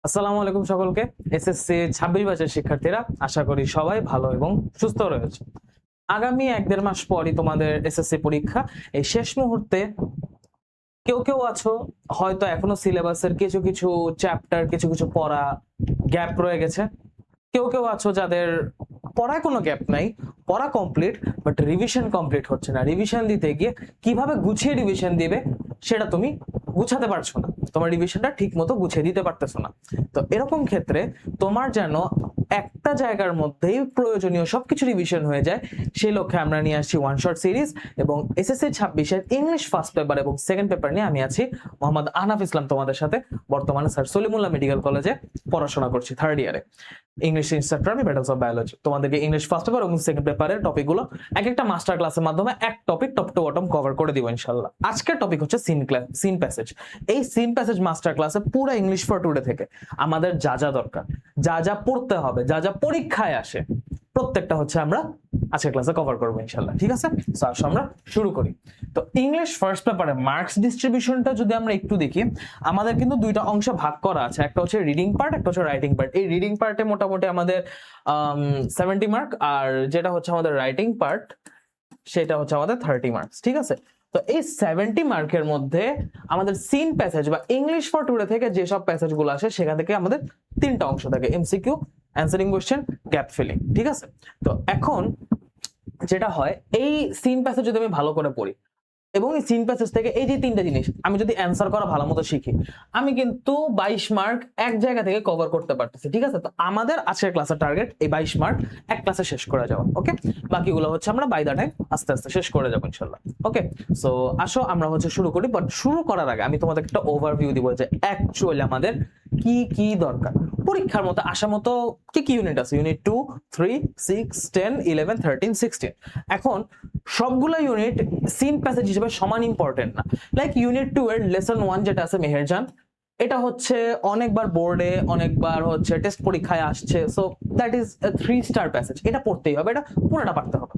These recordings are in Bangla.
আসসালামু আলাইকুম সকলকে। এসএসসি 26 ব্যাচের শিক্ষার্থীরা, আশা করি সবাই ভালো এবং সুস্থ রয়েছে। আগামী 1-1.5 মাস পরই তোমাদের এসএসসি পরীক্ষা। এই শেষ মুহূর্তে কেউ কেউ আছো হয়তো এখনো সিলেবাসের কিছু কিছু চ্যাপ্টার কিছু কিছু পড়া গ্যাপ রয়ে গেছে। কেউ কেউ আছো যাদের পড়ায় কোনো গ্যাপ নাই, পড়া কমপ্লিট, বাট রিভিশন কমপ্লিট হচ্ছে না। রিভিশন দিতে গিয়ে কিভাবে গুছিয়ে রিভিশন দিবে সেটা তুমি গুছাতে পারছো না, তোমার রিভিশনটা ঠিক মতো গুছিয়ে দিতে পারতেছো না। তো এরকম ক্ষেত্রে তোমার যেন একটা জায়গার মধ্যেই প্রয়োজনীয় সবকিছু রিভিশন হয়ে যায়, সেই লক্ষ্যে আমরা নিয়ে আসছি ওয়ান শর্ট সিরিজ। এবং এসএসসি 26-এর ইংলিশ ফার্স্ট পেপার এবং সেকেন্ড পেপার নিয়ে আমি আছি মোহাম্মদ আহনাফ ইসলাম তোমাদের সাথে। বর্তমানে স্যার সলিমুল্লাহ মেডিকেল কলেজে পড়াশোনা করছি, 3rd ইয়ারে। ইংলিশ ইনস্ট্রাক্টর আমি, ব্যাটেলস অফ বায়োলজি। তোমাদেরকে ইংলিশ ফার্স্ট পেপার এবং সেকেন্ড পেপারের টপিকগুলো এক একটা মাস্টার ক্লাসের মাধ্যমে এক topic top to bottom cover করে দিব ইনশাআল্লাহ। আজকের টপিক হচ্ছে সিন প্যাসেজ। এই সিন প্যাসেজ মাস্টার ক্লাসে পুরো ইংলিশ ফর টুডে থেকে আমাদের যা যা দরকার, যা যা পড়তে হবে, যা যা পরীক্ষায় আসে, প্রত্যেকটা হচ্ছে আমরা আজকের ক্লাসে কভার করবো ইনশাআল্লাহ। ঠিক আছে, সো আসো আমরা শুরু করি। তো ইংলিশ ফার্স্ট পেপারে মার্কস ডিস্ট্রিবিউশনটা যদি আমরা একটু দেখি, আমাদের কিন্তু দুইটা অংশে ভাগ করা আছে, একটা হচ্ছে রিডিং পার্ট, একটা হচ্ছে রাইটিং পার্ট। এই রিডিং পার্টে মোটামুটি আমাদের 70 মার্ক, আর যেটা হচ্ছে আমাদের রাইটিং পার্ট সেটা হচ্ছে আমাদের 30 মার্কস। ঠিক আছে, তো এই 70 মার্কের মধ্যে আমাদের সিন প্যাসেজ বা ইংলিশ ফর টুডে থেকে যেসব প্যাসেজ গুলো আসে সেখান থেকে আমাদের 3টা অংশ থাকে, MCQ, answering question, gap filling. ঠিক আছে, তো এখন যেটা হয়, এই সিন প্যাসেজ যদি আমি ভালো করে পড়ি এবং এই সিন প্যাসেজ থেকে এই যে 3টা জিনিস আমি যদি অ্যান্সার করা ভালো মতো শিখি, আমি কিন্তু 22 মার্ক এক জায়গা থেকে কভার করতে পারতেছি। ঠিক আছে, তো আমাদের আজকের ক্লাসের টার্গেট এই 22 মার্ক এক ক্লাসে শেষ করে যাওয়া। ওকে, বাকিগুলো হচ্ছে আমরা বাই দা টাইম আস্তে আস্তে শেষ করে যাবো ইনশাল্লাহ। ওকে, সো আসো আমরা হচ্ছে শুরু করি। বাট শুরু করার আগে আমি তোমাদের একটা ওভারভিউ দিব যে অ্যাকচুয়ালি আমাদের কি কি দরকার পরীক্ষার মতো আসার মতো। কি কি ইউনিট আছে? ইউনিট 2, 3, 6, 10, 11, 13, 16। এখন সবগুলো ইউনিট সিন প্যাসেজ হিসেবে সমান ইম্পর্টেন্ট না। লাইক ইউনিট 2 এর লেসন 1 যেটা আছে মেহেরজান, এটা হচ্ছে অনেকবার বোর্ডে অনেকবার হচ্ছে টেস্ট পরীক্ষায় আসছে, so that is a 3 star passage, এটা পড়তেই হবে, এটা পুরোটা পারতে হবে।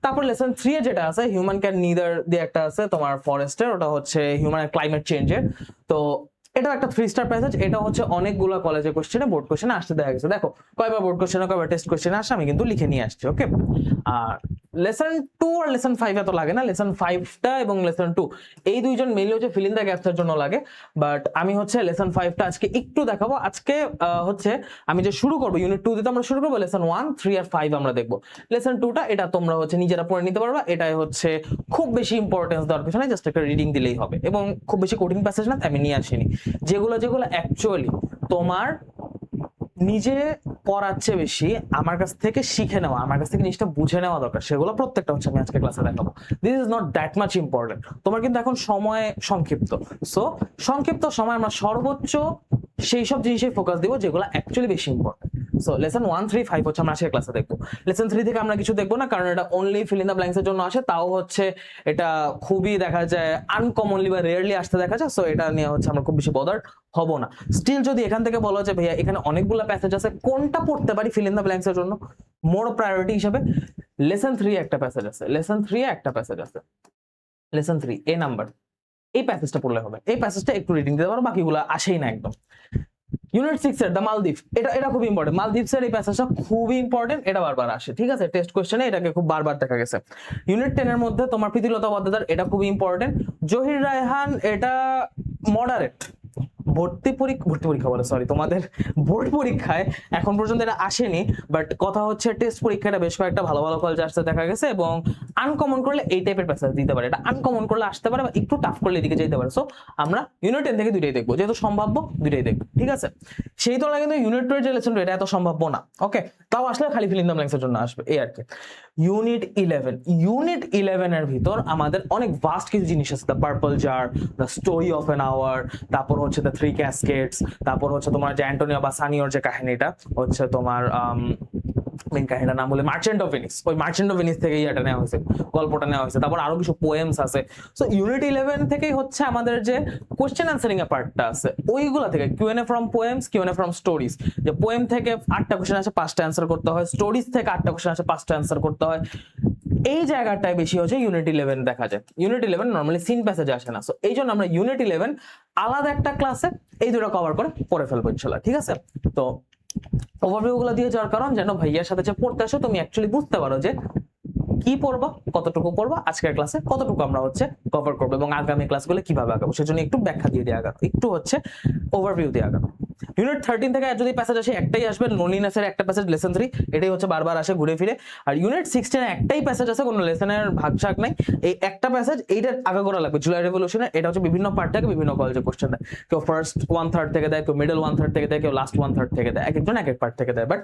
তারপর লেসন 3 এ যেটা আছে হিউম্যান ক্যান নিদার দিয়ে একটা আছে তোমার ফরেস্টের, ওটা হচ্ছে হিউম্যান ক্লাইমেট চেঞ্জের। তো এটা একটা 3 স্টার প্যাসেজ। এটা হচ্ছে অনেকগুলো কলেজের কোশ্চেনে, বোর্ড কোশ্চেনে আসতে দেখা গেছে। দেখো কয়বার বোর্ড কোশ্চেনে কয়বার টেস্ট কোশ্চেনে আসে আমি কিন্তু লিখে নিয়ে আসছি। ওকে, আর লেসন 2 আর লেসন 5 এত লাগে না। লেসন 5টা এবং লেসন 2 এই দুইজন মেইনলি হচ্ছে ফিল ইন দ্য গ্যাপস এর জন্য লাগে, বাট আমি হচ্ছে লেসন 5টা আজকে একটু দেখাবো। আজকে হচ্ছে আমি যে শুরু করবো ইউনিট 2 দিতে আমরা শুরু করবো, লেসন 1, 3 আর 5 আমরা দেখবো। লেসন 2টা এটা তোমরা হচ্ছে নিজেরা পড়ে নিতে পারবা, এটাই হচ্ছে খুব বেশি ইম্পর্টেন্স দেওয়ার কিছু নাই, জাস্ট একটা রিডিং দিলেই হবে এবং খুব বেশি কঠিন প্যাসেজ না, আমি নিয়ে আসিনি। যেগুলো যেগুলো অ্যাকচুয়ালি তোমার নিজে পড়াচ্ছে বেশি, আমার কাছ থেকে শিখে নেওয়া, আমার কাছ থেকে জিনিসটা বুঝে নেওয়া দরকার, সেগুলো প্রত্যেকটা হচ্ছে আমি আজকে ক্লাসে দেখাবো। This is not that much important. তোমার কিন্তু এখন সময় সংক্ষিপ্ত, সো সংক্ষিপ্ত সময় আমরা সর্বোচ্চ সেই সব জিনিসে ফোকাস দিব যেগুলো অ্যাকচুয়ালি বেশি ইম্পর্টেন্ট। সো লেসন 1, 3, 5 হচ্ছে আমরা আজকে ক্লাসে দেখবো। লেসন 3 থেকে আমরা কিছু দেখবো না, কারণ এটা only feel in the blanks এর জন্য আসে, তাও হচ্ছে এটা খুবই দেখা যায় আনকমনলি বা রেয়ারলি আসতে দেখা যায়। সো এটা নিয়ে হচ্ছে আমরা খুব বেশি বদার হব না। স্টিল যদি এখান থেকে বলা যায় ভাইয়া এখানে অনেকগুলো প্যাসেজ আছে, কোনটা পড়তে পারি ফিল ইন দ্য ব্ল্যাঙ্কস এর জন্য, মোর প্রায়োরিটি হিসেবে লেসন 3 একটা প্যাসেজ আছে, লেসন 3 একটা প্যাসেজ আছে, লেসন 3 এ নাম্বার, এই প্যাসেজটা পড়লে হবে। এই প্যাসেজটা একটু রিডিং দিতে পারো, বাকিগুলো আসেই না একদম। ইউনিট 6 এর দ্য মালদ্বীপ, এটা খুব ইম্পর্টেন্ট। মালদ্বীপসের এই প্যাসেজটা খুবই ইম্পর্টেন্ট, এটা বারবার আসে। ঠিক আছে, টেস্ট কোশ্চেনে এটাকে খুব বারবার দেখা গেছে। ইউনিট 10 এর মধ্যে তোমার প্রীতিলতা ওয়াদ্দেদার, এটা খুবই ইম্পর্টেন্ট। জহির রায়হান, এটা মডারেট। ভর্তি পরীক্ষা বলে, সরি, তোমাদের বোর্ড পরীক্ষায় এখন পর্যন্ত এটা আসেনি, বাট কথা হচ্ছে টেস্ট পরীক্ষাটা বেশ কয়েকটা ভালো ভালো কলেজ আসতে দেখা গেছে এবং আনকমন করলে এই টাইপের প্যাসেজ দিতে পারে, এটা আনকমন করলে আসতে পারে বা একটু টাফ করলে এদিকে যেতে পারে। সো আমরা ইউনিট 10 থেকে দুইটাই দেখবো, যেহেতু সম্ভাব্য দুইটাই দেখবো। ঠিক আছে, সেই তুলনায় কিন্তু ইউনিট 2 এর যে লেসন এটা এত সম্ভাব্য না। ওকে, তাও আসলে খালি ফিল ইন দ্য ব্ল্যাঙ্কস এর জন্য আসবে, এই আর কি। ইউনিট 11 এর ভিতর আমাদের অনেক ভাস্ট কিছু জিনিস আছে, the purple jar, the story of an hour, তারপর হচ্ছে দ্য 3 ক্যাসকেডস, তারপর হচ্ছে তোমার যে অ্যান্টোনিও বাসানিওর যে কাহিনীটা হচ্ছে তোমার মেইন কাহিনীটার নাম বলে মার্চেন্ট অফ ভেনিস, ওই মার্চেন্ট অফ ভেনিস থেকেই এটা নেওয়া হয়েছে, গল্পটা নেওয়া হয়েছে। তারপর আরো কিছু পোয়েমস আছে। সো ইউনিট 11 থেকেই হচ্ছে আমাদের যে কোশ্চেন অ্যান্সারিং এর পার্টটা আছে, ওইগুলা থেকে Q and A from poems, Q and A from stories, যে পোয়েম থেকে 8টা কোশ্চেন আসে 5টা অ্যান্সার করতে হয়, স্টোরিজ থেকে 8টা কোশ্চেন আসে 5টা অ্যান্সার করতে হয়। এই জায়গাটায় বেশি হচ্ছে ইউনিট 11 দেখা যায়। ইউনিট 11 নরমালি সিন প্যাসেজে আসে না, সো এই জন্য আমরা ইউনিট 11 আলাদা একটা ক্লাসে এই দুটো কভার করে পড়ে ফেলবো ইনশাআল্লাহ, ঠিক আছে? তো ওভারভিউ গুলো দিয়ে যাওয়ার কারণ যেন ভাইয়ার সাথে যে পড়তে আসো তুমি অ্যাকচুয়ালি বুঝতে পারো যে কি পড়বা, কতটুকু পড়বা, আজকের ক্লাসে কতটুকু আমরা হচ্ছে কভার করবো এবং আগামী ক্লাসগুলো কিভাবে আগাবো সেজন্য একটু ব্যাখ্যা দিয়ে দেওয়া গেল, একটু হচ্ছে ওভারভিউ দিয়ে আগানো। ইউনিট 13 থেকে যদি প্যাসেজ আসে একটাই আসবে, লোনলিনেসের একটা প্যাসেজ, লেসন 3, এটাই হচ্ছে বারবার আসে ঘুরে ফিরে। আর ইউনিট 16 একটাই প্যাসেজ আছে, কোনো লেসনের ভাগশাক নাই, এই একটা প্যাসেজ, এইটা আগাগোড়া লাগবে। জুলাই রেভলিউশনের এটা হচ্ছে বিভিন্ন পার্ট থেকে বিভিন্ন কলেজে কোশ্চেন দেয়, কেউ ফার্স্ট 1/3 থেকে দেয়, কেউ মিডল 1/3 থেকে দেয়, কেউ লাস্ট 1/3 থেকে দেয়, এক একজন এক এক পার্ট থেকে দেয়, বাট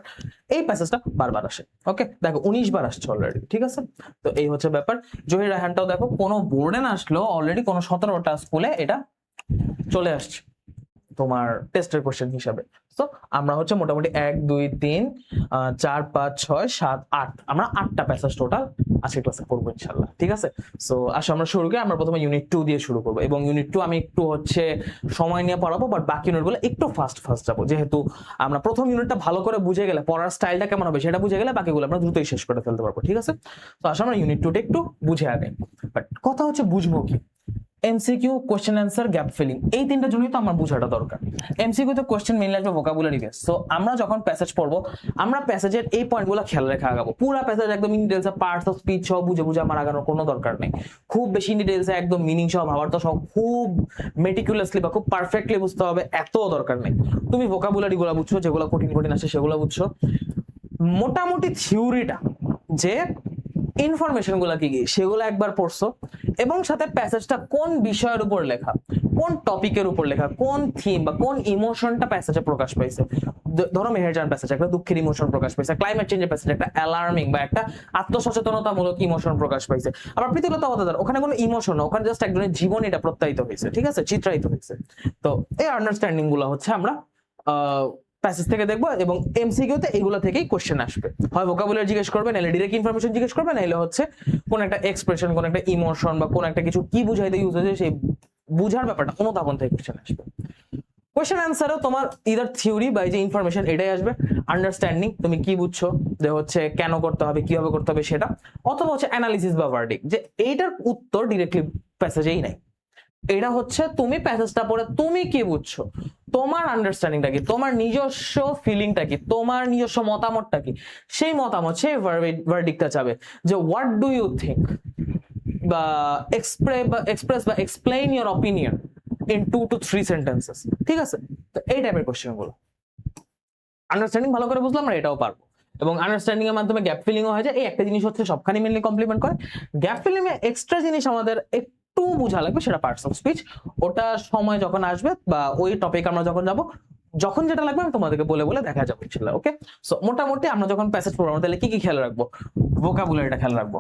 এই প্যাসেজটা বারবার আসে। ওকে, দেখো 19 বার আসছে অলরেডি, ঠিক আছে? তো এই হচ্ছে ব্যাপার। জহির রায়হানটাও দেখো কোনো বোর্ডে না আসলেও অলরেডি কোনো 17টা স্কুলে এটা চলে আসছে তোমার টেস্টের কোশ্চেন হিসাবে। তো আমরা হচ্ছে মোটামুটি 1 2 3 4 5 6 7 8 আমরা 8টা প্যাসেজ টোটাল আজকে ক্লাসে পড়বো ইনশাআল্লাহ, ঠিক আছে? সো আসো আমরা শুরু করি। আমরা প্রথমে ইউনিট 2 দিয়ে শুরু করবো এবং ইউনিট 2 আমি একটু হচ্ছে সময় নিয়ে পড়াবো, বাট বাকি ইউনিটগুলো একটু ফাস্ট যাবো, যেহেতু আমরা প্রথম ইউনিটটা ভালো করে বুঝে গেলে পড়ার স্টাইলটা কেমন হবে সেটা বুঝে গেলে বাকিগুলো আমরা দ্রুতই শেষ করে ফেলতে পারবো, ঠিক আছে? তো আসো আমরা ইউনিট 2টা একটু বুঝে আগাই। বাট কথা হচ্ছে বুঝবো কি? MCQ, question answer, gap filling, এই তিনটা জন্যই তো আমার বোঝাটা দরকার। এমসিকিউ তে কোশ্চেন মেইনলি আসবে ভোকাবুলারি বেস। সো আমরা যখন প্যাসেজ পড়বো আমরা প্যাসেজের এই পয়েন্টগুলো খেয়াল রেখে আগাবো। পুরা প্যাসেজ একদম ইন ডিটেইলসে পার্টস অফ স্পিচ সহ বুঝে আমার আগানোর কোনো দরকার নেই। খুব বেশি ইন ডিটেইলসে একদম মিনিং সহ ভাবার্থ সহ খুব মেটিকুলাসলি বা খুব পারফেক্টলি বুঝতে হবে এত দরকার নেই। তুমি ভোকাবুলারি গুলো বুঝছো, যেগুলো কঠিন আসে সেগুলো বুঝছো, মোটামুটি থিওরিটা যে ইনফরমেশন গুলা কি কি সেগুলো একবার পড়ছো, এবং সাথে প্যাসেজটা কোন বিষয়ের উপর লেখা, কোন টপিকের উপর লেখা, কোন থিম বা কোন ইমোশনটা প্যাসেজে প্রকাশ পাইছে। ধরো মেহেরজান প্যাসেজ একটা দুঃখের ইমোশন প্রকাশ পাইছে, ক্লাইমেট চেঞ্জের প্যাসেজ একটা অ্যালার্মিং বা একটা আত্মসচেতনতামূলক ইমোশন প্রকাশ পাইছে। আবার প্রীতিলতা ওয়াদাদার ওখানে কোনো ইমোশন না, ওখানে জাস্ট একজনের জীবন এটা প্রত্যায়িত হয়েছে, ঠিক আছে, চিত্রায়িত হয়েছে। তো এই আন্ডারস্ট্যান্ডিং গুলো হচ্ছে আমরা প্যাসেজ থেকে দেখবো, এবং এমসিকিউ তে এগুলো থেকেই কোশ্চেন আসবে। হয় ভোকাবুলারি জিজ্ঞেস করবে, নাহলে ডাইরেক্ট ইনফরমেশন জিজ্ঞেস করবে, নাহলে হচ্ছে কোন একটা এক্সপ্রেশন, কোন একটা ইমোশন বা কোন একটা কিছু কি বুঝাইতে ইউজ হয়েছে সেই বুঝার ব্যাপারটা অনুধাবন থেকে কোশ্চেন আসবে। কোশ্চেন অ্যান্সারও তোমার ইদার থিওরি বা এই যে ইনফরমেশন এটাই আসবে, আন্ডারস্ট্যান্ডিং তুমি কি বুঝছো, যে হচ্ছে কেন করতে হবে, কিভাবে করতে হবে সেটা, অথবা হচ্ছে অ্যানালিসিস বা ভার্ডিক্ট, যে এইটার উত্তর ডিরেক্টলি প্যাসেজেই নাই। এটা হচ্ছে তুমি প্যাসেজটা পড়ে তুমি কি বুঝছো, তোমার আন্ডারস্ট্যান্ডিংটা কি, তোমার নিজস্ব ফিলিংটা কি, তোমার নিজস্ব মতামতটা কি, সেই মতামত সেই ভার্ডিক্টটা চাবে যে হোয়াট ডু ইউ থিঙ্ক বা এক্সপ্রেস বা explain your opinion in 2 to 3 sentences, ঠিক আছে? তো এই টাইপের কোশ্চেন গুলো আন্ডারস্ট্যান্ডিং ভালো করে বুঝলাম আমরা এটাও পারবো, এবং আন্ডারস্ট্যান্ডিং এর মাধ্যমে গ্যাপ ফিলিংও হয়। যে এই একটা জিনিস হচ্ছে সবখানে মেনলি কমপ্লিমেন্ট করে, গ্যাপ ফিলিং এ এক্সট্রা জিনিস আমাদের একটু বোঝা লাগবে, সেটা পার্টস অফ স্পিচ, ওটা সময় যখন আসবে বা ওই টপিক আমরা যখন যাব, যখন যেটা লাগবে আমি তোমাদেরকে বলে বলে দেখা যাবে ইনশাআল্লাহ। ওকে, সো মোটামুটি আমরা যখন প্যাসেজ পড়বো তাহলে কি কি খেয়াল রাখবো, ভোকাবুলারিটা খেয়াল রাখবো,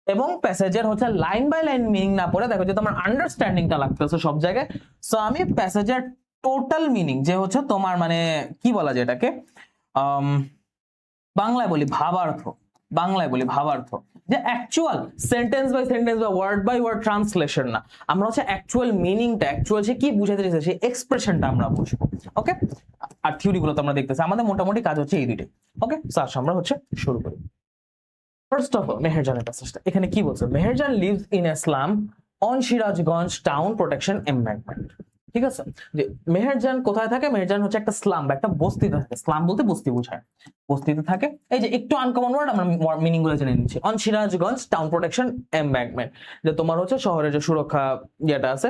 এবং প্যাসেজের হচ্ছে লাইন বাই লাইন মিনিং না পড়ে দেখো যে তোমার আন্ডারস্ট্যান্ডিংটা লাগতেছে সব জায়গায়। সো আমি প্যাসেজের টোটাল মিনিং যে হচ্ছে তোমার মানে কি বলা যায় এটাকে, বাংলায় বলি ভাবার্থ, যে অ্যাকচুয়াল সেন্টেন্স বাই সেন্টেন্স বা ওয়ার্ড বাই ওয়ার্ড ট্রান্সলেশন না, আমরা হচ্ছে অ্যাকচুয়াল মিনিংটা, অ্যাকচুয়াল সে কি বুঝাতে চাইছে সেই এক্সপ্রেশনটা আমরা বুঝবো। ওকে, আর থিওরি গুলো তো আমরা দেখতেছি, আমাদের মোটামুটি কাজ হচ্ছে এই দুইটাই। ওকে, সো আমরা হচ্ছে শুরু করি। ফার্স্ট অফ অল মেহেরজানের প্যাসেজটা এখানে কি বলছে, Meherjaan lives in a slam on Sirajganj town protection embankment, ঠিক আছে? যে মেহেরজান কোথায় থাকে, মেহেরজান হচ্ছে একটা স্লাম বা একটা বস্তিতে থাকে, স্লাম বলতে বস্তি বোঝায়, বস্তিতে থাকে। এই যে একটু আনকমন ওয়ার্ড আমরা মিনিং গুলো জেনে নিচ্ছি। On Sirajganj town protection embankment, যে তোমার হচ্ছে শহরের যে সুরক্ষা ইয়েটা আছে,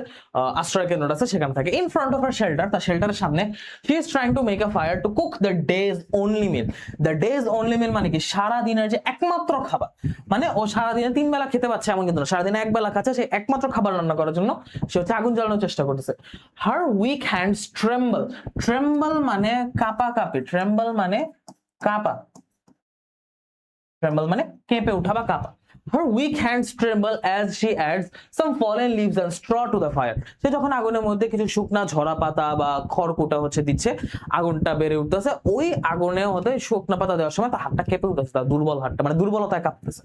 আশ্রয় কেন্দ্রটা আছে সেখানে থাকে। In front of her shelter, তার শেল্টারের সামনে, she is trying to make a fire to cook the day's only meal. The day's only meal মানে কি, সারা দিনের যে একমাত্র খাবার, মানে ও সারা দিনে 3 বেলা খেতে পাচ্ছে এমন কিন্তু না, সারাদিনে 1 বেলা খাচ্ছে, সেই একমাত্র খাবার রান্না করার জন্য সে হচ্ছে আগুন জ্বালানোর চেষ্টা করতেছে। হার উইক হ্যান্ডস ট্রেম্বল, ট্রেম্বল মানে কাঁপাকাঁপি, ট্রেম্বল মানে কাঁপা, ট্রেম্বল মানে কেঁপে ওঠা বা কাঁপা। Her weak hands tremble as she adds some fallen leaves and straw to the fire. সে যখন আগুনের মধ্যে কিছু শুকনা ঝরা পাতা বা খড়কুটা হচ্ছে দিচ্ছে, আগুনটা বেড়ে উঠতেছে, ওই আগুনে হতে শুকনা পাতা দেওয়ার সময় তার হাতটা কেঁপে উঠতেছে, তার দুর্বল হাতটা মানে দুর্বলতায় কাঁপতেছে।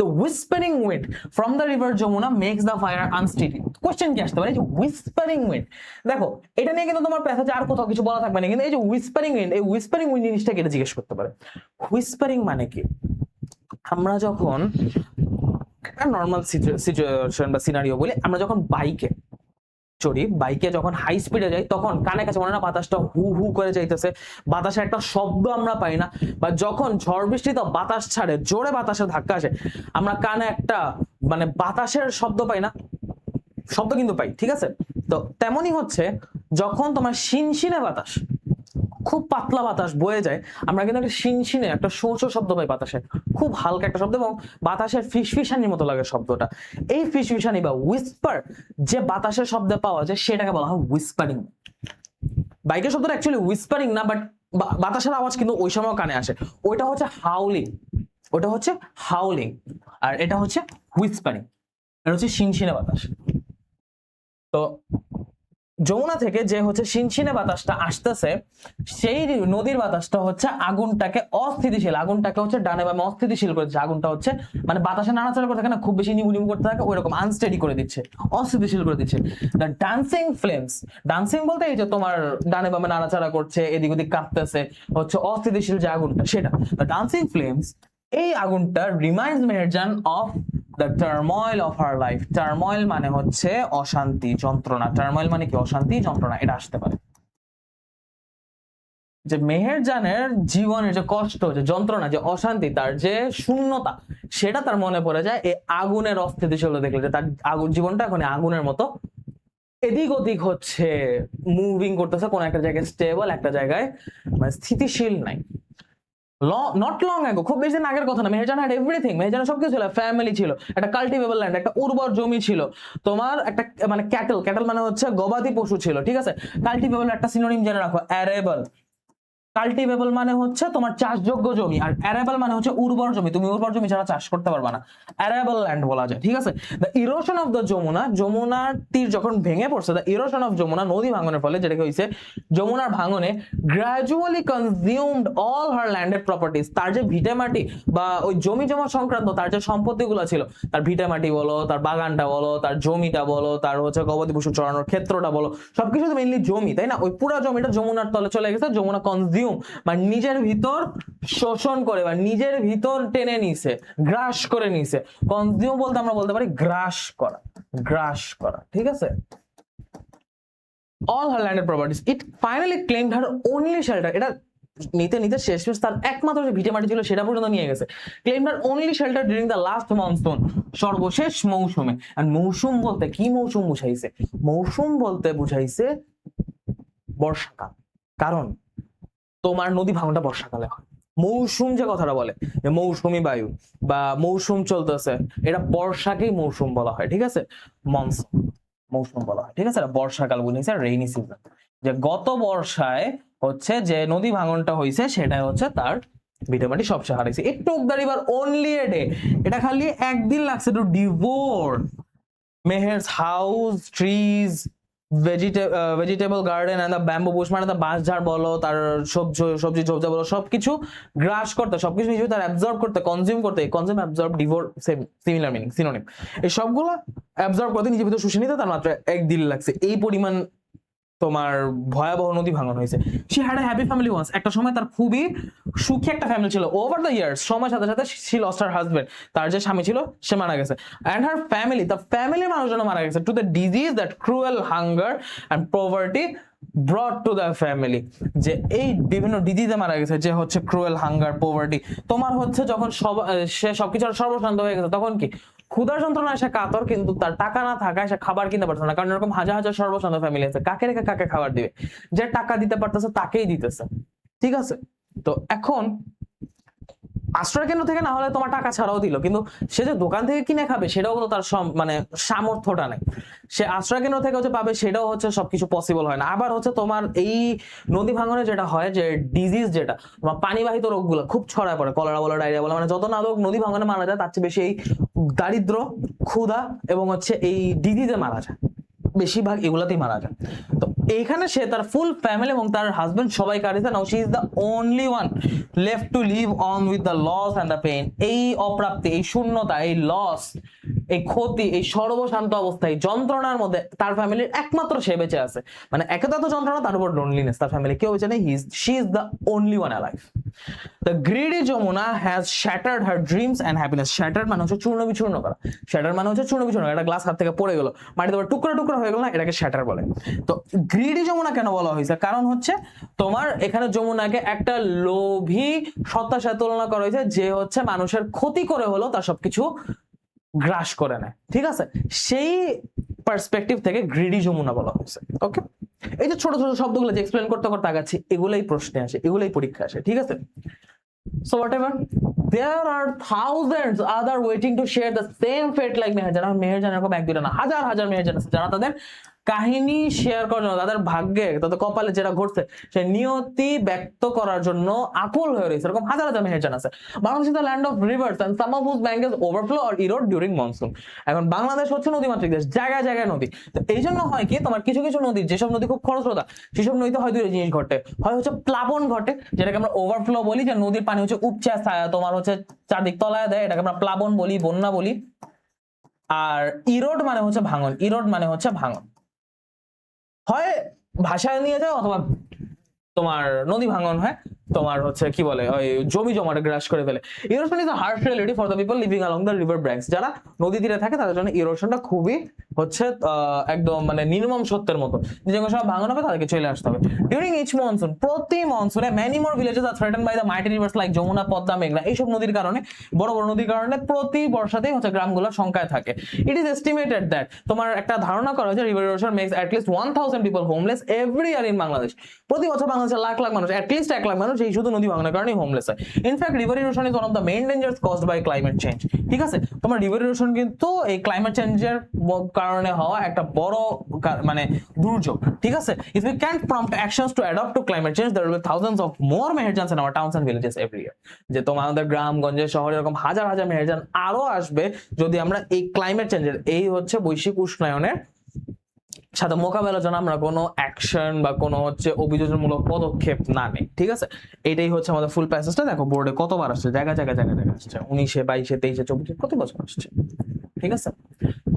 The whispering wind from the river Jamuna makes the fire unsteady. Question কি আসতে পারে, এই যে whispering wind, দেখো এটা নিয়ে কিন্তু তোমার প্যাসেজে আর কোথাও কিছু বলা থাকবে না, কিন্তু এই যে whispering wind, এই whispering wind জিনিসটা কেটে জিজ্ঞেস করতে পারে। whispering মানে কি, আমরা যখন একটা নর্মাল সিচুয়েশন বা সিনারিও বলি, আমরা যখন বাইকে চড়ি, বাইকে যখন হাই স্পিডে যাই, তখন কানে কাছে মনে না বাতাসটা হু হু করে যাইতেছে, বাতাসের একটা শব্দ আমরা পাই না, বা যখন ঝড় বৃষ্টিতে বাতাস ছাড়ে, জোরে বাতাসের ধাক্কা আসে, আমরা কানে একটা মানে বাতাসের শব্দ পাই না, শব্দ কিন্তু পাই, ঠিক আছে? তো তেমনই হচ্ছে যখন তোমার শিনশিনে বাতাস, খুব পাতলা বাতাস বয়ে যায়, আমরা কিন্তু একটা শিনশিনে একটা শো শো শব্দ পাই বাতাসে, খুব হালকা একটা শব্দ, এবং বাতাসের ফিসফিসানির মতো লাগে শব্দটা। এই ফিসফিসানি বা উইসপার যে বাতাসের শব্দে পাওয়া যায় সেটাকে বলা হয় উইসপারিং। বাইকের শব্দটা অ্যাকচুয়ালি উইসপারিং না, বাট বাতাসের আওয়াজ কিন্তু ওই সময় কানে আসে, ওইটা হচ্ছে হাউলিং, ওটা হচ্ছে হাউলিং, আর এটা হচ্ছে হুইসপারিং, এটা হচ্ছে শিনশিনে বাতাস। তো যমুনা থেকে যে হচ্ছে শিনশিনে বাতাসটা আসতেছে, সেই নদীর বাতাসটা হচ্ছে আগুনটাকে অস্থিতিশীল, আগুনটাকে হচ্ছে ডানে বামে অস্থিতিশীল করে দিচ্ছে, আগুনটা হচ্ছে মানে বাতাসে নাড়াচাড়া করে থাকে না, খুব বেশি নিমু নিমু করতে থাকে, ওই রকম আনস্টেডি করে দিচ্ছে, অস্থিতিশীল করে দিচ্ছে। দ্য ডান্সিং ফ্লেমস, ডান্সিং বলতে এই যে তোমার ডানে বামে নাড়াচাড়া করছে, এদিক ওদিক কাঁপতেছে, হচ্ছে অস্থিতিশীল যে আগুনটা সেটা, দ্য ডান্সিং ফ্লেমস, এই আগুনটা reminds Meherjaan of the turmoil of her life. Turmoil মানে হচ্ছে অশান্তি, যন্ত্রণা। টার্ময়েল মানে কি? অশান্তি, যন্ত্রণা, এটা আসতে পারে। যে মেহেরজানের জীবনের যে কষ্ট, যে যন্ত্রণা, যে অশান্তি, তার যে শূন্যতা, সেটা তার মনে পড়ে যায় এই আগুনের অস্থিতিশীলতা দেখলে, যে তার আগুন জীবনটা এখন আগুনের মতো এদিক ওদিক হচ্ছে মুভিং করতেছে, কোন একটা জায়গায় স্টেবল, একটা জায়গায় মানে স্থিতিশীল নাই। নট লং অ্যাগো, খুব বেশি দিন আগের কথা না, মেহেরজান হ্যাড এভরিথিং, মেহেরজানের সবকিছু ছিল, ফ্যামিলি ছিল, একটা কাল্টিভেবল ল্যান্ড, একটা উর্বর জমি ছিল, তোমার একটা মানে ক্যাটল মানে হচ্ছে গবাদি পশু ছিল, ঠিক আছে? কাল্টিভেবল একটা সিনোনিম জেনে রাখো, অ্যারেবল। কাল্টিভেবল মানে হচ্ছে তোমার চাষযোগ্য জমি, আর অ্যারেবল মানে হচ্ছে উর্বর জমি, তুমি উর্বর জমি ছাড়া চাষ করতে পারবে না, অ্যারেবল ল্যান্ড বলা যায়, ঠিক আছে? The erosion of the Jamuna, যমুনার তীর যখন ভেঙে পড়ছে, দ্য ইরোশন অফ যমুনা, নদী ভাঙনের ফলে যেটা হয়েছে, যমুনার ভাঙনে gradually consumed all her landed properties, তার যে ভিটেমাটি বা ওই জমি জমা সংক্রান্ত তার যে সম্পত্তিগুলো ছিল, তার ভিটেমাটি বলো, তার বাগানটা বলো, তার জমিটা বলো, তার হচ্ছে গবাদি পশু চড়ানোর ক্ষেত্রটা বলো, সবকিছু তো মেইনলি জমি, তাই না? ওই পুরো জমিটা যমুনার তলে চলে গেছে, যমুনা কনজিউম মানে নিজের ভিতর শোষণ করে বা নিজের ভিতর টেনে নিছে, গ্রাস করে নিছে। কনজিউম বলতে আমরা বলতে পারি গ্রাস করা, গ্রাস করা, ঠিক আছে? all her landed properties, it finally claimed her only shelter, এটা নিতে নিতে শেষমেশ তার একমাত্র যে ভিটে মাটি ছিল সেটা পর্যন্ত নিয়ে গেছে। claimed her only shelter during the last monsoon, সর্বশেষ মৌসুমে। আর মৌসুম বলতে কি মৌসুম বুঝাইছে? মৌসুম বলতে বুঝাইছে বর্ষাকাল, কারণ তোমার নদী ভাঙনটা বর্ষাকালে হয়। মৌসুম যে কথাটা বলে, যে মৌসুমী বায়ু বা মৌসুম চলতেছে, এটা বর্ষাকেই মৌসুম বলা হয়, ঠিক আছে? মনসুন মৌসুম বলা হয়, ঠিক আছে? বর্ষাকাল বুঝেছে, রেইনি সিজন, যে গত বর্ষায় হচ্ছে যে নদী ভাঙনটা হয়েছে সেটাই হচ্ছে তার ভিটেমাটি সবচেয়ে হারাইছে। It took the river only a day, এটা খালি একদিন লাগছে to devour Meher's house, trees, vegetable garden and the bamboo bush, মানে তার বাঁশ ঝাড় বলো, তার সবজি ঝোপঝাড় বলো, সবকিছু গ্রাস করতে, সবকিছু নিজে তার অ্যাবজর্ব করতে, কনজিউম করতে, consume, absorb, devour same, similar meaning, synonym, এই সবগুলো অ্যাবজর্ব করতে, নিজের ভিতর শুষে নিতে তার মাত্র একদিন লাগছে। এই পরিমাণ তোমার ভয়াবহ নদী ভাঙন হয়েছে। She had a happy family once, একটা সময় তার খুবই সুখী একটা ফ্যামিলি ছিল। ওভার দ্য ইয়ার্স, সময়ের সাথে সাথে শি লস্ট হার হাজবেন্ড, তার যে স্বামী ছিল সে মারা গেছে। অ্যান্ড হার ফ্যামিলি, তার ফ্যামিলির মানুষজন মারা গেছে to the disease that cruel hunger and poverty ব্রট to the family, যে এই বিভিন্ন ডিজিজে মারা গেছে, যে হচ্ছে ক্রুয়েল হাঙ্গার, পভার্টি। তোমার হচ্ছে যখন সে সবকিছু সর্বশান্ত হয়ে গেছে, তখন কি ক্ষুধার যন্ত্রণায় সে কাতর, কিন্তু তার টাকা না থাকায় সে খাবার কিনতে পারছে না, কারণ এরকম হাজার হাজার সর্বশান্ত ফ্যামিলি আছে, কাকে রেখে কাকে খাবার দিবে? যে টাকা দিতে পারতেছে তাকেই দিতেছে, ঠিক আছে? তো এখন আশ্রয় কেন্দ্র থেকে না হলে তোমার টাকা ছাড়াও দিল, কিন্তু সে যে দোকান থেকে কিনে খাবে সেটাও তো তার মানে সামর্থ্যটা নেই। সে আশ্রয় কেন্দ্র থেকে হচ্ছে পাবে, সেটাও হচ্ছে সবকিছু পসিবল হয় না। আবার হচ্ছে তোমার এই নদী ভাঙনে যেটা হয়, যে ডিজিজ, যেটা তোমার পানিবাহিত রোগগুলো খুব ছড়ায় পড়ে, কলেরা বলো, ডায়রিয়া বলো, মানে যত না লোক নদী ভাঙনে মারা যায় তার চেয়ে বেশি এই দারিদ্র, ক্ষুধা এবং হচ্ছে এই ডিজিজে মারা যায়, বেশিরভাগ এগুলাতেই মারা যায়। তো এইখানে সে তার ফুল ফ্যামিলি এবং তার হাজবেন্ড সবাই কাটিয়েছে। Now she is the only one left to live on with the loss and the pain. এই অপ্রাপ্তি, এই শূন্যতা, এই লস, এই ক্ষতি, এই সর্বশান্ত অবস্থায় যন্ত্রণার মধ্যে তার ফ্যামিলির একমাত্র সে বেঁচে আছে, মানে একে তো এত যন্ত্রণা, তার উপর লোনলিনেস, তার ফ্যামিলি কেউ বেঁচে নেই, she is the only one alive. The greedy Jamuna has shattered her dreams and happiness. Shattered মানে হচ্ছে চূর্ণ বিচূর্ণ করা, shattered মানে হচ্ছে চূর্ণ বিচূর্ণ, একটা গ্লাস হাত থেকে পড়ে গেল, মাটিতে টুকরা টুকরা হয়ে গেল না, এটাকে shatter বলে। তো গ্রিডি যমুনা কেন বলা হয়েছে, কারণ হচ্ছে তোমার এখানে যমুনাকে একটা লোভী সত্তার সাথে তুলনা করা হয়েছে, যে হচ্ছে মানুষের ক্ষতি করে হলো তার সবকিছু গ্রাস করে নেয়, ঠিক আছে, সেই পার্সপেক্টিভ থেকে গ্রিডি যমুনা বলা হয়েছে। ওকে, এই যে ছোট ছোট শব্দগুলো যে এক্সপ্লেন করতে করতে আগাচ্ছি, এগুলাই প্রশ্নে আসে, এগুলাই পরীক্ষা আসে, ঠিক আছে। So whatever, there are thousands other waiting to share the same fate like Meherjaan. Meherjaan এরকম এক দুইটা না, হাজার হাজার মেহেরজান আছে যারা তাদের কাহিনী শেয়ার করার জন্য, তাদের ভাগ্যে, তাদের কপালে যেটা ঘটছে সে নিয়তি ব্যক্ত করার জন্য আকুল হয়ে রয়েছে, এরকম হাজার হাজার মেহেরজান আছে। Bangladesh is the land of rivers and some of whose banks overflow or erode during monsoon. এখন বাংলাদেশ হচ্ছে নদীমাতৃক দেশ, জায়গায় জায়গায় নদী। তো এই জন্য হয় কি, তোমার কিছু কিছু নদী, যেসব নদী খুব খরস্রোতা, সেসব নদীতে হয় দুটো জিনিস ঘটে, হয় হচ্ছে প্লাবন ঘটে, যেটাকে আমরা ওভারফ্লো বলি, যে নদীর পানি হচ্ছে উপচে তোমার হচ্ছে চারদিক তলায় দেয়, এটাকে আমরা প্লাবন বলি, বন্যা বলি। আর ইরোড মানে হচ্ছে ভাঙন, ইরোড মানে হচ্ছে ভাঙন, হয় ভাষায় নিয়ে যায় অথবা তোমার নদী ভাঙন হয়, তোমার হচ্ছে কি বলে ওই জমি জমাটা গ্রাস করে ফেলে। Erosion is a harsh reality for the people living along the river banks. যারা নদী তীরে থাকে তাদের জন্য ইরোশনটা খুবই হচ্ছে একদম মানে নির্মম সত্যের মতো, যে কোনো সময় ভাঙন হবে তাদেরকে চলে আসতে হবে। ডিউরিং ইচ মনসুন, প্রতি মনসুনে many more villages are threatened by the mighty rivers like Jamuna, Padma, মেঘনা, এইসব নদীর কারণে, বড় বড় নদীর কারণে প্রতি বর্ষাতেই হচ্ছে গ্রামগুলো সংখ্যায় থাকে। ইট ইজ এস্টিমেটেড দ্যাট, তোমার একটা ধারণা করা হয়েছে, river erosion makes at least 1000 people homeless every year in Bangladesh. প্রতি বছর বাংলাদেশের লাখ লাখ মানুষ, অ্যাট লিস্ট 1 লাখ মানুষ এই শুধু নদী ভাঙনের কারণে হোমলেস হয়। In fact river erosion is one of the main dangers caused by climate change. ঠিক আছে, তোমার রিভার ইরোশন কিন্তু এই ক্লাইমেট চেঞ্জের কারণে হওয়া একটা বড় মানে দুর্যোগ। ঠিক আছে, if we can't prompt actions to adapt to climate change, there will be thousands of more Meherjan's in our towns and villages every year. যে তোমাদের গ্রাম গঞ্জে শহরে এরকম হাজার হাজার মেহেরজান আরো আসবে যদি আমরা এই ক্লাইমেট চেঞ্জের, এই হচ্ছে বৈশ্বিক উষ্ণায়নের সাথে মোকাবেলার জন্য আমরা কোনো অ্যাকশন বা কোনো হচ্ছে অভিযোজনমূলক পদক্ষেপ না নেই। ঠিক আছে, এটাই হচ্ছে আমাদের ফুল প্যাসেজটা। দেখো বোর্ডে কতবার আসছে, জায়গা জায়গা জায়গা জায়গা আসছে, 19-এ 22-এ 23-এ 24-এ প্রতি বছর আসছে। ঠিক আছে,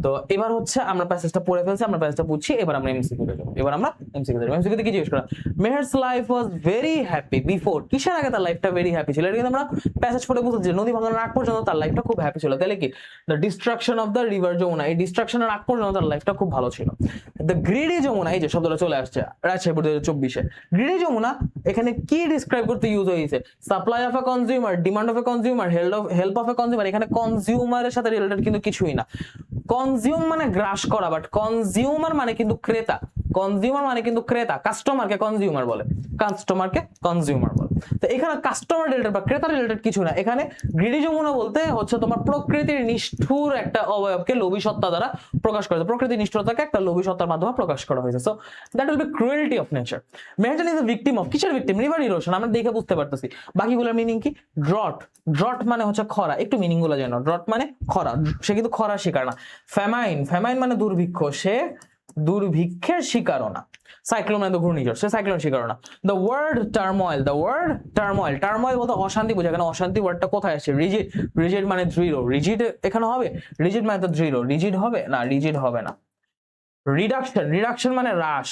তো এবার হচ্ছে আমরা প্যাসেজটা পড়ে ফেলছি, আমরা প্যাসেজটা বুঝছি, এবার আমরা এমসিকিউ তে যাব। এবার আমরা এমসিকিউ তে যাব। এমসিকিউ তে কি জিজ্ঞেস করা, Meher's life was very happy before, কিসের আগে তার লাইফটা ভেরি হ্যাপি ছিল? এটা কিন্তু আমরা প্যাসেজ পড়ে বুঝছি যে নদী ভাঙনের আগ পর্যন্ত তার লাইফটা খুব হ্যাপি ছিল। তাহলে কি, the destruction of the river Jamuna, এই ডিস্ট্রাকশনের আগ পর্যন্ত তার লাইফটা খুব ভালো ছিল। দ্য গ্রিডি যমুনা, এই যে শব্দটা চলে আসছে রাজশাহী বোর্ড 2024-এ, গ্রিডি যমুনা এখানে কি ডিসক্রাইব করতে ইউজ হয়েছে? Supply of A consumer, demand of A consumer, help of A consumer. এখানে কনজিউমারের সাথে রিলেটেড কিন্তু কিছুই না। কনজিউম মানে গ্রাস করা, বাট কনজিউমার মানে কিন্তু ক্রেতা, কনজিউমার মানে কিন্তু ক্রেতা, কাস্টমারকে কনজিউমার বলে, কাস্টমারকে কনজিউমার বলে। তো এখানে কাস্টমার রিলেটেড বা ক্রেতা রিলেটেড কিছু না। এখানে গ্রিডি যমুনা বলতে হচ্ছে তোমার প্রকৃতির নিষ্ঠুর একটা অবয়বকে লোভী সত্তা দ্বারা প্রকাশ করা হয়েছে, প্রকৃতির নিষ্ঠুরতাকে একটা লোভী সত্তার মাধ্যমে প্রকাশ করা হয়েছে। So that will be cruelty of nature. Meherjaan is a victim of, কিসের ভিকটিম? River erosion. আমরা দেখে বুঝতে পারতেছি। বাকিগুলোর মিনিং কি? ড্রট, ড্রট মানে হচ্ছে খরা, একটু মিনিং গুলো জানো। ড্রট মানে খরা, সে কিন্তু খরা শিকার না। ফ্যামাইন, ফ্যামাইন মানে দুর্ভিক্ষ, সে দুর্ভিক্ষের শিকারও না। সাইক্লোন মানে ঘূর্ণিঝড়, সে সাইক্লোন শিকারও না। The word turmoil, the word turmoil, turmoil বলতে অশান্তি বোঝায়। এখানে অশান্তি ওয়ার্ডটা কোথায় আসছে? রিজিড, রিজিড মানে দৃঢ়, রিজিড এখানে হবে? রিজিড মানে তো দৃঢ়, রিজিড হবে না, রিজিড হবে না। রিডাকশন, রিডাকশন মানে হ্রাস,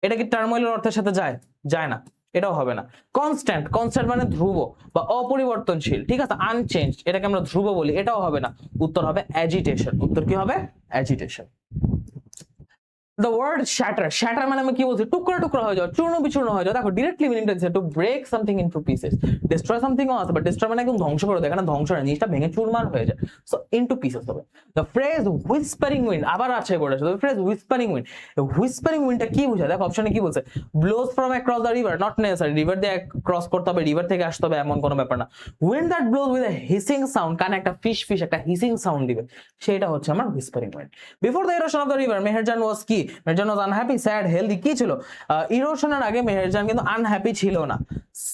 এটা কি টার্ময়েলের অর্থের সাথে যায়? যায় না, এটাও হবে না। কনস্ট্যান্ট, কনস্ট্যান্ট মানে ধ্রুব বা অপরিবর্তনশীল। ঠিক আছে, আনচেঞ্জ, এটাকে আমরা ধ্রুব বলি, এটাও হবে না। উত্তর হবে অ্যাজিটেশন। উত্তর কি হবে? Agitation. The word shatter, shatter মানে আমি কি বলছি? টুকরা টুকরা হয়ে যাওয়া, চূর্ণ বিচূর্ণ হয়ে যাওয়া। দেখো ডিরেক্টলি মিনিংটা দিচ্ছে to break something into pieces, destroy something আছে, বাট ডিস্ট্রয় মানে একদম ধ্বংস করে দেয়। এখানে ধ্বংস না, জিনিসটা ভেঙে চুরমার হয়ে যায়। সো ইনটু পিসেস হবে। দ্য ফ্রেজ হুইসপারিং উইন্ড, আবার আছে করে আসে। The phrase whispering wind, whispering উইন্ডটা কি বোঝায়? দেখো অপশনে কি বলছে? Blows from across the river, not necessary river দিয়ে ক্রস করতে হবে, রিভার থেকে আসতে হবে এমন কোনো ব্যাপার না। Wind that blows with a hissing sound, কানে একটা ফিশ ফিশ একটা হিসিং সাউন্ড দিবে, সেটা হচ্ছে আমার whispering wind. Before the erosion of the river Meherjan was কি? Meherjan was unhappy, sad, healthy. কি ছিল? ইরোশনের আগে মেহেরজান কিন্তু আনহ্যাপি ছিল না,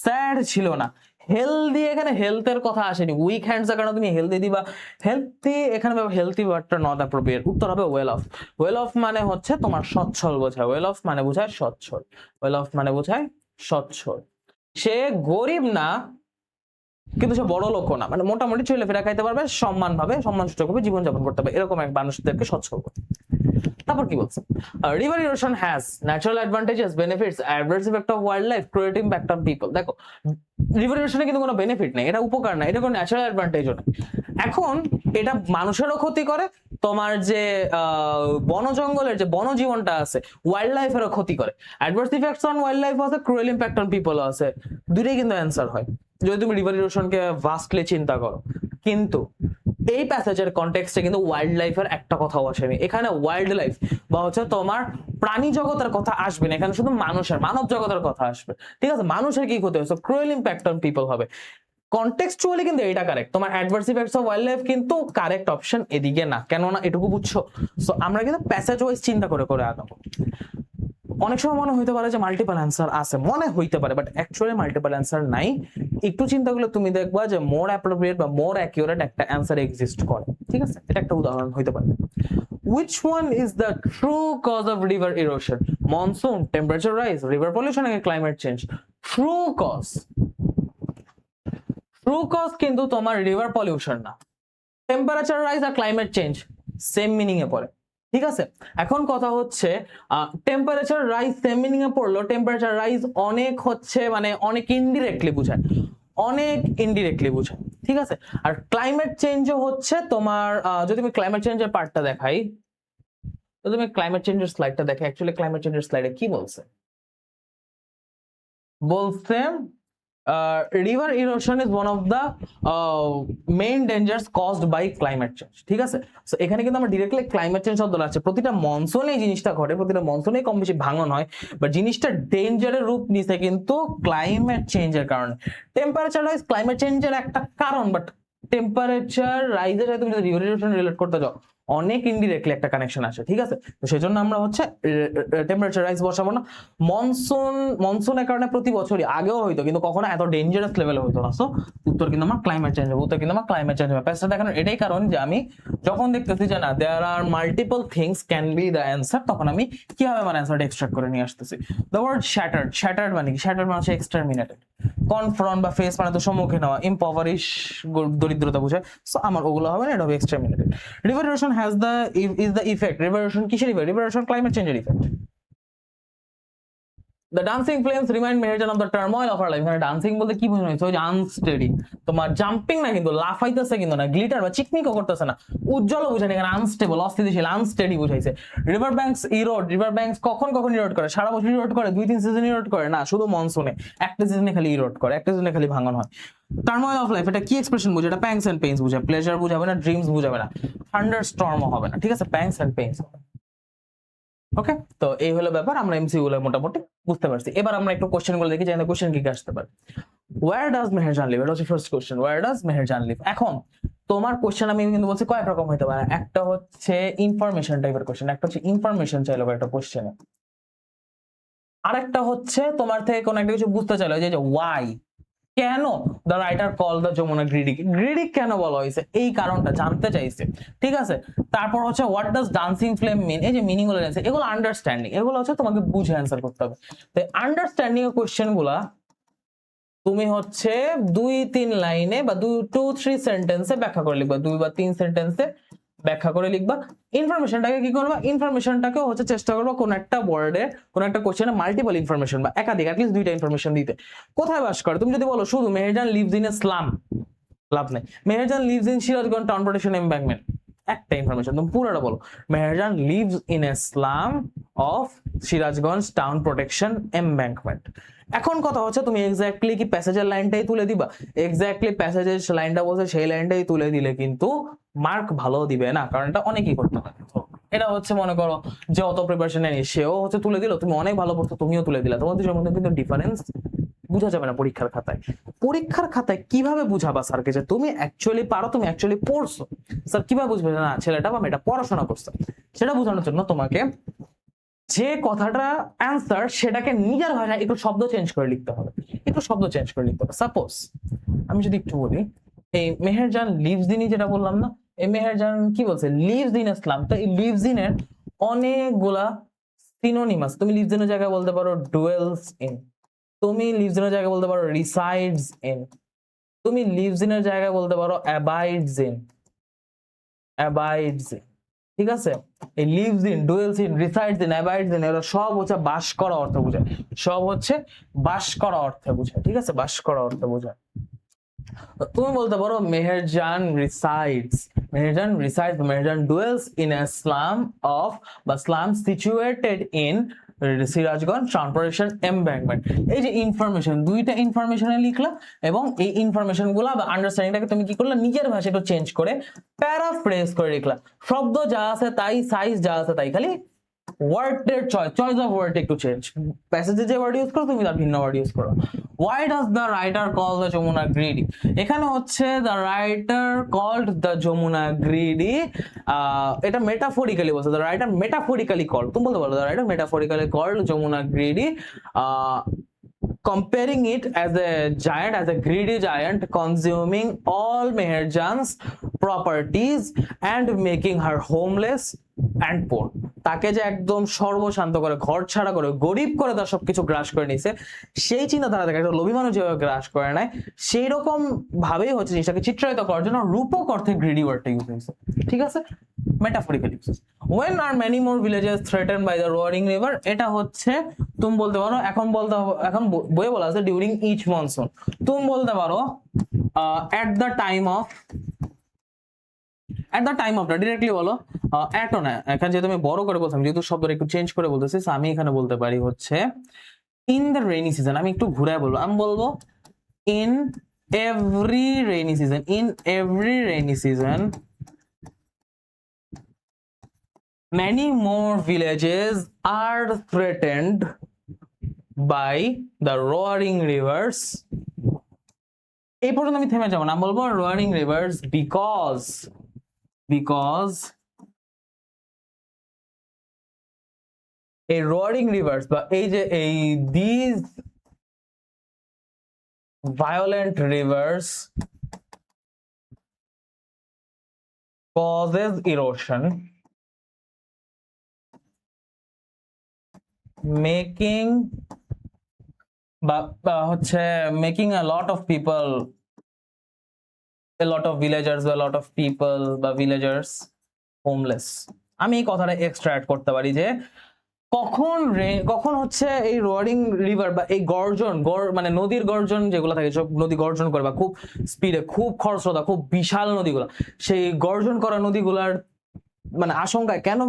স্যাড ছিল না, হেলদি। এখানে হেলথের কথা আসেনি। উইক হ্যান্ডস এর কারণে তুমি হেলদি দিবা, হেলথি এখানে হেলথি ওয়ার্ডটা নট অ্যাপ্রোপ্রিয়েট। উত্তর হবে ওয়েল অফ। ওয়েল অফ মানে হচ্ছে তোমার সচ্ছল বোঝায়, ওয়েল অফ মানে বোঝায় সচ্ছল, ওয়েল অফ মানে বোঝায় সচ্ছল। সে গরিব না, কিন্তু সে বড় লোকও না, মানে মোটামুটি চলে ফেরা খাইতে পারবে, সম্মান ভাবে সম্মানসূচক ভাবে জীবনযাপন করতে পারবে, এরকম এক মানুষদেরকে সচ্ছল করবে। তারপর কি বলছে, river erosion has natural advantages, benefits, adverse effect of wild life, creative impact on people. দেখো রিভার ইরোশনে কিন্তু কোনো বেনিফিট নেই, এটা উপকার না, এটা কোনো ন্যাচারাল অ্যাডভান্টেজও নেই। এখন এটা মানুষেরও ক্ষতি করে, তোমার যে বন জঙ্গলের যে বনজীবনটা আছে, ওয়াইল্ড লাইফেরও ক্ষতি করে। Adverse effects on wild life আছে, ক্রুয়েল ইম্প্যাক্ট অন পিপল আছে, দুটোই কিন্তু অ্যান্সার হয় যদি তুমি রিভার ইরোশনকে ভাস্টলি চিন্তা করো। কিন্তু এই প্যাসেজের কনটেক্সটে কিন্তু ওয়াইল্ড লাইফের একটা কথাও আসেনি। এখানে ওয়াইল্ড লাইফ বা হচ্ছে তোমার প্রাণী জগতের কথা আসবে না, এখানে শুধু মানব জগতের কথা আসবে। ঠিক আছে, মানুষের কি ক্ষতি হচ্ছে, ক্রুয়েল ইম্প্যাক্ট অন পিপল হবে। কনটেক্সচুয়ালি কিন্তু এটা কারেক্ট, তোমার adverse effects of wild life কিন্তু কারেক্ট অপশন এদিকে না, কেননা এটুকু বুঝছো। সো আমরা কিন্তু প্যাসেজ ওয়াইজ চিন্তা করে করে আগাবো। অনেক সময় মনে হইতে পারে যে মাল্টিপল অ্যান্সার আছে, মনে হইতে পারে, বাট অ্যাকচুয়ালি মাল্টিপল অ্যান্সার নাই। একটু চিন্তা করলে তুমি দেখবা যে মোর অ্যাপ্রোপ্রিয়েট বা মোর অ্যাকিউরেট একটা অ্যান্সার এক্সিস্ট করে। ঠিক আছে, এটা একটা উদাহরণ হইতে পারে। Which one is the true cause of river erosion? Monsoon, temperature rise, river pollution, and climate change? True cause কিন্তু তোমার রিভার পলিউশন না, টেম্পারেচার রাইজ আর ক্লাইমেট চেঞ্জ সেম মিনিং এ পড়ে। ঠিক আছে, এখন কথা হচ্ছে টেম্পারেচার রাইজ সেম মিনিং এ পড়লো, টেম্পারেচার রাইজ অনেক হচ্ছে মানে অনেক ইনডিরেক্টলি বোঝায়, ঠিক আছে। আর ক্লাইমেট চেঞ্জও হচ্ছে তোমার যদি আমি ক্লাইমেট চেঞ্জের পার্টটা দেখাই, তো তুমি ক্লাইমেট চেঞ্জের স্লাইডটা দেখো, অ্যাকচুয়ালি ক্লাইমেট চেঞ্জের স্লাইডে কি বলছে, river erosion is one of the main dangers caused by climate change। ঠিক আছে, সো এখানে কিন্তু আমরা ডিরেক্টলি ক্লাইমেট চেঞ্জ শব্দটা আছে, প্রতিটা মনসুনে এই জিনিসটা ঘটে, প্রতিটা মনসুনে কম বেশি ভাঙন হয়, বাট জিনিসটা ডেঞ্জারের রূপ নিছে কিন্তু ক্লাইমেট চেঞ্জের কারণে। টেম্পারেচার রাইজ ক্লাইমেট চেঞ্জের একটা কারণ, বাট টেম্পারেচার রাইজের সাথে তুমি যদি রিভার ইরোশন রিলেট করতে যাও অনেক ইনডিরেক্টলি একটা কানেকশন আছে। ঠিক আছে, তো সেই জন্য আমরা হচ্ছে টেম্পারেচার রাইজ বসাবো না। মনসুনের কারণে প্রতি বছরই আগেও হইতো, কিন্তু কখনো এত ডেঞ্জারাস লেভেলে হইতো না। সো উত্তর কিন্তু আমার ক্লাইমেট চেঞ্জ হবে, প্যাসটা দেখানোর এটাই কারণ যে আমি যখন দেখতেছি যে না there are multiple things can be the answer, তখন আমি কিভাবে আমার অ্যান্সারটা এক্সট্রাক্ট করে নিয়ে আসতেছি। দ্য ওয়ার্ড শ্যাটার্ড মানে কি, শ্যাটার্ড মানে হচ্ছে এক্সটারমিনেটেড, কনফ্রন্ট বা ফেস মানে তো সম্মুখীন হওয়া, ইম্পভারিশ দরিদ্রতা বোঝায়। সো আমার ওগুলো হবে না, এটা হবে exterminated. River erosion is the effect, river erosion কিসের effect, river erosion climate change এর effect। The dancing flames remind Meherjan of the turmoil of her life। এখানে ডান্সিং বলতে কি বোঝানো হয়েছে, ওই যে আনস্টেডি, তোমার জাম্পিং না, কিন্তু লাফাইতেছে কিন্তু না, গ্লিটার বা চিকমিকও করতেছে না, উজ্জ্বল বোঝানো, এখানে আনস্টেবল অস্থিতিশীল আনস্টেডি বুঝাইছে। River banks Erode, river banks কখন ইরোড করে, সারা বছর ইরোড করে, 2-3 সিজন ইরোড করে না, শুধু মনসুনে একটা সিজনে খালি ইরোড করে, একটা সিজনে খালি ভাঙন হয়। টার্মোইল অফ লাইফ এটা কি এক্সপ্রেশন বুঝে, এটা প্যাংস এন্ড পেইনস বুঝায়, প্লেজার বুঝাবে না, ড্রিমস বুঝাবে না, থান্ডার স্টর্মও হবে না। ঠিক আছে, প্যাংস এন্ড পেইনস। ওকে, তো এই হলো ব্যাপার, আমরা এমসিকিউ গুলো মোটামুটি বুঝতে পারছি। এবার আমরা একটু কোশ্চেন গুলো দেখি, যে কোশ্চেন কি আসতে পারে। ওয়্যার ডাজ মেহেরজান লিভ, এটা হচ্ছে first question, where does Meherjan live. এখন তোমার কোশ্চেন আমি কিন্তু বলছি কয়েক রকম হতে পারে, একটা হচ্ছে ইনফরমেশন টাইপের কোশ্চেন, একটা হচ্ছে ইনফরমেশন চাইলো একটা কোশ্চেনে, আরেকটা হচ্ছে তোমার থেকে কোনো একটা কিছু বুঝতে চাইলো, যে ওয়াই, কেন the writer call the Jamuna greedy, greedy কেন বলা হয়েছে এই কারণটা জানতে চাইছে। ঠিক আছে, তারপর হচ্ছে হোয়াট ডাজ ডান্সিং ফ্লেম মিন, এই যে মিনিং গুলো আছে এগুলো আন্ডারস্ট্যান্ডিং, এগুলো হচ্ছে তোমাকে বুঝে অ্যান্সার করতে হবে। তো আন্ডারস্ট্যান্ডিং এর কোশ্চেন গুলা তুমি হচ্ছে 2-3 লাইনে বা 2-3 সেন্টেন্সে ব্যাখ্যা করে লিখবা, 2 বা 3 সেন্টেন্সে ব্যাখ্যা করে লিখবা। ইনফরমেশনটাকে কি করবা, ইনফরমেশনটাকে হচ্ছে চেষ্টা করবা কোন একটা ওয়ার্ডে কোন একটা কোশ্চেনে মাল্টিপল ইনফরমেশন বা একাধিক অ্যাটলিস্ট 2টা ইনফরমেশন দিতে। কোথায় বাস করে, তুমি যদি বলো শুধু Meherjan lives in a slum, লাভ নেই। Meherjan lives in Sirajganj town protection embankment, একটা ইনফরমেশন, তুমি পুরোটা বলো। Meherjan lives in a slum of Sirajganj town protection embankment. এখন কথা হচ্ছে তুমি এক্স্যাক্টলি কি প্যাসেজের লাইনটাই তুলে দিবা, এক্স্যাক্টলি প্যাসেজের লাইনটা বলছে সেই লাইনটাই তুলে দিলে কিন্তু মার্ক ভালো দিবে না, কারণ এটা অনেকই করতে পারে। এটা হচ্ছে মনে করো যে অত প্রিপারেশন নেই সেও হচ্ছে তুলে দিল, তুমি অনেক ভালো পড়ছো তুমিও তুলে দিলা, তোমাদের দুজনের মধ্যে কিন্তু ডিফারেন্স বোঝা যাবে না পরীক্ষার খাতায়। পরীক্ষার খাতায় কিভাবে বুঝাবা স্যারকে যে তুমি অ্যাকচুয়ালি পারো, তুমি অ্যাকচুয়ালি পড়ছো, স্যার কিভাবে বুঝবে না ছেলেটা বা মেয়েটা পড়াশোনা করছে, সেটা বোঝানোর জন্য তোমাকে যে কথাটা অ্যান্সার সেটাকে নিজের ভাষায় একটু শব্দ চেঞ্জ করে লিখতে হবে, সাপোজ আমি যদি একটু বলি, এই মেহেরজান লিভস ইন, যেটা বললাম না, এই মেহেরজান কি বলছে, লিভস ইন ইসলাম, তো এই লিভস ইন এর অনেকগুলা সিনোনিমাস, তুমি লিভস ইন এর জায়গায় বলতে পারো ডুয়েলস ইন, তুমি লিভস ইন এর জায়গায় বলতে পারো রিসাইডস ইন, তুমি লিভস ইন এর জায়গায় বলতে পারো অ্যাবাইডস ইন, অ্যাবাইডস ইন, ঠিক আছে? এই lives in, dwells in, resides in, abides in এরা সব হচ্ছে বাস করা অর্থ বোঝায়, সব হচ্ছে বাস করা অর্থে বোঝায়, ঠিক আছে? বাস করা অর্থে বোঝায়। তুমি বলতে পারো Meherjan resides, Meherjan resides, Meherjan dwells in a slum of বা slum situated in Sirajganj transportation embankment. এই যে ইনফরমেশন, দুইটা ইনফরমেশনে লিখলা এবং এই ইনফরমেশন গুলা বা আন্ডারস্ট্যান্ডিংটাকে তুমি কি করলা, নিজের ভাষায় একটু চেঞ্জ করে প্যারাফ্রেজ করে লিখলা। শব্দ যা আছে তাই, সাইজ যা আছে তাই, খালি ওয়ার্ডের চয়েস অফ ওয়ার্ড একটু চেঞ্জ। প্যাসেজে যে ওয়ার্ড ইউজ করো তুমি তার ভিন্ন ওয়ার্ড ইউজ করো। Why does the writer call the Jamuna greedy? এখানে হচ্ছে the writer called the Jamuna greedy, এটা মেটাফরিক্যালি বলছে, the writer metaphorically called, তুমি বলতে পারো the writer metaphorically called Jamuna greedy, comparing it as a giant, as a greedy giant consuming all Meherjan's properties and making her homeless and poor. তাকে যে একদম সর্বশান্ত করে, ঘর ছাড়া করে, গরিব করে তার সবকিছু গ্রাস করে নিছে, সেই চিন্তাধারা থেকে একটা লোভী মানুষ যেভাবে গ্রাস করে নেয়, সেই রকম ভাবেই হচ্ছে জিনিসটাকে চিত্রায়িত করার জন্য রূপক অর্থে গ্রিডি ওয়ার্ডটা ইউজ হয়েছে, ঠিক আছে? Metaphorically use. When are many more villages threatened by the roaring river? এটা হচ্ছে তুমি বলতে পারো, এখন বলতে হবে, এখন বইয়ে বলা আছে ডিউরিং ইচ মনসুন, তুমি বলতে পারো at the time of, at the time of, directly বলো এটো না, এখানে যেহেতু আমি বড় করে বলতাম, যেহেতু শব্দটা একটু চেঞ্জ করে বলতেছি, আমি এখানে বলতে পারি হচ্ছে ইন দ্য রেইনি সিজন। আমি একটু ঘুরায় বলবো, আমি বলবো in every rainy season, in every rainy season many more villages are threatened by the roaring rivers. এই পর্যন্ত আমি থেমে যাবো না, বলবো roaring rivers because a roaring rivers বা এই যে এই these violent rivers causes erosion, making হচ্ছে making a lot of people, a lot of villagers, a lot of people বা villagers homeless. আমি এই কথাটা এক্সট্রা অ্যাড করতে পারি যে কখন হচ্ছে এই রোয়ারিং রিভার বা এই গর্জন, মানে নদীর গর্জন যেগুলো থাকে, সব নদী গর্জন করে বা খুব স্পিডে, খুব খরস্রোতা, খুব বিশাল নদীগুলো, সেই গর্জন করা নদীগুলার মানে আশঙ্কায় কেন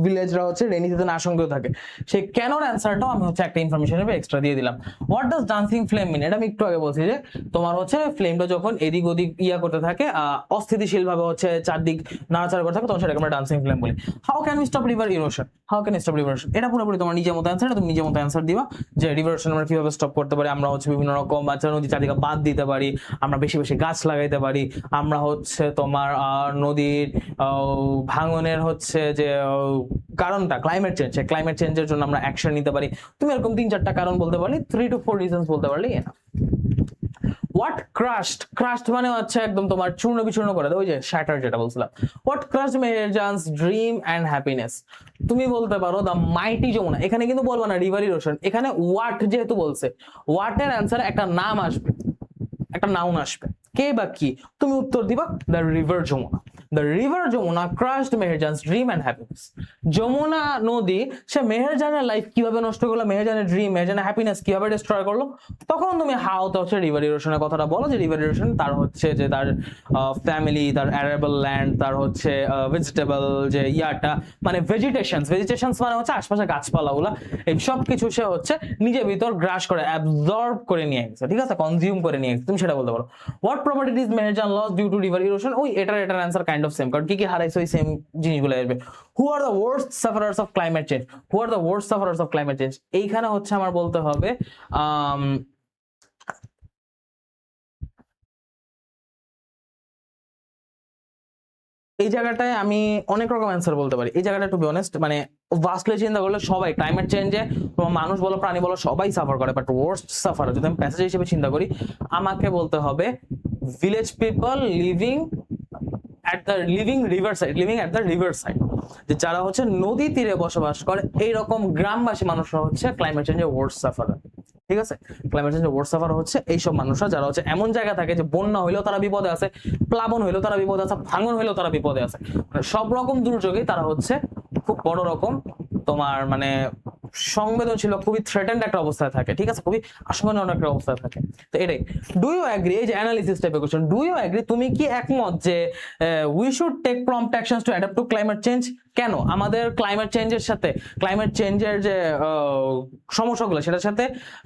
ভিলেজরা হচ্ছে রেইনি সিজনে আশঙ্কিত থাকে, সেই কেনর অ্যান্সারটাও আমি হচ্ছে একটা ইনফরমেশন হিসেবে এক্সট্রা দিয়ে দিলাম। হোয়াট ডাজ ডান্সিং ফ্লেম মিন? এটা আমি একটু আগে বলছি যে তোমার হচ্ছে ফ্লেমটা যখন এদিক ওদিক ইয়া করতে থাকে, অস্থিতিশীল ভাবে হচ্ছে চারদিক নাড়াচাড়া করতে থাকে, তখন সেটাকে আমরা ডান্সিং ফ্লেম বলি। How can we stop river erosion? How can stop river erosion? এটা পুরোপুরি তোমার নিজের মতো অ্যান্সার, তুমি নিজের মতো অ্যান্সার দিবা যে রিভার ইরোশন আমরা কিভাবে স্টপ করতে পারি। আমরা হচ্ছে বিভিন্ন রকম বাচ্চা নদী চারদিকে বাঁধ দিতে পারি, আমরা বেশি বেশি গাছ লাগাইতে পারি, আমরা হচ্ছে তোমার নদীর ভাঙনের হচ্ছে যে কারণটা ক্লাইমেট চেঞ্জ, ক্লাইমেট চেঞ্জের জন্য আমরা অ্যাকশন নিতে পারি। তুমি এরকম 3-4টা কারণ বলতে পারলে, 3 to 4 রিজনস বলতে পারলে এনাফ। What crushed? ক্রাশড মানে হচ্ছে একদম তোমার চূর্ণ বিচূর্ণ করে দেয়, ওই যে শ্যাটার যেটা বলছিলাম। What crushed Meherjan's dream and happiness? তুমি বলতে পারো দ্য মাইটি যমুনা। এখানে কিন্তু বলবো না রিভার ইরোশন, এখানে ওয়াট যেহেতু বলছে, ওয়াটের অ্যান্সারে একটা নাম আসবে, একটা নাউন আসবে, কে বা কি, তুমি উত্তর দিবা the river Jamuna. The river Jamuna crushed Meherjan's dream and happiness. Jamuna নদী সে মেহেরজানের লাইফ কিভাবে নষ্ট করলো, মেহেরজানের ড্রিম, মেহেরজানের হ্যাপিনেস কিভাবে ডিস্ট্রয় করলো। তখন তুমি হাউতে হচ্ছে রিভার ইরোশনের কথাটা বলো, যে রিভার ইরোশন তার হচ্ছে যে তার ফ্যামিলি, তার অ্যারেবল ল্যান্ড, তার হচ্ছে ভেজিটেবল যে ইয়াটা মানে ভেজিটেশনস মানে হচ্ছে আশপাশে গাছপালাগুলা, এই সব কিছু সে হচ্ছে নিজের ভিতর গ্রাস করে, অ্যাবজর্ব করে নিয়ে গেছে, ঠিক আছে, কনজিউম করে নিয়ে গেছে, তুমি সেটা বলতে পারো। What property is Meherjan loss due to river erosion? ওই এটার অ্যান্সার কাইন্ড অফ সেম, কারণ কি কি হারাইছে ওই সেম জিনিসগুলো আসবে। Who are the worst sufferers of climate change? Who are the worst sufferers of climate change? এইখানে হচ্ছে আমার বলতে হবে এই জায়গাটায় আমি অনেক রকম অ্যান্সার বলতে পারি। এই জায়গাটা টু বি অনেস্ট মানে ভাস্টলি চিন্তা করলে সবাই ক্লাইমেট চেঞ্জে, মানুষ বলো প্রাণী বলো সবাই সাফার করে, বাট ওয়ার্স্ট সাফার যদি আমি প্যাসেজ হিসেবে চিন্তা করি, আমাকে বলতে হবে village people living at the living at the river side, যে যারা হচ্ছে নদী তীরে বসবাস করে, এইরকম গ্রামবাসী মানুষরা হচ্ছে ক্লাইমেট চেঞ্জের ওয়ার্স্ট সাফারার। ঠিক আছে, ক্লাইমেট চেঞ্জের ওয়ার্স্ট সাফার হচ্ছে এইসব মানুষরা যারা হচ্ছে এমন জায়গা থাকে যে বন্যা হইলেও তারা বিপদে আছে, প্লাবন হইলেও তারা বিপদে আছে, ভাঙন হইলেও তারা বিপদে আছে, মানে সব রকম দুর্যোগেই তারা হচ্ছে খুব বড় রকম তোমার মানে সংবেদনশীল, খুবই থ্রেটেন্ড একটা অবস্থায় থাকে। ঠিক আছে, খুবই আশঙ্কাজনক একটা অবস্থায় থাকে। তো এটাই ডু ইউ এগ্রি, এই যে অ্যানালিসিস টাইপের কোশ্চেন, ডু ইউ এগ্রি, তুমি কি একমত যে we should take prompt actions to adapt to climate change? কেন আমাদের ক্লাইমেট চেঞ্জের সাথে, ক্লাইমেট চেঞ্জের যে সমস্যাগুলো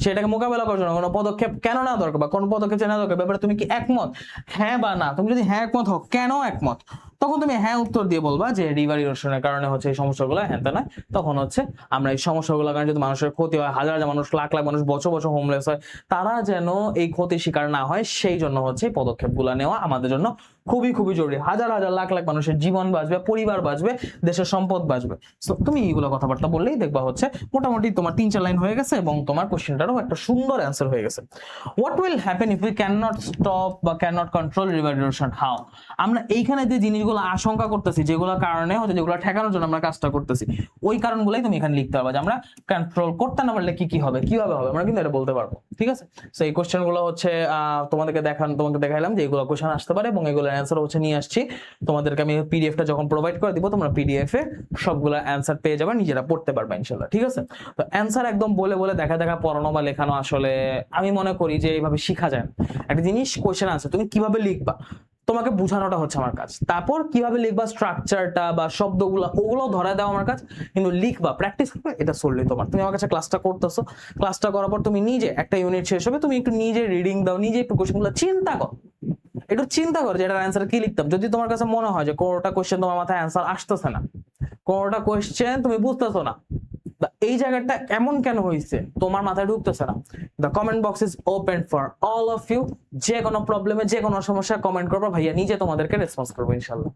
সেটাকে মোকাবেলা করার জন্য কোনো পদক্ষেপ কেন না দরকার, বা কোন পদক্ষেপ নেওয়া দরকার, ব্যাপারে তুমি কি একমত? হ্যাঁ বা না। তুমি যদি হ্যাঁ একমত হও, কেন একমত, তখন তুমি হ্যাঁ উত্তর দিয়ে বলবা যে রিভার ইরোশনের কারণে হচ্ছে এই সমস্যাগুলো, হ্যাঁ তা নয় তখন হচ্ছে আমরা এই সমস্যাগুলোর কারণে যদি মানুষের ক্ষতি হয়, হাজার হাজার মানুষ, লাখ লাখ মানুষ বছর বছর হোমলেস হয়, তারা যেন এই ক্ষতির শিকার না হয়, সেই জন্য হচ্ছে এই পদক্ষেপগুলো নেওয়া আমাদের জন্য খুবই খুবই জরুরি। হাজার হাজার লাখ লাখ মানুষের জীবন বাঁচবে, পরিবার বাঁচবে, দেশের সম্পদ বাঁচবে। সো তুমি এইগুলো কথাবার্তা বললেই দেখবা হচ্ছে মোটামুটি তোমার 3-4 লাইন হয়ে গেছে এবং তোমার কোশ্চেনটারও একটা সুন্দর অ্যান্সার হয়ে গেছে। What will happen if we can not stop বা can not control river erosion? How? আমরা এইখানে যে জিনিসগুলো আশঙ্কা করতেছি, যেগুলো কারণে হচ্ছে, যেগুলো ঠেকানোর জন্য আমরা কাজটা করতেছি, ওই কারণগুলোই তুমি এখানে লিখতে পারবে যে আমরা কন্ট্রোল করতে না পারলে কি কি হবে, কিভাবে হবে, আমরা কিন্তু এটা বলতে পারবো। ঠিক আছে, সো এই কোশ্চেনগুলো হচ্ছে তোমাকে দেখাইলাম যে এগুলো কোশ্চেন আসতে পারে এবং এগুলোর অ্যান্সার হচ্ছে নিয়ে আসছি তোমাদেরকে। আমি পিডিএফটা যখন প্রোভাইড করে দিব, তোমরা পিডিএফ এ সবগুলো অ্যান্সার পেয়ে যাবে, নিজেরা পড়তে পারবে ইনশাআল্লাহ। ঠিক আছে, তো অ্যান্সার একদম বলে বলে দেখা পড়ানো বা লেখানো আসলে আমি মনে করি যে এইভাবে শিখা যায়। একটা জিনিস কোশ্চেন আছে, তুমি কিভাবে লিখবা তোমাকে বোঝানোটা হচ্ছে আমার কাজ, তারপর কিভাবে লিখবা স্ট্রাকচারটা বা শব্দগুলো ওগুলো ধরা দাও আমার কাজ, কিন্তু লিখবা প্র্যাকটিস করবে এটা সরলি তোমার। তুমি আমার কাছে ক্লাসটা করতেছো, ক্লাসটা করার পর তুমি নিজে একটা ইউনিট শেষ হবে, তুমি একটু নিজে রিডিং দাও, নিজে একটু কোশ্চেনগুলো চিন্তা কর যে এটার অ্যান্সার কি লিখতাম। যদি তোমার কাছে মনে হয় যে কোনোটা কোশ্চেন তোমার মাথায় অ্যান্সার আসতেছে না, কোনোটা কোশ্চেন তুমি বুঝতেছো না, এই জায়গাটা এমন কেন হয়েছে তোমার মাথায় ঢুকতেছে না, the comment box is open for all of you. যে কোনো প্রবলেমে, যে কোনো সমস্যা কমেন্ট করবো, ভাইয়া নিজে তোমাদেরকে রেসপন্স করবো ইনশাল্লাহ।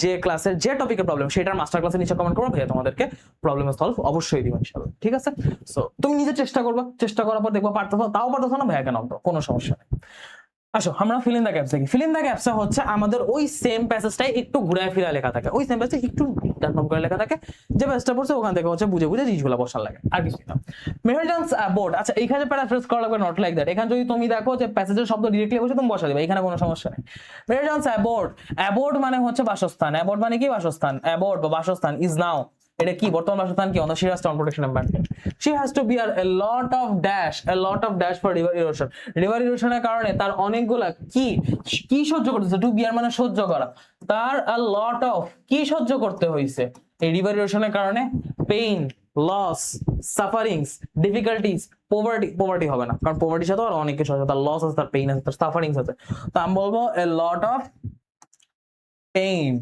যে ক্লাসের যে টপিকের প্রবলেম সেটার মাস্টার ক্লাসে নিচে কমেন্ট করবো, ভাইয়া তোমাদেরকে প্রবলেম সলভ অবশ্যই দিব ইনশাল্লাহ। ঠিক আছে, সো তুমি নিজে চেষ্টা করবা, চেষ্টা করার পর দেখবা পারতেছো, তাও পারতেছো না, ভাইয়া কেন, কোনো সমস্যা নেই। আসো আমরা ফিল ইন দ্য গ্যাপস দেখি। ফিল ইন দ্য গ্যাপস হচ্ছে আমাদের ওই সেম প্যাসেজটাই একটু ঘুরায় ফিরা লেখা থাকে, ওই সেম প্যাসেজ একটু ডানবাম করে লেখা থাকে, যে প্যাসেজটা পড়ছে ওখান থেকে হচ্ছে বুঝে বুঝে জিনিসগুলো বসার লাগে, আর কিছু না। মেহেরজানস বোর্ড, আচ্ছা এইখানে প্যারাফ্রেজ করা লাগবে, নট লাইক দ্যাট। এখানে যদি তুমি দেখো যে প্যাসেজের শব্দ ডিরেক্টলি বসে তুমি বসা দিবে, এখানে কোনো সমস্যা নেই। মেহেরজানস অ্যাবোর্ড, অ্যাবোর্ড মানে হচ্ছে বাসস্থান, অ্যাবোর্ড মানে কি বাসস্থান, অ্যাবোর্ড বা বাসস্থান ইজ নাও, এটা কি বর্তমান বাসস্থান কি, she has to on protection environment, she has to bear a lot of dash for river erosion, river erosion এর কারণে তার অনেকগুলা কি সহ্য করতেছে, টু বিয়ার মানে সহ্য করা, তার a lot of কি সহ্য করতে হইছে এই রিভার ইরোশনের কারণে, pain, loss, sufferings, difficulties, poverty হবে না, কারণ পোভার্টির সাথে আর অনেক কিছু আছে, তার লস আছে, তার পেইন আছে, তার সাফারিংস আছে। তো আমি বলবো a lot of pain,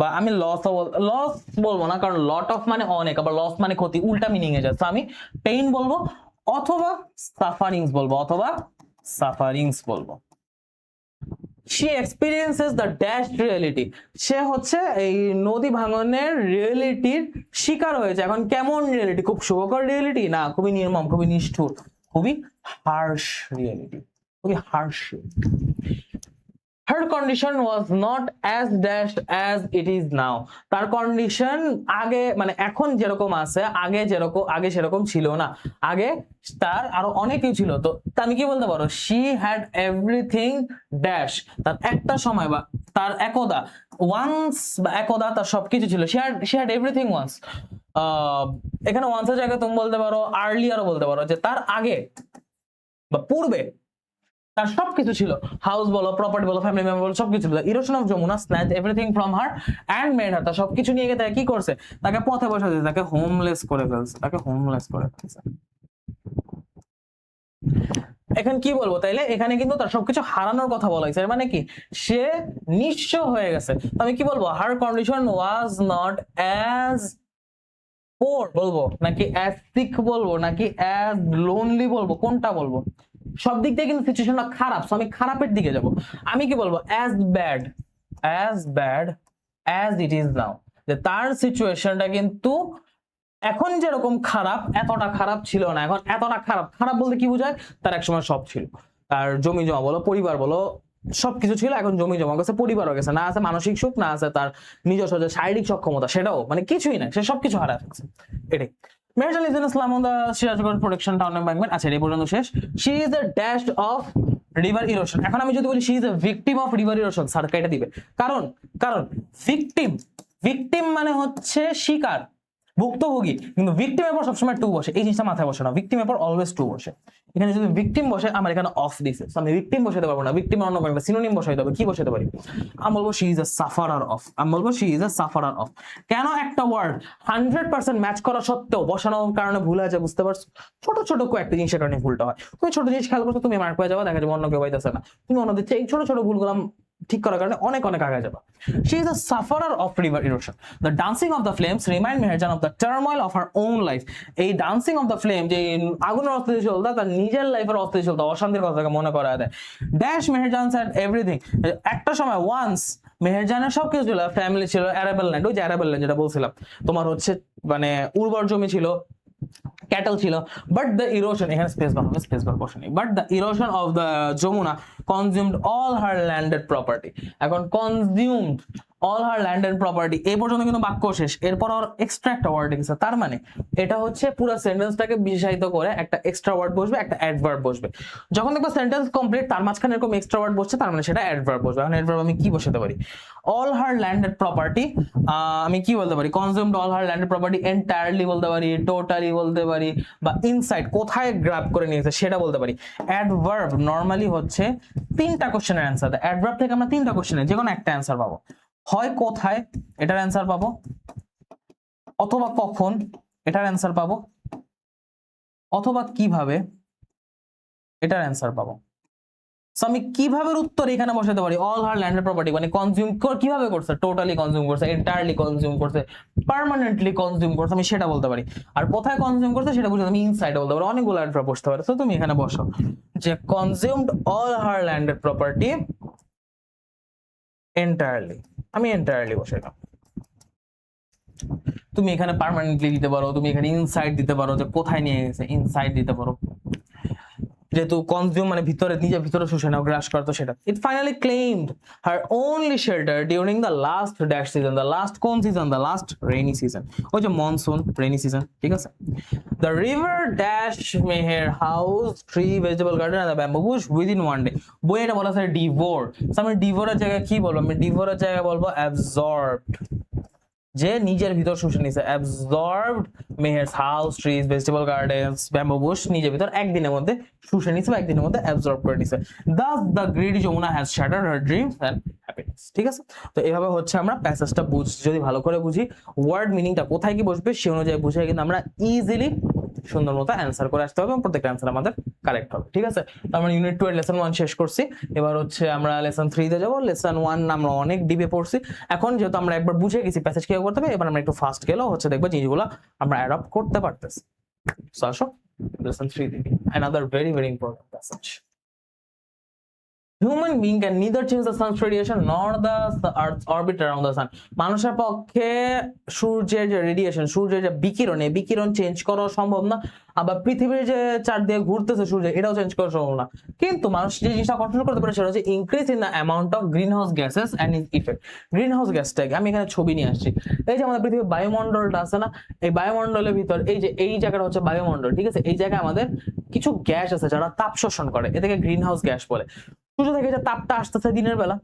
বা আমি লস বলবো না, কারণ লট অফ মানে অনেক, আবার লস মানে ক্ষতি, উল্টা মিনিং এ যায়। তো আমি পেইন বলবো অথবা সাফারিংস বলবো। she experiences the dashed reality, সে হচ্ছে এই নদী ভাঙনের রিয়েলিটির শিকার হয়েছে। এখন কেমন রিয়েলিটি, খুব সুখকর রিয়েলিটি না, খুবই নির্মম, খুবই নিষ্ঠুর, খুবই হার্শ রিয়েলিটি, খুবই Harsh. Her condition was not as dashed as it is now, তার কন্ডিশন আগে মানে এখন যেরকম আছে, আগে সেরকম ছিল না, আগে তার আরো অনেক কিছু ছিল। তো আমি কি বলতে পারো, she had everything dash, তার একটা সময় বা তার একদা তার সবকিছু ছিল, she had everything once। এখানে once এর জায়গায় তুমি বলতে পারো আর্লিয়ারও বলতে পারো, যে তার আগে বা পূর্বে তার সবকিছু ছিল, হাউস বলো, প্রপার্টি বলো, ফ্যামিলি মেম্বার বলো, সবকিছু ছিল। Erosion of Jamuna snatched everything from her and made her, তার সবকিছু নিয়ে গিয়ে তাকে কি করছে, তাকে পথে বসা দিয়েছে, তাকে হোমলেস করে ফেলছে। এখন কি বলবো তাইলে, এখানে কিন্তু তার সবকিছু হারানোর কথা বলা হয়েছে, মানে কি সে নিঃস্ব হয়ে গেছে। আমি কি বলবো, হার কন্ডিশন ওয়াজ নট অ্যাজ পোর বলবো, নাকি অ্যাজ সিক বলবো, নাকি অ্যাজ লোনলি বলবো, কোনটা বলবো? সব দিক থেকে কিন্তু সিচুয়েশনটা খারাপ, আমি খারাপের দিকে যাব। আমি কি বলবো, as bad as it is now, যে তার সিচুয়েশনটা কিন্তু এখন যেরকম খারাপ, এতটা খারাপ ছিল না। এখন এতটা খারাপ বলতে কি বোঝায়, তার একসময় সব ছিল, তার জমি জমা বলো, পরিবার বলো, সবকিছু ছিল, এখন জমি জমা গেছে, পরিবারও গেছে, না আছে মানসিক সুখ, না আছে তার নিজস্ব যে শারীরিক সক্ষমতা, সেটাও মানে কিছুই না, সে সবকিছু হারায় ফেলছে। এটাই Meherjan is an Islam on the Sirajgarh Protection Town Embankment. আচ্ছা এই পর্যন্ত শেষ। She is a dash of river erosion. এখন আমি যদি বলি she is a victim of river erosion, sir কেটে দিবে। কারণ victim মানে হচ্ছে শিকার, ভুক্তভোগী, কিন্তু ভিকটিমের পর সবসময় টু বসে, এই জিনিসটা মাথায় বসে না, ভিকটিমের পর অলওয়েজ টু বসে। এখানে যদি ভিকটিম বসে, আমার এখানে অফ দিছে, আমি ভিকটিম বসাতে পারবো না, ভিকটিমের অন্য একটা সিনোনিম বসাইতে হবে, কি বসাতে পারি? আমি বলবো she is a sufferer of, আমি বলবো she is a sufferer of. কেন একটা ওয়ার্ড 100% ম্যাচ করা সত্ত্বেও বসানোর কারণে ভুল হয়ে যায়, বুঝতে পারছো? ছোট ছোট কয়েকটা জিনিসের কারণে ভুলটা হয়। তুমি ছোট জিনিস খেয়াল করছো, তুমি মার্ক পেয়ে যাবে, দেখা যাবে অন্য কেউ পাইতেছে না, তুমি অন্যদের এই ছোট ছোট ভুলগুলো ঠিক করার কারণে অনেক আগে যাবা। She is a sufferer of river erosion. The dancing of the flames remind Meherjan of the turmoil of her own life. এই dancing of the flame, যে আগুনের অস্থিতিশীলতা, তার নিজের লাইফের অস্থিতিশীলতা, অশান্তির কথাকে মনে করায় দেয়। Dash Meherjan said everything. একটা সময় once মেহেরজানের সবকিছু ছিল, ফ্যামিলি ছিল, অ্যারাবেল ল্যান্ড, ওই যে অ্যারাবেল ল্যান্ড যেটা বলছিলাম, তোমার হচ্ছে মানে উর্বর জমি ছিল, ক্যাটল ছিল, বাট দ্য ইরোশন, এখানে স্পেস বার হবে, স্পেস বার বসে নেই, but the erosion of the Jamuna consumed all her landed property. এখন consumed all her landed property, এই পর্যন্ত কিন্তু বাক্য শেষ, এরপর আর এক্সট্রা একটা ওয়ার্ড লিখেছে, তার মানে এটা হচ্ছে পুরো সেন্টেন্সটাকে বিশেষায়িত করে একটা এক্সট্রা ওয়ার্ড বসবে, একটা অ্যাডভার্ব বসবে। যখন দেখবো সেন্টেন্স কমপ্লিট, তার মাঝখানে এরকম এক্সট্রা ওয়ার্ড বসছে, তার মানে সেটা অ্যাডভার্ব বসবে। এখন অ্যাডভার্ব আমি কি বসাতে পারি? অল হার ল্যান্ডেড প্রপার্টি, আমি কি বলতে পারি? Consumed all her landed property, entirely বলতে পারি, টোটালি বলতে পারি, বা ইনসাইড, কোথায় গ্র্যাব করে নিয়েছে সেটা বলতে পারি। অ্যাডভার্ব নরমালি হচ্ছে তিনটা কোশ্চেনের অ্যান্সার দেয়। অ্যাডভার্ব থেকে আমরা তিনটা কোশ্চেনের যে কোনো একটা অ্যান্সার পাবো, হয় কোথায় এটার অ্যান্সার পাবো, অথবা কখন এটার অ্যান্সার পাবো, অথবা কিভাবে এটার অ্যান্সার পাবো। সো আমি কিভাবে উত্তর এখানে বসাতে পারি? অল হার ল্যান্ডেড প্রপার্টি মানে কনজিউম কিভাবে করছে, টোটালি কনজিউম করছে, এন্টায়ারলি কনজিউম করছে, পার্মানেন্টলি কনজিউম করছে, আমি সেটা বলতে পারি। আর কোথায় কনজিউম করছে সেটা বুঝে আমি ইনসাইড বলতে পারি। অনেকগুলো অ্যাডভার্ব বসতে পারে, তো তুমি এখানে বসো যে consumed all her landed property entirely, আমি এন্টায়ারলি বসাইলাম। তুমি এখানে পার্মানেন্টলি দিতে পারো, তুমি এখানে ইনসাইড দিতে পারো, যে কোথায় নিয়ে গেছে, ইনসাইড দিতে পারো, যেহেতু কনজিউম মানে ভিতরে, নিজের ভিতরে শুষে নাও, গ্রাস করতো সেটা। It finally claimed her only shelter during the last dash season, the last কোন season? The last rainy season, ওই যে মনসুন রেইনি সিজন, ঠিক আছে। The river dash Meher house, tree, vegetable garden and the bamboo bush within one day. বই এটা বলা আছে ডিভোর, আমি ডিভোরের জায়গায় কি বলবো? আমি ডিভোরের জায়গায় বলবো অ্যাবজর্বড, যে নিজের ভিতর শুষে নিছে। Absorbed Meher's house, trees, vegetable gardens, bamboo Bush নিজের ভিতর একদিনের মধ্যে শুষে নিছে, বা একদিনের মধ্যে অ্যাবজর্ব করে নিছে। Thus the greedy Jamuna has shattered her dreams and happiness. ঠিক আছে, তো এইভাবে হচ্ছে আমরা প্যাসেজটা যদি ভালো করে বুঝি, ওয়ার্ড মিনিংটা কোথায় কি বসবে সে অনুযায়ী বুঝে কিন্তু আমরা ইজিলি সুন্দর মতো অ্যান্সার করে আসতে হবে এবং প্রত্যেকটা অ্যান্সার আমাদের কারেক্ট হবে। ঠিক আছে, তো আমরা ইউনিট 2 এর লেসন 1 শেষ করছি, এবার হচ্ছে আমরা লেসন 3 তে যাব। লেসন 1 আমরা অনেক ডিপে পড়ছি, এখন যেহেতু আমরা একবার বুঝে গেছি প্যাসেজ কিভাবে করতে হবে, এবার আমরা একটু ফাস্ট গেলেও হচ্ছে দেখবো জিনিসগুলো আমরা অ্যাডপ্ট করতে পারতেছি। সো আসো লেসন 3 দেখি, another very very important passage. Human being can neither change the sun's radiation nor the earth's orbit around the sun. মানুষের পক্ষে সূর্যের যে রেডিয়েশন, সূর্যের যে বিকিরণ, এই বিকিরণ চেঞ্জ করা সম্ভব না, আবার পৃথিবীর যে চার দিয়ে ঘুরতেছে সূর্য, এটাও চেঞ্জ করা সম্ভব না। কিন্তু মানুষ যে জিনিসটা কন্ট্রোল করতে পারে সেটা হচ্ছে increase in the amount of green house gases and is effect. Green house গ্যাসটাকে আমি এখানে ছবি নিয়ে আসছি, এই যে আমাদের পৃথিবীর বায়ুমণ্ডলটা আছে না, এই বায়ুমণ্ডলের ভিতর এই যে এই জায়গাটা হচ্ছে বায়ুমণ্ডল, ঠিক আছে। এই জায়গায় আমাদের কিছু গ্যাস আছে যারা তাপ শোষণ করে, এটাকে গ্রিন হাউস গ্যাস বলে। সূর্য থেকে যে তাপটা আসতেছে দিনের বেলা,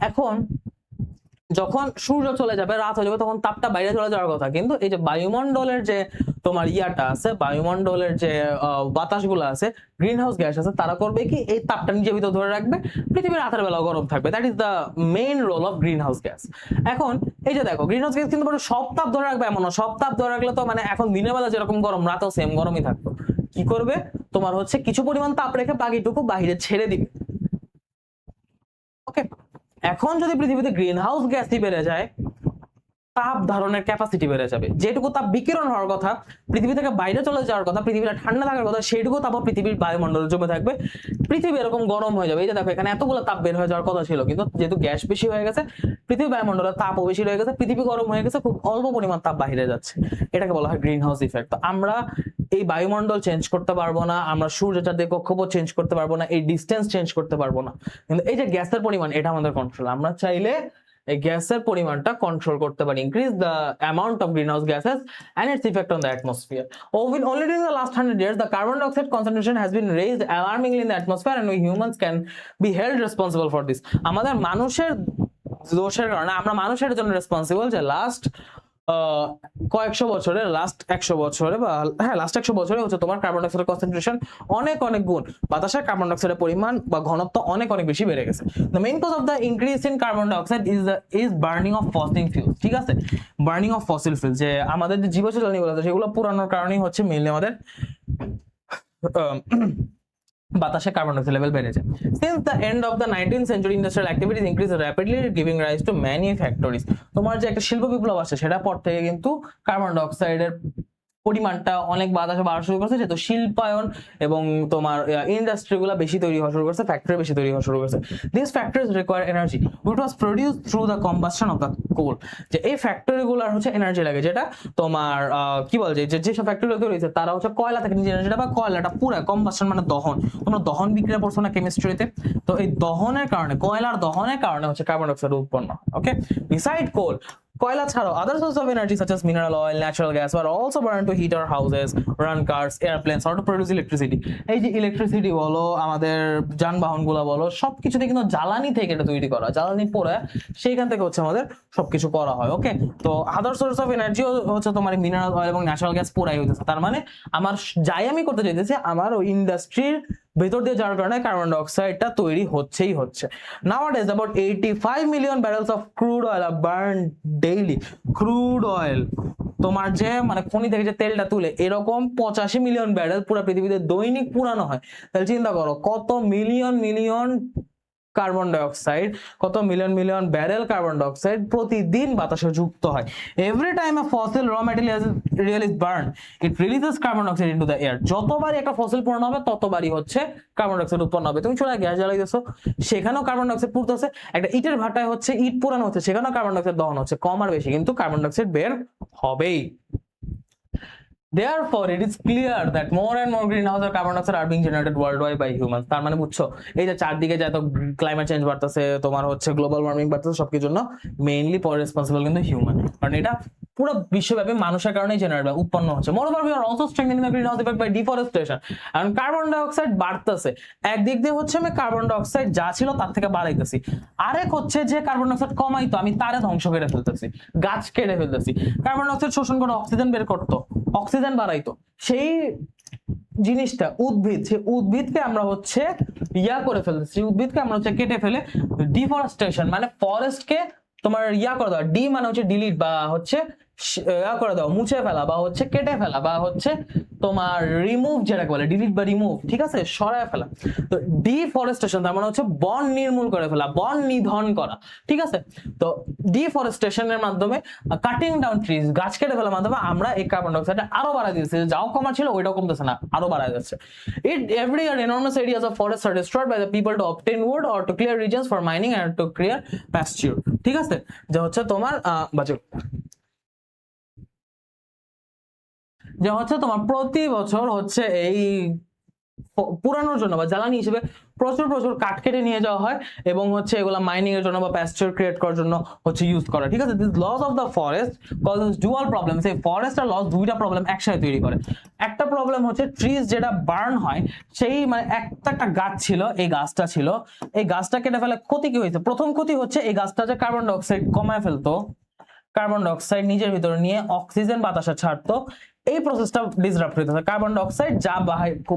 এখন যখন সূর্য চলে যাবে, রাত হয়ে যাবে, তখন তাপটা বাইরে চলে যাওয়ার কথা, কিন্তু এই যে বায়ুমণ্ডলের যে তোমার ইয়াটা আছে, বায়ুমণ্ডলের যে বাতাসগুলো আছে, গ্রিন হাউস গ্যাস আছে, তারা করবে কি এই তাপটা নিজের ভিতর ধরে রাখবে, পৃথিবীর রাতের বেলা গরম থাকবে। That is the main role of green house gas. এখন এই যে দেখো, গ্রিন হাউস গ্যাস কিন্তু সব তাপ ধরে রাখবে এমন না, সব তাপ ধরে রাখলে তো মানে এখন দিনের বেলা যেরকম গরম, রাতেও সেম গরমই থাকতো। কি করবে? তোমার হচ্ছে কিছু পরিমাণ তাপ রেখে বাকিটুকু বাইরে ছেড়ে দিবে। ওকে, এখন যদি পৃথিবীতে গ্রিন হাউস গ্যাসই বেড়ে যায়, তাপ ধারণের ক্যাপাসিটি বেড়ে যাবে। যেটুকু তাপ বিকিরণ হওয়ার কথা, পৃথিবী থেকে বাইরে চলে যাওয়ার কথা, পৃথিবীটা ঠান্ডা থাকার কথা, সেইটুকু তাপ পৃথিবীর বায়ুমণ্ডলে জমে থাকবে, পৃথিবী এরকম গরম হয়ে যাবে। এই যে দেখো, এখানে এতগুলো তাপ বের হয়ে যাওয়ার কথা ছিল, কিন্তু যেহেতু গ্যাস বেশি হয়ে গেছে, পৃথিবী বায়ুমণ্ডলের তাপও বেশি হয়ে গেছে, পৃথিবী গরম হয়ে গেছে, খুব অল্প পরিমাণ তাপ বাইরে যাচ্ছে, এটাকে বলা হয় গ্রিন হাউস ইফেক্ট। তো আমরা এই বায়ুমণ্ডল চেঞ্জ করতে পারবো না, আমরা সূর্যের চারদিকে কক্ষপথ চেঞ্জ করতে পারবো না, এই ডিস্টেন্স চেঞ্জ করতে পারবো না, কিন্তু এই যে গ্যাসের পরিমাণ, এটা আমাদের কন্ট্রোল। আমরা চাইলে এই গ্যাসের পরিমাণটা কন্ট্রোল করতে পারি, increase the amount of greenhouse gases and it's effect on the atmosphere. Only during the last 100 years the carbon dioxide concentration has been raised alarmingly in the atmosphere and we humans can be held responsible for this. আমাদের মানুষের দোষের কারণে, আমরা মানুষের জন্য রেসপন্সিবল যে লাস্ট কয়েকশো বছরে, লাস্ট 100 বছরে বা হ্যাঁ লাস্ট 100 বছরে হচ্ছে তোমার কার্বন ডাইঅক্সাইডের কনসেন্ট্রেশন অনেক গুণ, বাতাসে কার্বন ডাইঅক্সাইডের পরিমাণ বা ঘনত্ব অনেক বেশি বেড়ে গেছে। The main cause of the increase in carbon dioxide is burning of fossil fuels. ঠিক আছে, বার্নিং অফ ফসিল ফিউলস, যে আমাদের যে জীবাশ্ম জ্বালানিগুলো আছে সেগুলো পুরানোর কারণেই হচ্ছে মেইনলি আমাদের বাতাসে কার্বন ডাইঅক্সাইড লেভেল বেড়ে যায়। Since the end of the 19th century industrial activities increased rapidly giving rise to many factories. তোমার যে একটা শিল্প বিপ্লব আসছে সেটা পর থেকে কিন্তু কার্বন ডাইঅক্সাইডের পরিমাণটা অনেক বাতাসে বাড়া শুরু করছে, যেহেতু শিল্পায়ন এবং তোমার ইন্ডাস্ট্রিগুলো বেশি তৈরি হওয়া শুরু করছে, ফ্যাক্টরি বেশি তৈরি হওয়া শুরু করছে। This factories require energy which was produced through the combustion of the coal. যে এই ফ্যাক্টরিগুলোর হচ্ছে এনার্জি লাগে, যেটা তোমার কি বল যে যেসব ফ্যাক্টরিগুলো তৈরি হয়েছে তারা হচ্ছে কয়লা থেকে নিজে এনার্জিটা, বা কয়লাটা পুরো কম্বাসন মানে দহন, তোমরা দহন বিক্রিয়া পড়ছো না কেমিস্ট্রিতে, তো এই দহনের কারণে, কয়লার দহনের কারণে হচ্ছে কার্বন ডাইঅক্সাইড উৎপন্ন হয়। ওকে, বিসাইড কোল, কয়লা ছাড়াও other sources of energy such as mineral oil, natural gas were also burned to heat our houses, run cars, airplanes or to produce electricity. এই যে ইলেকট্রিসিটি বলো, আমাদের যানবাহনগুলো বলো, সবকিছুতে কিন্তু জ্বালানি থেকে এটা তৈরি করা, জ্বালানি পড়ে সেইখান থেকে হচ্ছে আমাদের সবকিছু করা হয়। ওকে, তো আদার সোর্স অফ এনার্জি হচ্ছে তোমার মিনারেল অয়েল এবং ন্যাচারাল গ্যাস পোড়াই হইতেছে। তার মানে আমার যাই আমি করতে চাইতেছি, আমার ওই ইন্ডাস্ট্রির ভেতর দিয়ে যাওয়ার কারণে কার্বন ডাইঅক্সাইডটা তৈরি হচ্ছে। Nowadays about 85 million barrels of crude oil are burned daily. Crude oil তোমার যে মানে খনি থেকে যে তেলটা তুলে, এরকম 85 মিলিয়ন ব্যারেল পুরো পৃথিবীতে দৈনিক পুরানো হয়। তাহলে চিন্তা করো কত মিলিয়ন কার্বন ডাইঅক্সাইড, কত মিলিয়ন ব্যারেল কার্বন ডাইঅক্সাইড প্রতিদিন বাতাসে যুক্ত হয়। এভরি টাইম আ ফসিল র material is burn it releases carbon dioxide into the air. যতবারই একটা ফসিল পূরণ হবে ততবারই হচ্ছে কার্বন ডাইঅক্সাইড উৎপন্ন হবে। তুমি চলে গ্যাস জ্বালাইতেছো, সেখানেও কার্বন ডাইঅক্সাইড পুড়তেছে। একটা ইটের ভাটায় হচ্ছে ইট পুরানো হচ্ছে, সেখানেও কার্বন ডাইঅক্সাইড দহন হচ্ছে, কম আর বেশি কিন্তু কার্বন ডাইঅক্সাইড বের হবেই। Therefore, it is clear that more and more greenhouse carbon dioxide are being generated worldwide by humans. তার মানে বুঝছো, এই যে চারদিকে যত ক্লাইমেট চেঞ্জ বাড়তেছে, তোমার হচ্ছে গ্লোবাল ওয়ার্মিং বাড়তেছে, সবকিছুর জন্য মেইনলি রেসপন্সিবল কিন্তু হিউম্যান, কারণ এটা পুরো বিশ্বব্যাপী মানুষের কারণেই জেনারেট উৎপন্ন হচ্ছে। Moreover, we are also strengthening the greenhouse effect by deforestation. কারণ কার্বন ডাইঅক্সাইড বাড়তেছে, একদিক দিয়ে হচ্ছে আমি কার্বন ডাইঅক্সাইড যা ছিল তার থেকে বাড়াইতেছি, আরেক হচ্ছে যে কার্বন ডাইঅক্সাইড কমাইতো আমি তারে ধ্বংস করে ফেলতেছি, গাছ কেটে ফেলতেছি। কার্বন ডাইঅক্সাইড শোষণ করে অক্সিজেন বের করতো, অক্সিজেন বাড়াইতো, সেই জিনিসটা উদ্ভিদ, সেই উদ্ভিদকে আমরা হচ্ছে করে ফেলতেছি, উদ্ভিদকে আমরা হচ্ছে কেটে ফেলে ডিফরেস্টেশন মানে ফরেস্টকে তোমার করে দেওয়া, ডি মানে হচ্ছে ডিলিট বা হচ্ছে করে দাও, মুছে ফেলা বা হচ্ছে কেটে ফেলা বা হচ্ছে তোমার রিমুভ, যেটাকে বলে ডিলিট বা রিমুভ, ঠিক আছে, সরায় ফেলা। তো ডিফরেস্টেশন তার মানে হচ্ছে বন নির্মূল করে ফেলা, বন নিধন করা, ঠিক আছে। তো ডিফরেস্টেশনের মাধ্যমে, কাটিং ডাউন ট্রিজ, গাছ কেটে ফেলার মাধ্যমে আমরা এই কার্বন ডাইঅক্সাইড আরো বাড়াই দিচ্ছি, যাও কমা ছিল ওইটাও কমতেছে না, আরো বাড়াই যাচ্ছে। Every year enormous areas of forests are destroyed by the people to obtain wood or to clear regions for mining and to clear pasture, ঠিক আছে, যে হচ্ছে তোমার যে হচ্ছে তোমার প্রতি বছর হচ্ছে এই পুরানোর জন্য বা জ্বালানি হিসেবে প্রচুর কাঠ কেটে নিয়ে যাওয়া হয় এবং হচ্ছে এগুলা মাইনিং এর জন্য বা প্যাস্চার ক্রিয়েট করার জন্য হচ্ছে ইউজ করা, ঠিক আছে। This loss of the forest causes dual problem. এই ফরেস্ট আর লস দুইটা প্রবলেম একসাথে তৈরি করে। একটা প্রবলেম হচ্ছে ট্রিজ যেটা বার্ন হয়, সেই মানে একটা গাছ ছিল, এই গাছটা ছিল, এই গাছটা কেটে ফেলে ক্ষতি কি হয়েছে? প্রথম ক্ষতি হচ্ছে এই গাছটা যে কার্বন ডাইঅক্সাইড কমায় ফেলতো, কার্বন ডাইঅক্সাইড নিজের ভিতরে নিয়ে অক্সিজেন বাতাসে ছাড়তো, এই প্রসেসটা ডিসরাপ্ট হইতেছে। কার্বন ডাইঅক্সাইড যা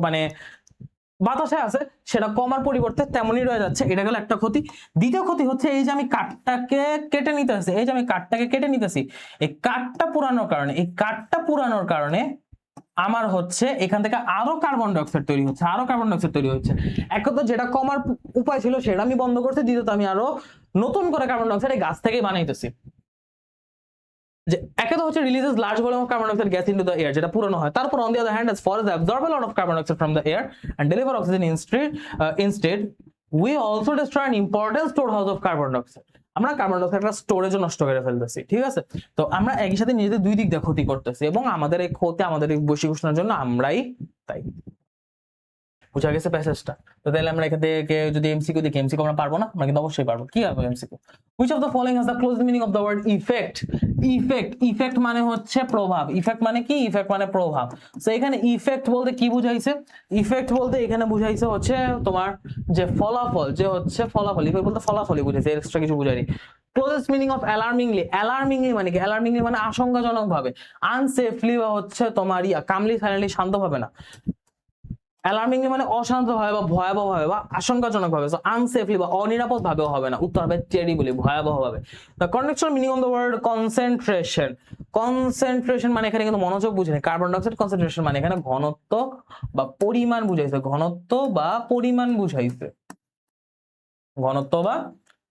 মানে বাতাসে আছে সেটা কমার পরিবর্তে তেমনই রয়ে যাচ্ছে, এটা গেল একটা ক্ষতি। দ্বিতীয় ক্ষতি হচ্ছে এই যে আমি কাঠটাকে কেটে নিতেছি, এই কাঠটা পুরানোর কারণে আমার হচ্ছে এখান থেকে আরো কার্বন ডাইঅক্সাইড তৈরি হচ্ছে, এক কথা যেটা কমার উপায় ছিল সেটা আমি বন্ধ করতে, দ্বিতীয়ত আমি আরো নতুন করে কার্বন ডাইঅক্সাইড গাছ থেকে বানাইতেছি। যে একে তো হচ্ছে releases large volume of carbon dioxide gas into the air, যেটা পুরানো হয়। তারপর on the other hand, as forests absorb a lot of carbon dioxide from the air and deliver oxygen instead we also destroy an important storehouse of carbon dioxide. আমরা কার্বন ডাইঅক্সাইডটা স্টোরেজও নষ্ট করে ফেলতেছি, ঠিক আছে। তো আমরা একই সাথে নিজেদের দুই দিক দিয়ে ক্ষতি করতেছি এবং আমাদের এই ক্ষতি, আমাদের এই বৈশ্বিক উষ্ণায়নের জন্য আমরাই দায়ী। বুঝা গেছে প্যাসেজটা? তো তাহলে আমরা এখান থেকে যদি এমসিকিউ দেখি, এমসিকিউ আমরা পারবো না? আমরা কিন্তু অবশ্যই পারবো। কি হবে MCQ? Which of the following has the closest meaning of the word effect? Effect মানে হচ্ছে প্রভাব। ইফেক্ট মানে কি? ইফেক্ট মানে প্রভাব। সো এখানে ইফেক্ট বলতে কি বুঝাইছে? ইফেক্ট বলতে এখানে বুঝাইছে হচ্ছে তোমার যে ফলাফল, যে হচ্ছে ফলাফল। ইফেক্ট বলতে ফলাফলই বুঝাইছে, এক্সট্রা কিছু বুঝাইনি। ক্লোজেস্ট মিনিং অফ অ্যালার্মিংলি মানে কি? অ্যালার্মিংলি মানে আশঙ্কাজনক ভাবে, আনসেফলি বা হচ্ছে তোমার কামলি সাইলেন্টলি শান্তভাবে না। অ্যালার্মিংলি মানে অশান্ত ভাবে বা ভয়াবহ ভাবে বা আশঙ্কাজনক ভাবে। সো আনসেফলি বা অনিরাপদ ভাবেও হবে না, উত্তর হবে টেরিবলি, ভয়াবহ ভাবে। The contextual meaning of the word concentration. Concentration মানে এখানে কিন্তু মনোযোগ বুঝায়। কার্বন ডাইঅক্সাইড কনসেন্ট্রেশন মানে এখানে ঘনত্ব বা পরিমাণ বুঝাইছে, ঘনত্ব বা পরিমাণ বুঝাইছে, ঘনত্ব বা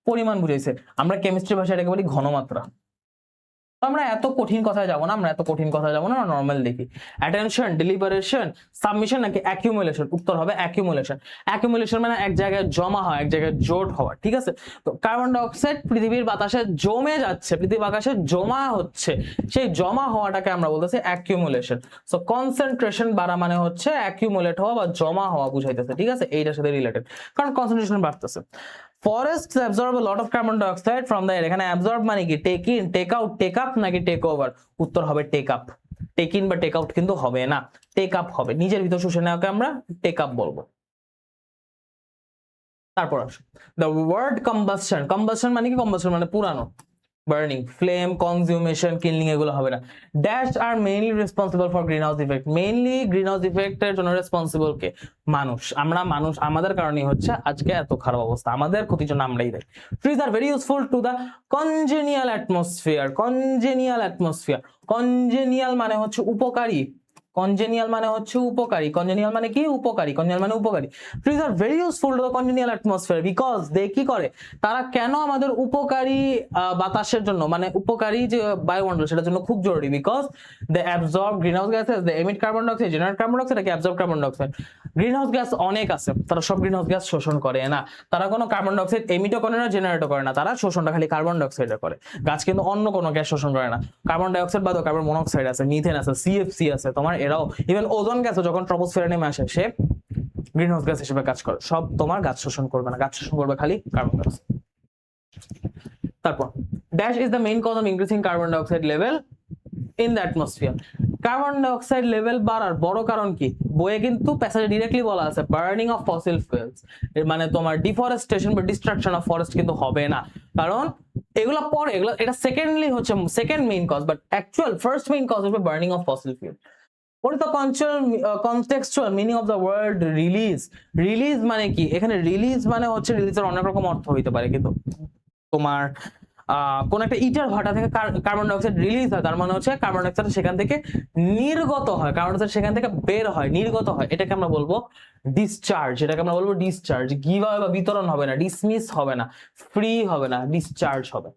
পরিমাণ বুঝাইছে। আমরা কেমিস্ট্রি ভাষায় এটাকে বলি ঘনমাত্রা। আমরা এত কঠিন কথায় যাব না, আমরা নরমাল দেখি। অ্যাটেনশন, ডেলিবারেশন, সাবমিশন নাকি অ্যাকিউমুলেশন? উত্তর হবে অ্যাকিউমুলেশন। অ্যাকিউমুলেশন মানে এক জায়গায় জমা হয়, এক জায়গায় জোট হওয়া, ঠিক আছে? তো কার্বন ডাইঅক্সাইড পৃথিবীর বাতাসে জমে যাচ্ছে, পৃথিবীর বাতাসে জমা হচ্ছে, সেই জমা হওয়াটাকে আমরা বলতেছি অ্যাকিউমুলেশন। সো কনসেন্ট্রেশন বাড়া মানে হচ্ছে অ্যাকিউমুলেট হওয়া বা জমা হওয়া বুঝাইতেছে, ঠিক আছে? এইটার সাথে রিলেটেড, কারণ কনসেন্ট্রেশন বাড়তেছে। Forests absorb a lot of carbon dioxide from the air. এখানে absorb মানে কি? Take in, take out, take up নাকি টেক ওভার? উত্তর হবে টেক আপ। টেক ইন বা টেক আউট কিন্তু হবে না, টেক আপ হবে। নিজের ভিতর শুষে নেওয়াকে আমরা টেক আপ বলবো। তারপর আসো দ্য ওয়ার্ড কম্বাসশন। কম্বাসশন মানে কি? কম্বাসশন মানে পুরানো, বার্নিং, ফ্লেম, কনজিউমেশন, কিলিং এগুলো হবে না। Dash are mainly responsible for green house effect. Mainly greenhouse ইফেক্টের জন্য রেসপন্সিবল কে? মানুষ। আমরা মানুষ, আমাদের কারণেই হচ্ছে আজকে এত খারাপ অবস্থা, আমাদের ক্ষতির জন্য আমরাই দায়ী। Trees are very useful to the congenial atmosphere. Congenial atmosphere, congenial মানে হচ্ছে উপকারী, কনজেনিয়াল মানে হচ্ছে উপকারী। কনজেনিয়াল মানে কি? উপকারী। কনজেনিয়াল মানে উপকারী। Trees are very useful to the congenial atmosphere because they কি করে? তারা কেন আমাদের উপকারী বাতাসের জন্য, মানে উপকারী যে বায়ুমণ্ডল সেটার জন্য খুব জরুরি। Because they absorb green house gases, they emit carbon dioxide, generate carbon dioxide নাকি absorb carbon dioxide? Green house gas অনেক আছে, তারা সব গ্রিন হাউস গ্যাস শোষণ করে না। তারা কোনো কার্বন ডাইঅক্সাইড এমিটও করে না, জেনারেটও করে না, তারা শোষণটা খালি কার্বন ডাইঅক্সাইডের করে। গাছ কিন্তু অন্য কোনো গ্যাস শোষণ করে না। কার্বন ডাইঅক্সাইড বাদেও কার্বন মনোক্সাইড আছে, মিথেন আছে, সিএফসি আছে, তোমার এরাও, ইভেন ওজোন গ্যাস যখন ট্রপোস্ফিয়ারে নেমে আসে সে গ্রিন হাউস গ্যাস হিসেবে কাজ করে। সব তোমার গাছ শোষণ করবে না, গাছ শোষণ করবে খালি কার্বন ডাইঅক্সাইড। তারপর dash is the main cause of increasing carbon dioxide level in the atmosphere. Carbon dioxide level বাড়ার বড় কারণ কি? বইয়ে কিন্তু প্যাসেজে ডিরেক্টলি বলা আছে বার্নিং অফ ফসিল ফুয়েলস। এর মানে তোমার ডিফরেস্টেশন বা ডিস্ট্রাকশন অফ ফরেস্ট কিন্তু হবে না, কারণ এগুলো পরে, এগুলো এটা সেকেন্ডলি হচ্ছে second main cause, but actual first main cause হবে burning of fossil fuel. What is the contextual meaning of the word release? Release মানে কি? এখানে রিলিজ মানে হচ্ছে, রিলিজের অনেক রকম অর্থ হইতে পারে, কিন্তু তোমার কোন একটা ইটার ভাটা থেকে কার্বন ডাইঅক্সাইড রিলিজ হয়, তার মানে হচ্ছে কার্বন ডাইঅক্সাইড সেখান থেকে নির্গত হয়, কার্বন ডাইঅক্সাইড সেখান থেকে বের হয়, নির্গত হয়। এটাকে আমরা বলবো ডিসচার্জ। এটাকে আমরা বলবো ডিসচার্জ। গিভ আওয়ে বা বিতরণ হবে না, ডিসমিস হবে না, ফ্রি হবে না, ডিসচার্জ হবে।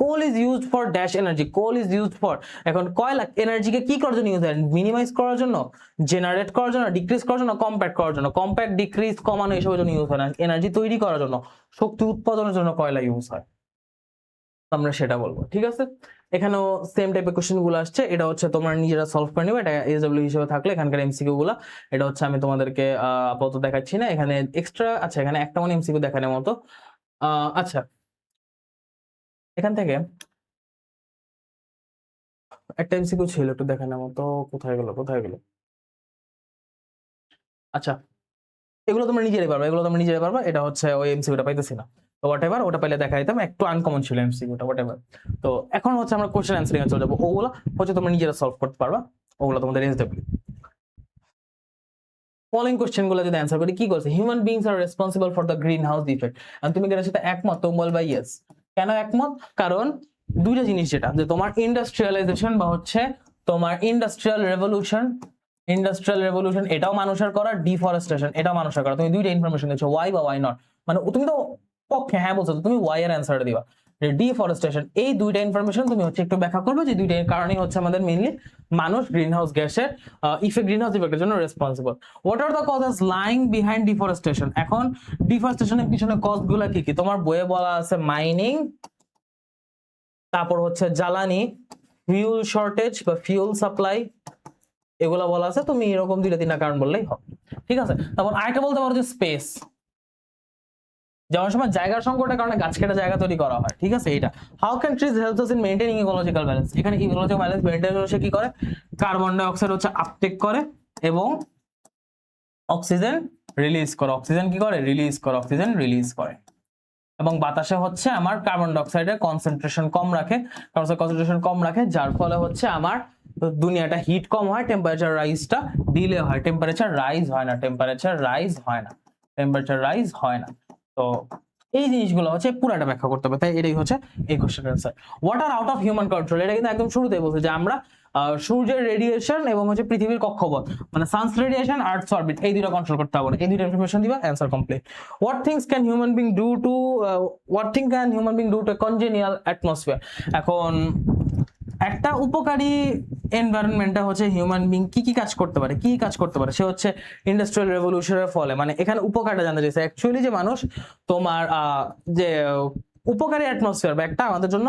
Coal is used for dash energy. Coal is used for, এখন কয়লা এনার্জিকে কি করার জন্য ইউজ হয়? মিনিমাইজ করার জন্য, জেনারেট করার জন্য, ডিক্রিজ করার জন্য, কম্প্যাক্ট করার জন্য। কম্প্যাক্ট, ডিক্রিজ, কমানো এসবের জন্য ইউজ হয় না। এনার্জি তৈরি করার জন্য, শক্তি উৎপাদনের জন্য কয়লা ইউজ হয়, আমরা সেটা বলবো, ঠিক আছে? এখানেও সেম টাইপের কোশ্চেন গুলো আসছে। এটা হচ্ছে তোমরা নিজেরা সলভ করে নিবে, এটা এসডব্লিউ হিসেবে থাকলে এখানকার এমসিকিউ গুলো। এটা হচ্ছে আমি তোমাদেরকে আপাতত দেখাচ্ছি না, এখানে এক্সট্রা, আচ্ছা এখানে একটা মানে এমসিকিউ দেখানোর মতো। আচ্ছা এখান থেকে একটা এমসিকিউ ছিল একটু দেখানোর মতো, কোথায় গেল? আচ্ছা এগুলো তোমরা নিজেরাই পারবা, এটা হচ্ছে ওই এমসিকিউটা পাইতেছি না, তো হোয়াটএভার, ওটা পাইলে দেখা দিতাম, একটু আনকমন ছিল এমসিকিউটা, হোয়াটএভার। তো এখন হচ্ছে আমরা কোশ্চেন অ্যানসারিং এ চলে যাবো, ওগুলো হচ্ছে তোমরা নিজেরা সলভ করতে পারবা, ওগুলো তোমাদের এসডব্লিউ। ফলোইং কোশ্চেন গুলো যদি অ্যানসার করি, কি করছে? Human beings are responsible for the green house effect. আর তুমি এর সাথে একমত? তুমি বলবা ইয়েস। কেন একমত? কারণ দুইটা জিনিস, যেটা যে তোমার ইন্ডাস্ট্রিয়ালাইজেশন বা হচ্ছে তোমার ইন্ডাস্ট্রিয়াল রেভলিউশন এটাও মানুষের করা, ডিফরেস্টেশন এটাও মানুষের করা। তুমি দুইটা ইনফরমেশন দিচ্ছ, ওয়াই বা ওয়াই নট, মানে তুমি তো পক্ষে হ্যাঁ বলছো, তুমি ওয়াই এর অ্যানসারটা দিবা। ডিফরেস্টেশন, এই দুইটা ইনফরমেশন তুমি হচ্ছে একটু ব্যাখ্যা করবে, যে দুইটার কারণেই হচ্ছে আমাদের মেইনলি মানুষ গ্রিন হাউস গ্যাসের গ্রিন হাউস ইফেক্টের জন্য responsible. What are the causes lying behind deforestation. এখন ডিফরেস্টেশনের পিছনে কজ গুলা কি কি? তোমার বইয়ে বলা আছে মাইনিং, তারপর হচ্ছে জ্বালানি, ফিউল শর্টেজ বা ফিউল সাপ্লাই, এগুলা বলা আছে। তুমি এরকম দুইটা তিনটা কারণ বললেই হবে। ঠিক আছে। তারপর আরেকটা বলতে পারো যে স্পেস, যেমন সময় জায়গার সংকটের কারণে গাছ কেটে জায়গা তৈরি করা হয়, ঠিক আছে। এটা how can trees help us in maintaining ecological balance, এখানে ইকোলজিক্যাল ব্যালেন্স মেইনটেইন করে সে কি করে, কার্বন ডাই অক্সাইড হচ্ছে আপটেক করে এবং অক্সিজেন রিলিজ করে, অক্সিজেন কি করে, রিলিজ করে, অক্সিজেন রিলিজ করে। এবং বাতাসে হচ্ছে আমার কার্বন ডাই অক্সাইডের কনসেন্ট্রেশন কম রাখে, কনসেন্ট্রেশন কম রাখে, যার ফলে হচ্ছে আমার দুনিয়াটা হিট কম হয়, টেম্পারেচার রাইজটা ডিলে হয়, টেম্পারেচার রাইজ হয় না, টেম্পারেচার রাইজ হয় না, টেম্পারেচার রাইজ হয় না। তো এই জিনিসগুলো হচ্ছে পুরাটা ব্যাখ্যা করতে হবে, তাই এটাই হচ্ছে এই কোশ্চেনের answer. What are out of human control, এটা কিন্তু একদম শুরুতেই বলছে যে আমরা সূর্যের রেডিয়েশন এবং হচ্ছে পৃথিবীর কক্ষপথ, মানে সানস রেডিয়েশন, আর্থস অরবিট, এই দুটো কন্ট্রোল করতে হবে না, এই দুটো ইনফরমেশন দিবা, answer complete. What things can human being do to what thing can human being do to congenial atmosphere, এখন একটা উপকারী এনভায়রনমেন্টটা হচ্ছে হিউম্যান বিং কি কি কাজ করতে পারে, কি কাজ করতে পারে, সে হচ্ছে ইন্ডাস্ট্রিয়াল রেভলিউশনের ফলে, মানে এখানে উপকারটা জানতে চাইছে অ্যাকচুয়ালি যে মানুষ তোমার যে উপকারী অ্যাটমসফিয়ার বা একটা আমাদের জন্য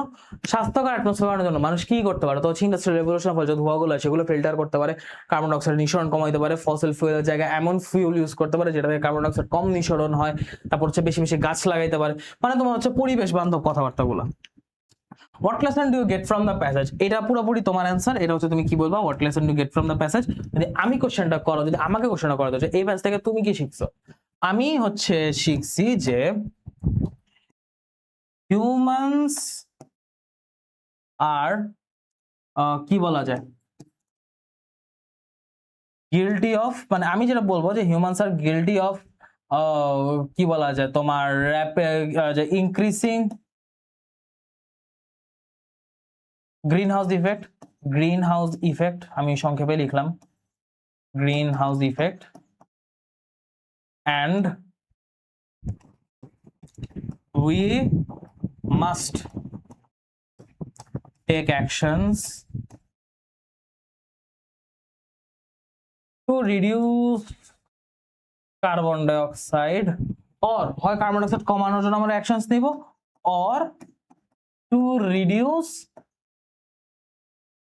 স্বাস্থ্যকর অ্যাটমসফিয়ারের জন্য মানুষ কি করতে পারে, তো হচ্ছে ইন্ডাস্ট্রিয়াল রেভলিউশনের ফলে যে ধোঁয়াগুলো আছে সেগুলো ফিল্টার করতে পারে, কার্বন ডাই অক্সাইড নিঃসরণ কমাইতে পারে, ফসিল ফুয়েলের জায়গায় এমন ফুয়েল ইউজ করতে পারে যেটা থেকে কার্বন ডাই অক্সাইড কম নিঃসরণ হয়, তারপর হচ্ছে বেশি বেশি গাছ লাগাইতে পারে, মানে তোমার হচ্ছে পরিবেশ বান্ধব কথাবার্তাগুলো। What lesson do you get from the passage, এটা পুরোপুরি তোমার অ্যান্সার, এটা হচ্ছে তুমি কি বলবা, what lesson do you get from the passage, যদি আমি কোশ্চেনটা করো, যদি আমাকে কোশ্চেনটা করো যে এই প্যাসেজ থেকে তুমি কি শিখছো, আমি হচ্ছে শিখছি যে হিউম্যানস আর কি বলা যায় গিল্টি অফ, মানে আমি যেটা বলবো যে হিউম্যানস আর গিল্টি অফ কি বলা যায় তোমার যে ইনক্রিজিং গ্রিন হাউস ইফেক্ট, আমি সংক্ষেপে লিখলাম green house effect, and we must take actions to reduce carbon dioxide, or হয় কার্বন ডাইঅক্সাইড কমানোর জন্য আমরা অ্যাকশনস নিব, or to reduce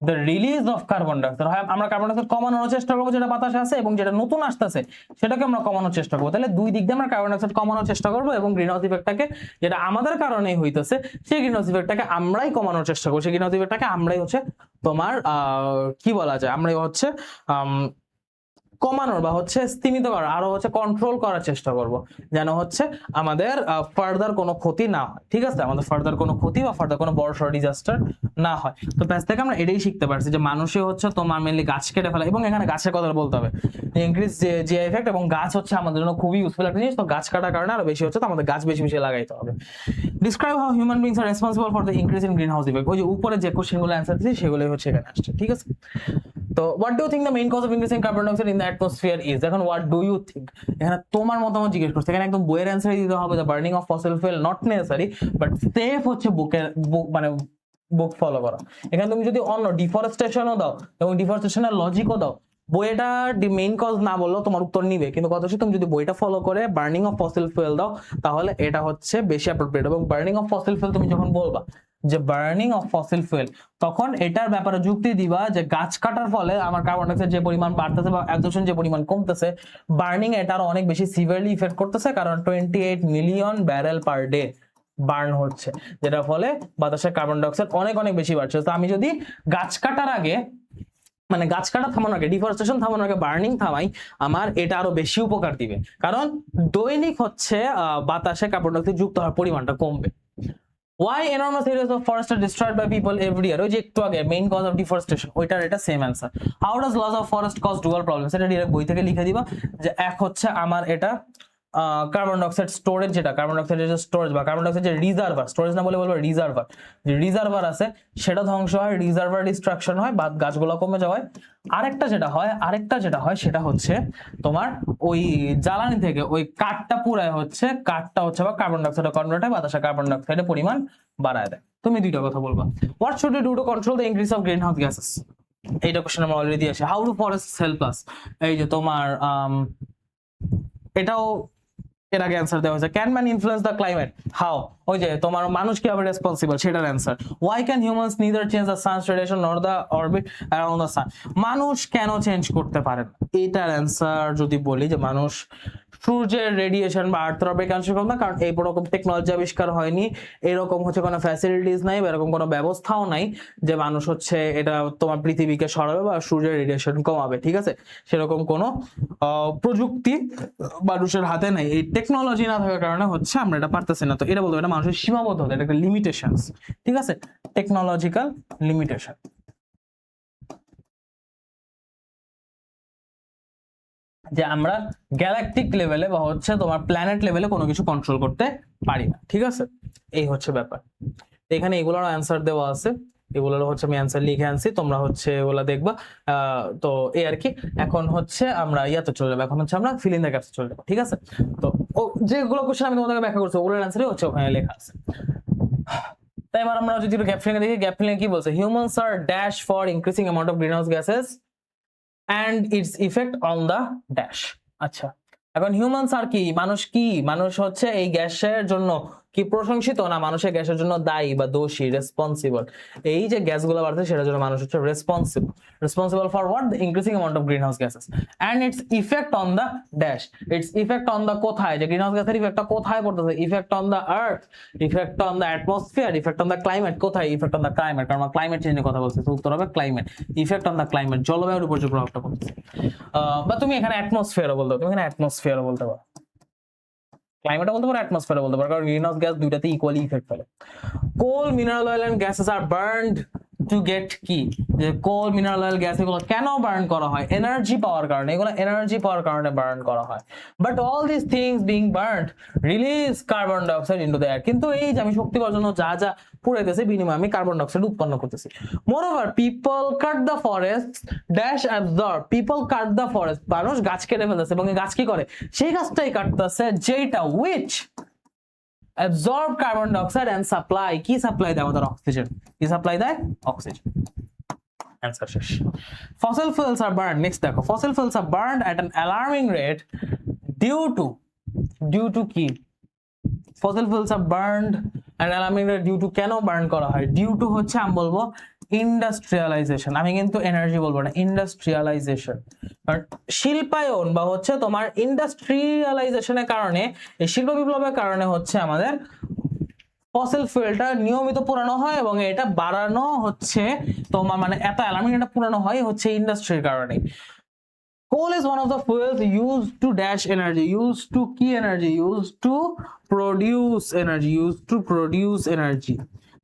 the release of carbon dioxide, হয় আমরা কার্বন ডাইঅক্সাইড কমানোর চেষ্টা করবো যেটা বাতাসে আছে, এবং যেটা নতুন আসতেছে সেটাকে আমরা কমানোর চেষ্টা করবো। তাহলে দুই দিক দিয়ে আমরা কার্বন ডাইঅক্সাইড কমানোর চেষ্টা করবো এবং গ্রিন হাউস ইফেক্টটাকে, যেটা আমাদের কারণেই হইতেছে, সেই গ্রিন হাউস ইফেক্টটাকে আমরাই কমানোর চেষ্টা করবো, সেই গ্রিন হাউস ইফেক্টটাকে আমরাই হচ্ছে তোমার কি বলা যায়, আমরাই হচ্ছে কমানোর বা হচ্ছে স্তীমিত করার, আরো হচ্ছে কন্ট্রোল করার চেষ্টা করব, যেন হচ্ছে আমাদের ফার্দার কোনো ক্ষতি না হয়, ঠিক আছে, আমাদের ফার্দার কোনো ক্ষতি বা ফার্দার কোনো বড় সড় ডিজাস্টার না হয়। তো প্যাস থেকে আমরা এটাই শিখতে পারছি যে মানুষে হচ্ছে তোমার মেনলি গাছ কেটে ফেলা, এবং এখানে গাছের কথা বলতে হবে, ইনক্রিজ যে এফেক্ট, এবং গাছ হচ্ছে আমাদের জন্য খুবই ইউজফুল একটা জিনিস, তো গাছ কাটার কারণে আরো বেশি হচ্ছে তো আমাদের গাছ বেশি বেশি লাগাইতে হবে। Describe how human beings are responsible for the increase in green house effect, ওই যে উপরে যে কোশ্চেনগুলো অ্যান্সার দিয়েছি সেগুলোই হচ্ছে এখানে আসছে, ঠিক আছে। তো what do you think the main cause of increasing carbon dioxide in the atmosphere is, এখন হোয়াট ডু ইউ থিঙ্ক, এখানে তোমার মতামত জিজ্ঞেস করছে, এখানে একদম বইয়ের অ্যান্সারই দিতে হবে, the burning of fossil fuel not necessary, but safe হচ্ছে বুক মানে বুক ফলো করা। এখানে তুমি যদি অন্য ডিফরেস্টেশনও দাও এবং ডিফরেস্টেশনের লজিকও দাও, বইটা মেইন কজ না বললেও তোমার উত্তর নিবে, কিন্তু কথা হচ্ছে তুমি যদি বইটা ফলো করে বার্নিং অফ ফসিল ফুয়েল দাও তাহলে এটা হচ্ছে বেশি অ্যাপ্রোপ্রিয়েট। এবং বার্নিং অফ ফসিল ফুয়েল তুমি যখন বলবা যে বার্নিং অফ ফসিল ফুয়েল, তখন এটার ব্যাপারে যুক্তি দিবা যে গাছ কাটার ফলে আমার কার্বন ডাইঅক্সাইড যে পরিমাণ বাড়তেছে বা অ্যাবজর্পশন যে পরিমাণ কমতেছে, বার্নিং এটা আরো অনেক বেশি সিভিয়ারলি ইফেক্ট করতেছে, কারণ 28 million barrel per day burn হচ্ছে, যেটার ফলে বাতাসের কার্বন ডাইঅক্সাইড অনেক অনেক বেশি বাড়ছে। তো আমি যদি গাছ কাটার আগে, মানে গাছ কাটা থামানোর আগে, ডিফরেস্টেশন থামানোর আগে বার্নিং থামাই, আমার এটা আরো বেশি উপকার দিবে, কারণ দৈনিক হচ্ছে বাতাসে কার্বন ডাইঅক্সাইড যুক্ত হওয়ার পরিমাণটা কমবে। Why enormous areas of forest are destroyed by people every year, ওই যে একটু আগে মেইন কজ অফ ডিফরেস্টেশন, ওইটার এটা same answer. How does loss of forest cause dual problems, এটা ডিরেক্ট বই থেকে লিখে দিবা যে এক হচ্ছে আমার এটা কার্বন ডাইঅক্সাইড স্টোরেজ, যেটা কার্বন ডাইঅক্সাইডের যে স্টোরেজ বা কার্বন ডাইঅক্সাইড যে রিজার্ভার, স্টোরেজ না বলে বলবো রিজার্ভার, যে রিজার্ভার আছে সেটা ধ্বংস হয়, রিজার্ভার ডিস্ট্রাকশন হয় বা গাছগুলো কমে যাওয়ায়। আরেকটা যেটা হয় সেটা হচ্ছে তোমার ওই জ্বালানি থেকে ওই কাঠটা পুরায় হচ্ছে, কাঠটা হচ্ছে বা কার্বন ডাইঅক্সাইড কনভার্ট হয়, বাতাসে কার্বন ডাইঅক্সাইডের পরিমাণ বাড়ায় দেয়। তুমি দুইটা কথা বলবা। What should you do to control the increase of green house gases, এইটা কোশ্চেন আমরা অলরেডি আছে। How do forest help us, এই যে তোমার এটাও এর আগে অ্যান্সার দেওয়া হয়েছে can man influence the climate, how, ওই যে তোমার মানুষ কিভাবে রেসপন্সিবল সেটার answer. Why can humans neither change the sun's radiation nor the orbit around the sun, মানুষ কেন চেঞ্জ করতে পারে না, এটার অ্যান্সার যদি বলি যে মানুষ সূর্যের রেডিয়েশন বা আর্থ অরবিট কম না, কারণ এই রকম টেকনোলজি আবিষ্কার হয়নি, এরকম হচ্ছে কোনো ফ্যাসিলিটিস নাই বা এরকম কোনো ব্যবস্থাও নাই যে মানুষ হচ্ছে এটা তোমার পৃথিবীকে সরাবে বা সূর্যের রেডিয়েশন কমাবে, ঠিক আছে, সেরকম কোনো প্রযুক্তি মানুষের হাতে নাই, এই টেকনোলজি না থাকার কারণে হচ্ছে আমরা এটা পারতেছি না। তো এটা বলতে এটা মানুষের সীমাবদ্ধতা, এটা একটা লিমিটেশনস, ঠিক আছে, টেকনোলজিক্যাল লিমিটেশন। যে আমরা গ্যালাকটিক লেভেলে বা হচ্ছে তোমার প্ল্যানেট লেভেলে কোনো কিছু কন্ট্রোল করতে পারি না, ঠিক আছে, এই হচ্ছে ব্যাপার। এখানে এগুলোর অ্যান্সার দেওয়া আছে, এগুলোর হচ্ছে আমি অ্যান্সার লিখে আনছি, তোমরা হচ্ছে এগুলা দেখবা। তো এই আর কি, এখন হচ্ছে আমরা ইয়াতে চলে যাবো, এখন হচ্ছে আমরা ফিল ইন দ্য গ্যাপস চলে যাবো, ঠিক আছে। তো যেগুলো কোশ্চেন আমি তোমাদেরকে ব্যাখ্যা করছি ওগুলোর অ্যান্সারই হচ্ছে ওখানে লেখা আছে। তাই এবার আমরা যদি গ্যাপ ফিলিং দেখি, গ্যাপ ফিলিং কি বলছে, humans are dash for increasing amount of greenhouse gases and its effect on the dash। আচ্ছা, এখন হিউম্যানস আর কি, মানুষ হচ্ছে এই গ্যাসের জন্য কি প্রশংসিত না মানুষের গ্যাসের জন্য দায়ী বা দোষী, রেসপন্সিবল, এই যে গ্যাসগুলো বাড়ছে সেটার জন্য মানুষ হচ্ছে responsible for what, the increasing amount of greenhouse gases and its effect on the dash, its effect on the কোথায়, যে গ্রিনহাউস গ্যাসের ইফেক্টটা কোথায় পড়তেছে, effect on the earth, effect on the atmosphere, effect on the climate, কোথায় ইফেক্ট অন দ্য ক্লাইমেট, কারণ আমরা ক্লাইমেট চেঞ্জের কথা বলছি, তো উত্তর হবে climate, effect on the climate, জলবায়ুর উপর যে প্রভাবটা পড়ছে। বা তুমি এখানে অ্যাটমসফিয়ারও বলতে পারো, তুমি এখানে অ্যাটমসফিয়ারও বলতে পারো, ক্লাইমেটও বলতে পারো, অ্যাটমসফিয়ারও বলতে পারো, কারণ গ্রিনহাউস গ্যাস দুইটাতে ইকুয়ালি ইফেক্ট ফেলে। Coal, mineral oil and gases are burned to get কি, যে কোল, মিনারেল অয়েল, গ্যাস এগুলো কেন বার্ন করা হয়, এনার্জি পাওয়ার কারণে, এগুলো এনার্জি পাওয়ার কারণে বার্ন করা হয়। But all this things being burned release carbon dioxide into the air, কিন্তু এই যে আমি শক্তি পাওয়ার জন্য যা যা পুড়াইতেছি বিনিময়ে আমি কার্বন ডাইঅক্সাইড উৎপন্ন করতেছি। Moreover people cut the forest dash absorb, people cut the forest, মানুষ গাছ কেটে ফেলতেছে এবং এই গাছ কি করে, সেই গাছটাই কাটতেছে যেটা which absorb carbon dioxide and supply, কি সাপ্লাই দেয় আমাদের অক্সিজেন, কি সাপ্লাই দেয় অক্সিজেন। অ্যান্সার শেষ। Fossil fuels are burn, next দেখো, fossil fuels are burn at an alarming rate due to কি, fossil fuels are burned at an alarming rate due to কেন বার্ন করা হয়, ডিউ টু হচ্ছে আমি বলবো ইন্ডাস্ট্রিয়ালাইজেশন, আমি কিন্তু এনার্জি বলবো না, ইন্ডাস্ট্রিয়ালাইজেশন, কারণ শিল্পায়ন বা হচ্ছে তোমার ইন্ডাস্ট্রিয়ালাইজেশনের কারণে, এই শিল্প বিপ্লবের কারণে হচ্ছে আমাদের ফসিল ফুয়েলটা নিয়মিত পুরানো হয় এবং এটা বাড়ানো হচ্ছে তোমার মানে এত অ্যালার্মিং এটা পুরানো হয় হচ্ছে ইন্ডাস্ট্রির কারণে। Coal is one of the fuels used to dash energy, used to key energy, used to produce energy,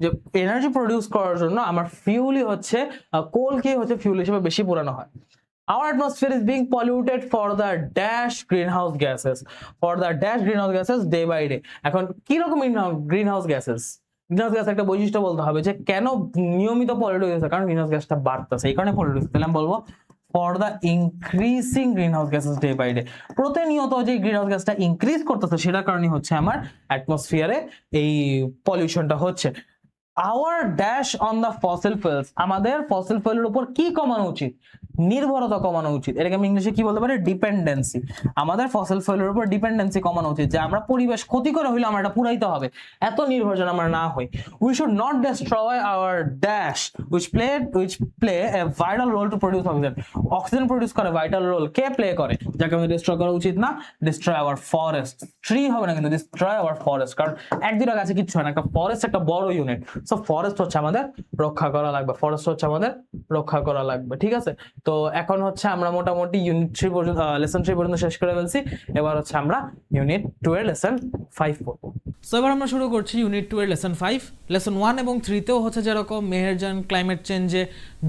যে এনার্জি প্রডিউস করার জন্য আমার ফিউলই হচ্ছে কোলকে হচ্ছে ফিউল হিসেবে বেশি পুরানো হয়। Our atmosphere is being polluted for the dash greenhouse gases, day by day। এখন কি রকম গ্রিনহাউস গ্যাসেস, গ্রিনহাউস গ্যাস একটা বৈশিষ্ট্য বলতে হবে যে কেন নিয়মিত পলিউট হয়েছে, কারণ গ্রিনহাউস গ্যাসটা বাড়তেছে এই কারণে পলিউট হচ্ছে, তাহলে আমি বলবো for the increasing greenhouse gases day by day, প্রতিনিয়ত যে গ্রিনহাউস গ্যাসটা ইনক্রিজ করতেছে সেটার কারণে হচ্ছে আমার অ্যাটমসফিয়ারে এই পলিউশনটা হচ্ছে। Hour dash on the fossil fuels, আমাদের ফসিল ফুয়েলের উপর কি কমানো উচিত, নির্ভরতা কমানো উচিত, এটাকে আমি ইংলিশে কি বলতে পারি, ডিপেন্ডেন্সি। আমাদের ফসিল ফুয়েলের উপর ডিপেন্ডেন্সি কমানো উচিত, যে আমরা পরিবেশ ক্ষতি করে হইলে আমরা এটা পুরাইতে হবে, এত নির্ভর যেন আমরা না হই। We should not destroy our dash which play a vital role to produce oxygen, oxygen produce করে ভাইটাল রোল কে প্লে করে, যাকে আমাদের ডিস্ট্রয় করা উচিত না। ডিস্ট্রয় আওয়ার ফরেস্ট, ট্রি হবে না কিন্তু ডিস্ট্রয় আওয়ার ফরেস্ট, কারণ এক দুটা গাছে কিচ্ছু হয় না, একটা ফরেস্ট একটা বড় ইউনিট, সো ফরেস্ট হচ্ছে আমাদের রক্ষা করা লাগবে, ঠিক আছে। তো এখন হচ্ছে আমরা মোটামুটি ইউনিট 3 পর্যন্ত লেসন 3 পর্যন্ত শেষ করে ফেলছি, এবার হচ্ছে আমরা ইউনিট 2 এর লেসন 5 পড়ব। সো এবার আমরা শুরু করছি ইউনিট 2 এর লেসন 5। লেসন 1 এবং 3 তেও হচ্ছে যেরকম মেহেরজান ক্লাইমেট চেঞ্জে,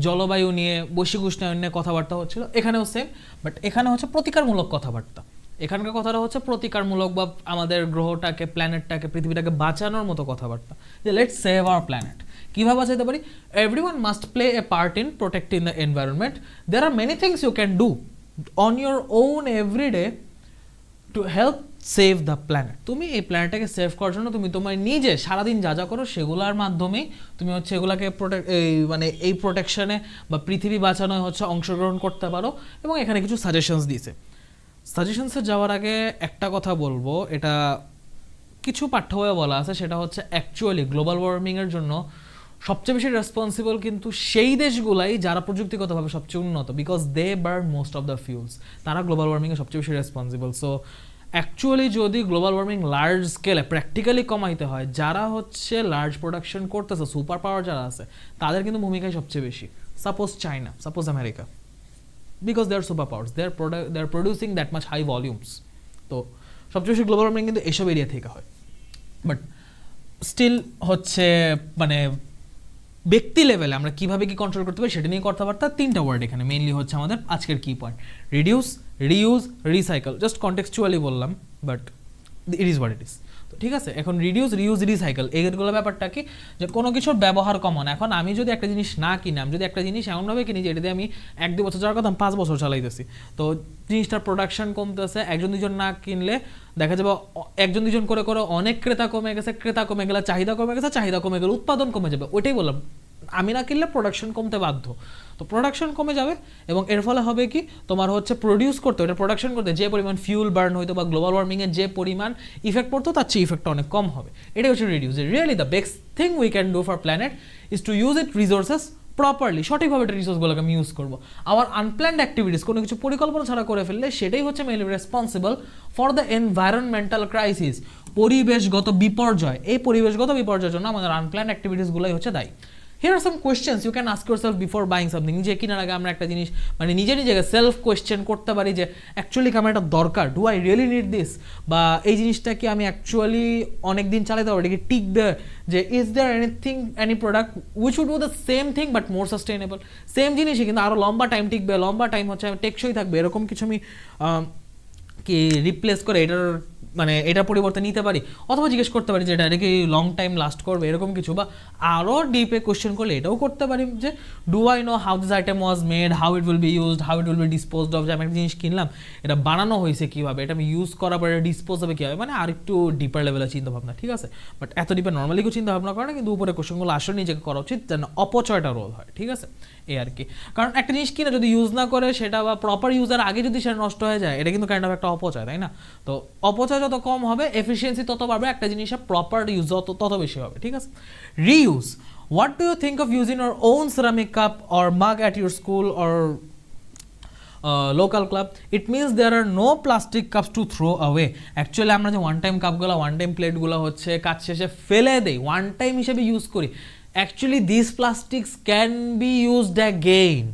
জলবায়ু নিয়ে, বৈশ্বিক উষ্ণায়ন নিয়ে কথাবার্তা হচ্ছিল, এখানেও সেম, বাট এখানে হচ্ছে প্রতিকারমূলক কথাবার্তা। এখানকার কথাটা হচ্ছে প্রতিকারমূলক বা আমাদের গ্রহটাকে, প্ল্যানেটটাকে, পৃথিবীটাকে বাঁচানোর মতো কথাবার্তা, যে লেটস সেভ আওয়ার প্ল্যানেট। কিভাবে বাঁচাতে পারি? Everyone must play a part in protecting the environment. There are many things you can do on your own every day to help save the planet. তুমি এই প্ল্যানেটটাকে সেভ করার জন্য তুমি তোমার নিজে সারাদিন যা যা করো সেগুলোর মাধ্যমেই তুমি হচ্ছে এগুলাকে এই প্রোটেকশনে বা পৃথিবী বাঁচানোয় হচ্ছে অংশগ্রহণ করতে পারো, এবং এখানে কিছু সাজেশনস দিয়েছে। সাজেশনসে যাওয়ার আগে একটা কথা বলবো, এটা কিছু পাঠ্য বইয়ে বলা আছে, সেটা হচ্ছে অ্যাকচুয়ালি গ্লোবাল ওয়ার্মিংয়ের জন্য সবচেয়ে বেশি রেসপন্সিবল কিন্তু সেই দেশগুলাই যারা প্রযুক্তিগতভাবে সবচেয়ে উন্নত, because they burn most of the fuels, তারা গ্লোবাল ওয়ার্মিংয়ে সবচেয়ে বেশি রেসপন্সিবল। সো অ্যাকচুয়ালি যদি গ্লোবাল ওয়ার্মিং লার্জ স্কেলে প্র্যাকটিক্যালি কমাইতে হয়, যারা হচ্ছে লার্জ প্রোডাকশন করতেছে, সুপার পাওয়ার যারা আছে, তাদের কিন্তু ভূমিকাই সবচেয়ে বেশি। Suppose China, suppose America, because they are super powers, they are producing that much high volumes. তো সবচেয়ে বেশি গ্লোবাল ওয়ার্মিং কিন্তু এসব এরিয়া থেকে হয়। বাট স্টিল হচ্ছে মানে ব্যক্তি লেভেলে আমরা কীভাবে কী কন্ট্রোল করতে পারি সেটা নিয়ে কথাবার্তা। 3টা ওয়ার্ড এখানে মেইনলি হচ্ছে আমাদের আজকের কি point: reduce, reuse, recycle. Just contextually বললাম, but it is what it is. তো ঠিক আছে, এখন রিডিউস, রিইউজ, রিসাইকেল এইগুলো ব্যাপারটা কি, যে কোনো কিছুর ব্যবহার কমন। এখন আমি যদি একটা জিনিস না কিনি, আমি যদি একটা জিনিস এমনভাবে কিনি যে এটাতে আমি 1-2 বছর যাওয়ার কথা 5 বছর চালাইতেছি, তো জিনিসটার প্রোডাকশন কমতেছে। 1-2 না কিনলে দেখা যাবে 1-2 করে করে অনেক ক্রেতা কমে গেছে, ক্রেতা কমে গেলে চাহিদা কমে গেছে, চাহিদা কমে গেলে উৎপাদন কমে যাবে। ওইটাই বললাম, আমি না কিনলে প্রোডাকশন কমতে বাধ্য। তো প্রোডাকশন কমে যাবে এবং এর ফলে হবে কি, তোমার হচ্ছে প্রডিউস করতে, ওটা প্রোডাকশন করতে যে পরিমাণ ফিউল বার্ন হইতো বা গ্লোবাল ওয়ার্মিংয়ের যে পরিমাণ ইফেক্ট পড়তো, তার চেয়ে ইফেক্টটা অনেক কম হবে। এটাই হচ্ছে reduce. Really the best thing we can do for planet is to use it resources properly, সঠিকভাবে এটা রিসোর্সগুলোকে আমি ইউজ করবো। আওয়ার আনপ্ল্যান্ড অ্যাক্টিভিটিস, কোনো কিছু পরিকল্পনা ছাড়া করে ফেললে সেটাই হচ্ছে mainly responsible for the environmental crisis, পরিবেশগত বিপর্যয়। এই পরিবেশগত বিপর্যয়ের জন্য আমাদের আনপ্ল্যান্ড অ্যাক্টিভিটিসগুলোই হচ্ছে দায়ী। Here are some questions you can ask yourself before buying something. নিজে কেনার আগে আমরা একটা জিনিস মানে নিজেকে সেলফ কোয়েশ্চেন করতে পারি যে অ্যাকচুয়ালি কি আমার এটা দরকার, do I really need this, বা এই জিনিসটা কি আমি অ্যাকচুয়ালি অনেক দিন চালাতে পারবো, এটা কি টিকবে, যে is there anything, any product which would do the same thing but more sustainable, same জিনিসই কিন্তু আরও লম্বা টাইম টিকবে, লম্বা টাইম হচ্ছে টেকসই থাকবে, এরকম কিছু আমি কি রিপ্লেস করে এটার মানে এটার পরিবর্তে নিতে পারি। অথবা জিজ্ঞেস করতে পারি যে এটা কি লং টাইম লাস্ট করবে, এরকম কিছু। বা আরও ডিপে কোয়েশ্চেন করলে এটাও করতে পারি যে do I know how this item was made, how it will be used, how it will B disposed of. যে আমি একটা জিনিস কিনলাম, এটা বানানো হয়েছে কীভাবে, এটা আমি ইউজ করার পরে ডিসপোজ হবে কীভাবে, মানে আর একটু ডিপার লেভেলের চিন্তাভাবনা। ঠিক আছে, বাট এত ডিপে নর্মালি কেউ চিন্তাভাবনা করে না, কিন্তু উপরে কোয়েশ্চেনগুলো আসলে নিজেকে করা উচিত যেন অপচয়টা রোধ হয়। ঠিক আছে, এই আর কি। কারণ একটা জিনিস কিনে যদি ইউজ না করে সেটা বা প্রপার ইউজার আগে যদি সেটা নষ্ট হয়ে যায়, এটা কিন্তু কাইন্ড অফ একটা অপচয়, তাই না? তো অপচয় যত কম হবে, এফিসিয়েন্সি তত বাড়বে, একটা জিনিসের প্রপার ইউজ তত বেশি হবে। ঠিক আছে, reuse. What do you think of using your own ceramic cup or mug at your school or local club? It means there are no plastic cups to throw away. Actually আমরা যে ওয়ান টাইম কাপগুলো, ওয়ান টাইম প্লেটগুলো হচ্ছে কাজ শেষে ফেলে দেই, ওয়ান টাইম হিসেবে ইউজ করি। Actually this plastics can be used again,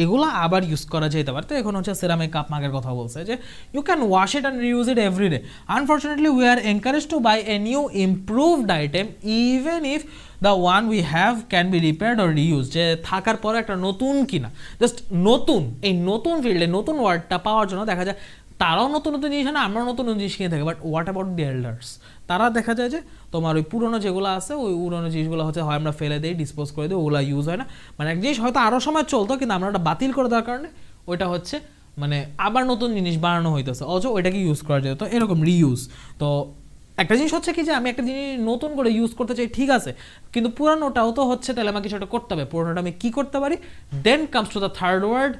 এগুলো আবার ইউজ করা যেতে পারে। তো এখন হচ্ছে সেরামিক কাপ মাগের কথা বলছে যে you can wash it and reuse it every day. Unfortunately we are encourage to buy a new improved item even if the one we have can be repaired or reuse. যে থাকার পরে একটা নতুন কিনা, জাস্ট নতুন, এই নতুন ফিল্ডে নতুন ওয়ার্ডটা পাওয়ার জন্য দেখা যায় তারাও নতুন নতুন জিনিস না, আমরাও নতুন নতুন জিনিস কিনে থাকি। But what about the elders? তারা দেখা যায় যে তোমার ওই পুরোনো যেগুলো আছে, ওই পুরোনো জিনিসগুলো হচ্ছে হয় আমরা ফেলে দিই, ডিসপোজ করে দিই, ওগুলো ইউজ হয় না। মানে এক জিনিস হয়তো আরও সময় চলতো, কিন্তু আমরা ওটা বাতিল করে দেওয়ার কারণে ওইটা হচ্ছে মানে আবার নতুন জিনিস বানানো হইতেছে, অথচ ওইটাকে ইউজ করা যেত। তো এরকম রিইউজ। তো একটা জিনিস হচ্ছে কি যে আমি একটা জিনিস নতুন করে ইউজ করতে চাই, ঠিক আছে, কিন্তু পুরানোটাও তো হচ্ছে, তাহলে আমাকে কিছু একটা করতে হবে। পুরানোটা আমি কী করতে পারি? Then comes to the third word,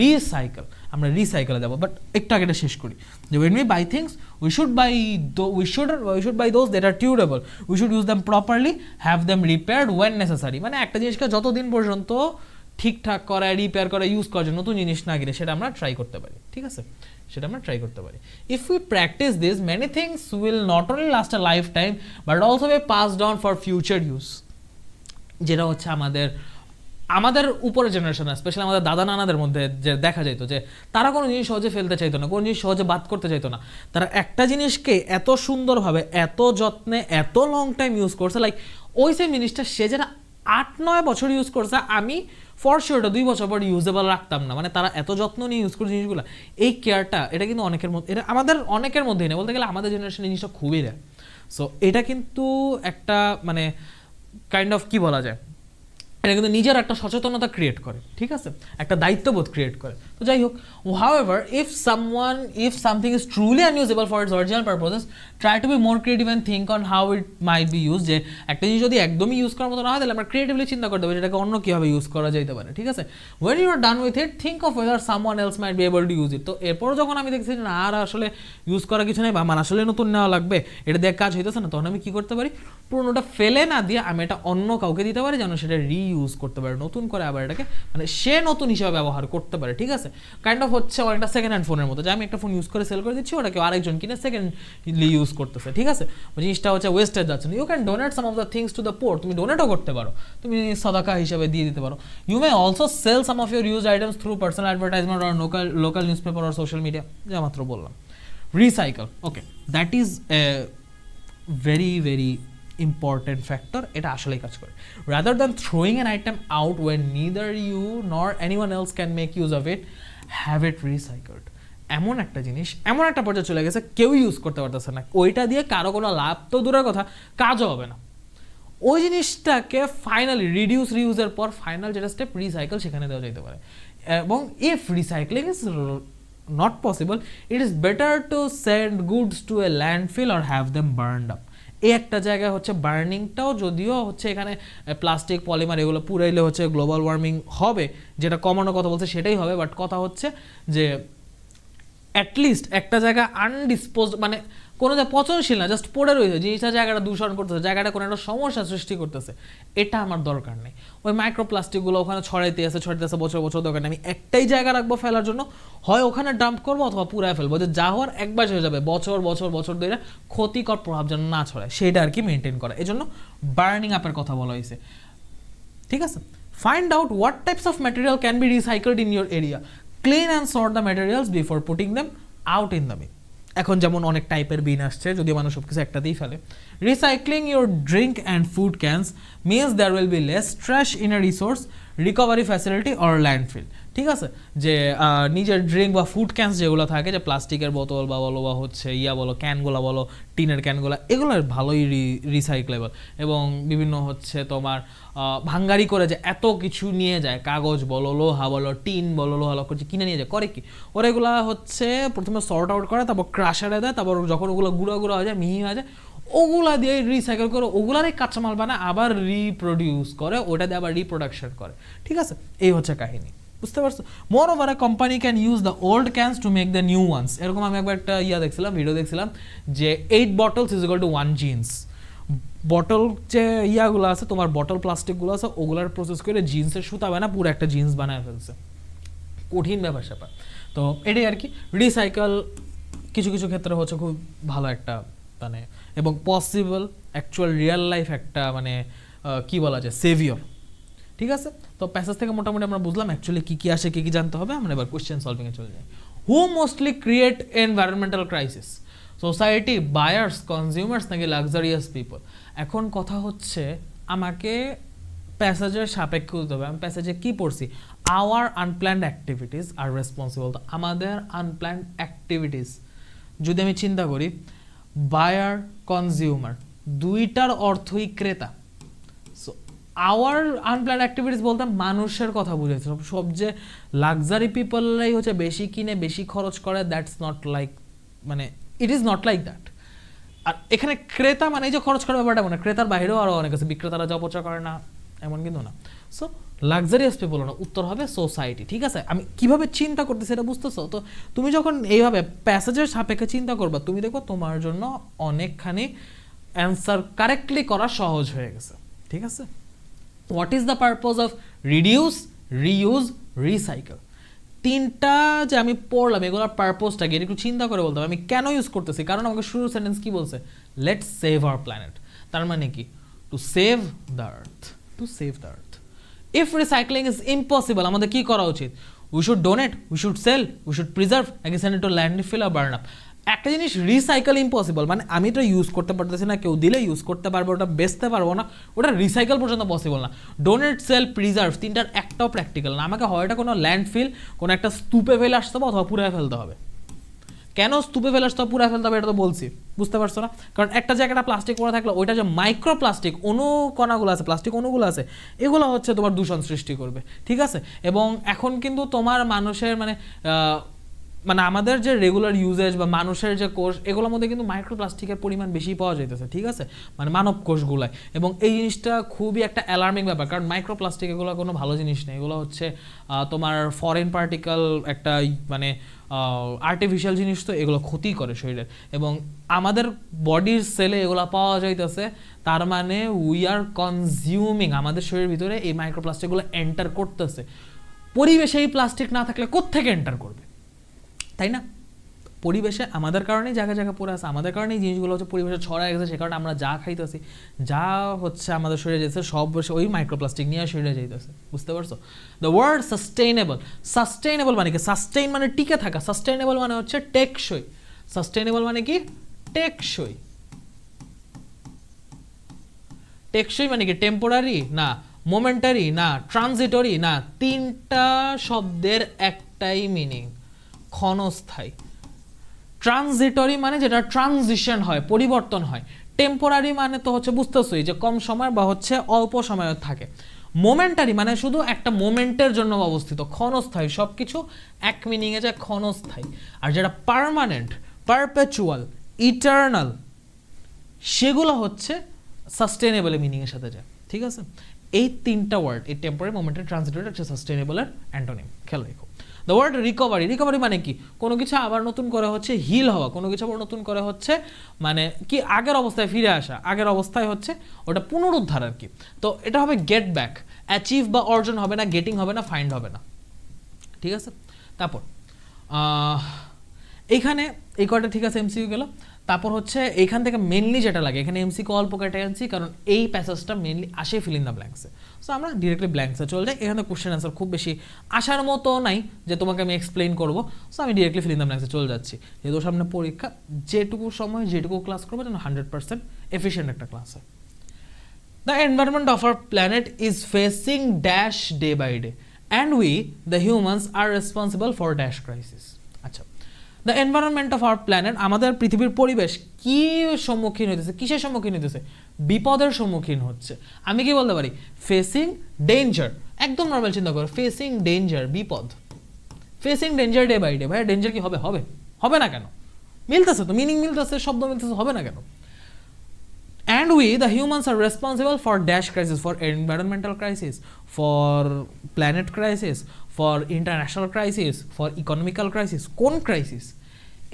recycle. আমরা রিসাইকেলে যাবো, বাট একটু আগে এটা শেষ করি যে when we buy things we should buy those that are durable, we should use them properly, have them repaired when necessary। মানে একটা জিনিসকে যতদিন পর্যন্ত ঠিকঠাক করা, রিপেয়ার করা, ইউজ করার জন্য নতুন জিনিস না কিনে সেটা আমরা ট্রাই করতে পারি। ঠিক আছে, সেটা আমরা ট্রাই করতে পারি। If we practice this, many things will not only last a life time but also be passed on for future use. যেটা হচ্ছে আমাদের উপরের জেনারেশন, স্পেশালি আমাদের দাদা নানাদের মধ্যে যে দেখা যেত যে তারা কোনো জিনিস সহজে ফেলতে চাইতো না, কোনো জিনিস সহজে বাদ করতে চাইতো না। তারা একটা জিনিসকে এত সুন্দরভাবে, এত যত্নে, এত লং টাইম ইউজ করছে। লাইক ওই সেম জিনিসটা সে যেটা 8-9 বছর ইউজ করছে, আমি ফর শিওর 2 বছর পর ইউজেবল রাখতাম না। মানে তারা এত যত্ন নিয়ে ইউজ করছে জিনিসগুলো। এই কেয়ারটা, এটা কিন্তু অনেকের মধ্যে, এটা আমাদের অনেকের মধ্যেই নেই, বলতে গেলে আমাদের জেনারেশনে জিনিসটা খুবই রেয়ার। সো এটা কিন্তু একটা মানে কাইন্ড অফ কি বলা যায়, এটা কিন্তু নিজের একটা সচেতনতা ক্রিয়েট করে। ঠিক আছে, একটা দায়িত্ববোধ ক্রিয়েট করে। তো যাই হোক, however if something is truly unusable for its original purposes, try to be more creative and think on how it might be used. যে একটা জিনিস যদি একদমই ইউজ করার মতো না হয় তাহলে আমরা ক্রিয়েটিভলি চিন্তা করতে পারি যেটাকে অন্য কীভাবে ইউজ করা যেতে পারে, ঠিক আছে? when you are done with it, think of whether someone else might be able to use it. তো এরপর যখন আমি দেখছি না আর আসলে ইউজ করা কিছু নেই বা আমার আসলে নতুন নেওয়া লাগবে, এটা দিয়ে কাজ হইতেছে না, তখন আমি কী করতে পারি, পুরোনোটা ফেলে না দিয়ে আমি এটা অন্য কাউকে দিতে পারি যেন সেটা রিইউজ করতে পারে, নতুন করে আবার এটাকে মানে সে নতুন হিসেবে ব্যবহার করতে পারে, ঠিক আছে? কাইন্ড অফ হচ্ছে অনেকটা সেকেন্ড হ্যান্ড ফোনের মতো, যে আমি একটা ফোন ইউজ করে সেল করে দিচ্ছি, ওটা কেউ আরেকজন কিনে সেকেন্ডলি ইউজ করতেছে, ঠিক আছে? জিনিসটা হচ্ছে ওয়েস্টেজ যাচ্ছে না। You can donate some of the things to the poor, তুমি ডোনেটও করতে পারো, তুমি সাদাকা হিসেবে দিয়ে দিতে পারো। You may also sell some of your use items through personal advertisement or local news paper or social media, যা মাত্র বললাম। Recycle, okay, that is very very important factor, এটা আসলেই কাজ করে। Rather than throwing an item out when neither you nor anyone else can make use of it, have it recycled. এমন একটা জিনিস, এমন একটা পর্যায়ে চলে গেছে কেউ ইউজ করতে পারতেছে না, ওইটা দিয়ে কারো কোনো লাভ তো দূরের কথা, কাজও হবে না। ওই জিনিসটাকে ফাইনালি রিউজের পর ফাইনাল যেটা স্টেপ রিসাইকেল, সেখানে দেওয়া যেতে পারে। এবং if recycling is not possible, it is better to send goods to a landfill or have them burned up. এই একটা জায়গায় হচ্ছে বার্নিংটাও, যদিও হচ্ছে এখানে প্লাস্টিক পলিমার এগুলো পুরাইলে হচ্ছে গ্লোবাল ওয়ার্মিং হবে, যেটা কমানোর কথা বলছে সেটাই হবে, বাট কথা হচ্ছে যে অ্যাটলিস্ট একটা জায়গা আনডিসপোজড মানে কোনো যা পচনশীল না, জাস্ট পড়ে রয়েছে, জিনিসটা জায়গাটা দূষণ করতেছে, জায়গাটা কোনো একটা সমস্যা সৃষ্টি করতেছে, এটা আমার দরকার নেই। ওই মাইক্রোপ্লাস্টিকগুলো ওখানে ছড়াইতে আছে বছর বছর দরকার নেই, আমি একটাই জায়গা রাখবো ফেলার জন্য, হয় ওখানে ডাম্প করবো অথবা পুরায় ফেলবো, যে যা হওয়ার একবার হয়ে যাবে, বছর বছর বছর ধরে ক্ষতিকর প্রভাব যেন না ছড়ায়, সেইটা আর কি মেনটেন করা। এই জন্য বার্নিং আপের কথা বলা হয়েছে, ঠিক আছে? Find out what types of material can be recycled in your area, clean and sort the materials before putting them out in the bin. এখন যেমন অনেক টাইপের বিন আসছে, যদিও মানুষ সব কিছু একটাতেই ফেলে। Recycling your drink and food cans means there will be less trash in a resource recovery facility or landfill, ঠিক আছে? যে নিজের ড্রিঙ্ক বা ফুড ক্যানস যেগুলো থাকে, যে প্লাস্টিকের বোতল বা বলো বা হচ্ছে বলো ক্যানগুলো বলো, টিনের ক্যানগুলো, এগুলো ভালোই রিসাইক্লেবল, এবং বিভিন্ন হচ্ছে তোমার ভাঙ্গারি করে যে এত কিছু নিয়ে যায়, কাগজ বলো, লোহা বলো, টিন বলো, লোহা কিছু কিনে নিয়ে যায়, করে কি ওরা এগুলা হচ্ছে প্রথমে সর্ট আউট করে, তারপর ক্রাশারে দেয়, তারপর যখন ওগুলো গুঁড়ো গুঁড়ো হয়ে যায়, মিহি হয়ে যায়, ওগুলা দিয়ে রিসাইকেল করে ওগুলারই কাঁচামাল বানায়, আবার রিপ্রোডিউস করে, ওটা দিয়ে আবার রিপ্রোডাকশন করে, ঠিক আছে? এই হচ্ছে কাহিনী, বুঝতে পারছো? Moreover a company can use the old cans to make the new ones. এরকম আমি একবার একটা ভিডিও দেখছিলাম যে 8 bottles is equal to 1 jeans. Bottle যে ইয়াগুলো আছে তোমার, বটল প্লাস্টিকগুলো আছে, ওগুলার প্রসেস করে জিন্সের সুতা বানায়, পুরো একটা জিন্স বানায় ফেলছে, কঠিন ব্যাপার স্যাপার। তো এটাই আর কি, রিসাইকেল কিছু কিছু ক্ষেত্রে হচ্ছে খুব ভালো একটা মানে, এবং পসিবল অ্যাকচুয়াল রিয়েল লাইফ একটা মানে কি বলা যায়, সেভিয়র, ঠিক আছে? তো প্যাসেজ থেকে মোটামুটি আমরা বুঝলাম অ্যাকচুয়ালি কী কী আসে, কী কী জানতে হবে। আমরা এবার কোয়েশ্চেন সলভিংয়ে চলে যাই। Who mostly create environmental crisis, society, buyers, consumers নাকি লাক্সারিয়াস পিপল? এখন কথা হচ্ছে আমাকে প্যাসেজের সাপেক্ষে বুঝতে হবে, আমি প্যাসেজে কী পড়ছি, our unplanned activities are responsible. তো আমাদের আনপ্ল্যান্ড অ্যাক্টিভিটিস যদি আমি চিন্তা করি, বায়ার, কনজিউমার দুইটার অর্থই ক্রেতা। সো আওয়ার আনপ্ল্যান্ড অ্যাক্টিভিটিস বলতে মানুষের কথা বুঝাইছে, সব যে লাক্সারি পিপলরাই হচ্ছে বেশি কিনে বেশি খরচ করে, দ্যাটস নট লাইক, মানে it is not like that. আর এখানে ক্রেতা মানে যে খরচ করার ব্যাপারটা মানে, ক্রেতার বাইরেও আরও অনেক আছে, বিক্রেতারা যা অপচয় করে না এমন কিন্তু না। সো লাক্সারিয়াস পিপল না, উত্তর হবে সোসাইটি, ঠিক আছে? আমি কিভাবে চিন্তা করতে সেটা বুঝতেছো? তো তুমি যখন এইভাবে প্যাসেজের সাপেক্ষে চিন্তা করবা, তুমি দেখো তোমার জন্য অনেকখানি অ্যান্সার কারেক্টলি করা সহজ হয়ে গেছে, ঠিক আছে? What is the purpose of reduce, reuse, recycle? তিনটা যে আমি পড়লাম, এগুলোর পারপোজটা কি একটু চিন্তা করে বলতে হবে, আমি কেন ইউজ করতেছি? কারণ আমাকে শুরু সেন্টেন্স কি বলছে, লেটস সেভ আওয়ার প্ল্যানেট। তার মানে কি, to save the earth, to save the earth. If recycling is impossible, আমাদের কি করা উচিত? We should donate, we should sell, we should preserve, নাকি সেন্ড ইট টু ল্যান্ডফিল আর বার্ন আপ? একটা জিনিস রিসাইকেল ইম্পসিবল মানে আমি এটা ইউজ করতে পারতেছি না, কেউ দিলে ইউজ করতে পারবো, ওটা বেচতে পারবো না, ওটা রিসাইকেল পর্যন্ত পসিবল না। ডোনেট, সেল, প্রিজার্ভ তিনটার একটাও প্র্যাকটিক্যাল না। আমাকে হয় এটা কোনো ল্যান্ডফিল, কোনো একটা স্তূপে ফেলে আসতে হবে, অথবা পুরায় ফেলতে হবে, কেন স্তূপে ফেলে আসতে হবে, পুরা ফেলতে হবে, এটা তো বলছি, বুঝতে পারছো না? কারণ একটা জায়গাটা প্লাস্টিক পড়ে থাকলে ওইটা যে মাইক্রোপ্লাস্টিক অনুকণাগুলো আছে, প্লাস্টিক অণুগুলো আছে, এগুলো হচ্ছে তোমার দূষণ সৃষ্টি করবে, ঠিক আছে? এবং এখন কিন্তু তোমার মানুষের মানে আমাদের যে রেগুলার ইউজেজ বা মানুষের যে কোষ, এগুলোর মধ্যে কিন্তু মাইক্রোপ্লাস্টিকের পরিমাণ বেশি পাওয়া যাইতেছে, ঠিক আছে, মানে মানব কোষগুলায়। এবং এই জিনিসটা খুবই একটা অ্যালার্মিং ব্যাপার, কারণ মাইক্রোপ্লাস্টিক এগুলো কোনো ভালো জিনিস নেই, এগুলো হচ্ছে তোমার ফরেন পার্টিকেল, একটা মানে আর্টিফিশিয়াল জিনিস, তো এগুলো ক্ষতি করে শরীরের। এবং আমাদের বডির সেলে এগুলো পাওয়া যাইতেছে, তার মানে উই আর কনজিউমিং, আমাদের শরীরের ভিতরে এই মাইক্রোপ্লাস্টিকগুলো এন্টার করতেছে। পরিবেশে এই প্লাস্টিক না থাকলে কোত্থেকে এন্টার করবে, তাই না? পরিবেশে আমাদের কারণেই জায়গায় জায়গায় পড়ে আছে, আমাদের কারণেই জিনিসগুলো হচ্ছে পরিবেশে ছড়ায় গেছে, সে কারণে আমরা যা খাইতেছি, যা হচ্ছে আমাদের শরীরে যেতেছে, সব বসে ওই মাইক্রোপ্লাস্টিক নিয়ে শরীরে যাইতেছে, বুঝতে পারছো? দ্য ওয়ার্ড সাস্টেইনেবল, সাস্টেইনেবল মানে কি? সাস্টেইন মানে টিকে থাকা, সাস্টেইনেবল মানে হচ্ছে টেকসই। সাস্টেইনেবল মানে কি? টেকসই। টেকসই মানে কি? টেম্পোরারি না, মোমেন্টারি না, ট্রানজিটরি না, তিনটা শব্দের একটাই মিনিং, ক্ষণস্থায়ী। ট্রানজিটরি মানে যেটা ট্রানজিশন হয়, পরিবর্তন হয়। টেম্পোরারি মানে তো হচ্ছে বুঝতেছই যে কম সময় বা হচ্ছে অল্প সময় থাকে। মোমেন্টারি মানে শুধু একটা মোমেন্টের জন্য অবস্থিত, ক্ষণস্থায়ী, সব কিছু এক মিনিংয়ে যায়, ক্ষণস্থায়ী। আর যেটা পার্মানেন্ট, পারপেচুয়াল, ইটার্নাল, সেগুলো হচ্ছে সাস্টেনেবল মিনিংয়ের সাথে যায়, ঠিক আছে? এই তিনটা ওয়ার্ড, এই টেম্পোরারি, মোমেন্টারি, ট্রানজিটরি হচ্ছে সাস্টেনেবলের অ্যান্টোনিম, খেয়াল রেখো। দ্য ওয়ার্ড রিকভারি, রিকভারি মানে কি? কোনো কিছু আবার নতুন করে হচ্ছে হিল হওয়া, কোনো কিছু আবার নতুন করে হচ্ছে মানে কি আগের অবস্থায় ফিরে আসা, আগের অবস্থায় হচ্ছে ওটা পুনরুদ্ধার আর কি। তো এটা হবে গেট ব্যাক, অ্যাচিভ বা অর্জন হবে না, গেটিং হবে না, ফাইন্ড হবে না, ঠিক আছে? তারপর এইখানে এই কয়টা ঠিক আছে, এমসিকিউ গেল। তারপর হচ্ছে এইখান থেকে মেনলি যেটা লাগে, এখানে এমসিকিউ অল্প কয়টা আনছি, কারণ এই প্যাসেজটা মেনলি আসে ফিল ইন দ্য ব্ল্যাঙ্কসে। সো আমরা ডিরেক্টলি ব্ল্যাঙ্কসে চলে যাই। এখানে কোশ্চেন অ্যান্সার খুব বেশি আসার মতো নাই যে তোমাকে আমি এক্সপ্লেইন করবো। সো আমি ডিরেক্টলি ফিল ইন দ্য ব্ল্যাঙ্কসে চলে যাচ্ছি, যেহেতু সামনে পরীক্ষা, যেটুকু সময় যেটুকু ক্লাস করবো যেন 100% এফিশিয়েন্ট একটা ক্লাস হয়। The environment of our planet is facing dash day by day, and we, the humans, are responsible for dash crisis. আচ্ছা, the environment of our planet, আমাদের পৃথিবীর পরিবেশ কি সম্মুখীন হইতেছে, কিসের সম্মুখীন হইতেছে? বিপদের সম্মুখীন হচ্ছে। আমি কি বলতে পারি? ফেসিং ডেঞ্জার, একদম নর্মাল চিন্তা করো, ফেসিং ডেঞ্জার, বিপদ, facing danger day by day. ভাই ডেঞ্জার কি হবে? হবে, হবে না কেন? মিলতেছে তো, মিনিং মিলতেছে, শব্দ মিলতেছে, হবে না কেন? And we, the humans, are responsible for dash crisis, for environmental crisis, for planet crisis, for international crisis, for economical crisis. কোন ক্রাইসিস?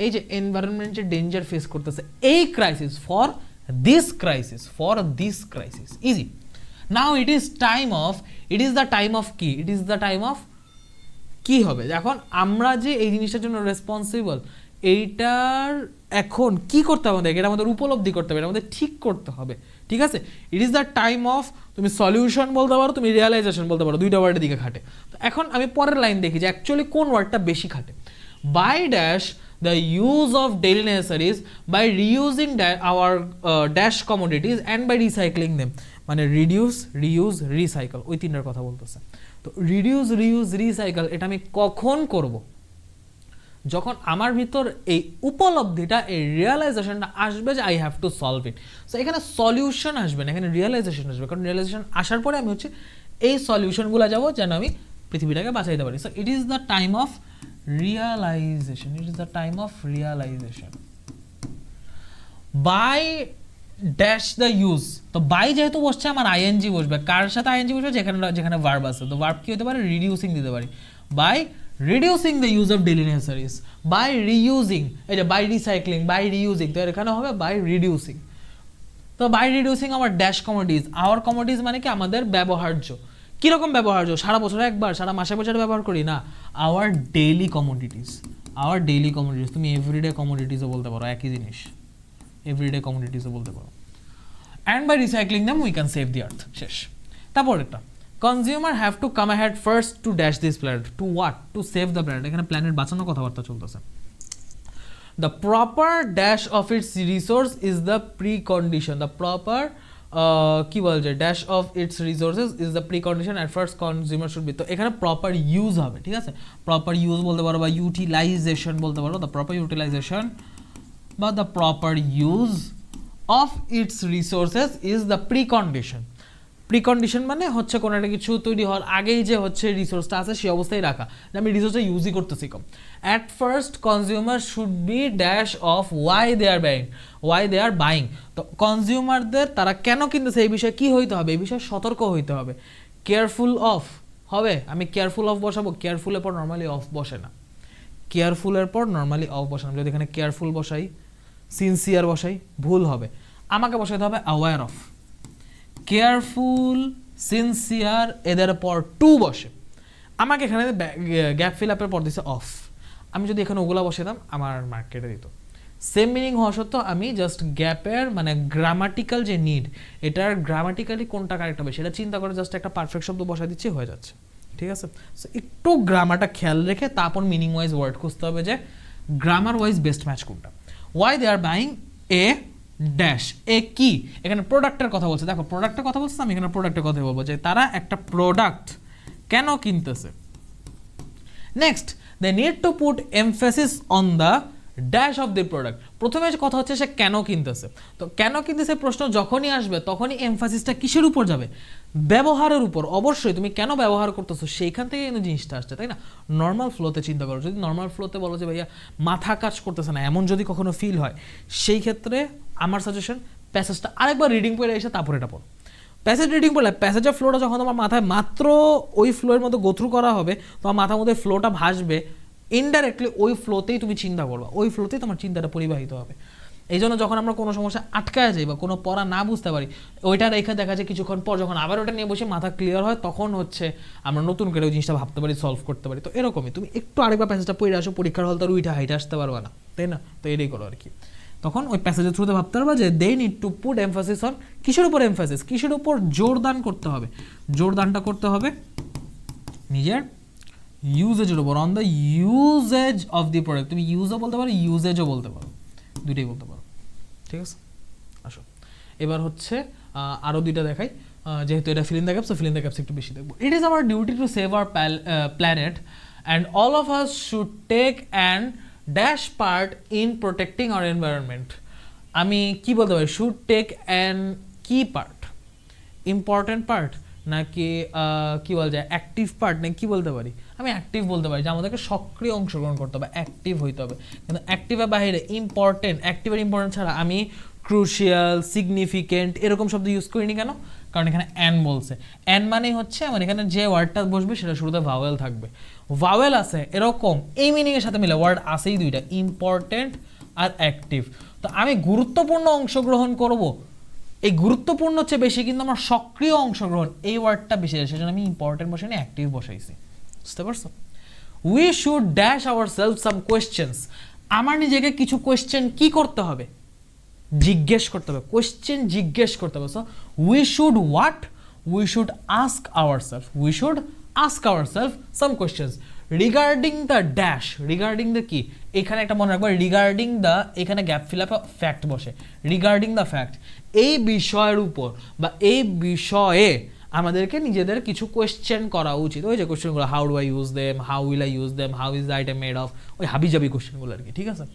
এই যে এনভায়রনমেন্টে ডেঞ্জার ফেস করতেছে, এই crisis, for this crisis, for this crisis. Easy. Now it is time of, it is the time of কি? It is the time of কি হবে? এখন আমরা যে এই জিনিসটার জন্য রেসপন্সিবল, এইটার এখন কি করতে হবে আমাদের? এটা আমাদের উপলব্ধি করতে হবে, এটা আমাদের ঠিক করতে হবে, ঠিক আছে? ইট ইজ দ্য টাইম অফ, তুমি সলিউশন বলতে পারো, তুমি রিয়েলাইজেশন বলতে পারো, দুইটা ওয়ার্ডের দিকে খাটে। তো এখন আমি পরের লাইন দেখি যে অ্যাকচুয়ালি কোন ওয়ার্ডটা বেশি খাটে। By dash the use of daily necessities, by reusing our dash commodities, and by recycling them. মানে রিডিউস, রিইউজ, রিসাইকেল, ওই তিনটার কথা বলতেছে। তো রিডিউস, রিইউজ, রিসাইকেল এটা আমি কখন করব? যখন আমার ভিতর এই উপলব্ধিটা, এই রিয়েলাইজেশনটা আসবে যে I have to solve it. So এখানে সলিউশন আসবে না, এখানে রিয়েলাইজেশন আসবে, কারণ রিয়েলাইজেশন আসার পরে আমি হচ্ছে এই সলিউশনগুলো যাবো যেন আমি পৃথিবীটাকে বাঁচাইতে পারি। So it is the time of realization, it is the time of realization. By dash the use, তো বাই যেহেতু বসছে আমার আইএনজি বসবে, কার সাথে আইএনজি বসবে? যেখানে যেখানে ভার্ব আছে, তো ভার্ব কি হতে পারে? রিডিউসিং দিতে পারি। By reducing the use of daily necessities, by reusing, এই যে বাই রিসাইক্লিং, বাই রিইউজিং, তো এখানে হবে বাই রিডিউসিং। তো by reducing our dash commodities, our commodities মানে কি? আমাদের ব্যবহার্য। কীরকম ব্যবহার্য? সারা বছরে একবার, সারা মাসে বছরে ব্যবহার করি না, our daily commodities, our daily commodities. তুমি এভরিডে কমোডিটিজও বলতে পারো, একই জিনিস, এভরিডে কমোডিটিজও বলতে পারো। And by recycling them we can save the earth. শেষ। তারপর একটা, consumer have to come ahead first to dash this planet, to what? To save the planet. এখানে প্ল্যানেট বাঁচানোর কথাবার্তা চলতেছে। The proper dash of its resource is the precondition, the proper কি বলা যায়, dash of it's resources is the pre condition at first consumer should B. তো এখানে প্রপার ইউজ হবে, ঠিক আছে, প্রপার ইউজ বলতে পারো বা ইউটিলাইজেশন বলতে পারো, দ্য প্রপার ইউটিলাইজেশন বা the proper use of its resources is the pre condition. Precondition মানে হচ্ছে কোনো একটা কিছু তৈরি হওয়ার আগেই যে হচ্ছে রিসোর্সটা আছে সেই অবস্থায় রাখা, যে আমি রিসোর্সটা ইউজই করতেছি কম। At first consumer should be dash of why they are buying. তো কনজিউমারদের তারা কেন কিনতেছে এই বিষয়ে কি হইতে হবে, এই বিষয়ে সতর্ক হইতে হবে। কেয়ারফুল অফ হবে, আমি কেয়ারফুল অফ বসাবো, কেয়ারফুলের পর নর্মালি অফ বসে না, কেয়ারফুলের পর নর্মালি অফ বসে না। যদি এখানে কেয়ারফুল বসাই, সিনসিয়ার বসাই, ভুল হবে, আমাকে বসাইতে হবে অ্যাওয়্যার অফ। কেয়ারফুল, সিনসিয়ার, এদের পর টু বসে, আমাকে এখানে গ্যাপ ফিল আপের পর দিছে অফ। আমি যদি এখানে ওগুলা বসাতাম আমার মার্ক কেটে দিত। সেম মিনিং হওয়া সত্ত্বেও আমি জাস্ট গ্যাপের মানে গ্রামাটিক্যাল যে নিড, এটার গ্রামাটিক্যালি কোনটা কারেক্ট হবে সেটা চিন্তা করে জাস্ট একটা পারফেক্ট শব্দ বসাই দিচ্ছি, হয়ে যাচ্ছে, ঠিক আছে। সো একটু গ্রামারটা খেয়াল রেখে তারপর মিনিং ওয়াইজ ওয়ার্ড খুঁজতে হবে যে গ্রামার ওয়াইজ বেস্ট ম্যাচ কোনটা। Why they are buying a dash, a কি, এখানে প্রোডাক্টের কথা বলছে, দেখো প্রোডাক্টের কথা বলছে, আমি এখানে প্রোডাক্টের কথা বলবো যে তারা একটা প্রোডাক্ট কেন কিনতেছে। Next, they need to put emphasis on the dash of the product. প্রথমে যে কথা হচ্ছে সে কেন কিনতেছে, তো কেন কিনতেছে প্রশ্ন যখনই আসবে তখনই এমফাসিসটা কিসের উপর যাবে, ব্যবহারের উপর। অবশ্যই তুমি কেন ব্যবহার করতেছো সেইখান থেকে কিন্তু জিনিসটা আসছে, তাই না। নর্মাল ফ্লোতে চিন্তা করো, যদি নর্মাল ফ্লোতে বলো যে ভাইয়া মাথা কাজ করতেছে না, এমন যদি কখনো ফিল হয়, সেই ক্ষেত্রে আমার সাজেশন প্যাসেজটা আরেকবার রিডিং পড়ে এসে তারপর এটা পড়ো। প্যাসেজ রিডিং পড়লে প্যাসেজের ফ্লোটা যখন তোমার মাথায় মাত্র ওই ফ্লোয়ের মধ্যে গোথ্রু করা হবে, তোমার মাথার মধ্যে ফ্লোটা ভাসবে, ইনডাইরেক্টলি ওই ফ্লোতেই তুমি চিন্তা করবা, ওই ফ্লোতেই তোমার চিন্তাটা পরিবাহিত হবে। এই জন্য যখন আমরা কোনো সমস্যা আটকায় যাই বা কোনো পড়া না বুঝতে পারি, ওইটা রেখে দেখা যায় কিছুক্ষণ পর যখন আবার ওটা নিয়ে বসে মাথা ক্লিয়ার হয়, তখন হচ্ছে আমরা নতুন করে ওই জিনিসটা ভাবতে পারি, সলভ করতে পারি। তো এরকমই তুমি একটু আরেকবার প্যাসেজটা পড়ে আসো, পরীক্ষার হল তার উইটা হাইটে আসতে পারবা না, তাই না। তো এটাই করো আর কি। তখন ওই প্যাসেজের থ্রুতে ভাবতে পারবা যে they need to put emphasis on, কিসের উপর এমফাসিস, কিসের উপর জোরদান করতে হবে, জোরদানটা করতে হবে নিজের ইউজেজের উপর, on the uses of the product. তুমি ইউজও বলতে পারো, ইউজেজও বলতে পারো, দুইটাই বলতে পারো, ঠিক আছে। আসো এবার হচ্ছে আরও দুইটা দেখাই, যেহেতু এটা fill in the gaps, fill in the gaps একটু বেশি দেখবো। It is our duty to save our planet and all of us should take and dash part in protecting our environment. আমি কি বলতে পারি, শুড টেক অ্যান্ড কি পার্ট, ইম্পর্টেন্ট পার্ট নাকি কি বলা যায় অ্যাক্টিভ পার্ট, নাকি কি বলতে পারি। আমি অ্যাক্টিভ বলতে পারি, যে আমাদেরকে সক্রিয় অংশগ্রহণ করতে হবে, অ্যাক্টিভ হইতে হবে। কিন্তু অ্যাক্টিভের বাইরে ইম্পর্টেন্ট, অ্যাক্টিভের ইম্পর্টেন্ট ছাড়া আমি ক্রুশিয়াল, সিগনিফিকেন্ট এরকম শব্দ ইউজ করিনি কেন, কারণ এখানে অ্যান বলছে। অ্যান মানেই হচ্ছে আমার এখানে যে ওয়ার্ডটা বসবে সেটা শুরুতে ভাওয়েল থাকবে, ভাওয়েল আছে এরকম এই মিনিংয়ের সাথে মিলে ওয়ার্ড আসেই দুইটা, ইম্পর্টেন্ট আর অ্যাক্টিভ। তো আমি গুরুত্বপূর্ণ অংশগ্রহণ করব, এই গুরুত্বপূর্ণ হচ্ছে বেশি, কিন্তু আমার সক্রিয় অংশগ্রহণ এই ওয়ার্ডটা বেশি, সেজন্য আমি ইম্পর্টেন্ট বসাইনি, অ্যাক্টিভ বসাইছি, বুঝতে পারছো। We should dash our self some questions, আমার নিজেকে কিছু কোয়েশ্চেন কি করতে হবে, জিজ্ঞেস করতে হবে, কোয়েশ্চেন জিজ্ঞেস করতে হবে। So we should what, we should ask our self, we should ask our self some questions regarding the dash, regarding the কি, এখানে একটা মনে রাখবো রিগার্ডিং দ্য, এখানে গ্যাপ ফিল আপ ফ্যাক্ট বসে, রিগার্ডিং দ্য ফ্যাক্ট, এই বিষয়ের উপর বা এই বিষয়ে আমাদেরকে নিজেদের কিছু কোয়েশ্চেন করা উচিত। ওই যে কোয়েশ্চেনগুলো, how do I use them, how will I use them, how is the item made of, ওই হাবিজাবি কোয়েশ্চেনগুলো আর কি, ঠিক আছে।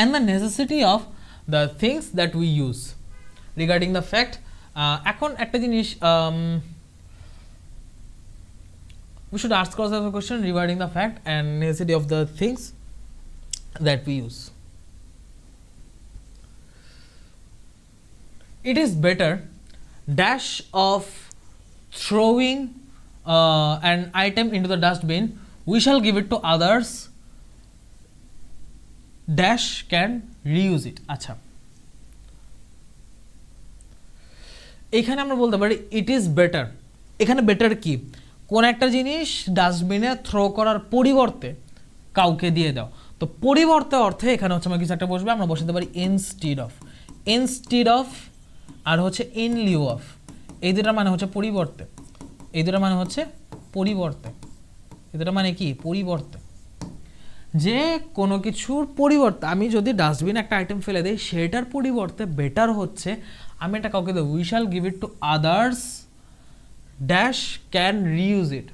and the necessity of the things that we use regarding the fact, এখন একটা জিনিস, we should ask ourselves a question regarding the fact and necessity of the things that we use. It is better dash of throwing an item into the dustbin, we shall give it to others dash can reuse it. আচ্ছা, এখানে আমরা বলতে পারি ইট ইজ বেটার, এখানে বেটার কি, কোন একটা জিনিস ডাস্টবিনে থ্রো করার পরিবর্তে কাউকে দিয়ে দাও। তো পরিবর্তে অর্থে এখানে হচ্ছে আমার কিছু একটা বসবে, আমরা বসাতে পারি ইনস্টিড অফ, ইনস্টিড অফ আর হচ্ছে ইন লিউ অফ, এই দুটার মানে হচ্ছে পরিবর্তে, এই দুটার মানে হচ্ছে পরিবর্তে, এই দুটার মানে কি পরিবর্তে। যে কোনো কিছুর পরিবর্তে আমি যদি ডাস্টবিন একটা আইটেম ফেলে দিই সেটার পরিবর্তে বেটার হচ্ছে আমি এটা কাউকে দেবো, we shall give it to others dash can reuse it.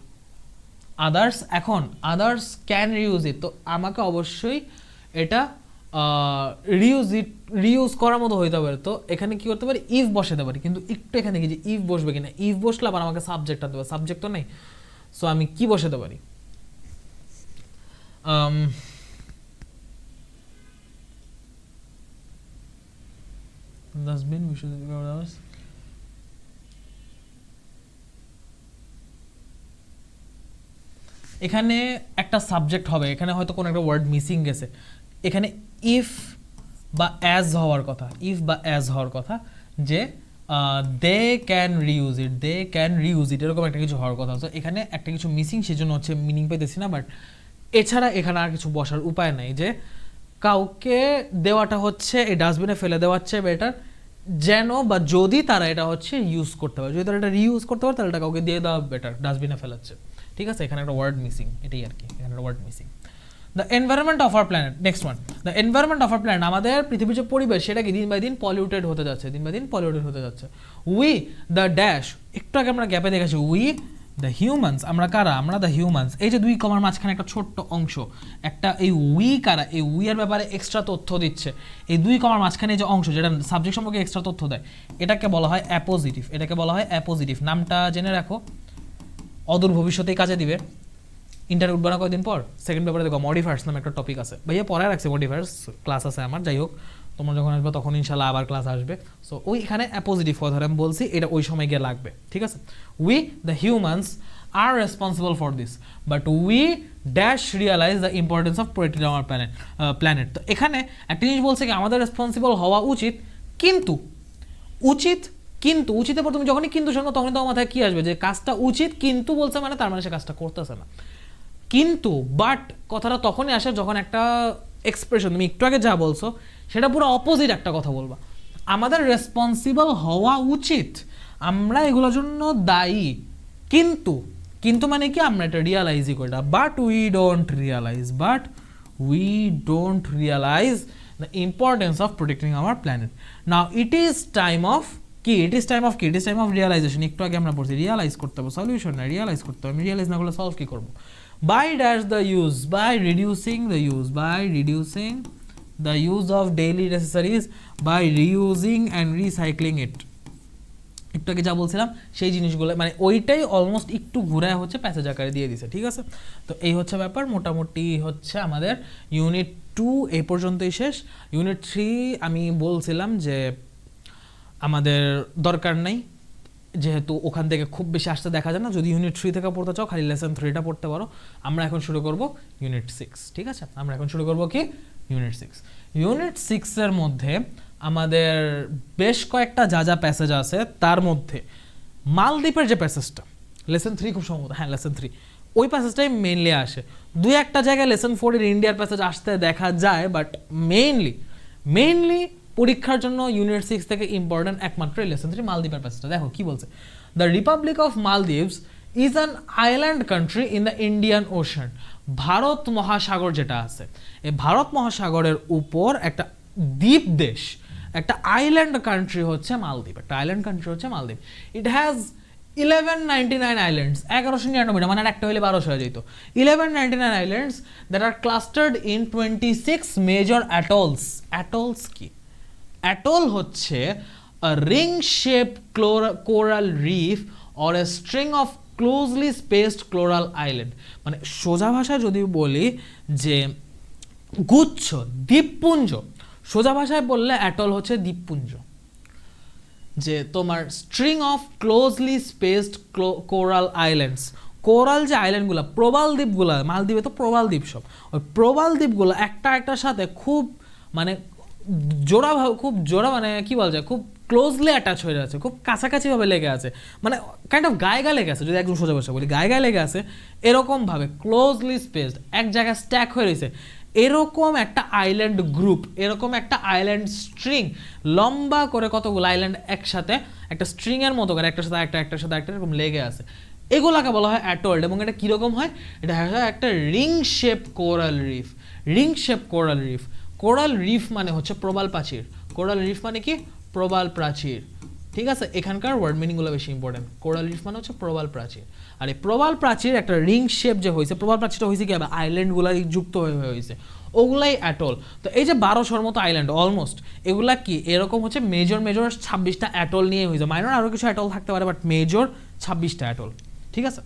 Others, এখন আদার্স ক্যান রিইউজ ইট, তো আমাকে অবশ্যই এটা রিইউজ করার মতো হইতে পারে। তো এখানে কি করতে পারি, ইফ বসাতে পারি, কিন্তু একটু এখানে দেখি যে ইফ বসবে কিনা। ইফ বসলে আবার আমাকে সাবজেক্ট আনতে হবে, সাবজেক্ট তো নেই। সো আমি কি বসাতে পারি, ডাস্টবিন এখানে একটা সাবজেক্ট হবে, এখানে হয়তো কোনো একটা ওয়ার্ড মিসিং গেছে। এখানে ইফ বা অ্যাজ হওয়ার কথা, ইফ বা অ্যাজ হওয়ার কথা, যে they can reuse it, they can reuse it, এরকম একটা কিছু হওয়ার কথা। তো এখানে একটা কিছু মিসিং, সেজন্য হচ্ছে মিনিং পেতেছি না। বাট এছাড়া এখানে আর কিছু বসার উপায় নাই, যে কাউকে দেওয়াটা হচ্ছে এই ডাস্টবিনে ফেলে দেওয়ার চেয়ে বেটার, যেন বা যদি তারা এটা হচ্ছে ইউজ করতে পারে, যদি তারা এটা রিইউজ করতে পারে তাহলে এটা কাউকে দিয়ে দেওয়া বেটার, ডাস্টবিনে ফেলাচ্ছে। ঠিক আছে, এখানে একটা ওয়ার্ড মিসিং, এটাই আর কি, এখানে একটা word missing. The environment of our planet, next one, the environment of our planet, আমাদের পৃথিবীর যে পরিবেশ সেটা কি দিন বাই দিন পলিউটেড হতে যাচ্ছে, দিন বাই দিন পলিউটেড হতে যাচ্ছে। উই দ্য ড্যাশ, একটু আগে আমরা গ্যাপে দেখেছি, উই দ্য হিউম্যানস, আমরা কারা, আমরা দ্য হিউম্যানস, এই যে দুই কমার মাঝখানে একটা ছোট্ট অংশ, একটা এই উই কারা, এই উই এর ব্যাপারে এক্সট্রা তথ্য দিচ্ছে, এই দুই কমার মাঝখানে যে অংশ যেটা সাবজেক্ট সম্পর্কে এক্সট্রা তথ্য দেয়, এটাকে বলা হয় অ্যাপোজিটিভ, এটাকে বলা হয় অ্যাপোজিটিভ। নামটা জেনে রাখো, অদূর ভবিষ্যতেই কাজে দিবে। ইন্টারভিউ উঠবে না কয়েকদিন পর, সেকেন্ড পেপারে দেখো মডিফায়ার্স নামে একটা টপিক আছে, ভাইয়া পড়ায় রাখছে, মডিফায়ার্স ক্লাস আছে আমার, যাই হোক তোমরা যখন আসবে তখন ইনশাল্লাহ আবার ক্লাস আসবে। সো ওইখানে অ্যাপোজিটিভ কথা আমি বলছি, এটা ওই সময় গিয়ে লাগবে, ঠিক আছে। We the humans R responsible for this, but we dash realise the importance of protecting our planet. তো এখানে একটা জিনিস বলছে কি, আমাদের রেসপন্সিবল হওয়া উচিত, কিন্তু উচিত, কিন্তু উচিতের পর তুমি যখনই কিন্তু শোনো তখনই তোমার মাথায় কি আসবে, যে কাজটা উচিত কিন্তু বলছে মানে তার মানে সে কাজটা করতেছে না। কিন্তু বাট কথাটা তখনই আসে যখন একটা এক্সপ্রেশন, তুমি একটু আগে যা বলছো সেটা পুরো অপোজিট একটা কথা বলবা। আমাদের রেসপন্সিবল হওয়া উচিত, আমরা এগুলোর জন্য দায়ী, কিন্তু কিন্তু মানে কি আমরা এটা রিয়ালাইজই করি না, but we don't realise the importance of protecting our planet. Now it is time of কি, ইট ইজ টাইম অফ কি, it is time of realisation. একটু আগে আমরা পড়ছি রিয়ালাইজ করতে হবে, সলিউশন না, রিয়ালাইজ করতে হবে। আমি রিয়ালাইজ না করলে সলভ কি করবো, by dash the use, by reducing the use of daily necessaries, by reusing and recycling it। একটু আগে যা বলছিলাম সেই জিনিসগুলো মানে ওইটাই অলমোস্ট একটু ঘুরায় হচ্ছে প্যাসেজ আকারে দিয়ে দিছে, ঠিক আছে। তো এই হচ্ছে ব্যাপার, মোটামুটি হচ্ছে আমাদের ইউনিট 2 এই পর্যন্তই শেষ। ইউনিট 3 আমি বলছিলাম যে আমাদের দরকার নাই, যেহেতু ওখান থেকে খুব বেশি আসতে দেখা যায় না। যদি ইউনিট 3 থেকে পড়তে চাও খালি লেসন 3টা পড়তে পারো। আমরা এখন শুরু করব ইউনিট 6, ঠিক আছে। আমরা এখন শুরু করব কি, ইউনিট 6। ইউনিট 6 এর মধ্যে আমাদের বেশ কয়েকটা যা প্যাসেজ আছে, তার মধ্যে মালদ্বীপের যে প্যাসেজটা লেসন 3 খুব সম্ভবত, হ্যাঁ লেসন 3, ওই প্যাসেজটাই মেইনলি আসে। দুই একটা জায়গায় লেসন 4 এর ইন্ডিয়ার প্যাসেজ আসতে দেখা যায়, বাট মেইনলি পরীক্ষার জন্য ইউনিট 6 থেকে ইম্পর্টেন্ট একমাত্র লেসন 3 মালদ্বীপের প্যাসেজটা। দেখো কি বলছে, the Republic of Maldives is an island country in the Indian ocean. Bharat মহাসাগর যেটা আছে, এই ভারত মহাসাগরের উপর একটা দ্বীপ দেশ, একটা আইল্যান্ড কান্ট্রি হচ্ছে মালদ্বীপ, একটা আইল্যান্ড কান্ট্রি হচ্ছে মালদ্বীপ। ইট হ্যাজ 1199 আইল্যান্ডস, 1199, মানে একটা হইলে 1200 হয়ে যেত। 1199 islands that are clustered in 26 major atolls. Atolls কি, অ্যাটল হচ্ছে a ring shaped coral reef or a string of closely spaced coral island। মানে সোজা ভাষায় যদি বলি যে গুচ্ছ, দ্বীপপুঞ্জ, সোজা ভাষায় বললে অ্যাটল হচ্ছে দ্বীপপুঞ্জ। যে তোমার string of closely spaced coral islands, coral যে আইল্যান্ডগুলো, প্রবাল দ্বীপগুলো, মালদ্বীপে তো প্রবাল দ্বীপ সব, ওই প্রবাল দ্বীপগুলো একটা একটার সাথে খুব মানে খুব জোড়া মানে কি বলা যায়, খুব ক্লোজলি অ্যাটাচ হয়ে যাচ্ছে, খুব কাছাকাছিভাবে লেগে আছে, মানে কাইন্ড অফ গায়ে লেগে আছে, যদি একদম সোজা ভাষা বলি গায়ে লেগে আছে, এরকমভাবে ক্লোজলি স্পেসড এক জায়গায় স্ট্যাক হয়ে রয়েছে। এরকম একটা আইল্যান্ড গ্রুপ, এরকম একটা আইল্যান্ড স্ট্রিং, লম্বা করে কতগুলো আইল্যান্ড একসাথে একটা স্ট্রিংয়ের মতো করে একটার সাথে একটা এরকম লেগে আছে, এগুলাকে বলা হয় অ্যাটল। এবং এটা কীরকম হয়, এটা একটা ring shape coral reef, ring shape coral reef, coral reef মানে হচ্ছে প্রবাল প্রাচীর, কোরাল রিফ মানে কি প্রবাল প্রাচীর, ঠিক আছে, এখানকার ওয়ার্ড মিনিংগুলো বেশি ইম্পর্টেন্ট। কোরাল রিফ মানে হচ্ছে প্রবাল প্রাচীর, আর এই প্রবাল প্রাচীর একটা রিং শেপ যে হয়েছে, প্রবাল প্রাচীরটা হয়েছে কি হবে আইল্যান্ডগুলো যুক্ত হয়ে হয়েছে, ওগুলাই অ্যাটল। তো এই যে 1200-র মতো আইল্যান্ড অলমোস্ট, এগুলা কি এরকম হচ্ছে মেজর 26টা অ্যাটল নিয়ে হয়েছে, মাইনর আরও কিছু অ্যাটল থাকতে পারে, বাট মেজর 26টা অ্যাটল, ঠিক আছে।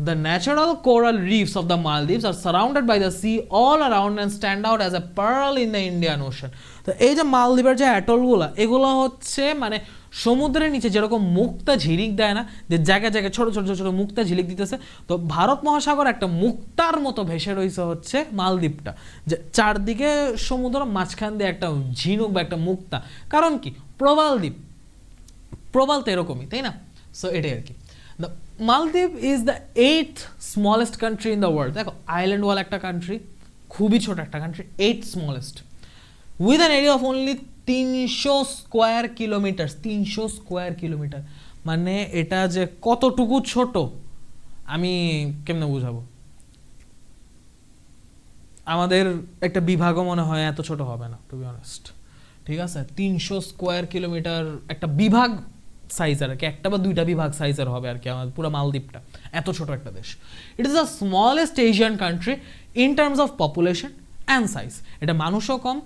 The natural coral reefs of the Maldives are surrounded by the sea all around and stand out as a pearl in the Indian Ocean. তো এই যে মালদ্বীপের যে অ্যাটলগুলো, এগুলো হচ্ছে মানে সমুদ্রের নিচে যেরকম মুক্তা ঝিলিক দেয় না, যে জায়গায় জায়গায় ছোট ছোট ছোট মুক্তা ঝিলিক দিতেছে, তো ভারত মহাসাগর একটা মুক্তার মতো ভেসে রয়েছে হচ্ছে মালদ্বীপটা, যে চারদিকে সমুদ্র, মাঝখান দিয়ে একটা ঝিনুক বা একটা মুক্তা, কারণ কি প্রবাল দ্বীপ, প্রবাল তো এরকমই, তাই না? সো এটাই আর কি। The Maldives is the 8th smallest country in the world. দেখো আইল্যান্ড ওয়ালা একটা কান্ট্রি, খুবই ছোট একটা country, 8th smallest with an area of only 300 square kilometre. 300 square kilometre মানে এটা যে কতটুকু ছোট আমি কেমনে বুঝাবো, আমাদের একটা বিভাগও মনে হয় এত ছোট হবে না, টু বি অনেস্ট, ঠিক আছে। 300 স্কোয়ার কিলোমিটার একটা বিভাগ সাইজের আর কি, একটা বা দুইটা বিভাগ সাইজের হবে আর কি আমাদের পুরো মালদ্বীপটা, এত ছোট একটা দেশ। ইট is the smallest Asian country in terms of population and size, এটা মানুষও কম,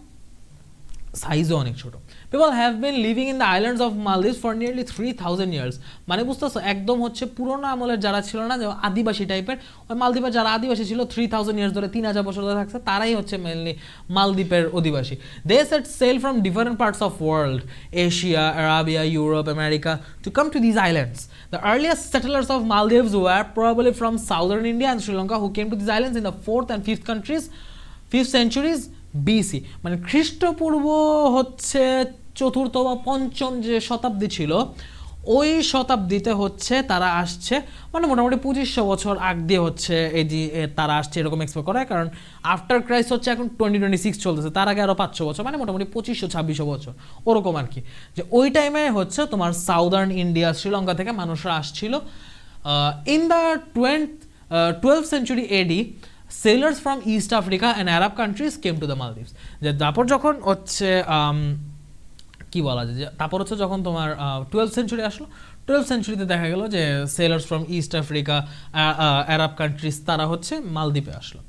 সাইজও অনেক ছোট। People have been living in the islands of Maldives for nearly 3000 years, মানে বুঝতেছো একদম হচ্ছে পুরোনো আমলের যারা ছিল না, যে আদিবাসী টাইপের, ওই মালদ্বীপের যারা আদিবাসী ছিল 3000 ইয়ার্স ধরে, 3000 বছর ধরে থাকছে, তারাই হচ্ছে মেনলি মালদ্বীপের অধিবাসী। They set sail from different parts of world, Asia, Arabia, Europe, America, to come to these islands. The earliest settlers of Maldives were probably from southern India and Sri Lanka, who came to these islands in the 4th and 5th centuries BC, মানে খ্রিস্টপূর্ব হচ্ছে 4th বা 5ম যে শতাব্দী ছিল, ওই শতাব্দীতে হচ্ছে তারা আসছে, মানে মোটামুটি 2500 বছর আগ দিয়ে হচ্ছে এই যে তারা আসছে এরকম এক্সপেক্ট করা হয়, কারণ আফটার ক্রাইস্ট হচ্ছে এখন 2026 চলতেছে, তার আগে আরও 500 বছর, মানে মোটামুটি 2500-2600 বছর ওরকম আর কি, যে ওই টাইমে হচ্ছে তোমার সাউদার্ন ইন্ডিয়া, শ্রীলঙ্কা থেকে মানুষরা আসছিল। In the 12th century AD, sailors from East Africa and Arab countries came to the Maldives. যে তারপর যখন হচ্ছে কি বলা যায়, যে তারপর হচ্ছে যখন তোমার 12th century আসলো, 12th centuryতে দেখা গেল যে sailors from East Africa, Arab countries, তারা হচ্ছে মালদ্বীপে আসলো।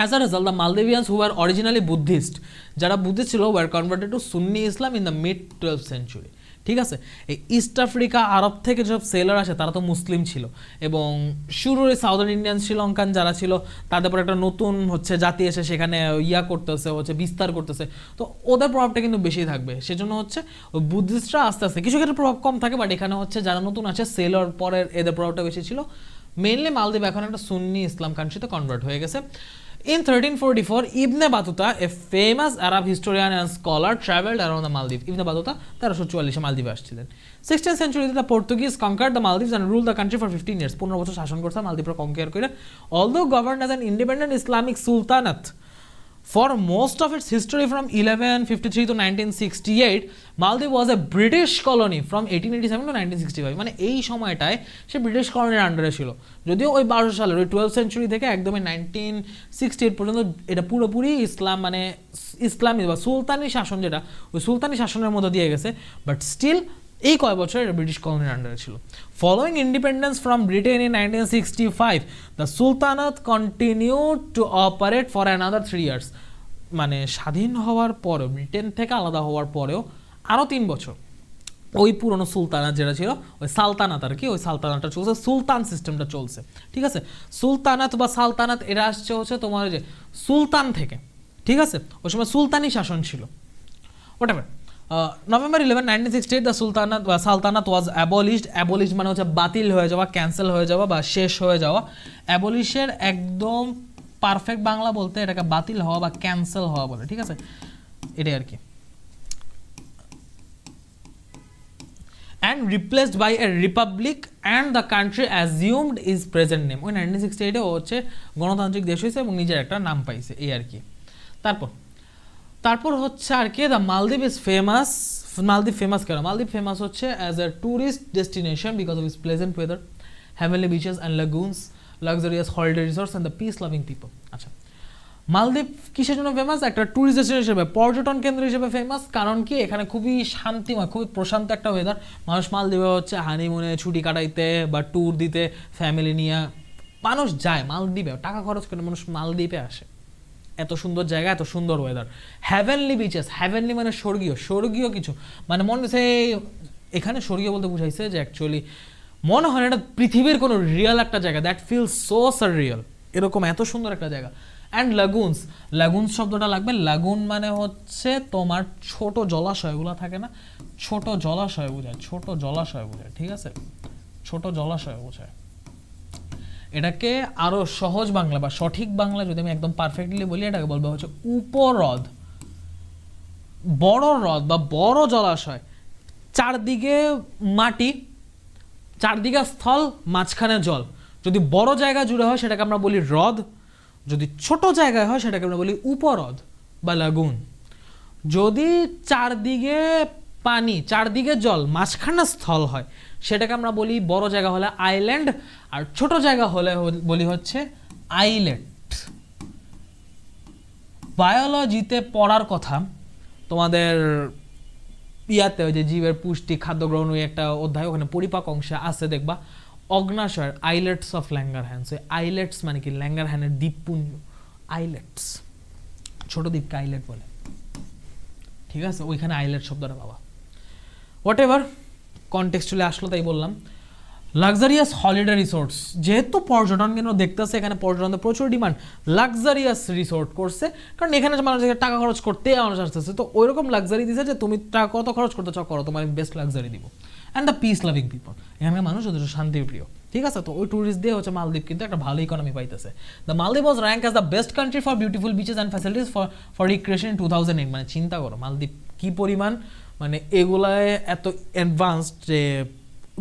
As a result, the Maldivians who were originally Buddhist, যারা বুদ্ধিস্ট ছিল, were converted to Sunni Islam in the mid 12th century, ঠিক আছে। এই ইস্ট আফ্রিকা, আরব থেকে যেসব সেলার আসে তারা তো মুসলিম ছিল, এবং শুরুর সাউদার্ন ইন্ডিয়ান, শ্রীলঙ্কান যারা ছিল, তাদের পর একটা নতুন হচ্ছে জাতি এসে সেখানে করতেছে, হচ্ছে বিস্তার করতেছে, তো ওদের প্রভাবটা কিন্তু বেশি থাকবে, সেজন্য হচ্ছে ওই বুদ্ধিস্টরা আস্তে আস্তে, কিছু ক্ষেত্রে প্রভাব কম থাকে, বাট এখানে হচ্ছে যারা নতুন আছে সেলার পরের, এদের প্রভাবটা বেশি ছিল। মেইনলি মালদ্বীপ এখন একটা সুন্নি ইসলাম কান্ট্রিতে কনভার্ট হয়ে গেছে। In 1344, Ibn Battuta, a famous Arab historian and scholar, traveled around the Maldives. Ibn Battuta 1344 মালদ্বীপে আসছিলেন। 16th century, the Portuguese conquered the Maldives and ruled the country for 15 years. 15 বছর শাসন করছে, মালদ্বীপে কনকোয়ার করে। Although governed as an independent Islamic sultanate for most of its history from 1153 to 1968, Maldives was a British colony from 1887 to 1965. মানে এই সময়টায় সে ব্রিটিশ কলোনির আন্ডারে ছিল, যদিও ওই 1200 সালের ওই 12th century থেকে একদমই 1968 পর্যন্ত এটা পুরোপুরি ইসলাম, মানে ইসলামী বা সুলতানি শাসন, যেটা ওই সুলতানি শাসনের মধ্যে দিয়ে গেছে, বাট স্টিল এই কয় বছর এটা ব্রিটিশ কলোনির আন্ডারে ছিল। Following independence from Britain in 1965, the sultanate continued to operate for another 3 years, মানে স্বাধীন হওয়ার পরেও, ব্রিটেন থেকে আলাদা হওয়ার পরেও আরও 3 বছর ওই পুরনো সুলতানাত যেটা ছিল, ওই সালতানাত আর কি, ওই সালতানাতটা চলছে, সুলতান সিস্টেমটা চলছে, ঠিক আছে। সুলতানাত বা সালতানাত এরা আসছে হচ্ছে তোমার যে সুলতান থেকে, ঠিক আছে, ওই সময় সুলতানি শাসন ছিল, হোয়াটএভার। November 11, 1968, the Sultanate বা সালতানাত ওয়াজ অ্যাবলিশড। অ্যাবলিশড মানে হচ্ছে বাতিল হয়ে যাওয়া, ক্যান্সেল হয়ে যাওয়া বা শেষ হয়ে যাওয়া। অ্যাবলিশের একদম পারফেক্ট বাংলা বলতে এটাকে বাতিল হওয়া বা ক্যান্সেল হওয়া বলে, ঠিক আছে, এটাই আর কি। And replaced by a republic and the country assumed its present name. ওই 1968 ও হচ্ছে গণতান্ত্রিক দেশ হয়েছে এবং নিজের একটা নাম পাইছে, এই আর কি। তারপর হচ্ছে আর কি, দ্য মালদ্বীপ ইজ ফেমাস। মালদ্বীপ ফেমাস কেন? মালদ্বীপ ফেমাস হচ্ছে as a tourist destination because of its pleasant weather, heavenly beaches and lagoons, luxurious holiday resorts and the peace loving people. আচ্ছা, মালদ্বীপ কিসের জন্য ফেমাস? একটা ট্যুরিস্ট ডেস্টিনেশন হিসেবে, পর্যটন কেন্দ্র হিসেবে ফেমাস। কারণ কি, এখানে খুবই শান্তিময়, খুবই প্রশান্ত একটা ওয়েদার। মানুষ মালদ্বীপে হচ্ছে হানিমুনে ছুটি কাটাইতে বা ট্যুর দিতে ফ্যামিলি নিয়ে মানুষ যায় মালদ্বীপে, টাকা খরচ করে মানুষ মালদ্বীপে আসে। এত সুন্দর জায়গা, এত সুন্দর ওয়েদার, হ্যাভেনলি বিচেস। হ্যাভেনলি মানে স্বর্গীয়, স্বর্গীয় কিছু, মানে মনে হচ্ছে এখানে স্বর্গীয় বলতে বুঝাইছে যে অ্যাকচুয়ালি মনে হয় এটা পৃথিবীর কোনো রিয়েল একটা জায়গা, দ্যাট ফিল সো সাররিয়াল, এরকম এত সুন্দর একটা জায়গা। অ্যান্ড লাগুনস, লাগুনস শব্দটা লাগবে। লাগুন মানে হচ্ছে তোমার ছোট জলাশয়গুলো থাকে না, ছোট জলাশয় বোঝায়, ছোট জলাশয় বোঝায়, ঠিক আছে, ছোট জলাশয় বোঝায়। এটাকে আরো সহজ বাংলা বা সঠিক বাংলা যদি আমি একদম পারফেক্টলি বলি, এটাকে বলবো হচ্ছে উপহ্রদ। বড় হ্রদ বা বড় জলাশয়, চারদিকে মাটি, চারদিকে স্থল, মাঝখানে জল। যদি বড় জায়গা জুড়ে হয় সেটাকে আমরা বলি হ্রদ, যদি ছোট জায়গায় হয় সেটাকে আমরা বলি উপহ্রদ বা লাগুন। যদি চারদিকে পানি, চারদিকে জল, মাঝখানে স্থল হয় সেটাকে আমরা বলি বড় জায়গা হলে আইল্যান্ড, আর ছোট জায়গা হলে বলি হচ্ছে আইলেট। বায়োলজিতে পড়ার কথা তোমাদের ইয়াতে, ওই যে জীবের পুষ্টি, খাদ্য গ্রহণ, ওই একটা অধ্যায়, ওখানে পরিপাক অংশে আছে দেখবা অগ্নাশয়ের আইলেটস অফ ল্যাঙ্গারহ্যান্স। আইলেটস মানে কি, ল্যাঙ্গারহ্যানের দ্বীপপুঞ্জ, আইলেটস, ছোট দ্বীপকে আইলেট বলে, ঠিক আছে, ওইখানে আইলেট শব্দটা পাবা। হোয়াট এভার, কনটেক্সচুয়ালি আসলো তাই বললাম। লাক্সারিয়াস হলিডে রিসোর্টস, যেহেতু পর্যটন কেন্দ্র দেখতেছে, এখানে পর্যটনের প্রচুর ডিমান্ড, লাক্সারিয়াস রিসোর্ট করছে, কারণ এখানে মানুষ টাকা খরচ করতে মানুষ আসতেছে, তো ওইরকম লাক্সারি দিছে যে তুমি টাকা কত খরচ করতে চাও করো, তোমার বেস্ট লাক্সারি দিব। And the peace loving people, এখানকার মানুষ যথেষ্ট শান্তিপ্রিয়, ঠিক আছে। তো ওই ট্যুরিস্ট দিয়ে হচ্ছে মালদ্বীপ কিন্তু একটা ভালো ইকোনমি পাইতেছে। The Maldives was rank as the best country for beautiful beaches and facilities for recreation in 2008। মানে চিন্তা করো মালদ্বীপ কি পরিমাণ, মানে এগুলায় এত অ্যাডভান্সড যে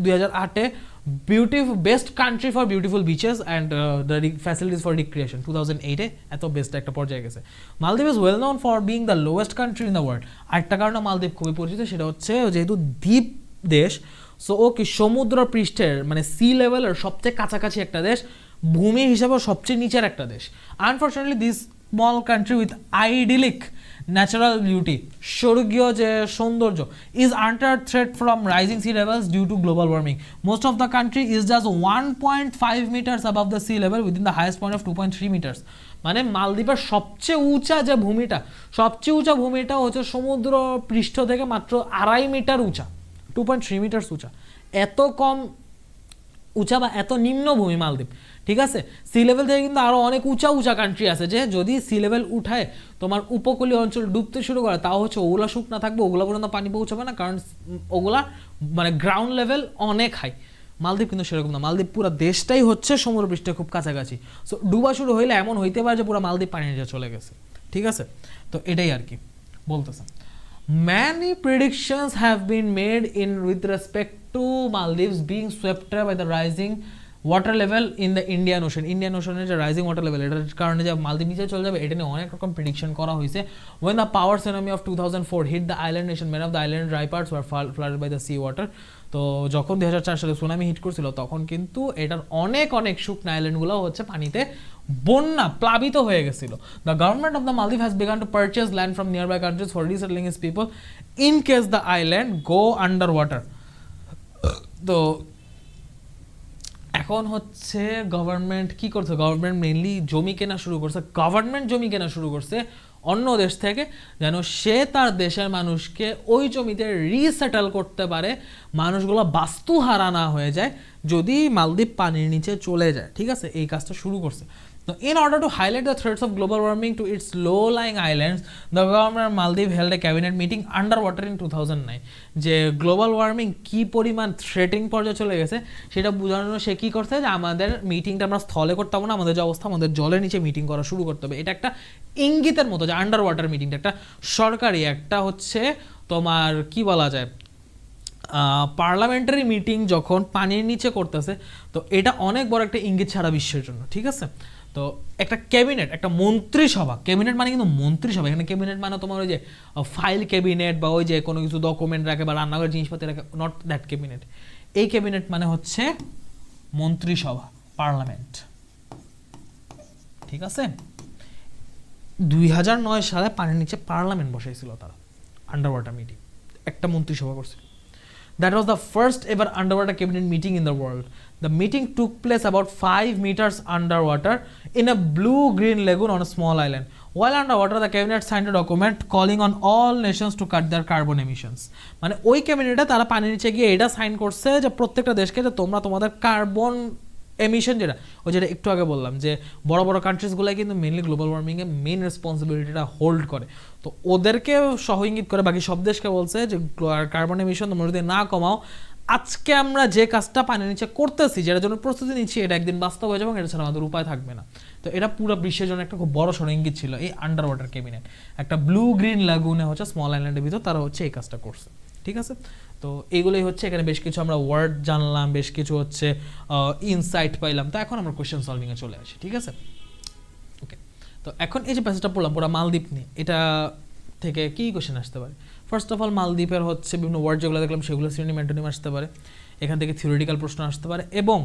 2008-এ beautiful best country for beautiful beaches and the facilities for recreation 2008-এ এত বেস্ট একটা পর্যায়ে গেছে। Maldives is well known for being the lowest country in the world. আরেকটা কারণে মালদ্বীপ খুবই পরিচিত, সেটা হচ্ছে যেহেতু দ্বীপ দেশ, সো ও কি সমুদ্র পৃষ্ঠের মানে সি লেভেলের সবচেয়ে কাছাকাছি একটা দেশ, ভূমি হিসাবে সবচেয়ে নিচের একটা দেশ। Unfortunately this small country with idyllic natural beauty, স্বর্গীয় যে সৌন্দর্য, is under threat from rising sea levels due to global warming. Most of the country is just 1.5 meters above the sea level within the highest point of 2.3 meters. মানে মালদ্বীপের সবচেয়ে উঁচা যে ভূমিটা, সবচেয়ে উঁচা ভূমিটা হচ্ছে সমুদ্র পৃষ্ঠ থেকে মাত্র 2.5 মিটার উঁচা, 2.3 মিটার্স উঁচা। এত কম উঁচা বা এত নিম্ন ভূমি মালদ্বীপ, ঠিক আছে। সি লেভেল থেকে কিন্তু আরও অনেক উঁচা উঁচা কান্ট্রি আছে, যে যদি সি লেভেল উঠায় তোমার উপকূলীয় অঞ্চল ডুবতে শুরু করে, তাও হচ্ছে ওগুলা শুকনা থাকবে, ওগুলা পর্যন্ত পানি পৌঁছাবে না, কারণ ওগুলা মানে গ্রাউন্ড লেভেল অনেক হাই। মালদ্বীপ কিন্তু সেরকম না, মালদ্বীপ পুরো দেশটাই হচ্ছে সমুদ্রপৃষ্ঠে খুব কাছাকাছি। সো ডুবা শুরু হইলে এমন হইতে পারে যে পুরো মালদ্বীপ পানি নিচে চলে গেছে, ঠিক আছে। তো এটাই আর কি বলতেছে। Many predictions have been made in with respect to Maldives being swept away by the rising water level in the Indian Ocean. Indian Ocean এর যে rising water level, এটার কারণে যে মালদ্বীপ নিচে চলে যাবে, এটা নিয়ে অনেক রকম প্রেডিকশন করা হয়েছে। When the power tsunami of 2004 hit the island nation, many of the island dry parts were flooded by the sea water. তো যখন 2004 সালে সুনামি হিট করছিল, তখন কিন্তু এটার অনেক অনেক শুকনো আইল্যান্ডগুলো হচ্ছে পানিতে বন্যা প্লাবিত হয়ে গেছিল। The government of the Maldives has begun to purchase land from nearby countries for resettling its people in case the island go under water. তো এখন হচ্ছে গভর্নমেন্ট কি করছে, গভর্নমেন্ট মেইনলি জমি কেনা শুরু করছে, গভর্নমেন্ট জমি কেনা শুরু করছে অন্য দেশ থেকে, যেন সে তার দেশের মানুষকে ওই জমিতে রিসেটেল করতে পারে, মানুষগুলো বাস্তুহারা না হয়ে যায় যদি মালদ্বীপ পানির নিচে চলে যায়, ঠিক আছে। এই কাজটা শুরু করছে। তো in order to highlight the threats of global warming to its low-lying islands, the government of Maldives held a cabinet meeting underwater in 2009. যে গ্লোবাল ওয়ার্মিং কি পরিমাণ থ্রেটিং পর্যায়ে চলে গেছে সেটা বোঝানোর জন্য সে কি করছে, যে আমাদের মিটিংটা আমরা স্থলে করতে হবে না, আমাদের যে অবস্থা, আমাদের জলের নিচে মিটিং করা শুরু করতে হবে। এটা একটা ইঙ্গিতের মতো যে আন্ডার ওয়াটার মিটিংটা একটা সরকারি, একটা হচ্ছে তোমার কি বলা যায়, পার্লামেন্টারি মিটিং যখন পানির নিচে করতেছে, তো এটা অনেক বড় একটা ইঙ্গিত সারা বিশ্বের জন্য, ঠিক আছে। তো একটা ক্যাবিনেট, একটা মন্ত্রিসভা, ক্যাবিনেট মানে কিন্তু মন্ত্রিসভা, এখানে ক্যাবিনেট মানে তোমার ওই যে ফাইল ক্যাবিনেট বা ওই যে কোনো কিছু ডকুমেন্ট রাখে বা রান্নাঘরের জিনিসপাতি রাখে, নট দ্যাট ক্যাবিনেট। এই ক্যাবিনেট মানে হচ্ছে মন্ত্রিসভা, পার্লামেন্ট, ঠিক আছে। 2009 সালে পানির নিচে পার্লামেন্ট বসাইছিল তারা, আন্ডার ওয়াটার মিটিং, একটা মন্ত্রিসভা করছিল। That was the first ever underwater cabinet meeting in the world. The meeting took place about 5 meters underwater in a blue-green lagoon on a small island. While underwater, the cabinet signed a document calling on all nations to cut their carbon emissions. মানে ওই ক্যাবিনেটে তারা পানির নিচে গিয়ে এটা সাইন করছে যে প্রত্যেকটা দেশকে যে তোমরা তোমাদের কার্বন এমিশন যেটা একটু আগে বললাম যে বড় বড় কান্ট্রিজগুলোই কিন্তু মেইনলি গ্লোবাল ওয়ার্মিংয়ে মেইন রেসপন্সিবিলিটিটা হোল্ড করে, তো ওদেরকে সহ ইঙ্গিত করে বাকি সব দেশকে বলছে যে কার্বন এমিশন তোমরা যদি না কমাও, আজকে আমরা যে কাজটা পানির নিচে করতেছি, যেটার জন্য প্রস্তুতি নিচ্ছি, এটা একদিন বাস্তব হয়ে যাবে এবং এটা ছাড়া আমাদের উপায় থাকবে না। তো এটা পুরো বিশ্বের জন্য একটা খুব বড় সড় ইঙ্গিত ছিল এই আন্ডার ওয়াটার ক্যাবিনেট। একটা ব্লু গ্রিন লাগুনে হচ্ছে স্মল আইল্যান্ডের ভিতর তারা হচ্ছে এই কাজটা করছে, ঠিক আছে। তো এইগুলোই হচ্ছে, এখানে বেশ কিছু আমরা ওয়ার্ড জানলাম, বেশ কিছু হচ্ছে ইনসাইট পাইলাম। তো এখন আমরা কোয়েশ্চেন সলভিংয়ে চলে আসি, ঠিক আছে। ওকে, তো এখন এই যে প্যাসেজটা পড়লাম পুরো মালদ্বীপ নিয়ে, এটা থেকে কী কোয়েশ্চেন আসতে পারে? ফার্স্ট অফ অল মালদ্বীপের হচ্ছে বিভিন্ন ওয়ার্ড যেগুলো দেখলাম সেগুলো সিনোনিম অ্যান্টোনিম আসতে পারে, এখান থেকে থিওরিটিক্যাল প্রশ্ন আসতে পারে, এবং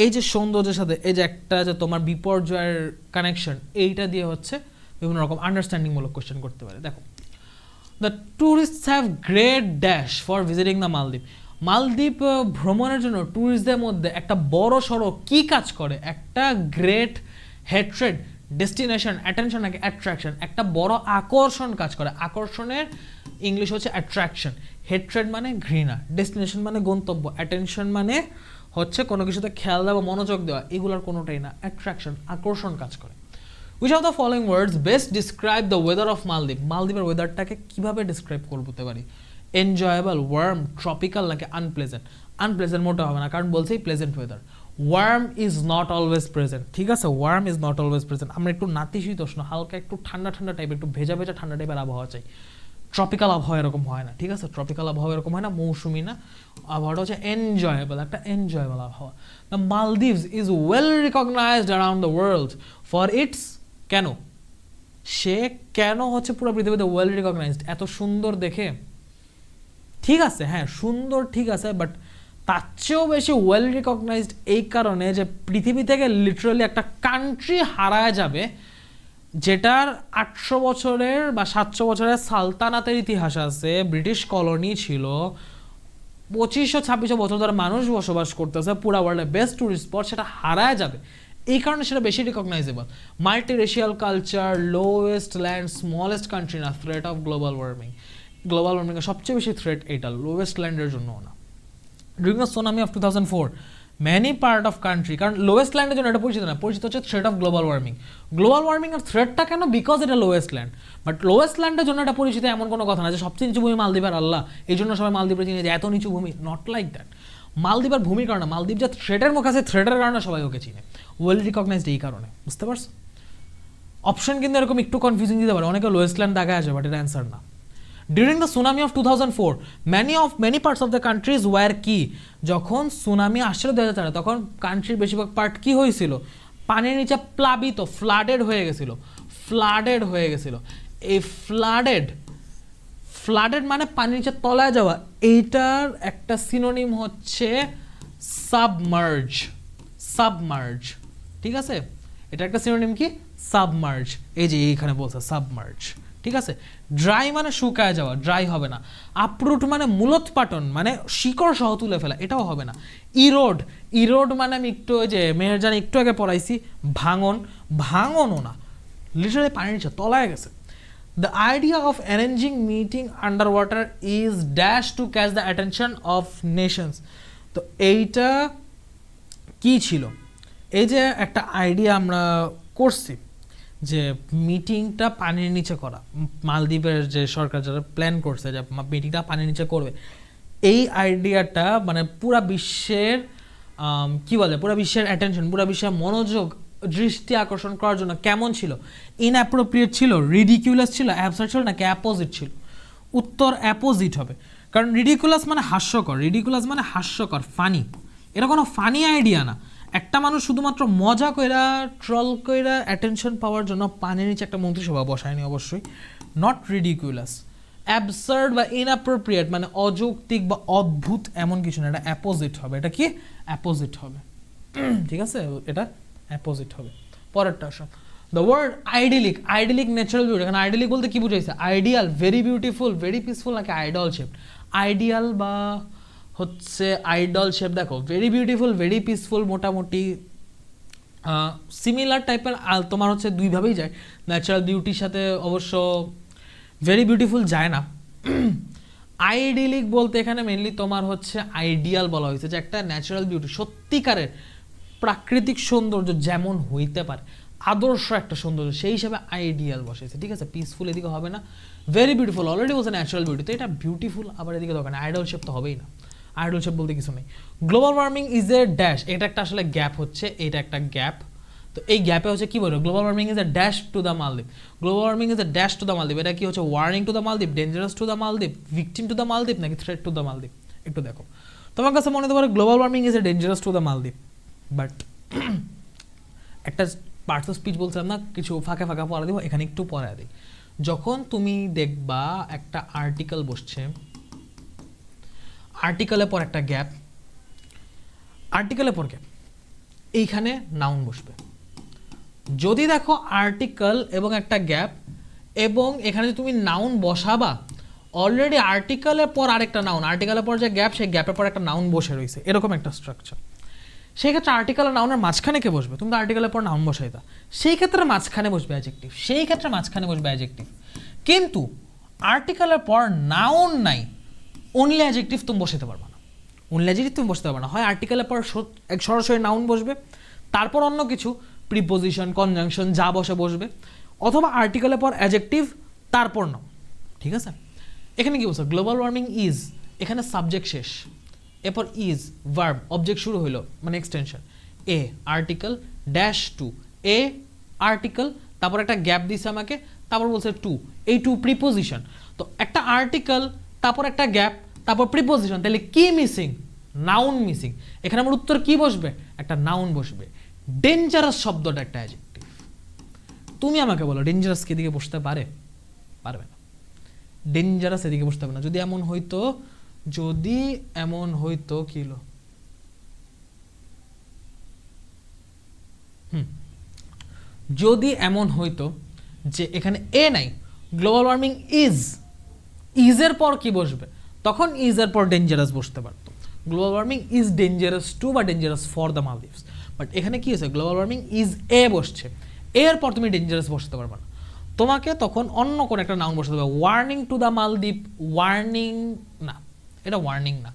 এই যে সৌন্দর্যের সাথে এই যে একটা যে তোমার বিপর্যয়ের কানেকশন, এইটা দিয়ে হচ্ছে বিভিন্ন রকম আন্ডারস্ট্যান্ডিংমূলক কোয়েশ্চেন করতে পারে। দেখো, the tourists have great dash for visiting the Maldives. Maldives ভ্রমণের জন্য ট্যুরিস্টদের মধ্যে একটা বড় সড়ো কী কাজ করে? একটা গ্রেট হেট্রেড ডেস্টিনেশন, অ্যাটেনশন নাকি অ্যাট্রাকশন, একটা বড় আকর্ষণ কাজ করে। আকর্ষণের ইংলিশ হচ্ছে অ্যাট্রাকশন, হেট্রেড মানে ঘৃণা, ডেস্টিনেশন মানে গন্তব্য, অ্যাটেনশন মানে হচ্ছে কোনো কিছুতে খেয়াল দেওয়া, মনোযোগ দেওয়া, এগুলোর কোনোটাই না, অ্যাট্রাকশন, আকর্ষণ কাজ করে। Which of the following words best describe the weather of Maldives? মালদ্বীপের ওয়েদারটাকে কিভাবে ডিসক্রাইব করতে পারি? এনজয়েবল, ওয়ার্ম, ট্রপিক্যাল নাকি আনপ্লেজেন্ট? আনপ্লেজেন্ট মোটেও হবে না, কারণ বলছেই pleasant weather. Warm is not always present, ঠিক আছে, warm is not always present. আমরা একটু নাতিশীতোষ্ণ, হালকা একটু ঠান্ডা ঠান্ডা টাইপের, একটু ভেজা ভেজা ঠান্ডা টাইপের আবহাওয়া চাই। ট্রপিক্যাল আবহাওয়া এরকম হয় না, ঠিক আছে, ট্রপিক্যাল আবহাওয়া এরকম হয় না, মৌসুমি না, আবহাওয়াটা হচ্ছে এনজয়েবল, একটা এনজয়েবল আবহাওয়া। The Maldives is well recognized around the world for its, কেন সে কেন হচ্ছে পুরো পৃথিবীতে ওয়েল রিকগনাইজড? এত সুন্দর দেখে, ঠিক আছে, হ্যাঁ সুন্দর ঠিক আছে, বাট তার চেয়েও বেশি ওয়েল রিকগনাইজড এই কারণে যে পৃথিবী থেকে লিটারালি একটা কান্ট্রি হারায় যাবে যেটার 800 বছরের বা 700 বছরের সালতানাতের ইতিহাস আছে, ব্রিটিশ কলোনি ছিল, 2500-2600 বছর ধরে মানুষ বসবাস করতেছে, পুরো ওয়ার্ল্ডের বেস্ট টুরিস্ট স্পট, সেটা হারায় যাবে। এই কারণে সেটা বেশি recognisable. Multiracial culture, lowest land, smallest country না, threat of global warming. Global ওয়ার্মিংয়ের সবচেয়ে বেশি থ্রেট এইটা, লোয়েস্ট ল্যান্ডের জন্যও না। During the tsunami of 2004 many part of country, কারণ লোয়েস্ট ল্যান্ডের জন্য এটা পরিচিত না, পরিচিত হচ্ছে threat of global warming. Global ওয়ার্মিংয়ের থ্রেটটা কেন? বিকজ এটা লোয়েস্ট ল্যান্ড, বাট লোয়েস্ট ল্যান্ডের জন্য এটা পরিচিত এমন কোনো কথা না যে সবচেয়ে নিচু ভূমি মালদ্বীপের আল্লাহ, এই জন্য সবাই মালদ্বীপে চিনে যে এত নিচু ভূমি, নট লাইক দ্যাট। মালদ্বীপের ভূমির কারণে, মালদ্বীপ যে থ্রেটের মুখে আছে, থ্রেটের কারণে সবাই ওকে চিনে, ওয়েল রিকগনাইজড এই কারণে, বুঝতে পারছো? অপশন কিন্তু এরকম একটু কনফিউজিং দিতে পারে, অনেকে লোয়েস্ট ল্যান্ড দেখা আছে, বাট এটা অ্যান্সার না। During the tsunami of 2004 many parts of the countries were কি, যখন সুনামি আসছিল 2004 তখন কান্ট্রির বেশিরভাগ পার্ট কি হয়েছিল? পানির নিচে প্লাবিত, ফ্লাডেড হয়ে গেছিল, ফ্লাডেড হয়ে গেছিল। এই ফ্লাডেড মানে পানির নিচে তলায় যাওয়া, এইটার একটা সিনোনিম হচ্ছে সাবমার্জ, সাবমার্জ, ঠিক আছে, এটা একটা সিনোনিম কি? সাবমার্জ, এই যে এইখানে বলছে সাবমার্জ, ঠিক আছে। ড্রাই মানে শুকায় যাওয়া, ড্রাই হবে না। আপরুট মানে মূলোৎপাটন, মানে শিকড় সহ তুলে ফেলা, এটাও হবে না। ইরোড, ইরোড মানে আমি একটু ওই যে মেহেরজান একটু আগে পড়াইছি, ভাঙন, ভাঙনও না, লিটারালি পানির নিচে তলায় গেছে। The idea of arranging meeting underwater is dash to catch the attention of nations. তো এইটা কি ছিল? এই যে একটা আইডিয়া আমরা করছি যে মিটিংটা পানির নিচে করা, মালদ্বীপের যে সরকার যারা প্ল্যান করছে যে মিটিংটা পানির নিচে করবে, এই আইডিয়াটা মানে পুরা বিশ্বের কি বলে, পুরা বিশ্বের অ্যাটেনশন, পুরা বিশ্বের মনোযোগ, দৃষ্টি আকর্ষণ করার জন্য কেমন ছিল? ইনঅ্যাপ্রোপ্রিয়েট ছিল, রিডিকিউলাস ছিল, অ্যাবসার্ড ছিল নাকি অ্যাপোজিট ছিল? উত্তর অ্যাপোজিট হবে, কারণ রিডিকুলাস মানে হাস্যকর, রিডিকুলাস মানে হাস্যকর, ফানি। এটা কোনো ফানি আইডিয়া না। একটা মানুষ শুধুমাত্র মজা কইরা, ট্রল কইরা অ্যাটেনশন পাওয়ার জন্য পানির নিচে একটা মন্ত্রিসভা বসায়নি অবশ্যই, নট রিডিকুলাস। অ্যাবসার্ড বা ইনঅ্যাপ্রোপ্রিয়েট মানে অযৌক্তিক বা অদ্ভুত এমন কিছু না, এটা অ্যাপোজিট হবে। এটা কি? অ্যাপোজিট হবে, ঠিক আছে, এটা অ্যাপোজিট হবে। পরেরটা আসো, the word idyllic, idyllic natural beauty, এখানে আইডিলিক বলতে কি বুঝাইছে? Ideal, very beautiful, very peaceful, নাকি আইডল শেপ? আইডিয়াল বা হচ্ছে আইডল শেপ, দেখো ভেরি বিউটিফুল, ভেরি পিসফুল মোটামুটি সিমিলার টাইপের, তোমার হচ্ছে দুইভাবেই যায়। ন্যাচারাল বিউটির সাথে অবশ্য ভেরি বিউটিফুল যায় না। আইডিলিক বলতে এখানে মেনলি তোমার হচ্ছে আইডিয়াল বলা হয়েছে, যে একটা ন্যাচারাল বিউটি, সত্যিকারের প্রাকৃতিক সৌন্দর্য যেমন হইতে পারে, আদর্শ একটা সৌন্দর্য, সেই হিসাবে আইডিয়াল বসাইছে, ঠিক আছে? পিসফুল এদিকে হবে না, ভেরি বিউটিফুল অলরেডি বলছে ন্যাচারাল বিউটি, তো এটা বিউটিফুল আবার এদিকে দরকার না, আইডল শেপ তো হবেই না, আইডল শেপ বলতে কিছু নেই। Global warming is a dash, এটা একটা আসলে গ্যাপ হচ্ছে, এটা একটা গ্যাপ, তো এই গ্যাপে হচ্ছে কি বলবো, global warming is a dash to the Maldives, global warming is a dash to the Maldives, এটা কি হচ্ছে warning to the Maldives, dangerous to the Maldives, victim to the Maldives, নাকি থ্রেট টু দ্য মালদ্বীপ? একটু দেখো, তোমার কাছে মনে হতে পারে global warming is a dangerous to the মালদ্বীপ, বাট একটা পার্টস অফ স্পিচ বলছিলাম না, কিছু ফাঁকা ফাঁকা পড়া দিব, এখানে একটু পড়া দিই। যখন তুমি দেখবা একটা আর্টিকেল বসছে, আর্টিকেলের পর একটা গ্যাপ, আর্টিকেলের পর গ্যাপ, এইখানে নাউন বসবে। যদি দেখো আর্টিকেল এবং একটা গ্যাপ, এবং এখানে যদি তুমি নাউন বসাবা, অলরেডি আর্টিকেলের পর আরেকটা নাউন, আর্টিকেলের পর যে গ্যাপ, সেই গ্যাপের পর একটা নাউন বসে রয়েছে, এরকম একটা স্ট্রাকচার, সেই ক্ষেত্রে আর্টিকেল আর নাউনের মাঝখানে কে বসবে? তুমি তো আর্টিকেলের পর নাউন বসাইতা, সেই ক্ষেত্রে মাঝখানে বসবে অ্যাডজেক্টিভ, সেই ক্ষেত্রে মাঝখানে বসবে অ্যাডজেক্টিভ। কিন্তু আর্টিকেলের পর নাউন নাই, অনলি অ্যাডজেক্টিভ তুমি বসাতে পারবে না, অনলি অ্যাডজেক্টিভ তুমি বসাতে পারবে না, হয় আর্টিকেলের পর সরাসরি নাউন বসবে, তারপর অন্য কিছু প্রিপোজিশন, কনজাংশন যা বসবে, অথবা আর্টিকেলের পর অ্যাডজেক্টিভ তারপর নাউন, ঠিক আছে? এখানে কি বলছো? গ্লোবাল ওয়ার্মিং ইজ, এখানে সাবজেক্ট শেষ, এরপর ইজ ভার্ব, অবজেক্ট শুরু হইলো মানে এক্সটেনশন, এ আর্টিকেল ড্যাশ টু, এ আর্টিকেল, তারপর একটা গ্যাপ দিছে আমাকে, তারপর বলছে টু, এই টু প্রিপোজিশন, তো একটা আর্টিকেল, তারপর একটা গ্যাপ, তারপর প্রিপোজিশন, তাহলে কি মিসিং? Noun missing. এখানে আমার উত্তর কি বসবে? একটা নাউন বসবে। ডেঞ্জারাস শব্দটা একটা অ্যাডজেক্টিভ, তুমি আমাকে বলো ডেঞ্জারাস কি এদিকে বসতে পারে? পারবে না, ডেঞ্জারাস এদিকে বসতে পারবে না। যদি এমন হইতো, যদি এমন হইতো, কি হলো? যদি এমন হইতো যে এখানে এ নাই, গ্লোবাল ওয়ার্মিং ইজ, ইজের পর কি বসবে? তখন ইজের পর ডেঞ্জারাস বসতে পারতো, global warming is dangerous to বা dangerous for the Maldives. But এখানে কি হয়েছে? গ্লোবাল ওয়ার্মিং ইজ এ বসছে, এর পর তুমি ডেঞ্জারাস বসতে পারবে না, তোমাকে তখন অন্য কোনো একটা নাউন বসাতে হবে। ওয়ার্নিং টু দ্য মালদ্বীপ, ওয়ার্নিং না, এটা ওয়ার্নিং না।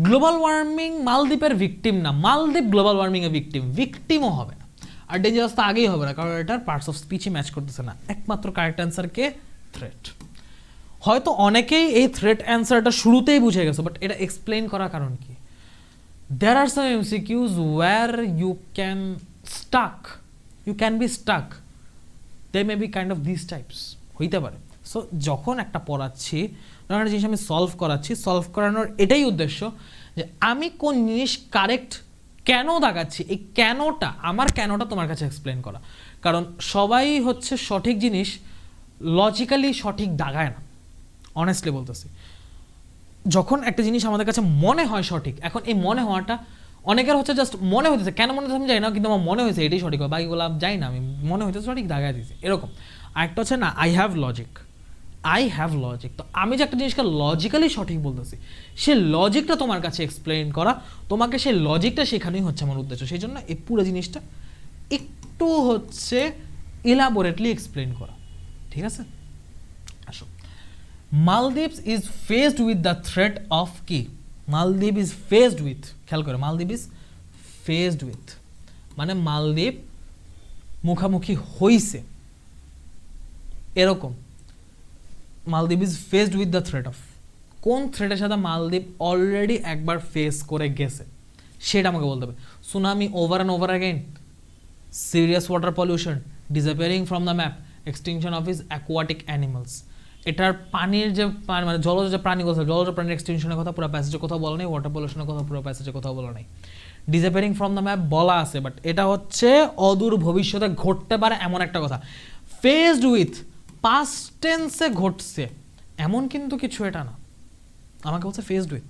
গ্লোবাল ওয়ার্মিং মালদ্বীপের ভিকটিম না, মালদ্বীপ গ্লোবাল ওয়ার্মিং এর ভিকটিম, ভিকটিমও হবে না, আর ডেঞ্জারাস তো আগেই হবে না, কারণ এটার পার্টস অফ স্পিচই ম্যাচ করতেছে না। একমাত্র কারেক্ট অ্যান্সার কে? থ্রেট। হয়তো অনেকেই এই থ্রেট অ্যান্সারটা শুরুতেই বুঝে গেছো, বাট এটা এক্সপ্লেন করার কারণ কি? There are some MCQs where you can stuck, you can be stuck, they may be kind of this types, হইতে পারে। সো যখন একটা পড়াচ্ছি, যখন একটা জিনিস আমি সলভ করাচ্ছি, সলভ করানোর এটাই উদ্দেশ্য যে আমি কোন জিনিস কারেক্ট কেন দাগাচ্ছি, এই কেনটা, আমার কেনটা তোমার কাছে এক্সপ্লেন করা। কারণ সবাই হচ্ছে সঠিক জিনিস লজিক্যালি সঠিক দাগায় না, অনেস্টলি বলতেছি। যখন একটা জিনিস আমাদের কাছে মনে হয় সঠিক, এখন এই মনে হওয়াটা অনেকের হচ্ছে জাস্ট মনে হইতেছে, কেন মনে হচ্ছে আমি জানি না, কিন্তু আমার মনে হয়েছে এটাই সঠিক, বাকিগুলো যাই না, আমি মনে হইতেছে সঠিক, দাগায় দিয়েছি, এরকম। আর একটা হচ্ছে না, I have logic, I have logic. তো আমি যে একটা জিনিসকে লজিক্যালি সঠিক বলতেছি, সে লজিকটা তোমার কাছে এক্সপ্লেন করা, তোমাকে সেই লজিকটা শেখানোই হচ্ছে আমার উদ্দেশ্য। সেই জন্য এই পুরো জিনিসটা একটু হচ্ছে ইলাবোরেটলি এক্সপ্লেন করা, ঠিক আছে? আসো, Maldives is faced with the threat of কি? মালদ্বীপ ইজ ফেসড উইথ, খেয়াল করে, মালদ্বীপ ইজ ফেসড উইথ মানে মালদ্বীপ মুখামুখি হইছে, এরকম। মালদ্বীপ is faced with the threat of, কোন থ্রেটের সাথে মালদ্বীপ অলরেডি একবার ফেস করে গেছে সেটা আমাকে বলতে হবে। Tsunami over and over again, serious water pollution, disappearing from the map, extinction of his aquatic animals. এটার পানির যে মানে জলজ যে প্রাণী কথা, জলজ প্রাণীর এক্সটেনশনের কথা পুরো প্যাসেজে কোথাও বলা নেই, ওয়াটার পলিউশনের কথা পুরো প্যাসেজে কোথাও বলা নেই। ডিসঅ্যাপিয়ারিং ফ্রম দ্য ম্যাপ বলা আছে, বাট এটা হচ্ছে অদূর ভবিষ্যতে ঘটতে পারে এমন একটা কথা। ফেসড উইথ পাস্ট টেন্সে ঘটছে এমন কিন্তু কিছু এটা না, আমাকে বলছে ফেসড উইথ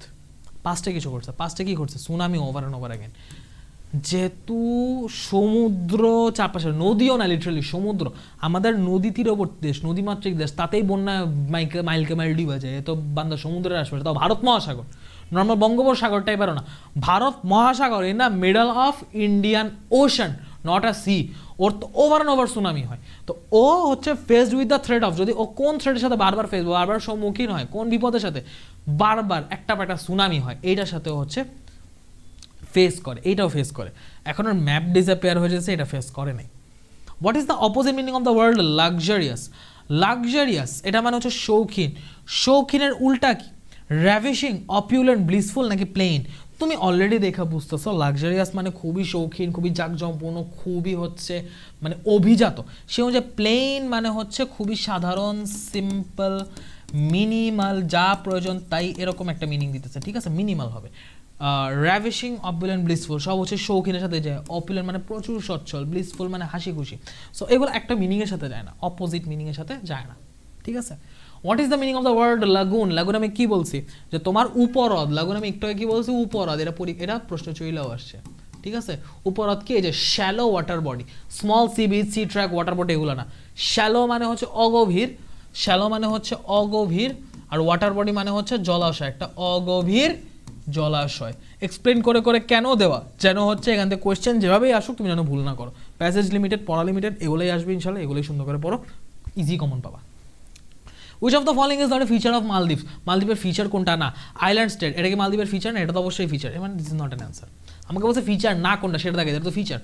পাস্টে কিছু ঘটছে। পাস্টে কি ঘটছে? Tsunami over and over again. যেহেতু সমুদ্র চারপাশে, নদীও না লিটারালি সমুদ্র, আমাদের নদী তীরবর্তী দেশ, নদীমাতৃক দেশ, তাতেই বন্যা মাইলকে মাইল ডুবে যায়। এ তো বান্দা সমুদ্রের আশপাশে, তাও ভারত মহাসাগর, নর্মাল বঙ্গোপসাগর টাইপেরও না, Bharat Mahasagar, in the middle of Indian ocean, not a sea. ওর তো ওভার অ্যান্ড ওভার সুনামি হয়। তো ও হচ্ছে faced with the threat of, যদি ও কোন থ্রেটের সাথে বারবার বারবার সম্মুখীন হয়, কোন বিপদের সাথে বারবার একটা সুনামি হয়, এইটার সাথে হচ্ছে ফেস করে, এইটাও ফেস করে। এখন ওর ম্যাপ ডিসঅ্যাপিয়ার হয়ে যাচ্ছে, এটা ফেস করে নাই। What is the opposite meaning of the word luxurious? Luxurious এটা মানে হচ্ছে শৌখিন। শৌখিনের উল্টা কি? র্যাভিশিং, অপিউলেন্ট, ব্লিসফুল নাকি প্লেন? তুমি অলরেডি দেখা বুঝতেছো লাক্সারিয়াস মানে খুবই শৌখিন, খুবই জাঁকজমপূর্ণ, খুবই হচ্ছে মানে অভিজাত। সে অনুযায়ী প্লেন মানে হচ্ছে খুবই সাধারণ, সিম্পল, মিনিমাল, যা প্রয়োজন তাই, এরকম একটা মিনিং দিতেছে, ঠিক আছে? মিনিমাল হবে। র্যাভিশিং, অপুলেন্ট, ব্লিসফুল সব হচ্ছে শৌখিনের সাথে যায়। অপুলেন্ট মানে প্রচুর সচ্ছল, ব্লিসফুল মানে হাসি খুশি। সো এগুলো একটা মিনিংয়ের সাথে যায় না, অপোজিট মিনিংয়ের সাথে যায় না, ঠিক আছে? What is the meaning of the word lagoon? Lagoon আমি কি বলছি? যে তোমার উপহ্রদ। লাগুন আমি একটু আগে কি বলছি? উপহ্রদ। এটা প্রশ্ন চইলেও আসছে, ঠিক আছে? উপহ্রদ কি? যে shallow water body, small sea beach, sea track, water body, এগুলো না। শ্যালো মানে হচ্ছে অগভীর, শ্যালো মানে হচ্ছে অগভীর, আর ওয়াটার বডি মানে হচ্ছে জলাশয়, একটা অগভীর জলাশয়। এক্সপ্লেন করে করে কেন দেওয়া? যেন হচ্ছে এখান থেকে কোয়েশ্চেন যেভাবেই আসুক তুমি যেন ভুল না করো। প্যাসেজ লিমিটেড, পড়া লিমিটেড, এগুলোই আসবে ইনশাল্লাহ, এগুলোই সুন্দর করে পড়ো, ইজি কমন পাবা। Which of the following is not a feature of মালদ্বীপ? মালদ্বীপের ফিচার কোনটা না? আইল্যান্ড স্টেট, এটা কি মালদ্বীপের ফিচার না? এটা তো অবশ্যই ফিচার, মানে this is not an answer. আমাকে বলছে ফিচার না কোনটা, সেটা দেখে, এটা তো feature.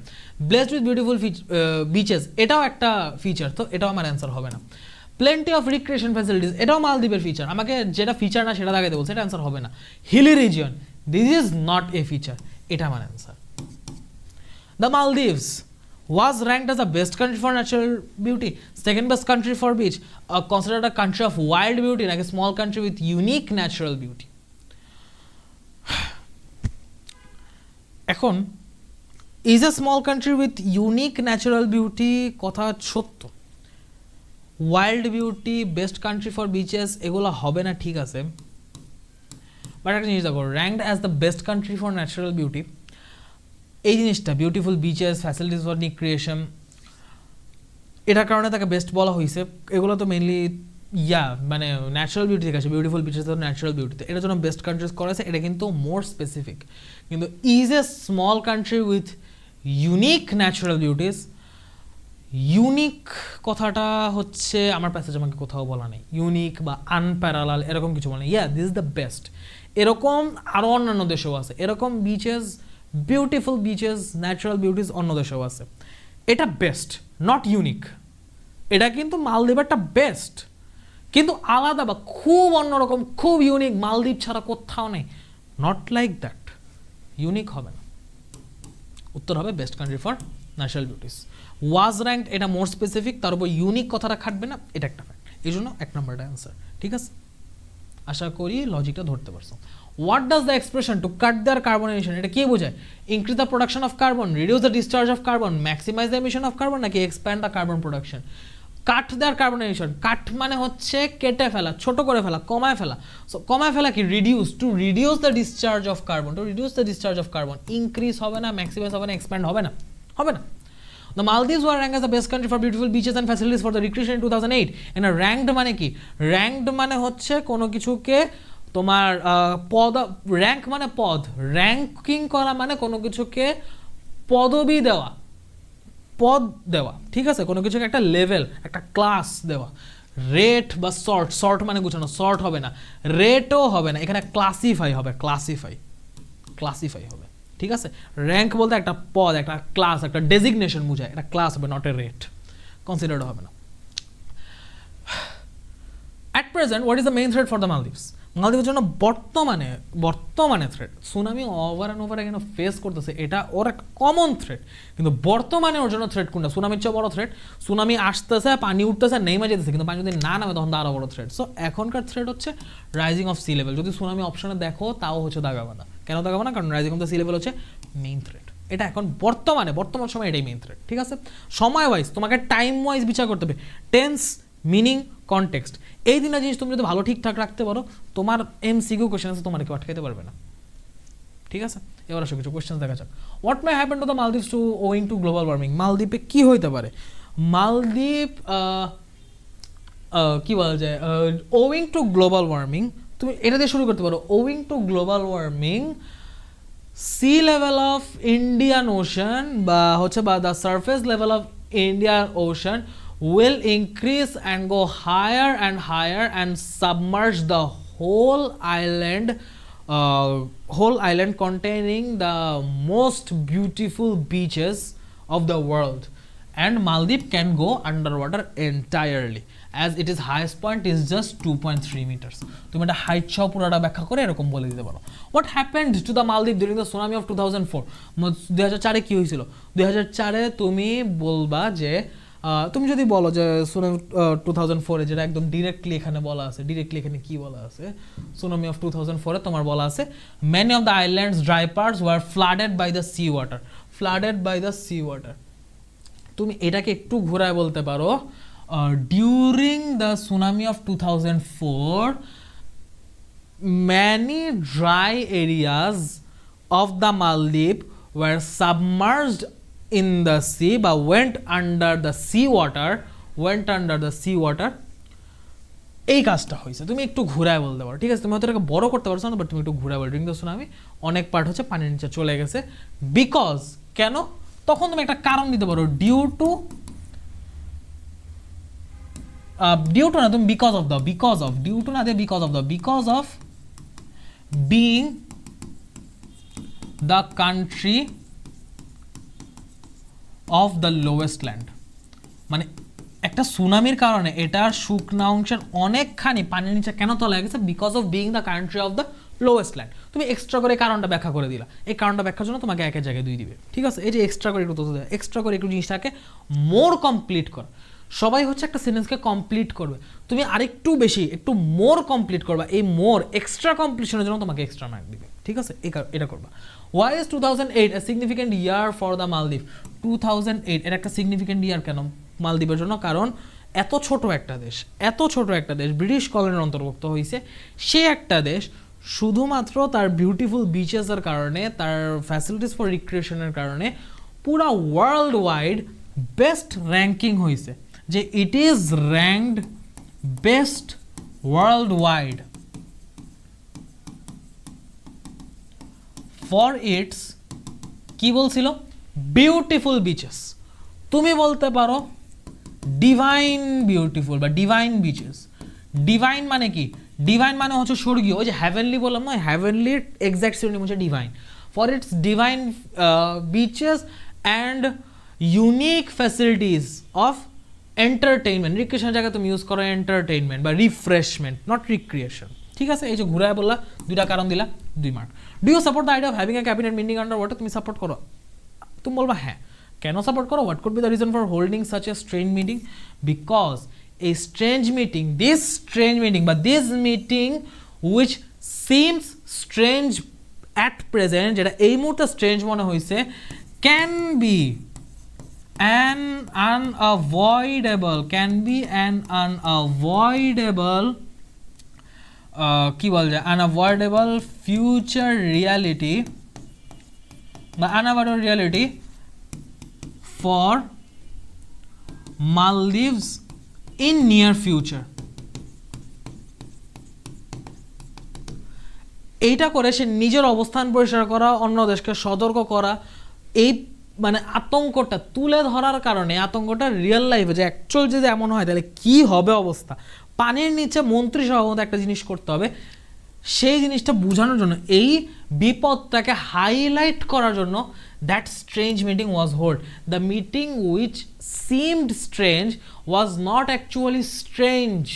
Blessed with beautiful bitches, এটাও একটা ফিচার, তো এটাও আমার অ্যান্সার হবে না। প্লেন্টি অফ রিক্রিয়েশন ফ্যাসিলিটিস, এটাও মালদ্বীপের ফিচার, আমাকে যেটা ফিচার না সেটা দেখাতে বলছে, এটা অ্যান্সার হবে না। Hilly region, this is not a feature, এটা আমার answer. The Maldives was ranked as the best country for natural beauty, second best country for beach, considered a country of wild beauty, like a small country with unique natural beauty. এখন is a small country with unique natural beauty কথা সত্য, wild beauty, best country for beaches এগুলো হবে না, ঠিক আছে, বাট একটা জিনিস দেখো, ranked as the best country for natural beauty, এই জিনিসটা beautiful bitches, facilities for recreation, এটার কারণে তাকে বেস্ট বলা হয়েছে। এগুলো তো মেইনলি মানে ন্যাচারাল বিউটি থেকে আসে, বিউটিফুল বিচেস তো ন্যাচারাল বিউটিতে, এটার জন্য বেস্ট কান্ট্রিজ করা আছে, এটা কিন্তু মোর স্পেসিফিক। কিন্তু is a small country with unique natural beauties, unique কথাটা হচ্ছে আমার প্যাসেজ আমাকে কোথাও বলা নেই, ইউনিক বা আনপ্যারালাল এরকম কিছু বলা নেই। This is the best. এরকম আরও অন্যান্য দেশেও আছে, এরকম bitches, beautiful bitches, natural beauties অন্য দেশেও আছে। এটা বেস্ট, নট ইউনিক। এটা কিন্তু মালদ্বীপেরটা বেস্ট, কিন্তু আলাদা বা খুব অন্যরকম, খুব ইউনিক, মালদ্বীপ ছাড়া কোথাও নেই, নট লাইক দ্যাট, ইউনিক হবে না। উত্তর হবে best country for natural beauties. Was ranked, এটা মোর স্পেসিফিক, তার উপর ইউনিক কথাটা খাটবে না, এটা একটা ফ্যাক্ট, এই জন্য 1 নম্বরটা অ্যান্সার, ঠিক আছে? আশা করি লজিকটা ধরতে পারছো। What does the expression to cut their carbon emission, এটা কি বোঝায়? Increase the production of carbon, reduce the discharge of carbon, maximise the emission of carbon, নাকি expand the carbon production? Cut their carbon emission, cut মানে হচ্ছে কেটে ফেলা, ছোট করে ফেলা, কমায় ফেলা। সো কমায় ফেলা কি? Reduce, to reduce the discharge of carbon, to reduce the discharge of carbon. Increase হবে না, ম্যাক্সিমাইজ হবে না, এক্সপ্যান্ড হবে না, হবে না। The Maldives were ranked as the best country for beautiful beaches and facilities for the recreation in 2008. And ranked মানে কি? ranked মানে হচ্ছে কোনো কিছুকে তোমার র্যাঙ্ক মানে পদ, র্যাঙ্কিং করা মানে কোনো কিছুকে পদবি দেওয়া, পদ দেওয়া, ঠিক আছে? কোনো কিছুকে একটা লেভেল, একটা ক্লাস দেওয়া। রেট বা সর্ট, সর্ট মানে গুছানো, সর্ট হবে না, রেটও হবে না, এখানে ক্লাসিফাই হবে, ক্লাসিফাই হবে, ঠিক আছে? র্যাঙ্ক বলতে একটা পদ, একটা ক্লাস, একটা ডেজিগনেশন বোঝায়, এটা ক্লাস হবে, নট এ রেট, কনসিডার্ড হবে না। At present what is the main threat for the Maldives? মালদ্বীপের জন্য বর্তমানে threat, tsunami over and over এখানে ফেস করতেছে, এটা ওর একটা কমন থ্রেট, কিন্তু বর্তমানে ওর জন্য থ্রেট কোনটা? সুনামির চেয়ে বড় থ্রেট। সুনামি আসতেছে, পানি উঠতেছে, নেমে যেতেছে, কিন্তু পানি যদি না নামে তখন তো আরও বড় থ্রেট। সো এখনকার থ্রেট হচ্ছে রাইজিং অফ সি লেভেল। যদি সুনামি অপশনে দেখো তাও হচ্ছে দাগাবানা। কেন দাগাবানা? কারণ rising of the sea level হচ্ছে মেইন থ্রেট। এটা এখন বর্তমান সময় এটাই মেইন থ্রেট, ঠিক আছে? সময় ওয়াইজ তোমাকে টাইম ওয়াইজ বিচার করতে হবে, টেন্স, মিনিং, কনটেক্সট, এই তিনটা জিনিস তুমি যদি ভালো ঠিকঠাক রাখতে পারো, তোমার MCQ কোশ্চেন আছে, তোমার কেউ আটকাইতে পারবে না, ঠিক ঠিক আছে, এবার আসো কিছু কোয়েশ্চেন দেখা যাক। What may happen to the Maldives to owing to global warming? মালদ্বীপে কি হইতে পারে? মালদ্বীপ কি বলা যায়, ওয়িং টু গ্লোবাল ওয়ার্মিং, তুমি এটা দিয়ে শুরু করতে পারো। Owing to global warming, sea level of Indian Ocean বা হচ্ছে বা the surface level of Indian Ocean will increase and go higher and higher and submerge the whole island containing the most beautiful beaches of the world, and Maldives can go underwater entirely as it is highest point is just 2.3 meters. তুমি এটা হাইট সহ পুরোটা ব্যাখ্যা করে এরকম বলে দিতে পারো। হোয়াট হ্যাপেন্ড টু দ্য মালদ্বীপ ডিউরিং দ্য সুনামি অফ 2004? 2004 কি হয়েছিল? 2004 তুমি বলবা যে তুমি যদি বলো যে সুনামি 2004 যেটা একদম ডিরেক্টলি এখানে বলা আছে, ডিরেক্টলি এখানে কি বলা আছে, সুনামি অফ 2004 তোমার বলা আছে many of the islands dry parts were flooded by the sea water. flooded by the sea water, তুমি এটাকে একটু ঘোরায় বলতে পারো during the tsunami of 2004 many dry areas of the Maldives were submerged in the sea but went under the sea water. এই কাজটা হয়েছে, তুমি একটু ঘুরায় বলতে পারো, ঠিক আছে? তুমি হয়তো এটাকে বড় করতে পারছো না, বাট তুমি একটু ঘুরায় বলো ডিউরিং দ্য সুনামি অনেক পার্ট হচ্ছে পানির নিচে চলে গেছে। বিকজ, কেন? তখন তুমি একটা কারণ দিতে পারো, ডিউ টু না, তুমি because of being the country of the lowest land, মানে একটা সুনামির কারণে এটার শুকনা অংশের অনেকখানি পানির নিচে কেন তলায় গেছে? Because of being the country of the lowest land. তুমি এক্সট্রা করে কারণটা ব্যাখ্যা করে দিলা, এই কারণটা ব্যাখ্যার জন্য তোমাকে একের জায়গায় 2 দিবে, ঠিক আছে? এই যে এক্সট্রা করে একটু এক্সট্রা করে একটু জিনিসটাকে মোর কমপ্লিট কর। সবাই হচ্ছে একটা সেন্টেন্সকে কমপ্লিট করবে, তুমি আরেকটু বেশি একটু মোর কমপ্লিট করবা, এই মোর এক্সট্রা কমপ্লিশনের জন্য তোমাকে এক্সট্রা মার্ক দিবে, ঠিক আছে? এটা করবা। Why is 2008 a significant year for the Maldives? 2008 এটা একটা সিগনিফিকেন্ট ইয়ার কেন মালদ্বীপের জন্য? কারণ এত ছোট একটা দেশ ব্রিটিশ কলোনির অন্তর্ভুক্ত হয়েছে, সে একটা দেশ শুধুমাত্র তার বিউটিফুল বিচেসের কারণে, তার ফ্যাসিলিটিস ফর রিক্রিয়েশনের কারণে পুরা ওয়ার্ল্ড ওয়াইড বেস্ট র্যাঙ্কিং হয়েছে, যে it is ranked best world wide for its, কি বলছিল? Beautiful bitches. তুমি বলতে পারো ডিভাইন বিউটিফুল বা ডিভাইন বিচেস। ডিভাইন মানে কি? ডিভাইন মানে হচ্ছে স্বর্গীয়, ওই যে হ্যাভেনলি বললাম না, হ্যাভেনলির এক্সাক্ট সিনোনিম হচ্ছে divine. For its divine beaches and unique facilities of entertainment. রিক্রিয়েশনের জায়গায় তুমি ইউজ করো এন্টারটেইনমেন্ট বা রিফ্রেশমেন্ট, নট রিক্রিয়েশন, ঠিক আছে? এই যে ঘুরায় বললা, 2টা কারণ দিলা, 2 mark. Do you support the idea of having a cabinet meeting under water? তুমি সাপোর্ট করো? তুমি বলবা হ্যাঁ। কেন সাপোর্ট করো? What could be the reason for holding such a strange meeting? Because a strange meeting, this meeting which seems strange at present, যেটা এই মুহূর্তে স্ট্রেঞ্জ মনে হয়েছে, can be an unavoidable কি বলা যায়, unavoidable future reality বা unavoidable reality for Maldives in near future. এইটা করে সে নিজের অবস্থান পরিষ্কার করা, অন্য দেশকে সতর্ক করা, এই মানে আতঙ্কটা তুলে ধরার কারণে, আতঙ্কটা রিয়েল লাইফে যে অ্যাকচুয়াল যদি এমন হয় তাহলে কি হবে অবস্থা, পানির নিচে মন্ত্রী সভাপতি একটা জিনিস করতে হবে, সেই জিনিসটা বোঝানোর জন্য, এই বিপদটাকে হাইলাইট করার জন্য that strange meeting was held. The meeting which seemed strange was not actually strange.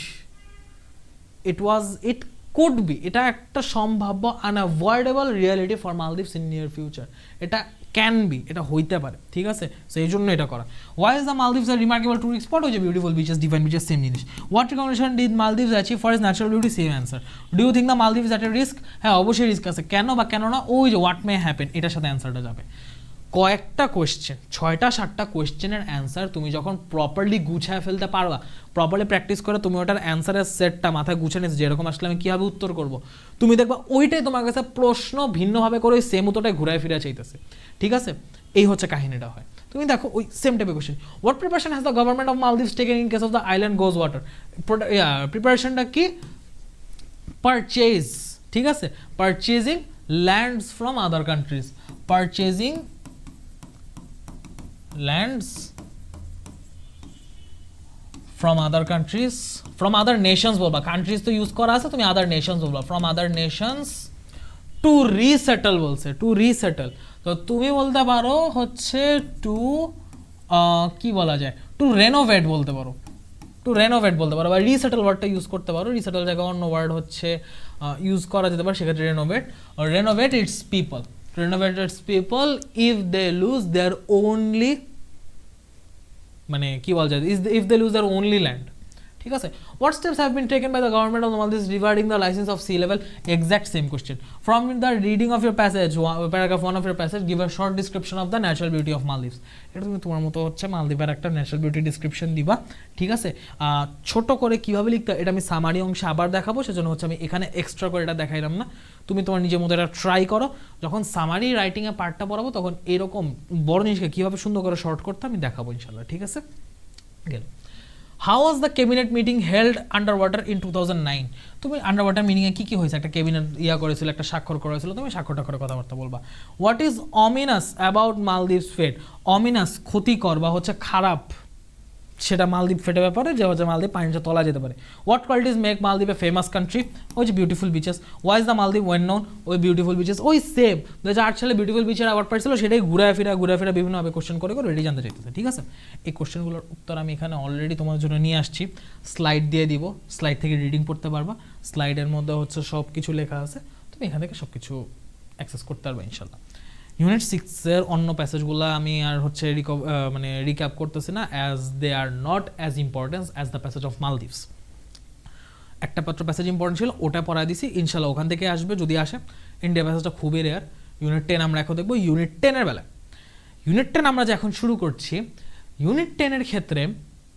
It could be, এটা একটা সম্ভাব্য unavoidable reality for Maldives in near future. এটা can be, এটা হইতে পারে, ঠিক আছে? সো এই জন্য এটা করা। Why is the Maldives a remarkable tourist spot? ওই যে beautiful bitches, divine bitches, same জিনিস। What recognition did Maldives achieve for its natural beauty? Same answer. Do you think the Maldives is at a risk? হ্যাঁ, অবশ্যই রিস্ক আছে। কেন বা কেন না? ওই যে what may happen, এটার সাথে অ্যান্সারটা যাবে। কয়েকটা কোয়েশ্চেন, 6টা-7টা কোয়েশ্চেনের অ্যান্সার তুমি যখন প্রপারলি গুছায় ফেলতে পারবা, প্রপারলি প্র্যাকটিস করে তুমি ওটার অ্যান্সারের সেটটা মাথায় গুছিয়ে নিচ্ছ, যেরকম আসলে আমি কীভাবে উত্তর করব, তুমি দেখবা ওইটাই তোমার কাছে প্রশ্ন ভিন্নভাবে করে ওই সেম উত্তরটাই ঘুরায় ফিরে চাইতেছে। ঠিক আছে, এই হচ্ছে কাহিনীটা হয়। তুমি দেখো ওই সেম টাইপের question, what preparation has the government of Maldives taken in case of the island goes water. প্রিপারেশনটা কি? পারচেজ। ঠিক আছে, purchasing lands from other countries, purchasing lands from other countries, from other nations বলবা, countries তো ইউজ করা আছে, তুমি other nations বলবা, from other nations to resettle বলছে, to resettle। তো তুমি বলতে পারো হচ্ছে to কি বলা যায়, to renovate বলতে পারো, to renovate বলতে পারো, বা resettle ওয়ার্ডটা ইউজ করতে পারো। resettle জায়গায় অন্য ওয়ার্ড হচ্ছে ইউজ করা যেতে পারে, সেক্ষেত্রে renovate, or renovate its people, renovate its people if they lose their only, মানে কি বলা যায়, if they lose their only land। ঠিক আছে, what steps have been taken by the government of the Maldives regarding the license of sea level? Exact same question. From the reading of your passage, paragraph 1 of your passage, give a short description of the natural beauty of Maldives। এটা তুমি তোমার মতো হচ্ছে মালদ্বীপের একটা ন্যাচারাল বিউটি ডিসক্রিপশন দিবা। ঠিক আছে, ছোট করে কিভাবে লিখতে, এটা আমি সামারি অংশে আবার দেখাবো, সেজন্য হচ্ছে আমি এখানে এক্সট্রা করে এটা দেখাইলাম না। তুমি তোমার নিজের মতো এটা ট্রাই করো, যখন সামারি রাইটিংয়ে পার্টটা পড়াবো তখন এরকম বড় জিনিসকে কীভাবে সুন্দর করে শর্ট করতে আমি দেখাবো ইনশাল্লাহ। ঠিক আছে, গেল। How was the cabinet meeting held under water in 2009? তুমি আন্ডার ওয়াটার মিটিংয়ে কী কী হয়েছে, একটা ক্যাবিনেট করেছিল, একটা স্বাক্ষর করেছিল, তুমি স্বাক্ষরটা করে কথাবার্তা বলবা। হোয়াট ইজ অমিনাস অ্যাবাউট মালদ্বীপস ফেট? অমিনাস ক্ষতিকর বা হচ্ছে খারাপ, সেটা মালদ্বীপ ফেটের ব্যাপারে, যে হচ্ছে মালদ্বীপ পানিটা তলা যেতে পারে। হোয়াট কোয়ালিটিস মেক মালদ্বীপ এ ফেমাস কান্ট্রি? ওই যে beautiful beaches. Why is the Maldives well known? ওই বিউটিফুল বিচেস। ওই সেম 2008 সালে বিউটিফুল বিচের অ্যাওয়ার্ড পাইছিল, সেটাই ঘুরে ফিরা বিভিন্নভাবে কোশ্চেন করে রেডি জানতে চাইতেছে। ঠিক আছে, এই কোশ্চেনগুলোর উত্তর আমি এখানে অলরেডি তোমার জন্য নিয়ে আসছি, স্লাইড দিয়ে দিব, স্লাইড থেকে রিডিং পড়তে পারবা। স্লাইডের মধ্যে হচ্ছে সব কিছু লেখা আছে, তুমি এখান থেকে সব কিছু অ্যাক্সেস করতে পারবে ইনশাল্লাহ। ইউনিট 6-এর অন্য প্যাসেজগুলো আমি আর হচ্ছে মানে রিক্যাপ করতেছি না, as they are not as important as the passage of Maldives. একটা মাত্র প্যাসেজ ইম্পর্টেন্ট ছিল, ওটা পড়ায় দিছি, ইনশাল্লাহ ওখান থেকে আসবে যদি আসে। ইন্ডিয়া প্যাসেজটা খুবই রেয়ার। ইউনিট 10 আমরা এখন দেখবো। ইউনিট 10-এর বেলায়, ইউনিট 10 আমরা যে এখন শুরু করছি, ইউনিট 10-এর ক্ষেত্রে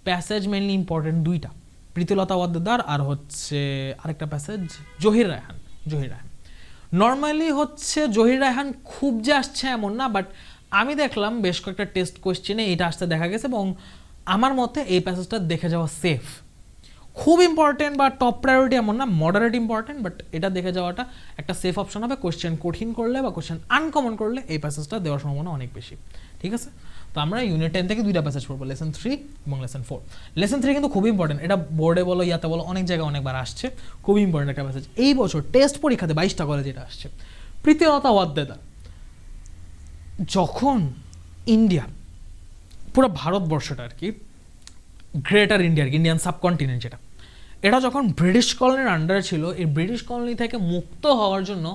প্যাসেজ মেনলি ইম্পর্টেন্ট দুইটা, প্রীতিলতা ওয়াদ্দেদার আর হচ্ছে আরেকটা প্যাসেজ জহির রায়হান। নর্মালি হচ্ছে জহির রায়হান খুব যে আসছে এমন না, বাট আমি দেখলাম বেশ কয়েকটা টেস্ট কোয়েশ্চেনে এটা আসতে দেখা গেছে, এবং আমার মতে এই প্যাসেজটা দেখে যাওয়া সেফ। খুব ইম্পর্টেন্ট বা টপ প্রায়োরিটি এমন না, মডারেট ইম্পর্টেন্ট, বাট এটা দেখে যাওয়াটা একটা সেফ অপশন হবে। কোয়েশ্চেন কঠিন করলে বা কোয়েশ্চেন আনকমন করলে এই প্যাসেজটা দেওয়ার সম্ভাবনা অনেক বেশি। ঠিক আছে, তো আমরা ইউনিট 10 থেকে দুইটা প্যাসেজ পড়বো, লেসন 3 এবং লেসন 4। লেসন 3 কিন্তু খুব ইম্পর্টেন্ট, এটা বোর্ডে বলো ইয়াতে বলো অনেক জায়গায় অনেকবার আসছে, খুবই ইম্পর্টেন্ট একটা প্যাসেজ। এই বছর টেস্ট পরীক্ষাতে 22টা কলেজে এটা আসছে। প্রীতিলতা ওয়াদ্দেদার যখন ইন্ডিয়া, পুরো ভারতবর্ষটা আর কি, গ্রেটার ইন্ডিয়া আর কি, ইন্ডিয়ান সাবকন্টিনেন্ট যেটা, এটা যখন ব্রিটিশ কলোনির আন্ডারে ছিল, এই ব্রিটিশ কলোনি থেকে মুক্ত হওয়ার জন্য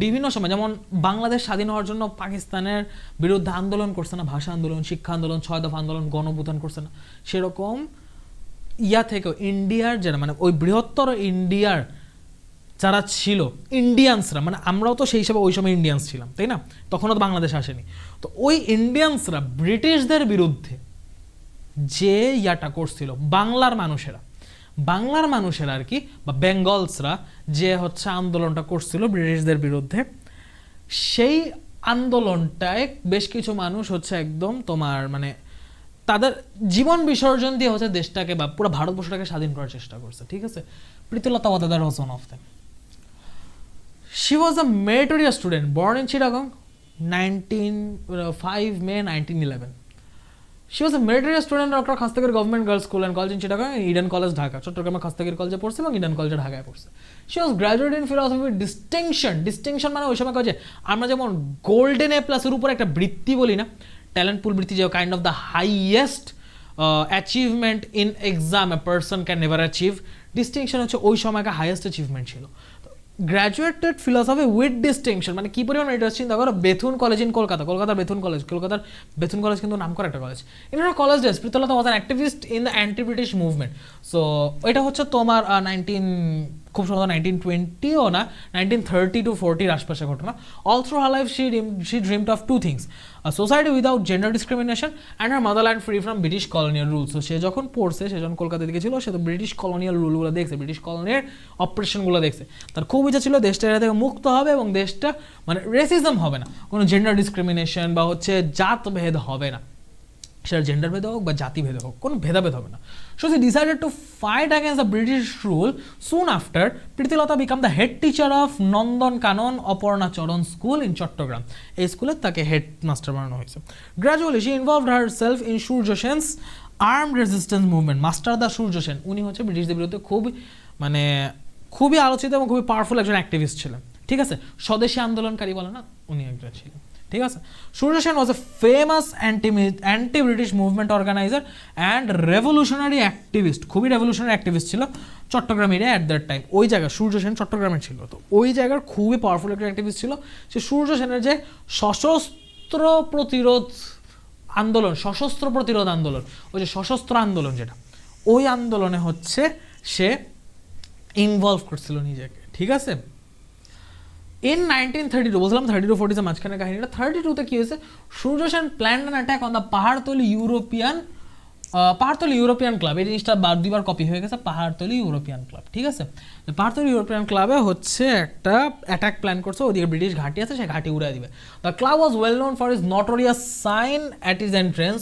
বিভিন্ন সময়, যেমন বাংলাদেশ স্বাধীন হওয়ার জন্য পাকিস্তানের বিরুদ্ধে আন্দোলন করছে না, ভাষা আন্দোলন, শিক্ষা আন্দোলন, 6 দফা আন্দোলন, গণঅভ্যুত্থান করছে না, সেরকম ইয়া থেকেও ইন্ডিয়ার যারা, মানে ওই বৃহত্তর ইন্ডিয়ার যারা ছিল ইন্ডিয়ানসরা, মানে আমরাও তো সেই হিসাবে ওই সময় ইন্ডিয়ানস ছিলাম, তাই না? তখনও তো বাংলাদেশ আসেনি। তো ওই ইন্ডিয়ানসরা ব্রিটিশদের বিরুদ্ধে যে ইয়াটা করছিল, বাংলার মানুষেরা আর কি, বা বেঙ্গলসরা যে হচ্ছে আন্দোলনটা করছিল ব্রিটিশদের বিরুদ্ধে, সেই আন্দোলনটায় বেশ কিছু মানুষ হচ্ছে একদম তোমার মানে তাদের জীবন বিসর্জন দিয়ে হচ্ছে দেশটাকে বা পুরো ভারতবর্ষটাকে স্বাধীন করার চেষ্টা করছে। ঠিক আছে, Pritilata Waddedar was one of them. She was a meritorious student born in Chittagong, 5 May 1911. She was a meritorious student of Dr. Khastagir Government Girls School and College in Chittagong and Eden College, Dhaka. চট্টগ্রামে খাস্তাগির কলেজে পড়ছে এবং ইডেন কলেজে ঢাকায় পড়ছে। She was graduated in philosophy with distinction মানে ওই সময় যে আমরা যেমন গোল্ডেন এ প্লাসের উপর একটা বৃত্তি বলি না, ট্যালেন্ট পুল বৃত্তি, যে kind of the highest achievement in exam a person can never achieve, distinction হচ্ছে ওই সময়কার হাইয়েস্ট অ্যাচিভমেন্ট ছিল। গ্র্যাজুয়েটেড ফিলসফি উইথ ডিস্টিংশন মানে কি পরিমাণ এটা চিন্তা করো। বেথুন কলেজ ইন কলকাতার বেথুন কলেজ কিন্তু নাম করা একটা college. In college days Pritilata was an activist in the anti British movement. So এটা হচ্ছে তোমার খুব সম্ভবত 1920ও না, 1930 to 40 আশপাশের ঘটনা। All through her life she dreamed of two things, a society without gender discrimination and her motherland free from British colonial rule. So সে যখন পড়ছে, সে যখন কলকাতা দিকে ছিল, সে তো ব্রিটিশ কলোনিয়াল রুলগুলো দেখছে, ব্রিটিশ কলোনিয়ার অপারেশনগুলো দেখছে। তার খুব ইচ্ছা ছিল দেশটা এরা থেকে মুক্ত হবে এবং দেশটা মানে রেসিজম হবে না, কোনো জেন্ডার ডিসক্রিমিনেশন বা হচ্ছে জাতভেদ হবে না, সেটা জেন্ডার ভেদে হোক বা জাতি ভেদে হোক, কোনো ভেদাভেদ হবে না। So she decided to fight against the British rule. Soon after, Pritilata became the head teacher of Nandon Kanon Aparna Charan School in Chattogram. এই স্কুলে তাকে হেড মাস্টার বানানো হয়েছে। Gradually, she involved herself in Surya Sen's armed resistance movement. Master da Surya Sen, উনি হচ্ছে ব্রিটিশদের বিরুদ্ধে খুবই আলোচিত এবং খুবই পাওয়ারফুল একজন অ্যাক্টিভিস্ট ছিলেন। ঠিক আছে, স্বদেশী আন্দোলনকারী বলে না, উনি একজন ছিলেন। ঠিক আছে, Surya Sen was a famous anti British movement organizer and revolutionary activist, খুবই রেভলিউশনারি অ্যাক্টিভিস্ট ছিল Chattogram area at that time. ওই জায়গা সূর্য সেন চট্টগ্রামের ছিল, তো ওই জায়গার খুবই পাওয়ারফুল একটা অ্যাক্টিভিস্ট ছিল। সে সূর্য সেনের যে সশস্ত্র প্রতিরোধ আন্দোলন, ওই যে সশস্ত্র আন্দোলন যেটা, ওই আন্দোলনে হচ্ছে সে ইনভলভ করছিল নিজেকে। ঠিক আছে, ইন 1932, বলছিলাম 32 40 এর মাঝখানে কাহিনীটা, 32তে কি হয়েছে, Surya Sen planned an attack on the Pahartali European club. এই জিনিসটা দুইবার কপি হয়ে গেছে, পাহাড়তলি ইউরোপিয়ান ক্লাব। ঠিক আছে, পাহাড়তলি ইউরোপিয়ান ক্লাবে হচ্ছে একটা অ্যাটাক প্ল্যান করছে, ওদিকে ব্রিটিশ ঘাঁটি আছে, সে ঘাঁটি উড়াই দিবে। The club was well known for is notorious sign at is entrance,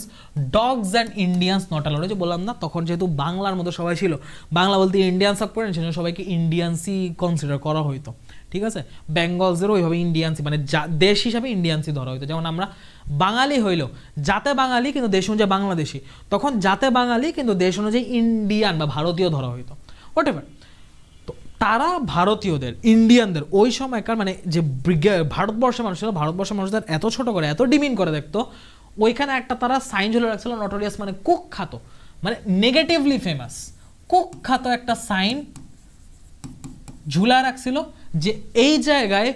dogs and Indians not allowed. যে বললাম না, তখন যেহেতু বাংলার মতো সবাই ছিল, বাংলা বলতে ইন্ডিয়ান সাব করেন, সেজন্য সবাইকে ইন্ডিয়ানসই কনসিডার করা হইতো। ঠিক আছে, বেঙ্গলসেরও ওইভাবে ইন্ডিয়ানসি মানে দেশ হিসাবে ইন্ডিয়ানসি ধরা হইতো। যেমন আমরা বাঙালি হইল জাতে বাঙালি কিন্তু দেশ অনুযায়ী বাংলাদেশি, তখন জাতে বাঙালি কিন্তু দেশ অনুযায়ী ইন্ডিয়ান বা ভারতীয় ধরা হইতো, হোয়াটএভার। তো তারা ভারতীয়দের, ইন্ডিয়ানদের ওই সময়কার মানে যে ভারতবর্ষের মানুষ ছিল, ভারতবর্ষের মানুষদের এত ছোট করে, এত ডিমিন করে দেখতো, ওইখানে একটা তারা সাইন ঝুলে রাখছিল, নটোরিয়াস মানে কুখ্যাত, মানে নেগেটিভলি ফেমাস, কুখ্যাত একটা সাইন ঝুলা রাখছিল যে এই জায়গায়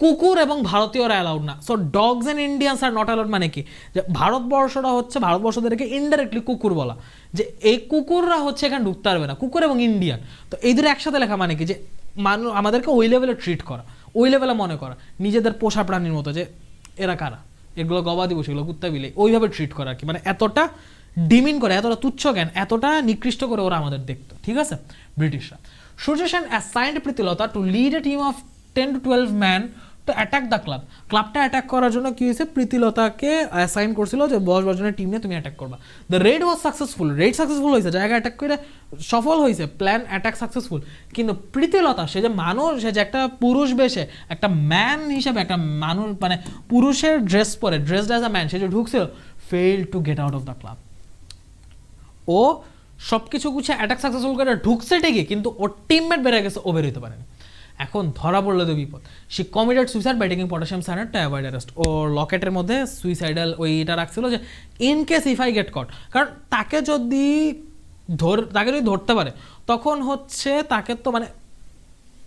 কুকুর এবং ভারতীয়রা অ্যালাউড না। So dogs and Indians R not allowed মানে কি, যে ভারতবর্ষদেরকে ইনডাইরেক্টলি কুকুর বলা, যে এই কুকুররা হচ্ছে এখানে ঢুকতে পারবে না, কুকুর এবং ইন্ডিয়ান। তো এই দুটো একসাথে লেখা মানে কি, যে আমাদেরকে ওই লেভেলে ট্রিট করা, ওই লেভেলে মনে করা, নিজেদের পোষা প্রাণীর মতো, যে এরা কারা, এগুলো গবাদি পশু, এগুলো কুত্তা বিলে, ওইভাবে ট্রিট করা আর কি, মানে এতটা ডিমিন করে, এতটা তুচ্ছ জ্ঞান, এতটা নিকৃষ্ট করে ওরা আমাদের দেখতো। ঠিক আছে, ব্রিটিশরা। Surya Sen assigned Pritilata to lead a team of 10 to 12 man to attack the club. ক্লাবটা অ্যাটাক করার জন্য কি হয়েছে, প্রীতিলতাকে অ্যাসাইন করছিল যে 10 জনের টিম নিয়ে তুমি অ্যাটাক করবা। The red was successful, successful হয়েছে, জায়গা অ্যাটাক করে সফল হয়েছে, প্ল্যান অ্যাটাক সাকসেসফুল। কিন্তু প্রীতিলতা, সে যে মানুষ, সে যে একটা পুরুষ বেশে, একটা ম্যান হিসাবে, একটা মানুষ মানে পুরুষের ড্রেস পরে, ড্রেসড অ্যাজ আ ম্যান, সে যে ঢুকছিল, fell to get out of the club. ও সব কিছু গুছিয়ে অ্যাটাক সাকসেসফুল করে ঢুকছে ঠিকই, কিন্তু ওর টিমমেট বেড়ে গেছে, ও বেরোতে পারেনি। এখন ধরা পড়লে তো বিপদ। সে committed suicide by taking potassium cyanide to avoid arrest. ওর লকেটের মধ্যে সুইসাইডাল ওইটা রাখছিল যে in case if I get caught, কারণ তাকে যদি ধরতে পারে তখন হচ্ছে তাকে তো মানে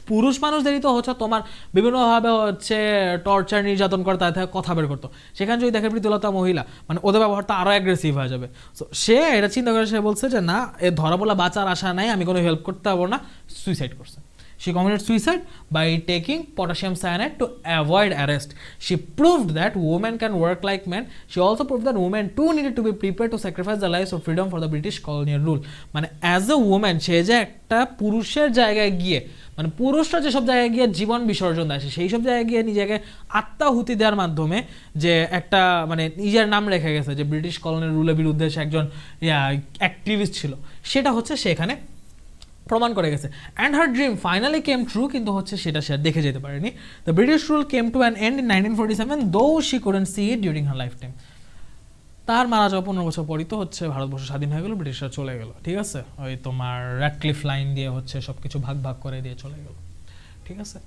পুরুষ মানুষদেরই তো হচ্ছে তোমার বিভিন্নভাবে হচ্ছে টর্চার নির্যাতন করে, তাদের থেকে কথা বের করতো। সেখানে যদি দেখে প্রীতিলতা মহিলা, মানে ওদের ব্যবহারটা আরও অ্যাগ্রেসিভ হয়ে যাবে। সো সে এটা চিন্তা করে সে বলছে যে না, এ ধরা বলা বাঁচার আশা নাই, আমি কোনো হেল্প করতে পারবো না, সুইসাইড করছে। She committed suicide by taking potassium cyanide to avoid arrest. She proved that women can work like men. She also proved that women too needed to be prepared to sacrifice their lives for freedom for the British colonial rule. মানে অ্যাজ এ ওম্যান, সে যে একটা পুরুষের জায়গায় গিয়ে, মানে পুরুষরা যেসব জায়গায় গিয়ে জীবন বিসর্জন দেয়, সেই সব জায়গায় গিয়ে নিজেকে আত্মাহুতি দেওয়ার মাধ্যমে যে একটা মানে নিজের নাম রেখে গেছে, যে ব্রিটিশ কলোনিয়াল রুলের বিরুদ্ধে সে একজন অ্যাক্টিভিস্ট ছিল, সেটা হচ্ছে সেখানে প্রমাণ করে গেছে। And her dream finally came true, কিন্তু হচ্ছে সেটা সে দেখে যেতে পারেনি। The British rule came to an end in 1947, though she couldn't see it during her life time. তার মারা যাওয়া 15 বছর পরই তো হচ্ছে ভারতবর্ষ স্বাধীন হয়ে গেল, ব্রিটিশরা চলে গেল। ঠিক আছে, ওই তোমার র্যাডক্লিফ লাইন দিয়ে হচ্ছে সব কিছু ভাগ ভাগ করে দিয়ে চলে গেল। ঠিক আছে,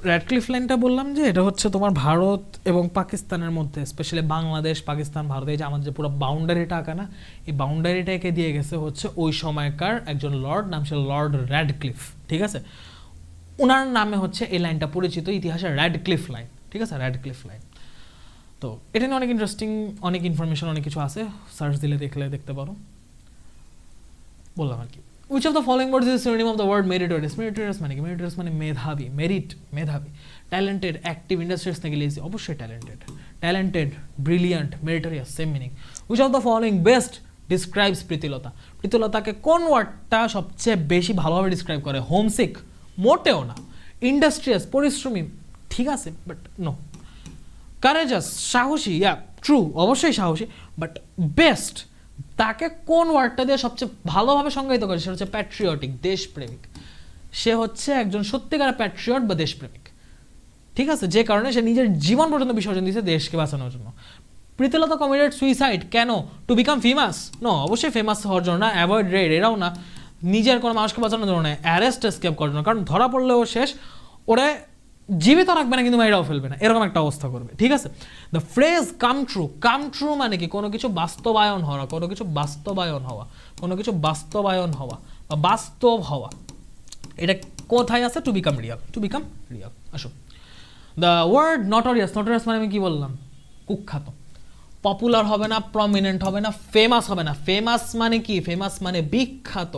র্যাডক্লিফ লাইনটা বললাম যে এটা হচ্ছে তোমার ভারত এবং পাকিস্তানের মধ্যে, স্পেশালি বাংলাদেশ, পাকিস্তান, ভারত, এই যে আমাদের যে পুরো বাউন্ডারিটা আঁকা না, এই বাউন্ডারিটাকে দিয়ে গেছে হচ্ছে ওই সময়কার একজন লর্ড, নাম ছিল লর্ড র্যাডক্লিফ। ঠিক আছে, ওনার নামে হচ্ছে এই লাইনটা পরিচিত ইতিহাসে, র্যাডক্লিফ লাইন। ঠিক আছে, র্যাডক্লিফ লাইন। তো এটা নিয়ে অনেক ইন্টারেস্টিং, অনেক ইনফরমেশন, অনেক কিছু আছে, সার্চ দিলে দেখতে পারো, বললাম আর কি। Which of the following words is synonym of the word meritorious? Meritorious মানে কি? Meritorious মানে মেধাবী, merit মেধাবী, talented active industrious থেকে lazy অবশ্যই talented, talented brilliant meritorious same meaning. Which of the following best describes Pritilata? প্রীতিলতাকে কোন ওয়ার্ডটা সবচেয়ে বেশি ভালোভাবে ডিসক্রাইব করে? হোমসিক মোটেও না, ইন্ডাস্ট্রিয়াস পরিশ্রমী ঠিক আছে বাট নো, কারেজাস সাহসী, ইয়া ট্রু অবশ্যই সাহসী, বাট বেস্ট তাকে কোন ওয়ার্ডটা দিয়ে সবচেয়ে ভালোভাবে সংজ্ঞায়িত করে? সে হচ্ছে প্যাট্রিয়টিক, দেশপ্রেমিক। সে হচ্ছে একজন সত্যিকার প্যাট্রিয়ট বা দেশপ্রেমিক, ঠিক আছে, যে কারণে সে নিজের জীবন পর্যন্ত বিসর্জন দিয়েছে দেশকে বাঁচানোর জন্য। প্রীতিলতা কমিটেড সুইসাইড কেন? To become famous? নো, অবশ্যই ফেমাস হওয়ার জন্য না, অ্যাভয়েড রেড এরাও না, নিজের কোনো মানুষকে বাঁচানোর জন্য না, অ্যারেস্ট এসকেপ করার জন্য, কারণ ধরা পড়লেও শেষ, ওরা জীবিত রাখবে না কিন্তু মেয়েরাও ফেলবে না, এরকম একটা অবস্থা করবে, ঠিক আছে। The phrase come true, come true মানে কি? কোনো কিছু বাস্তবায়ন হওয়া, কোনো কিছু বাস্তবায়ন হওয়া, কোনো কিছু বাস্তবায়ন হওয়া বা বাস্তব হওয়া, এটা কোথায় আছে? To become Real, to become Real. আসো, দ্য ওয়ার্ড নটোরিয়াস, নটোরিয়াস মানে আমি কি বললাম? কুখ্যাত। পপুলার হবে না, প্রমিনেন্ট হবে না, ফেমাস হবে না। ফেমাস মানে কি? ফেমাস মানে বিখ্যাত।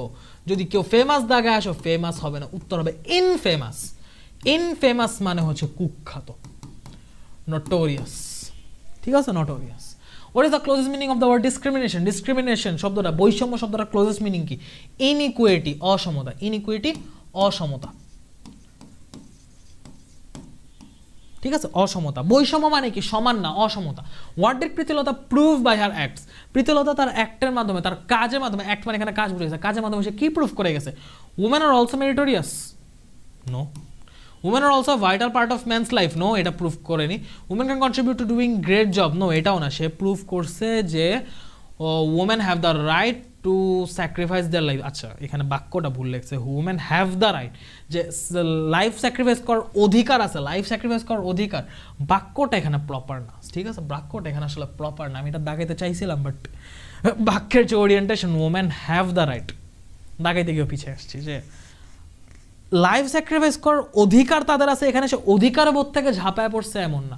যদি কেউ ফেমাস দাগে আসো, ফেমাস হবে না, উত্তর হবে ইনফেমাস। ইনফেমাস মানে হচ্ছে কুখ্যাত। নটোরিয়াস, ঠিক আছে, notorious. What is the closest meaning of the word discrimination? Discrimination শব্দটা, বৈষম্য শব্দটা ক্লোজেস্ট মিনিং কি? ইনইকুইটি, অসমতা। ইনইকুইটি অসমতা, ঠিক আছে, অসমতা। বৈষম্য মানে কি? সমান না, অসমতা। What did Pritilata prove by her acts? Pritilata তার অ্যাক্টের মাধ্যমে, তার কাজের মাধ্যমে, অ্যাক্ট মানে এখানে কাজ বুঝেছে, কাজের মাধ্যমে সে কি প্রুভ করে গেছে? Women are also meritorious? No. Women are also vital part of man's life? No, এটা প্রুভ করেনি। Women can contribute to doing great job? No, এটাও না। সে প্রুভ করছে যে women have the right to sacrifice their life. আচ্ছা, এখানে বাক্যটা ভুল লেগেছে, উমেন হ্যাভ দ্য রাইট, যে লাইফ স্যাক্রিফাইস করার অধিকার আছে, লাইফ স্যাক্রিফাইস করার অধিকার, বাক্যটা এখানে প্রপার না, ঠিক আছে, বাক্যটা এখানে আসলে প্রপার না। আমি এটা দাগাইতে চাইছিলাম বাট বাক্যের যে orientation, women have the right, দাগাইতে গিয়ে পিছিয়ে আসছি, যে লাইফ স্যাক্রিফাইস করার অধিকার তাদের আছে, এখানে সে অধিকার বোধ থেকে ঝাঁপায় পড়ছে এমন না।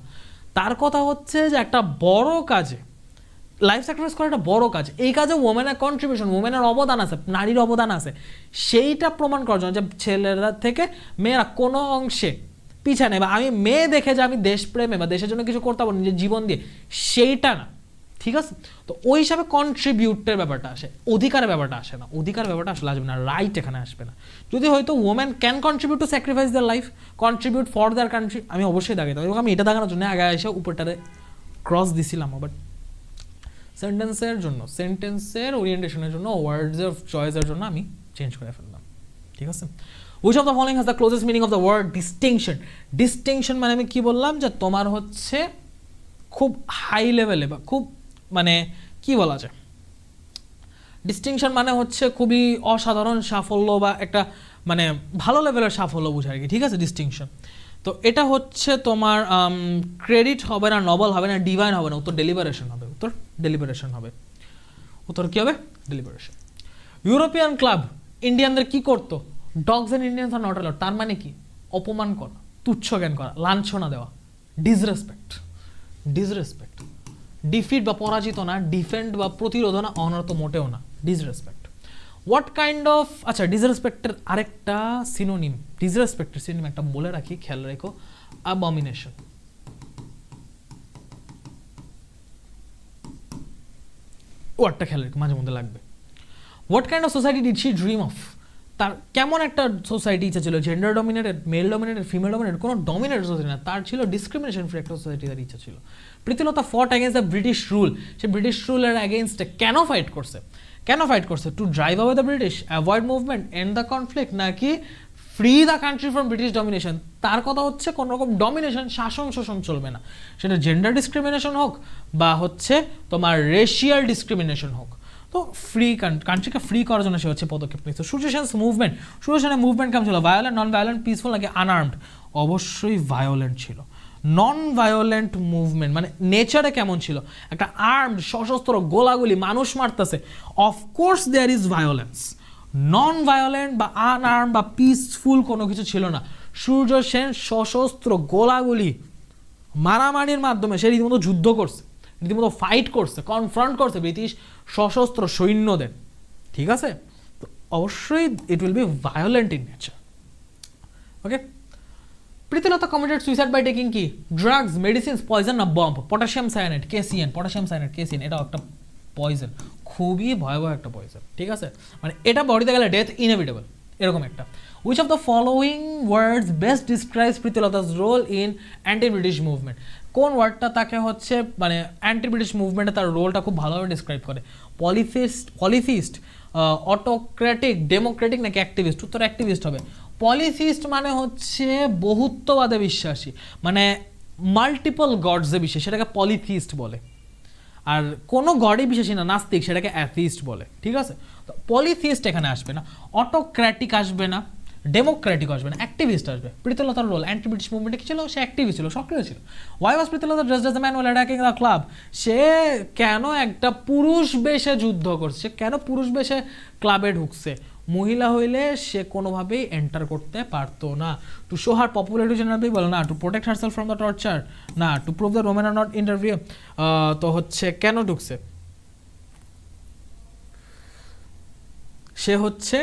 তার কথা হচ্ছে যে একটা বড় কাজে লাইফ স্যাক্রিফাইস করা একটা বড় কাজ, এই কাজে ওমেনের কন্ট্রিবিউশন, ওমেনের অবদান আছে, নারীর অবদান আছে, সেইটা প্রমাণ করার জন্য যে ছেলেরা থেকে মেয়েরা কোনো অংশে পিছায় নেই, বা আমি মেয়ে দেখে যে আমি দেশপ্রেমে বা দেশের জন্য কিছু করতে পারবো নিজের জীবন দিয়ে, সেইটা না, ঠিক আছে। তো ওই হিসাবে কন্ট্রিবিউটের ব্যাপারটা আসে, অধিকারের ব্যাপারটা আসে না, অধিকার ব্যাপারটা আসলে আসবে না, রাইট এখানে আসবে না। যদি হয়তো women can contribute two sacrifice their life, contribute for their country, আমি অবশ্যই দাগাইতাম, এবং আমি এটা দেখানোর জন্য আগে এসে উপরটারে ক্রস দিছিলাম। বাট সেন্টেন্সের জন্য, সেন্টেন্সের ওরিয়েন্টেশনের জন্য, ওয়ার্ডস অফ চয়েসের জন্য আমি চেঞ্জ করে ফেললাম, ঠিক আছে। Which of the following has the closest meaning of the word distinction? Distinction মানে আমি কি বললাম, যে তোমার হচ্ছে খুব হাই লেভেলে বা খুব মানে কি বলা যায়, ডিস্টিংশন মানে হচ্ছে খুবই অসাধারণ সাফল্য বা একটা মানে ভালো লেভেলের সাফল্য বোঝায় আর কি, ঠিক আছে, ডিস্টিংশন। তো এটা হচ্ছে তোমার ক্রেডিট হবে না, নবল হবে না, ডিভাইন হবে না, উত্তর ডেলিবারেশন হবে, উত্তর ডেলিবারেশন হবে, উত্তর কি হবে? ডেলিবারেশন। ইউরোপিয়ান ক্লাব ইন্ডিয়ানদের কি করতো? Dogs and Indians R not allowed, তার মানে কি? অপমান করা, তুচ্ছ জ্ঞান করা, লাঞ্ছনা দেওয়া, ডিসরেসপেক্ট, ডিসরেসপেক্ট। ডিফিট বা পরাজিত না, ডিফেন্ড বা প্রতিরোধ না, অনর তো মোটেও না, ডিসরেসপেক্ট। হোয়াট কাইন্ড অফ, আচ্ছা ডিসরেসপেক্টের আরেকটা সিনোনিম, ডিসরেসপেক্টের সিনোনিম একটা বলে রাখি, খেয়াল রেখো, অ্যাবমিনেশন। ওয়ার্ডটা খেয়াল রেখো, মাঝে মধ্যে লাগবে। What kind of society did she dream of? তার কেমন একটা সোসাইটি ইচ্ছা ছিল? Gender dominated, male dominated, female dominated, কোনো ডমিনেটেড সোসাইটি না, তার ছিল ডিসক্রিমিনেশন ফ্রি একটা সোসাইটি, তার ইচ্ছা ছিল। Pritilata fought against the British rule, সে ব্রিটিশ রুলের অ্যাগেনস্টে কেন ফাইট করছে? কেন ফাইট করছে? To drive away the British, avoid movement, and the conflict, নাকি free the country from British domination? তার কথা হচ্ছে কোনো রকম ডমিনেশন, শাসন শোষণ চলবে না, সেটা জেন্ডার ডিসক্রিমিনেশন হোক বা হচ্ছে তোমার রেশিয়াল ডিসক্রিমিনেশন হোক। তো ফ্রি কান্ট্রিকে ফ্রি করার জন্য সে হচ্ছে পদক্ষেপ নিচ্ছে। সুশাসনস মুভমেন্ট, সুশাসনের মুভমেন্ট কেমন ছিল? ভায়োলেন্ট, নন ভায়োলেন্ট, পিসফুল নাকি আনআর্মড? অবশ্যই ভায়োলেন্ট ছিল। নন ভায়োলেন্ট মুভমেন্ট মানে নেচারে কেমন ছিল? একটা আর্মড, সশস্ত্র, গোলাগুলি, মানুষ মারতেছে, of course there is violence. Non violent বা আনআর্ম বা পিসফুল কোনো কিছু ছিল না। সূর্য সেন সশস্ত্র, গোলাগুলি, মারামারির মাধ্যমে সে রীতিমতো যুদ্ধ করছে, রীতিমতো ফাইট করছে, কনফ্রন্ট করছে ব্রিটিশ সশস্ত্র সৈন্যদের, ঠিক আছে। তো অবশ্যই it will be violent in nature. Okay, Pritilata committed suicide by taking কি? ড্রাগস, মেডিসিনস, পয়জন না bomb? Potassium cyanide, KCN, potassium cyanide, KCN, এটাও একটা পয়জন, খুবই ভয়াবহ একটা পয়জন, ঠিক আছে? মানে এটা বডিতে গেলে ডেথ ইনএভিটেবল, এরকম একটা। Which of the following words best describes Pritilata's role in anti British movement? কোন ওয়ার্ডটা তাকে হচ্ছে মানে অ্যান্টি ব্রিটিশ মুভমেন্টে তার রোলটা খুব ভালোভাবে ডিসক্রাইব করে? পলিথিস্ট, অটোক্রেটিক, ডেমোক্রেটিক নাকি অ্যাক্টিভিস্ট? উত্তর অ্যাক্টিভিস্ট হবে। পলিথিস্ট মানে হচ্ছে বহুত্ববাদে বিশ্বাসী, মানে মাল্টিপল গডসে বিশ্বাসী, সেটাকে পলিথিস্ট বলে। আর কোনো গডে বিশ্বাসী না, নাস্তিক, সেটাকে অ্যাথিস্ট বলে, ঠিক আছে? তো পলিথিস্ট এখানে আসবে না, অটোক্র্যাটিক আসবে না, ডেমোক্রেটিক আসবে না, অ্যাক্টিভিস্ট আসবে। প্রীতিলতার রোল অ্যান্টি ব্রিটিশ মুভমেন্টে কি ছিল? সে অ্যাক্টিভিস্ট ছিল, সক্রিয় ছিল। Why was Pritilata dressed as a man while attacking the club? সে কেন একটা পুরুষ বেশে যুদ্ধ করছে, কেন পুরুষ বেশে ক্লাবে ঢুকছে? মহিলা হইলে সে কোনোভাবেই এন্টার করতে পারতো না। To show her popularity general people, না। To protect herself from the torture, না। To prove the women are not interview, তো হচ্ছে কেন ঢুকছে? সে হচ্ছে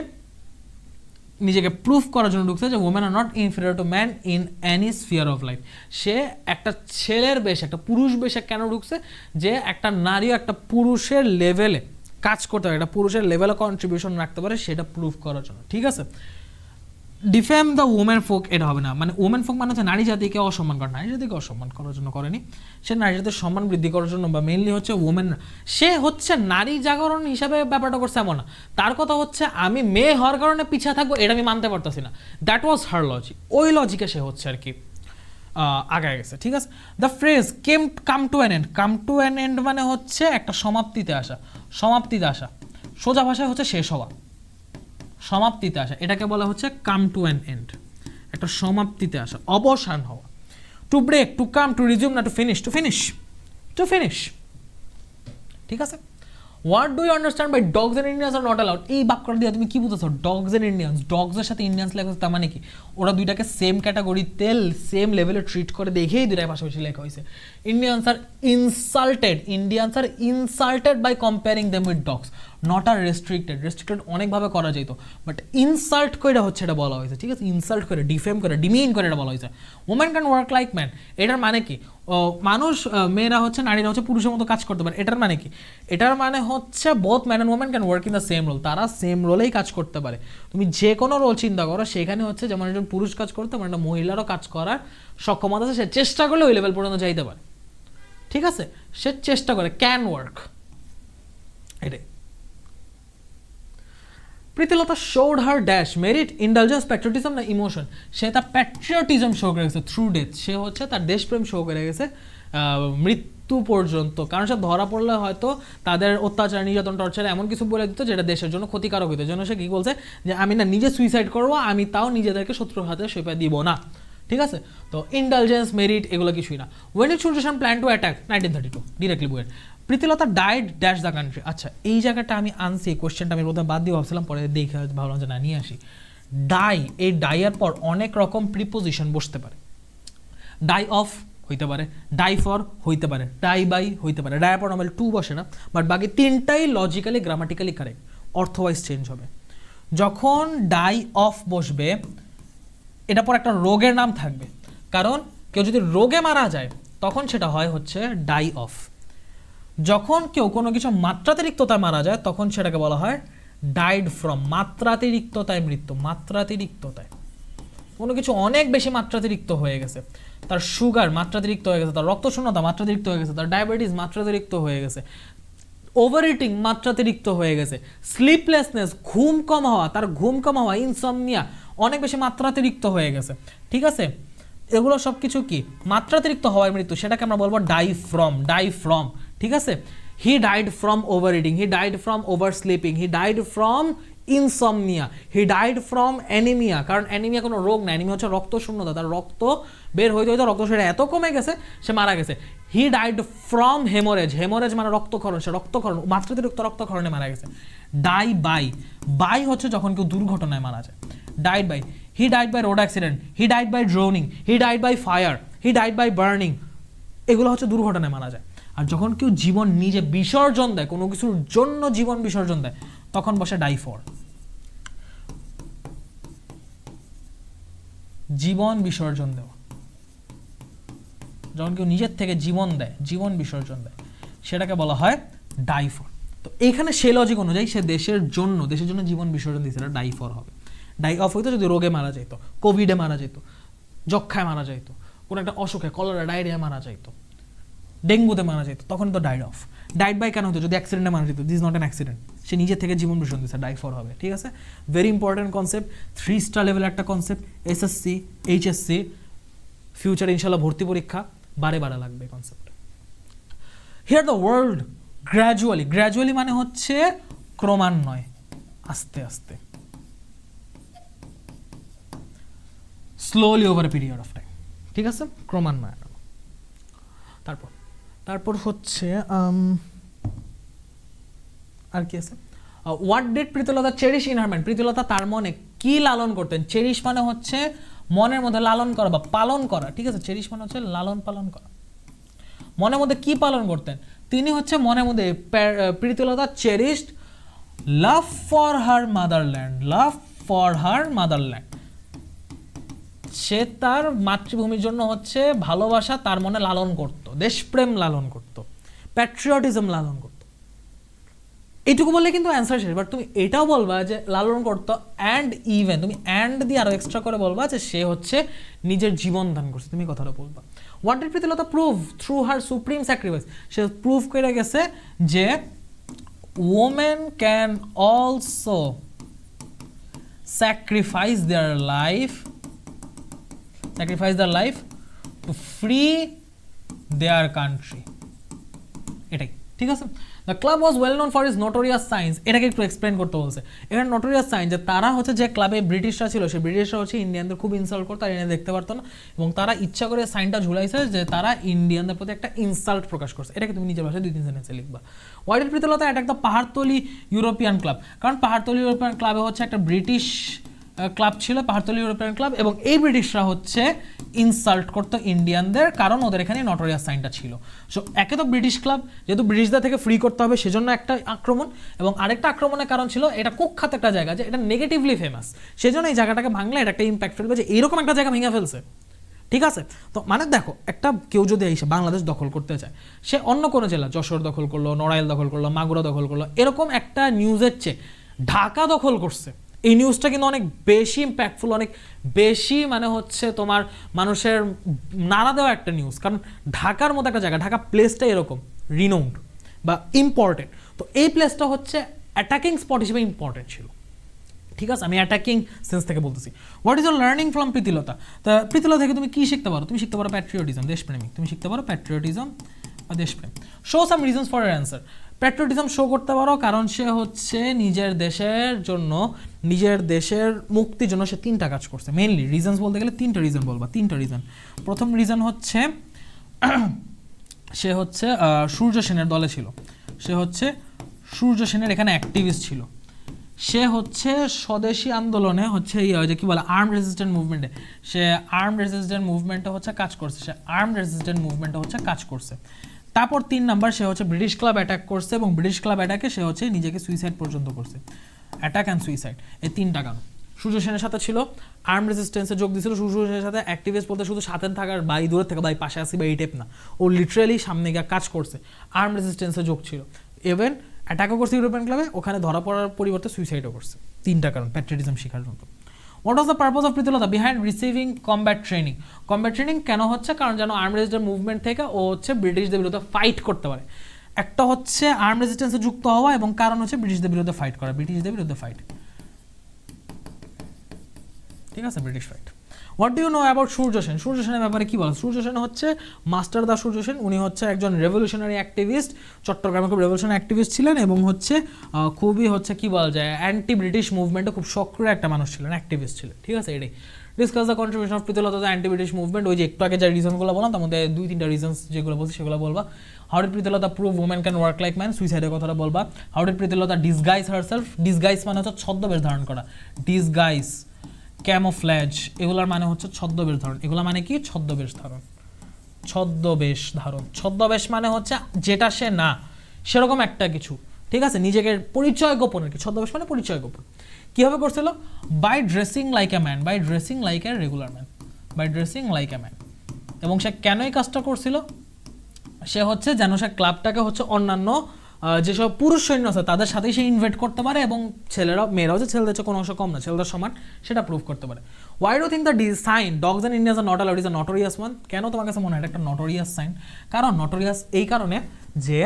নিজেকে প্রুফ করার জন্য ঢুকছে যে women are not inferior to man in any sphere of life. সে একটা ছেলের বেশে, একটা পুরুষ বেশে কেন ঢুকছে? যে একটা নারীও একটা পুরুষের লেভেলে কাজ করতে পারে, একটা পুরুষের লেভেলে কন্ট্রিবিউশন রাখতে পারে, সেটা প্রুফ করার জন্য, ঠিক আছে? ডিফেম দ্য ওমেন ফোক, এটা হবে না। মানে ওমেন ফোক মানে হচ্ছে নারী জাতিকে অসম্মান করা, নারী জাতিকে অসম্মান করার জন্য করেনি, সে নারী জাতির সম্মান বৃদ্ধি করার জন্য, বা মেইনলি হচ্ছে ওমেন, সে হচ্ছে নারী জাগরণ হিসাবে ব্যাপারটা করছে এমন না। তার কথা হচ্ছে আমি মেয়ে হওয়ার কারণে পিছিয়ে থাকবো, এটা আমি মানতে পারতেছি না। দ্যাট ওয়াজ হার লজিক, ওই লজিকে সে হচ্ছে আর কি আগায় গেছে, ঠিক আছে? The phrase come to an end, come to an end মানে হচ্ছে একটা সমাপ্তিতে আসা, সমাপ্তিতে আসা, সোজা ভাষায় হচ্ছে শেষ হওয়া, সমাপ্তিতে আসা, এটাকে বলা হচ্ছে কাম টু অ্যান এন্ড, একটা সমাপ্তিতে আসা, অবসান হওয়া। To break, to come, to resume, না to finish? To finish, to finish, ঠিক আছে? What do you understand by dogs and Indians are not allowed? এই বাক্যটা দিয়ে তুমি কি বুঝতেছো? ডগস এন্ড ইন্ডিয়ান্স, ডগসের সাথে ইন্ডিয়ান্স লেখা হচ্ছে, তার মানে কি? ওরা দুইটাকে সেম ক্যাটাগরিতে সেম লেভেলে ট্রিট করে দেখেই দুইটাই পাশাপাশি লেখা হয়েছে। Indians are insulted by comparing them with dogs, not are restricted. Restricted অনেকভাবে করা যেত, বাট ইনসাল্ট করে হচ্ছে এটা বলা হয়েছে, ঠিক আছে? ইনসাল্ট করে, ডিফেম করে, ডিমিন করে এটা বলা হয়েছে। Women can work like man, এটার মানে কি? মানুষ, মেয়েরা হচ্ছে, নারীরা হচ্ছে পুরুষের মতো কাজ করতে পারে, এটার মানে কি? এটার মানে হচ্ছে both man and women can work in the same role, তারা সেম রোলেই কাজ করতে পারে। তুমি যে কোনো রোল চিন্তা করো, সেখানে হচ্ছে যেমন একজন পুরুষ কাজ করতে, তেমন একটা মহিলারও কাজ করার সক্ষমতা আছে, সে চেষ্টা করলে ওই লেভেল পর্যন্ত যাইতে পারে, ঠিক আছে? সে চেষ্টা করে, ক্যান ওয়ার্ক, এটাই। প্রীতিলতা শোড হার ড্যাশ মেরিট, ইন্ডালজেন্স, প্যাট্রিয়টিজম না ইমোশন? সে তার প্যাট্রিয়টিজম শো করে গেছে থ্রু ডেথ, সে হচ্ছে তার দেশপ্রেম শো করে গেছে মৃত্যু পর্যন্ত। কারণ সে ধরা পড়লে হয়তো তাদের অত্যাচার, নির্যাতন, টর্চার এমন কিছু বলে দিত যেটা দেশের জন্য ক্ষতিকারক হইতো, জন্য সে কি বলছে যে আমি না নিজে সুইসাইড করবো, আমি তাও নিজেদেরকে শত্রুর হাতে সঁপে দিব না, ঠিক আছে? তো ইন্ডালজেন্স, মেরিট এগুলো কিছুই না। ওয়েন ইট সুরজেশন প্ল্যান টু অ্যাটাক 1932, ডিরেক্টলি বইয়ের। Pritilata died dash the country. আচ্ছা, এই জায়গাটা আমি আনছি, কোয়েশ্চেনটা আমি প্রথমে বাদ দিয়ে ভাবছিলাম, পরে দেখে ভাবলাম যে না, নিয়ে আসি। ডাই, এই ডাইয়ের পর অনেক রকম প্রিপোজিশন বসতে পারে। ডাই অফ হইতে পারে, ডাই ফর হইতে পারে, ডাই বাই হইতে পারে। ডাইয়ের পর নর্মাল টু বসে না, বাট বাকি তিনটাই লজিক্যালি, গ্রামাটিক্যালি কারেক্ট, অর্থওয়াইজ চেঞ্জ হবে। যখন ডাই অফ বসবে, এটা পর একটা রোগের নাম থাকবে, কারণ কেউ যদি রোগে মারা যায় তখন সেটা হয় হচ্ছে ডাই অফ। যখন কেউ কোনো কিছু মাত্রাতিরিক্ততায় মারা যায় তখন সেটাকে বলা হয় ডাইড ফ্রম, মাত্রাতিরিক্ততায় মৃত্যু, মাত্রাতিরিক্ততায়। কোনো কিছু অনেক বেশি মাত্রাতিরিক্ত হয়ে গেছে, তার সুগার মাত্রাতিরিক্ত হয়ে গেছে, তার রক্তশূন্যতা মাত্রাতিরিক্ত হয়ে গেছে, তার ডায়াবেটিস মাত্রাতিরিক্ত হয়ে গেছে, ওভার ইটিং মাত্রাতিরিক্ত হয়ে গেছে, স্লিপলেসনেস, ঘুম কম হওয়া, তার ঘুম কম হওয়া, ইনসমনিয়া অনেক বেশি মাত্রাতিরিক্ত হয়ে গেছে, ঠিক আছে? এগুলো সব কিছু কি মাত্রাতিরিক্ত হওয়ার মৃত্যু, সেটাকে আমরা বলবো ডাই ফ্রম, ডাই ফ্রম, ঠিক আছে? He died from over eating, he died from over sleeping, he died from insomnia, he died from anaemia. কারণ অ্যানিমিয়া কোনো রোগ না, অ্যানিমিয়া হচ্ছে রক্ত শূন্যতা, তার রক্ত বের হইতে হইতে রক্ত সেটা এত কমে গেছে সে মারা গেছে। He died from haemorrhage, haemorrhage মানে রক্তক্ষরণ, সে রক্তক্ষরণ, মাত্রাতিরিক্ত রক্তক্ষরণে মারা গেছে। ডাই বাই, বাই হচ্ছে যখন কেউ দুর্ঘটনায় মারা যায়, died by. He died by road accident, he died by drowning, he died by fire, he died by burning, এগুলো হচ্ছে দুর্ঘটনায় মারা যায়। আর যখন কেউ জীবন নিজে বিসর্জন দেয়, কোনো কিছুর জন্য জীবন বিসর্জন দেয়, তখন বসে ডাই ফর। জীবন বিসর্জন দেওয়া, যখন কেউ নিজের থেকে জীবন দেয়, জীবন বিসর্জন দেয়, সেটাকে বলা হয় ডাই ফর। তো এইখানে সে লজিক অনুযায়ী সে দেশের জন্য জীবন বিসর্জন দিয়েছে, এটা ডাই ফর হবে। ডাই অফ হইতো যদি রোগে মারা যেত, কোভিডে মারা যেত, যক্ষায় মারা যেত, কোনো একটা অসুখে, কলেরা, ডায়রিয়া মারা যেত, ডেঙ্গুতে মারা যেত, তখন তো ডাইড অফ। ডাইড বাই কেন হতো? যদি অ্যাক্সিডেন্টে মারা যেত, this is not an accident, সে নিজে থেকে জীবন বিসর্জন দিচ্ছে, ডাই ফর হবে। ঠিক আছে, ভেরি ইম্পর্টেন্ট কনসেপ্ট, 3 স্টার লেভেলের একটা কনসেপ্ট। এসএসসি, এইচএসসি, ফিউচার ইনশাল্লাহ ভর্তি পরীক্ষা বারে বারে লাগবে concept. Here the world gradually, gradually মানে হচ্ছে ক্রমান্বয়ে, আস্তে আস্তে, slowly over a period of time. ঠিক আছে, ক্রমান্বয়ে। তারপর হচ্ছে আর কি আছে, what did Pritilata cherish in her mind, Pritilata তার মনে কি লালন করতেন। চেরিশ মানে হচ্ছে মনের মধ্যে লালন করা বা পালন করা। ঠিক আছে, চেরিশ মানে হচ্ছে লালন পালন করা। মনের মধ্যে কি পালন করতেন? তিনি হচ্ছে মনের মধ্যে, Pritilata cherished love for her motherland, love for her motherland, সে তার মাতৃভূমির জন্য হচ্ছে ভালোবাসা তার মনে লালন করত, দেশপ্রেম লালন করত, প্যাট্রিয়টিজম লালন করত। এইটুকু বললে কিন্তু অ্যান্সার শেষ। বাট তুমি এটাও বলবা যে লালন করতো, অ্যান্ড ইভেন তুমি অ্যান্ড দিয়ে আরো এক্সট্রা করে বলবা যে সে হচ্ছে নিজের জীবন দান করছে, তুমি কথাটা বলবা। What did Pritilata prove through her supreme sacrifice, say prove করে গেছে যে women can also sacrifice their life, sacrifice their life to free their country, এটাই। ঠিক আছে, the club was well known for is notorious science, এটাকে একটু এক্সপ্লেন করতে বলছে। এখানে নোটোরিয়াস সাইন্স যে তারা হচ্ছে যে ক্লাবে ব্রিটিশরা ছিল, সেই ব্রিটিশরা হচ্ছে ইন্ডিয়ানদের খুব ইনসাল্ট করতো, আর এনে দেখতে পারতো না, এবং তারা ইচ্ছা করে সাইনটা ঝুলাইছে যে তারা ইন্ডিয়ানদের প্রতি একটা ইনসাল্ট প্রকাশ করছে। এটাকে তুমি নিজের ভাষায় 2-3 সেন্টেন্সে লিখবা। Why did Pritilata attack the Pahartali European club, কারণ পাহাড়তলি ইউরোপিয়ান ক্লাবে হচ্ছে একটা ব্রিটিশ ক্লাব ছিল, পাহাড়তলি ইউরোপিয়ান ক্লাব, এবং এই ব্রিটিশরা হচ্ছে ইনসাল্ট করতো ইন্ডিয়ানদের, কারণ ওদের এখানে নটোরিয়াস সাইনটা ছিল। সো একে তো ব্রিটিশ ক্লাব, যেহেতু ব্রিটিশদের থেকে ফ্রি করতে হবে সেজন্য একটা আক্রমণ, এবং আরেকটা আক্রমণের কারণ ছিল এটা কুখ্যাত একটা জায়গা, যে এটা নেগেটিভলি ফেমাস, সেজন্য এই জায়গাটাকে ভাঙলে এটা একটা ইম্প্যাক্ট ফেলবে, যে এইরকম একটা জায়গা ভেঙে ফেলছে। ঠিক আছে, তো মানে দেখো, একটা কেউ যদি এসে বাংলাদেশ দখল করতে চায়, সে অন্য কোনো জেলা, যশোর দখল করলো, নড়াইল দখল করলো, মাগুরা দখল করলো, এরকম একটা নিউজের চেয়ে ঢাকা দখল করছে, এই নিউজটা কিন্তু অনেক বেশি ইম্প্যাক্টফুল, অনেক বেশি মানে হচ্ছে তোমার মানুষের নাড়া দেওয়া একটা নিউজ। কারণ ঢাকার মতো একটা জায়গা, ঢাকা প্লেসটা এরকম রিনাউন্ড বা ইম্পর্টেন্ট, তো এই প্লেসটা হচ্ছে অ্যাটাকিং স্পট হিসেবে ইম্পর্টেন্ট ছিল। ঠিক আছে, আমি অ্যাটাকিং সেন্স থেকে বলতেছি। What is your learning from Pritilata, তা প্রীতিলতা থেকে তুমি কি শিখতে পারো? তুমি শিখতে পারো প্যাট্রিয়টিজম, দেশপ্রেমিক, তুমি শিখতে পারো প্যাট্রিয়টিজম বা দেশপ্রেম। Show some reasons for year answer, patriotism show করতে পারো কারণ সে হচ্ছে নিজের দেশের জন্য, নিজের দেশের মুক্তির জন্য সে 3টা কাজ করছে। মেইনলি রিজনস বলতে গেলে 3টা রিজন বলবা, 3টা রিজন। প্রথম রিজন হচ্ছে সে হচ্ছে সূর্য সেনের দলে ছিল, সে হচ্ছে সূর্য সেনের এখানে অ্যাক্টিভিস্ট ছিল, সে হচ্ছে স্বদেশী আন্দোলনে হচ্ছে যে কি বলে আর্ম রেজিস্ট্যান্ট মুভমেন্টে, সে আর্ম রেজিস্ট্যান্ট মুভমেন্টে হচ্ছে কাজ করছে, সে আর্ম রেজিস্ট্যান্ট মুভমেন্টে হচ্ছে কাজ করছে। তারপর 3 নাম্বার, সে হচ্ছে ব্রিটিশ ক্লাব অ্যাটাক করছে, এবং ব্রিটিশ ক্লাব অ্যাটাকে সে হচ্ছে নিজেকে সুইসাইড পর্যন্ত করছে। অ্যাটাক অ্যান্ড সুইসাইড, এই 3টা কারণ। সূর্য সেনের সাথে ছিল, আর্ম রেজিস্ট্যান্সে যোগ দিয়েছিল, সূর্য সেনের সাথে অ্যাক্টিভিস্ট বলতে শুধু সাথে থাকার বা দূরে থেকে বা পাশে আসি বা এই টাইপ না, ও লিটারালি সামনে গিয়ে কাজ করছে, আর্ম রেজিস্ট্যান্সে যোগ ছিল, ইভেন অ্যাটাকও করছে ইউরোপিয়ান ক্লাবে, ওখানে ধরা পড়ার পরিবর্তে সুইসাইডও করছে। 3টা কারণ প্যাট্রিয়টিজম শেখার জন্য। What was the purpose of Pritilata behind receiving combat training, combat training কেন হচ্ছে? কারণ যেন আর্ম রেজিস্ট্যান্ট মুভমেন্ট থেকে ও হচ্ছে ব্রিটিশদের বিরুদ্ধে ফাইট করতে পারে। একটা হচ্ছে আর্ম রেজিস্ট্যান্সে যুক্ত হওয়া, এবং কারণ হচ্ছে ব্রিটিশদের বিরুদ্ধে ফাইট করা, ব্রিটিশদের বিরুদ্ধে ফাইট। ঠিক আছে, British fight. What do you know about Surya Sen, Surya সেনের ব্যাপারে কি বলো? সূর্য সেন হচ্ছে মাস্টার দা সূর্য সেন, উনি হচ্ছে একজন রেভলিউশনারি অ্যাক্টিভিস্ট, চট্টগ্রামে খুব রেভলিউশনারি অ্যাক্টিভিস্ট ছিলেন, এবং হচ্ছে খুবই হচ্ছে কি বলা যায় অ্যান্টি ব্রিটিশ মুভমেন্টে খুব সক্রিয় একটা মানুষ ছিলেন, অ্যাক্টিভিস্ট ছিলেন। ঠিক আছে, এটাই। Discuss the contribution of Pritilata the anti British movement, ওই যে একটু আগে যে রিজনগুলো বললাম তার মধ্যে 2-3টা রিজনস যেগুলো বলছি সেগুলো বলবা। How did Pritilata prove women can work like man, সুইসাইডের কথাটা বলবা। How did Pritilata disguise herself, disguise মানে হচ্ছে ছদ্মবেশ ধারণ করা, ডিসগাইজ, ক্যামোফ্ল্যাজ, এগুলার মানে হচ্ছে ছদ্মবেশ ধারণ, এগুলা মানে কি? ছদ্মবেশ ধারণ, ছদ্মবেশ ধারণ, ছদ্মবেশ মানে হচ্ছে যেটা সে না সেরকম একটা কিছু। ঠিক আছে, নিজেকে পরিচয় গোপনের কি, ছদ্মবেশ মানে পরিচয় গোপন। কিভাবে করছিল? By dressing like a man, by dressing like a regular man, by dressing like a man. এবং সে কেন এই কাজটা করছিল? সে হচ্ছে যেন সে ক্লাবটাকে হচ্ছে অন্যান্য যেসব পুরুষ সৈন্য আছে তাদের সাথেই সে ইনভাইট করতে পারে এবং মেয়েরাও যে ছেলেদের চেয়ে কোনো অংশ কম না, ছেলেদের সমান, সেটা প্রুভ করতে পারে। Y do think the design dogs and Indians are not allowed is a notorious one? কেন তোমার কাছে মনে হয় এটা একটা নটোরিয়াস সাইন? কারণ নটোরিয়াস এই কারণে যে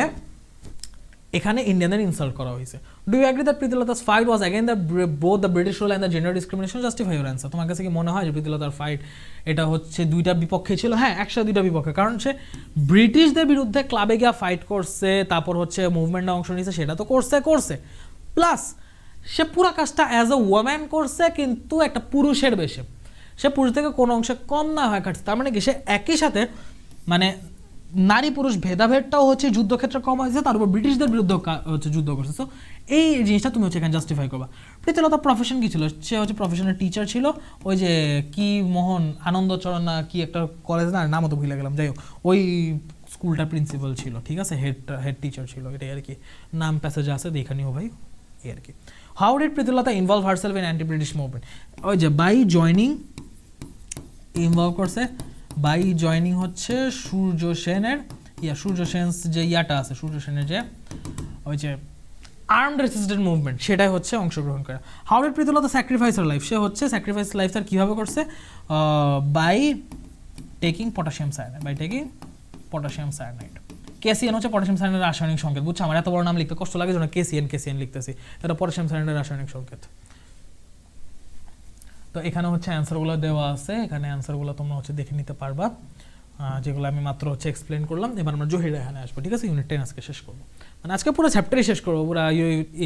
এখানে ইন্ডিয়ানদের ইনসাল্ট করা হয়েছে। Do you agree that Pritilata's fight was again the both the British rule and the gender discrimination? Justify your answer. তোমার কাছে কি মনে হয় যে প্রীতিলতার ফাইট এটা হচ্ছে দুইটা বিপক্ষে ছিল? হ্যাঁ, একসাথে দুইটা বিপক্ষে, কারণ সে ব্রিটিশদের বিরুদ্ধে ক্লাবে গিয়ে ফাইট করছে, তারপর হচ্ছে মুভমেন্টে অংশ নিয়েছে, সেটা তো করছে প্লাস সে পুরো কাজটা অ্যাজ এ ওয়াম্যান করছে, কিন্তু একটা পুরুষের বেশে। সে পুরুষ থেকে কোনো অংশে কম না হয় কাটছে। তার মানে কি সে একই সাথে মানে নারী পুরুষ ভেদাভেদটাও হচ্ছে যুদ্ধক্ষেত্রে কম হয়েছে, তার উপর ব্রিটিশদের বিরুদ্ধে হচ্ছে যুদ্ধ করছে। সো এই জিনিসটা তুমি হচ্ছে এখানে জাস্টিফাই করবা। প্রীতিলতা প্রফেশন কী ছিল? সে হচ্ছে প্রফেশনের টিচার ছিল, ওই যে কি মোহন আনন্দচরণ না কি একটা কলেজ না, নামও তো ভুলে গেলাম, যাই হোক ওই স্কুলটার প্রিন্সিপাল ছিল, ঠিক আছে, হেড টিচার ছিল, এটাই আর কি। নাম প্যাসেজ আছে, দেখে নিও ভাই, এই আর কি। How did Pritilata involve herself in anti British movement? ওই যে বাই জয়নিং ইনভলভ করছে, বাই জয়নিং হচ্ছে সূর্য সেনের যে ইয়াটা আছে, সূর্য সেনের যে ওই যে আর্মড রেসিস্ট্যান্ট মুভমেন্ট, সেটাই হচ্ছে অংশগ্রহণ করে। How did Pritilata sacrifice her life? সে হচ্ছে স্যাক্রিফাইস লাইফ তার কীভাবে করছে? By taking potassium cyanide. KCN হচ্ছে পটাশিয়াম সায়ানাইডের রাসায়নিক সংকেত। বুঝছো, আমার এত বড় নাম লিখতে কষ্ট লাগে, যেন কেসিএন লিখতেছি, এটা পটাশিয়াম সায়ানাইডের রাসায়নিক সংকেত। তো এখানে হচ্ছে অ্যান্সারগুলো দেওয়া আছে, এখানে অ্যান্সারগুলো তোমরা হচ্ছে দেখে নিতে পারবা, যেগুলো আমি মাত্র হচ্ছে এক্সপ্লেন করলাম। এবার আমরা জহির রায়হানে আসবো, ঠিক আছে? ইউনিট 10 আজকে শেষ করবো, মানে আজকে পুরো চ্যাপ্টারই শেষ করবো, পুরো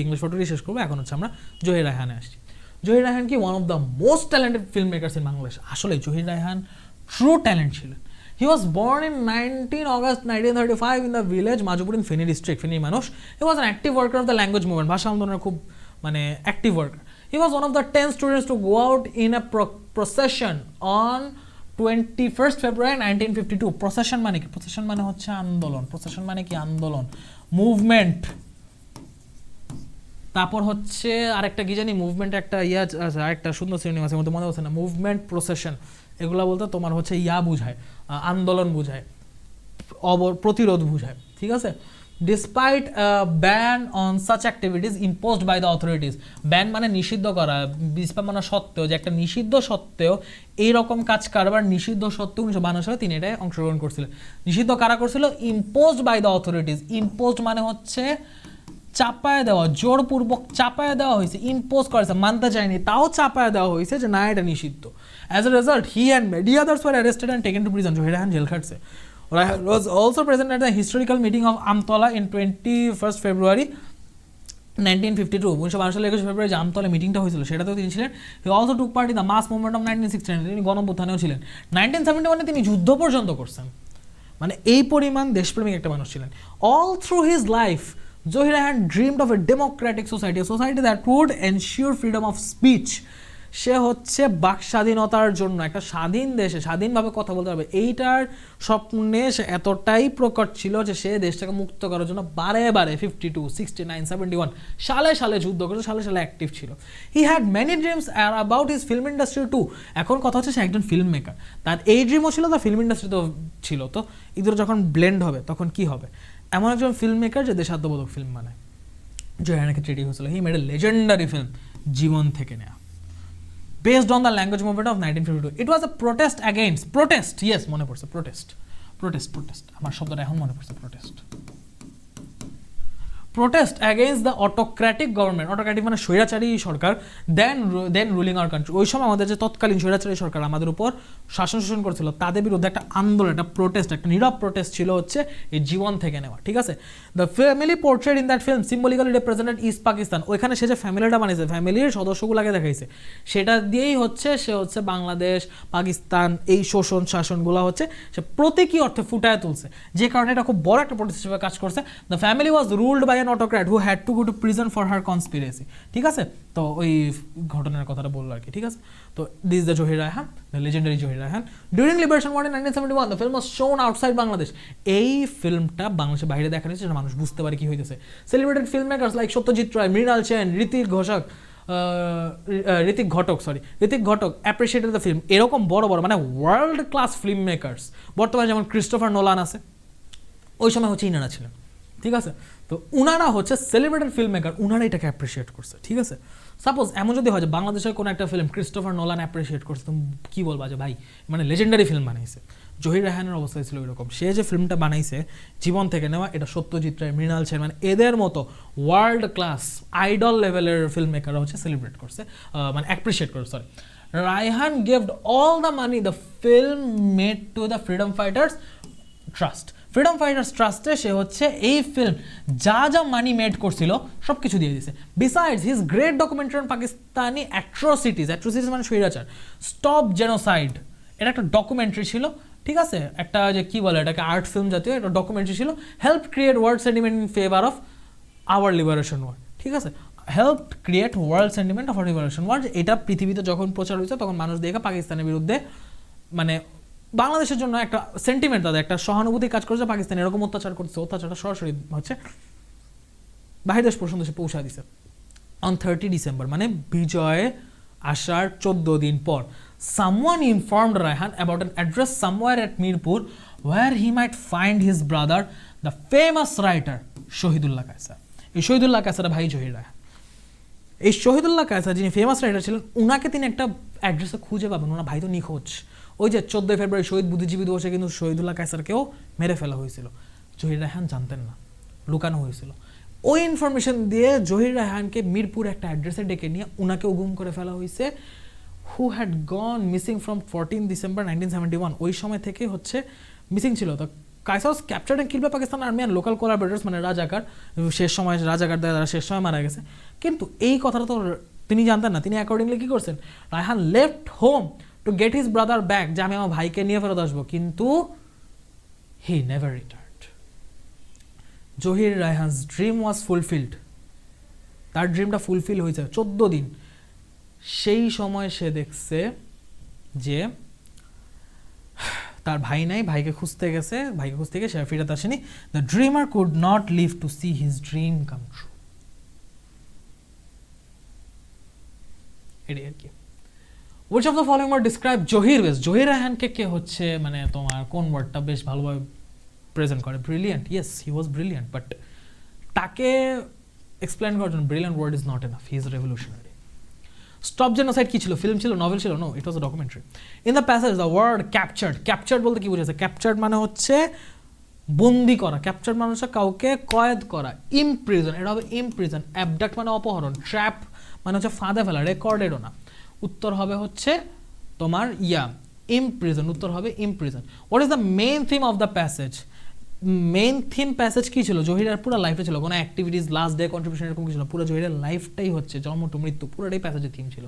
ইংলিশ ফটোরই শেষ করবো। এখন হচ্ছে আমরা জহির রায়হানে আসছি। জহির রায়হান কি one of the most talented film makers in Bangladesh. আসলে জহির রায়হান ট্রু ট্যালেন্ট ছিলেন। He was born in 19 August 1935 in the village Majupur in Feni district, ফেনীর মানুষ। He was an active worker of the language movement, ভাষা আন্দোলনের খুব মানে active worker. He was one of the 10 students to go out in a procession on 21st February 1952. Procession মানে কি? Procession মানে হচ্ছে আন্দোলন। Procession মানে কি? আন্দোলন, মুভমেন্ট। তারপর হচ্ছে আরেকটা কি জানি, মুভমেন্ট একটা ইয়া আছে, আরেকটা সুন্দর শ্রেণী আছে, মধ্যে মনে হচ্ছে না, মুভমেন্ট, প্রসেশন, এগুলো বলতে তোমার হচ্ছে ইয়া বুঝায়, আন্দোলন বুঝায়, প্রতিরোধ বুঝায়, ঠিক আছে? Despite a ban on such activities imposed by the authorities, ban মানে নিষিদ্ধ করা, বিস্পামানা সত্ত্বেও, যে একটা নিষিদ্ধ সত্ত্বেও এইরকম কাজ কারবার নিষিদ্ধ সত্ত্বেও 1952 সালে তিনি এটাই অংশগ্রহণ করছিলেন। নিষিদ্ধ কারা করছিল? Imposed by the authorities. Imposed মানে হচ্ছে চাপায় দেওয়া, জোরপূর্বক চাপায় দেওয়া হয়েছে, ইম্পোজ করেছে, মানতে চায়নি, তাও চাপায় দেওয়া হয়েছে যে না এটা নিষিদ্ধ। As a result he and many others were arrested and taken to prison. Zahir Raihan jail খাটছে। Rahman was also present at the historical meeting of Amtola in 21st February 1952. 1952 সালে 21 ফেব্রুয়ারি যে আমতলা মিটিংটা হয়েছিল সেটাতেও তিনি ছিলেন। He also took part in the mass movement of 1969, তিনি গণঅভ্যুত্থানেও ছিলেন। 1971 তিনি যুদ্ধ পর্যন্ত করছেন, মানে এই পরিমাণ দেশপ্রেমিক একটা মানুষ ছিলেন। All through his life Zahir Raihan dreamed of a democratic society, a society that would ensure freedom of speech. সে হচ্ছে বাক স্বাধীনতার জন্য, একটা স্বাধীন দেশে স্বাধীনভাবে কথা বলতে হবে, এইটার স্বপ্নে সে এতটাই প্রকট ছিল যে সে দেশটাকে মুক্ত করার জন্য বারে 52, 69, 71 সালে যুদ্ধ করেছে, সালে অ্যাক্টিভ ছিল। He had many dreams about his film industry too. এখন কথা হচ্ছে সে একজন ফিল্ম মেকার, তার এই ড্রিমও ছিল, তার ফিল্ম ইন্ডাস্ট্রিতেও ছিল। তো ইঁদুর যখন ব্লেন্ড হবে তখন কি হবে? এমন একজন ফিল্ম মেকার যে দেশাত্মবোধক ফিল্ম বানায়। জহির ক্ষেত্রে এটি হয়েছিল। He made a legendary film, Jibon Theke Neya, based on the language movement of 1952. It was a protest, yes, মনে পড়ছে, protest, আমার শব্দটা এখন মনে পড়ছে, protest against the autocratic government, autocratic মানে স্বৈরাচারী সরকার, then ruling our country। ওই সময় আমাদের যে তৎকালীন স্বৈরাচারী সরকার আমাদের উপর শাসন করেছিল, তাদের বিরুদ্ধে একটা আন্দোলন, একটা প্রোটেস্ট, একটা নীরব প্রোটেস্ট ছিল হচ্ছে এই জীবন থেকে নেওয়া, ঠিক আছে? The family portrait in that film symbolically represented east Pakistan. ওইখানে সে যে ফ্যামিলিটা বানিয়েছে, ফ্যামিলির সদস্যগুলোকে দেখাইছে, সেটা দিয়েই হচ্ছে সে হচ্ছে বাংলাদেশ, পাকিস্তান, এই শাসনগুলো হচ্ছে সে প্রতীকী অর্থে ফুটায় তুলছে, যে কারণে এটা খুব বড় একটা প্রোটেস্ট হিসেবে কাজ করছে। The family was ruled by an autocrat who had to go to prison for her conspiracy, ঠিক আছে? তো ওই ঘটনার কথাটা বললো আর কি, ঠিক আছে? তো this the Zahir Raihan, the legendary Zahir Raihan. During liberation war in 1971 the film was shown outside Bangladesh. এই ফিল্মটা বাংলাদেশের বাইরে দেখানো হয়েছে, মানুষ বুঝতে পারে কি হইতেছে। Celebrated film makers like Satyajit Ray, Mrinal Sen, Ritwik ঘোষক, Ritwik Ghatak appreciated the film. এরকম বড় বড় মানে ওয়ার্ল্ড ক্লাস ফিল্ম মেকার্স বর্তমানে যেমন ক্রিস্টোফার নোলান আছে, ওই সময় হচ্ছে ইনারা ছিলেন, ঠিক আছে। তো উনারা হচ্ছে সেলিব্রেটেড ফিল্ম মেকার, উনারা এটাকে অ্যাপ্রিসিয়েট করছে, ঠিক আছে। সাপোজ এমন যদি হয় যে বাংলাদেশের কোনো একটা ফিল্ম ক্রিস্টোফার নোলান অ্যাপ্রিসিয়েট করছে, তুমি কী বলবা যে ভাই মানে লেজেন্ডারি ফিল্ম বানাইছে। জহির রায়হানের অবস্থা ছিল এরকম, সে যে ফিল্মটা বানাইছে জীবন থেকে নেওয়া, এটা সত্যজিৎ রায়, মৃণাল সেন মানে এদের মতো ওয়ার্ল্ড ক্লাস আইডল লেভেলের ফিল্ম মেকাররা হচ্ছে সেলিব্রেট করছে, মানে অ্যাপ্রিসিয়েট করছে, sorry. Raihan gived all the money the film made to the freedom fighters trust. Freedom fighters ট্রাস্টে সে হচ্ছে এই ফিল্ম যা যা মানি মেড করছিল সব কিছু দিয়ে দিয়েছে। Besides his great documentary on Pakistani atrocities মানে স্বৈরাচার, স্টপ জেনোসাইড, এটা একটা ডকুমেন্টারি ছিল, ঠিক আছে, একটা যে কি বলে এটাকে আর্ট ফিল্ম জাতীয় একটা ডকুমেন্টারি ছিল। Help create world sentiment in favour of our liberation war, ঠিক আছে, help create world sentiment of our liberation war. এটা পৃথিবীতে যখন প্রচার হয়েছে তখন মানুষ দেখে পাকিস্তানের বিরুদ্ধে মানে বাংলাদেশের জন্য একটা সেন্টিমেন্ট, তাদের একটা সহানুভূতি কাজ করেছে, পাকিস্তান এরকম অত্যাচার করছে, অত্যাচারটা সরাসরি হচ্ছে বাহির দেশ পর্যন্ত সে পৌঁছা দিছে। অন 30 ডিসেম্বর মানে বিজয় আসার 14 দিন পর, someone informed Raihan about an address somewhere at Mirpur where he might find his brother, the famous writer Shahidullah Kaiser. এই শহীদুল্লাহ কায়সার ভাই জহির রায়হান। এই শহীদুল্লাহ কায়সার যিনি ফেমাস রাইটার ছিলেন, উনাকে তিনি একটা অ্যাড্রেসে খুঁজে পাবেন, ওনার ভাই তো নিখোঁজ। ওই যে 14 ফেব্রুয়ারি শহীদ বুদ্ধিজীবী দিবসে কিন্তু শহীদুল্লাহ কায়সারকেও মেরে ফেলা হয়েছিল, জহির রায়হান জানতেন না, লুকানো হয়েছিল। ওই ইনফরমেশন দিয়ে জহির রায়হানকে মিরপুর একটা অ্যাড্রেসে ডেকে নিয়ে উনাকেও গুম করে ফেলা হয়েছে। Who had gone missing from 14 December 1971, ওই সময় থেকে হচ্ছে মিসিং ছিল। তো Kaiser was captured and killed by Pakistan army and local collaborators, মানে রাজাকার, শেষ সময় রাজাকার দ্বারা শেষ সময় মারা গেছে। কিন্তু এই কথাটা তো তিনি জানতেন না। তিনি অ্যাকর্ডিংলি কী করছেন, Raihan left home to get his brother back, যে আমি আমার ভাইকে নিয়ে ফেরত আসবো, কিন্তু he never returned. Zahir Raihan's dream was fulfilled, তার ড্রিমটা ফুলফিল হয়েছে 14 দিন। সেই সময় সে দেখছে যে তার ভাই নাই, ভাইকে খুঁজতে গেছে, ভাইকে খুঁজতে গিয়ে সে ফিরত আসেনি। The dreamer could not live to see his dream come true. এটাই আর কি। Which of the following word describe Zahir বেশ? জহির রায়হানকে কে হচ্ছে মানে তোমার কোন ওয়ার্ডটা বেশ ভালোভাবে প্রেজেন্ট করে? Brilliant. Yes, he was brilliant, but তাকে এক্সপ্লেন করার জন্য brilliant word is not enough, he is revolutionary. Stop genocide কি ছিল? ফিল্ম ছিল, নভেল ছিল? No, it was a documentary. In the passage the word captured বলতে কি বুঝেছে? ক্যাপচার্ড মানে হচ্ছে বন্দি করা, ক্যাপচার্ড মানে হচ্ছে কাউকে কয়েদ করা। ইমপ্রিজন, এটা হবে ইমপ্রিজন। অ্যাবডাক্ট মানে অপহরণ। ট্র্যাপ মানে হচ্ছে ফাঁদে ফেলা, রেকর্ডেডও না। উত্তর হবে হচ্ছে তোমার ইমপ্রিজন, উত্তর হবে imprison. What is the main theme of the passage? Main theme passage কি ছিল? জহিরের পুরো লাইফে ছিল, কোনো অ্যাক্টিভিটিস, লাস্ট ডে কন্ট্রিবিউশন এরকম কিছু ছিল, পুরো জহিরের লাইফটাই হচ্ছে জন্ম টু মৃত্যু, পুরোটাই প্যাসেজের থিম ছিল।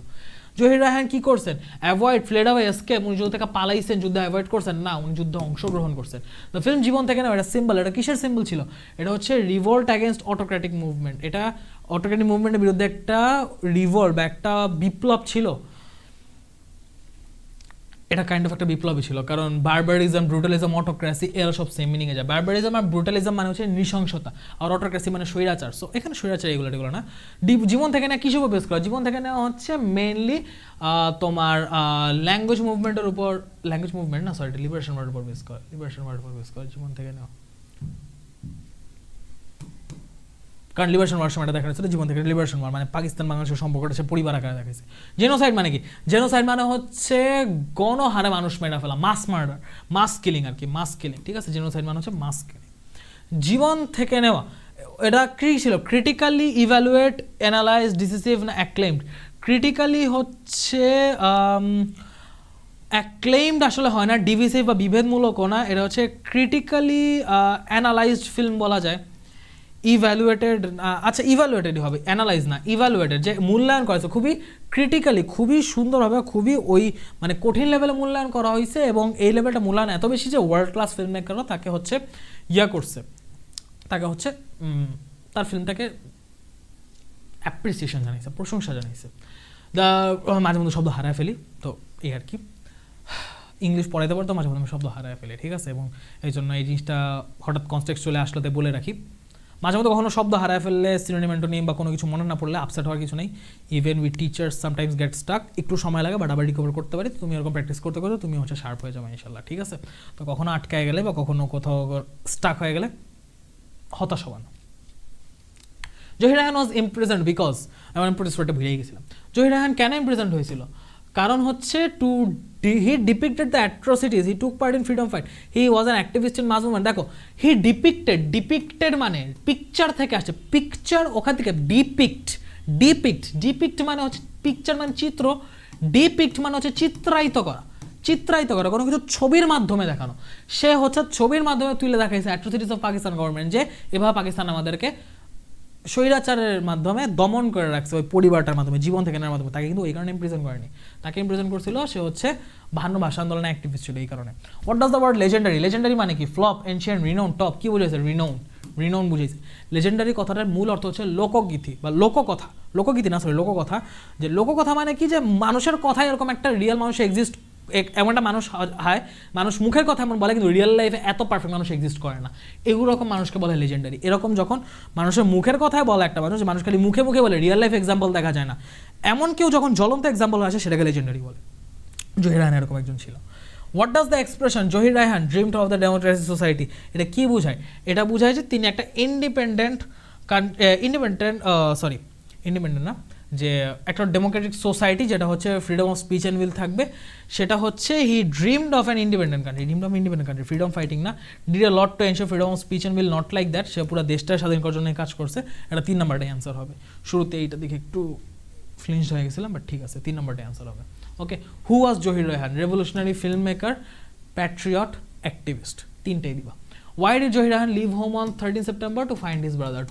জহির রায়হান কি করছেন? Avoid, fled away, escape. উনি যুদ্ধ থেকে পালাইছেন, যুদ্ধে অ্যাভয়েড করছেন না, উনি যুদ্ধে অংশগ্রহণ করছেন। দ্য ফিল্ম জীবন থেকে না, এটা সিম্বল, এটা কিসের সিম্বল ছিল? এটা হচ্ছে রিভোল্ট অ্যাগেনস্ট অটোক্রেটিক মুভমেন্ট। এটা অটোক্রেটিক মুভমেন্টের বিরুদ্ধে একটা রিভোল্ট বা একটা বিপ্লব ছিল। এটা কাইন্ড অফ একটা বিপ্লবী ছিল, কারণ বারবারিজম, ব্রুটালিজম, অটোক্রেসি এরা সব সেম মিনিংয়ে যায়। বারবারিজম আর ব্রুটালিজম মানে হচ্ছে নৃশংসতা, আর অটোক্রেসি মানে স্বৈরাচার। সো এখানে স্বৈরাচার এগুলো না। জীবন থেকে না কিসের উপর বেস করা? জীবন থেকে নেওয়া হচ্ছে মেইনলি তোমার ল্যাঙ্গুয়েজ মুভমেন্টের উপর, ল্যাঙ্গুয়েজ মুভমেন্ট না, সরি, লিবারেশন ওয়ার্ডের উপর বেস করে, লিবারেশন ওয়ার্ডের উপর বেস করে জীবন থেকে নেওয়া। কারণ লিবারেশন ওয়ার সময়টা দেখা যাচ্ছে জীবন থেকে লিবারেশন ওয়ার মানে পাকিস্তান বাংলাদেশের সম্পর্কটা সে পরিবার আকারে দেখাচ্ছে। জেনোসাইড মানে কি? জেনোসাইড মানে হচ্ছে গণহারে মানুষ মেরা ফেলা, মাস মার্ডার, মাস কিলিং আর কি, মাস কিলিং, ঠিক আছে। জেনোসাইড মানে হচ্ছে মাস কিলিং। জীবন থেকে নেওয়া, এটা কি ছিল? ক্রিটিক্যালি ইভ্যালুয়েট, অ্যানালাইজ, ডিসিসিভ না অ্যাক্লেমড? ক্রিটিক্যালি হচ্ছে অ্যাক্লেমড আসলে হয় না, ডিভিসিভ বা বিভেদমূলকও না, এটা হচ্ছে ক্রিটিক্যালি অ্যানালাইজড ফিল্ম বলা যায়। ইভ্যালুয়েটেড, আচ্ছা ইভ্যালুয়েটেডই হবে, অ্যানালাইজ না, ইভ্যালুয়েটেড, যে মূল্যায়ন করেছে খুবই ক্রিটিক্যালি, খুবই সুন্দরভাবে, খুবই ওই মানে কঠিন লেভেলে মূল্যায়ন করা হয়েছে, এবং এই লেভেলটা মূল্যায়ন এত বেশি যে ওয়ার্ল্ড ক্লাস ফিল্ম মেকাররা তাকে হচ্ছে করছে, তাকে হচ্ছে তার ফিল্মটাকে অ্যাপ্রিসিয়েশন জানাইছে, প্রশংসা জানাইছে। মাঝে মধ্যে শব্দ হারায় ফেলি, তো এই আর কি, ইংলিশ পড়াইতে পারতো, মাঝে মধ্যে আমি শব্দ হারায় ফেলি, ঠিক আছে। এবং এই জন্য এই জিনিসটা হঠাৎ কনটেক্সট চলে আসলে বলে রাখি। মাঝে মধ্যে কখনো শব্দ হারায় ফেললে, সিনোনিম অ্যান্টোনিম বা কোনো কিছু মনে না পড়লে আপসেট হওয়ার কিছু নেই। Even with teachers sometimes gate Starc, একটু সময় লাগে বাট আবার রিকভার করতে পারি। তুমি এরকম প্র্যাকটিস করতে করতে তুমি হচ্ছে শার্প হয়ে যাবে ইনশাল্লাহ, ঠিক আছে? তো কখনো আটকায় গেলে বা কখনো কোথাও স্টাক হয়ে গেলে হতাশ হবা না। জহির রায়হান ওয়াজ ইমপ্রেজেন্ট বিকজ, আমি ইম্প্রেস ওয়ার্ডটা ভুলেই গেছিলাম। জহির রায়হান কেন ইমপ্রেজেন্ট হয়েছিল? কারণ হচ্ছে he depicted the atrocities, he took part in freedom fight, he was an activist in mass movement. দেখো হি ডিপিক্টেড মানে পিকচার থেকে আসছে, পিকচার ওখান থেকে ডিপিক্ট মানে হচ্ছে পিকচার মানে চিত্র, ডিপিক্ট মানে হচ্ছে চিত্রায়িত করা, কোনো কিছু ছবির মাধ্যমে দেখানো। সে হচ্ছে ছবির মাধ্যমে তুলে দেখাইছে অ্যাট্রোসিটিজ অফ পাকিস্তান গভর্নমেন্ট, যে এভাবে পাকিস্তান আমাদেরকে স্বৈরাচারের মাধ্যমে দমন করে রাখছে, ওই পরিবারটার মাধ্যমে, জীবন থেকে নেওয়ার মাধ্যমে। তাকে কিন্তু এই কারণে ইমপ্রিজন করেনি, তাকে ইমপ্রিজন করছিল সে হচ্ছে ভাষা আন্দোলনের অ্যাক্টিভিস্ট ছিল এই কারণে। What does the word legendary মানে কি? ফ্লপ, এনশিয়েন্ট, রিনোন, টপ, কি বুঝেছে? রিনোন বুঝেছে। লেজেন্ডারি কথাটার মূল অর্থ হচ্ছে লোকগীতি বা লোককথা, লোককথা। যে লোককথা মানে কি? যে মানুষের কথা এরকম একটা রিয়েল মানুষ এক্সিস্ট, এমন একটা মানুষ হয়, মানুষ মুখের কথা এমন বলে কিন্তু রিয়েল লাইফে এত পারফেক্ট মানুষ এক্সিস্ট করে না, এরকম মানুষকে বলে লেজেন্ডারি। এরকম যখন মানুষের মুখের কথায় বলে একটা মানুষ, মানুষ খালি মুখে বলে, রিয়েল লাইফ এক্সাম্পল দেখা যায় না, এমন কেউ যখন জ্বলন্ত এক্সাম্পল আসে সেটাকে লেজেন্ডারি বলে। জহির রায়হান এরকম একজন ছিল। What does the expression Zahir Raihan dreamed of the democracy society, এটা কি বোঝায়? এটা বোঝায় যে তিনি একটা ইন্ডিপেন্ডেন্ট না, যে একটা ডেমোক্রেটিক সোসাইটি যেটা হচ্ছে freedom of speech and will থাকবে, সেটা হচ্ছে he dreamed of an independent country, freedom fighting না, did a lot to ensure freedom of speech and will, not like that, সে পুরো দেশটা স্বাধীন করার জন্য কাজ করছে। এটা 3 নাম্বারটাই অ্যান্সার হবে। শুরুতে এইটা দেখে একটু ফ্লিঞ্চড হয়ে গেছিলাম, বাট ঠিক আছে, 3 নাম্বারটাই অ্যান্সার হবে। Okay, who was Zahir Raihan? Revolutionary film maker, patriot, activist, 3টাই দিবা। Why did Zohir Rahan leave home on 13 September to find his brother?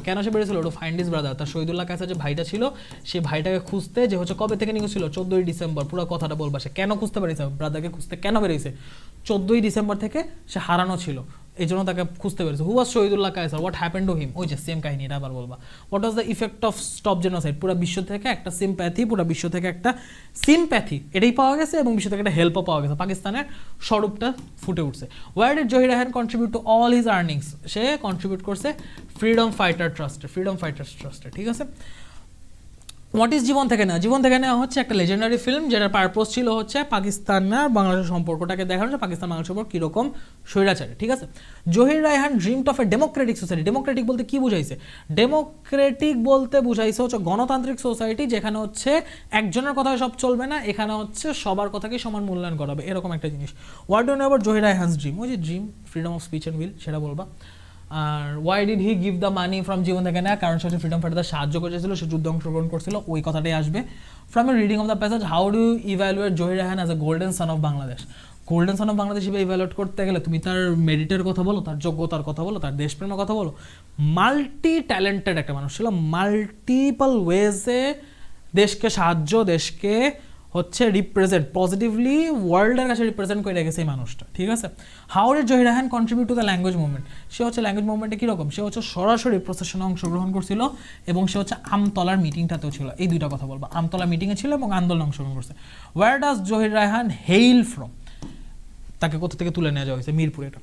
কেন সে বেরিয়েছিল? To find his brother, তার শহীদুল্লাহ কাছে যে ভাইটা ছিল, সেই ভাইটাকে খুঁজতে, যে হচ্ছে কবে থেকে নিয়েছিল? 14ই ডিসেম্বর। পুরো কথাটা বলবা, সে কেন খুঁজতে পেরেছে? ব্রাদারকে খুঁজতে কেন বেরিয়েছে? 14ই ডিসেম্বর থেকে সে হারানো ছিল, এই জন্য তাকে খুঁজতে পেরেছে। Who was Shahidullah Kaiser? What happened to him? ওই যে সেম কাহিনী, এটা আবার বলবা। What was the effect of stop genocide? পুরো বিশ্ব থেকে একটা সিম্প্যাথি, এটাই পাওয়া গেছে, এবং বিশ্ব থেকে একটা হেল্পও পাওয়া গেছে, পাকিস্তানের স্বরূপটা ফুটে উঠছে। Where did Zahir Raihan contribute to all his earnings? সে কন্ট্রিবিউট করছে ফ্রিডম ফাইটার্স ট্রাস্টে, ঠিক আছে। হোয়াট ইজ জীবন থেকে নেওয়া হচ্ছে একটা লেজেন্ডারি ফিল্ম, যেটার পারপোজ ছিল হচ্ছে পাকিস্তান আর বাংলাদেশের সম্পর্কটাকে দেখানো, যে পাকিস্তান বাংলাদেশের সম্পর্ক কীরকম স্বৈরাচারী, ঠিক আছে। Zahir Raihan dreamed of a democratic society. Democratic বলতে কি বুঝাইছে? ডেমোক্রেটিক বলতে বুঝাইছে হচ্ছে গণতান্ত্রিক সোসাইটি, যেখানে হচ্ছে একজনের কথায় সব চলবে না, এখানে হচ্ছে সবার কথাকে সমান মূল্যায়ন করা হবে, এরকম একটা জিনিস। What do know about Zahir Raihan's dream? ওই যে dream, freedom of speech and will, সেটা বলবা। আর why did he give the money from Jibon Theke Neya? কারণ সে ফ্রিডম ফাইটারদের সাহায্য করেছিল, সে যুদ্ধে অংশগ্রহণ করছিল, ওই কথাটাই আসবে। From a reading of the passage, how do evaluate Zahir Raihan as a golden son of Bangladesh? Golden son of Bangladesh হিসেবে ইভ্যালুয়েট করতে গেলে তুমি তার মেরিটের কথা বলো, তার যোগ্যতার কথা বলো, তার দেশপ্রেমের কথা বলো। মাল্টি ট্যালেন্টেড একটা মানুষ ছিল, মাল্টিপল ওয়েজে দেশকে সাহায্য, দেশকে হচ্ছে রিপ্রেজেন্ট পজিটিভলি, ওয়ার্ল্ডের কাছে রিপ্রেজেন্ট করে রেখেছে এই মানুষটা, ঠিক আছে। How did Zahir Raihan contribute to the language movement? সে হচ্ছে ল্যাঙ্গুয়েজ মুভমেন্টে কীরকম? সে হচ্ছে সরাসরি প্রসেশনে অংশগ্রহণ করছিল, এবং সে হচ্ছে আমতলার মিটিংটাতেও ছিল, এই 2টা কথা বলবো, আমতলা মিটিংয়ে ছিল এবং আন্দোলনে অংশগ্রহণ করছে। Where does Zahir Raihan hail from? তাকে কোথা থেকে তুলে নেওয়া যাওয়া হয়েছে? মিরপুর। এটা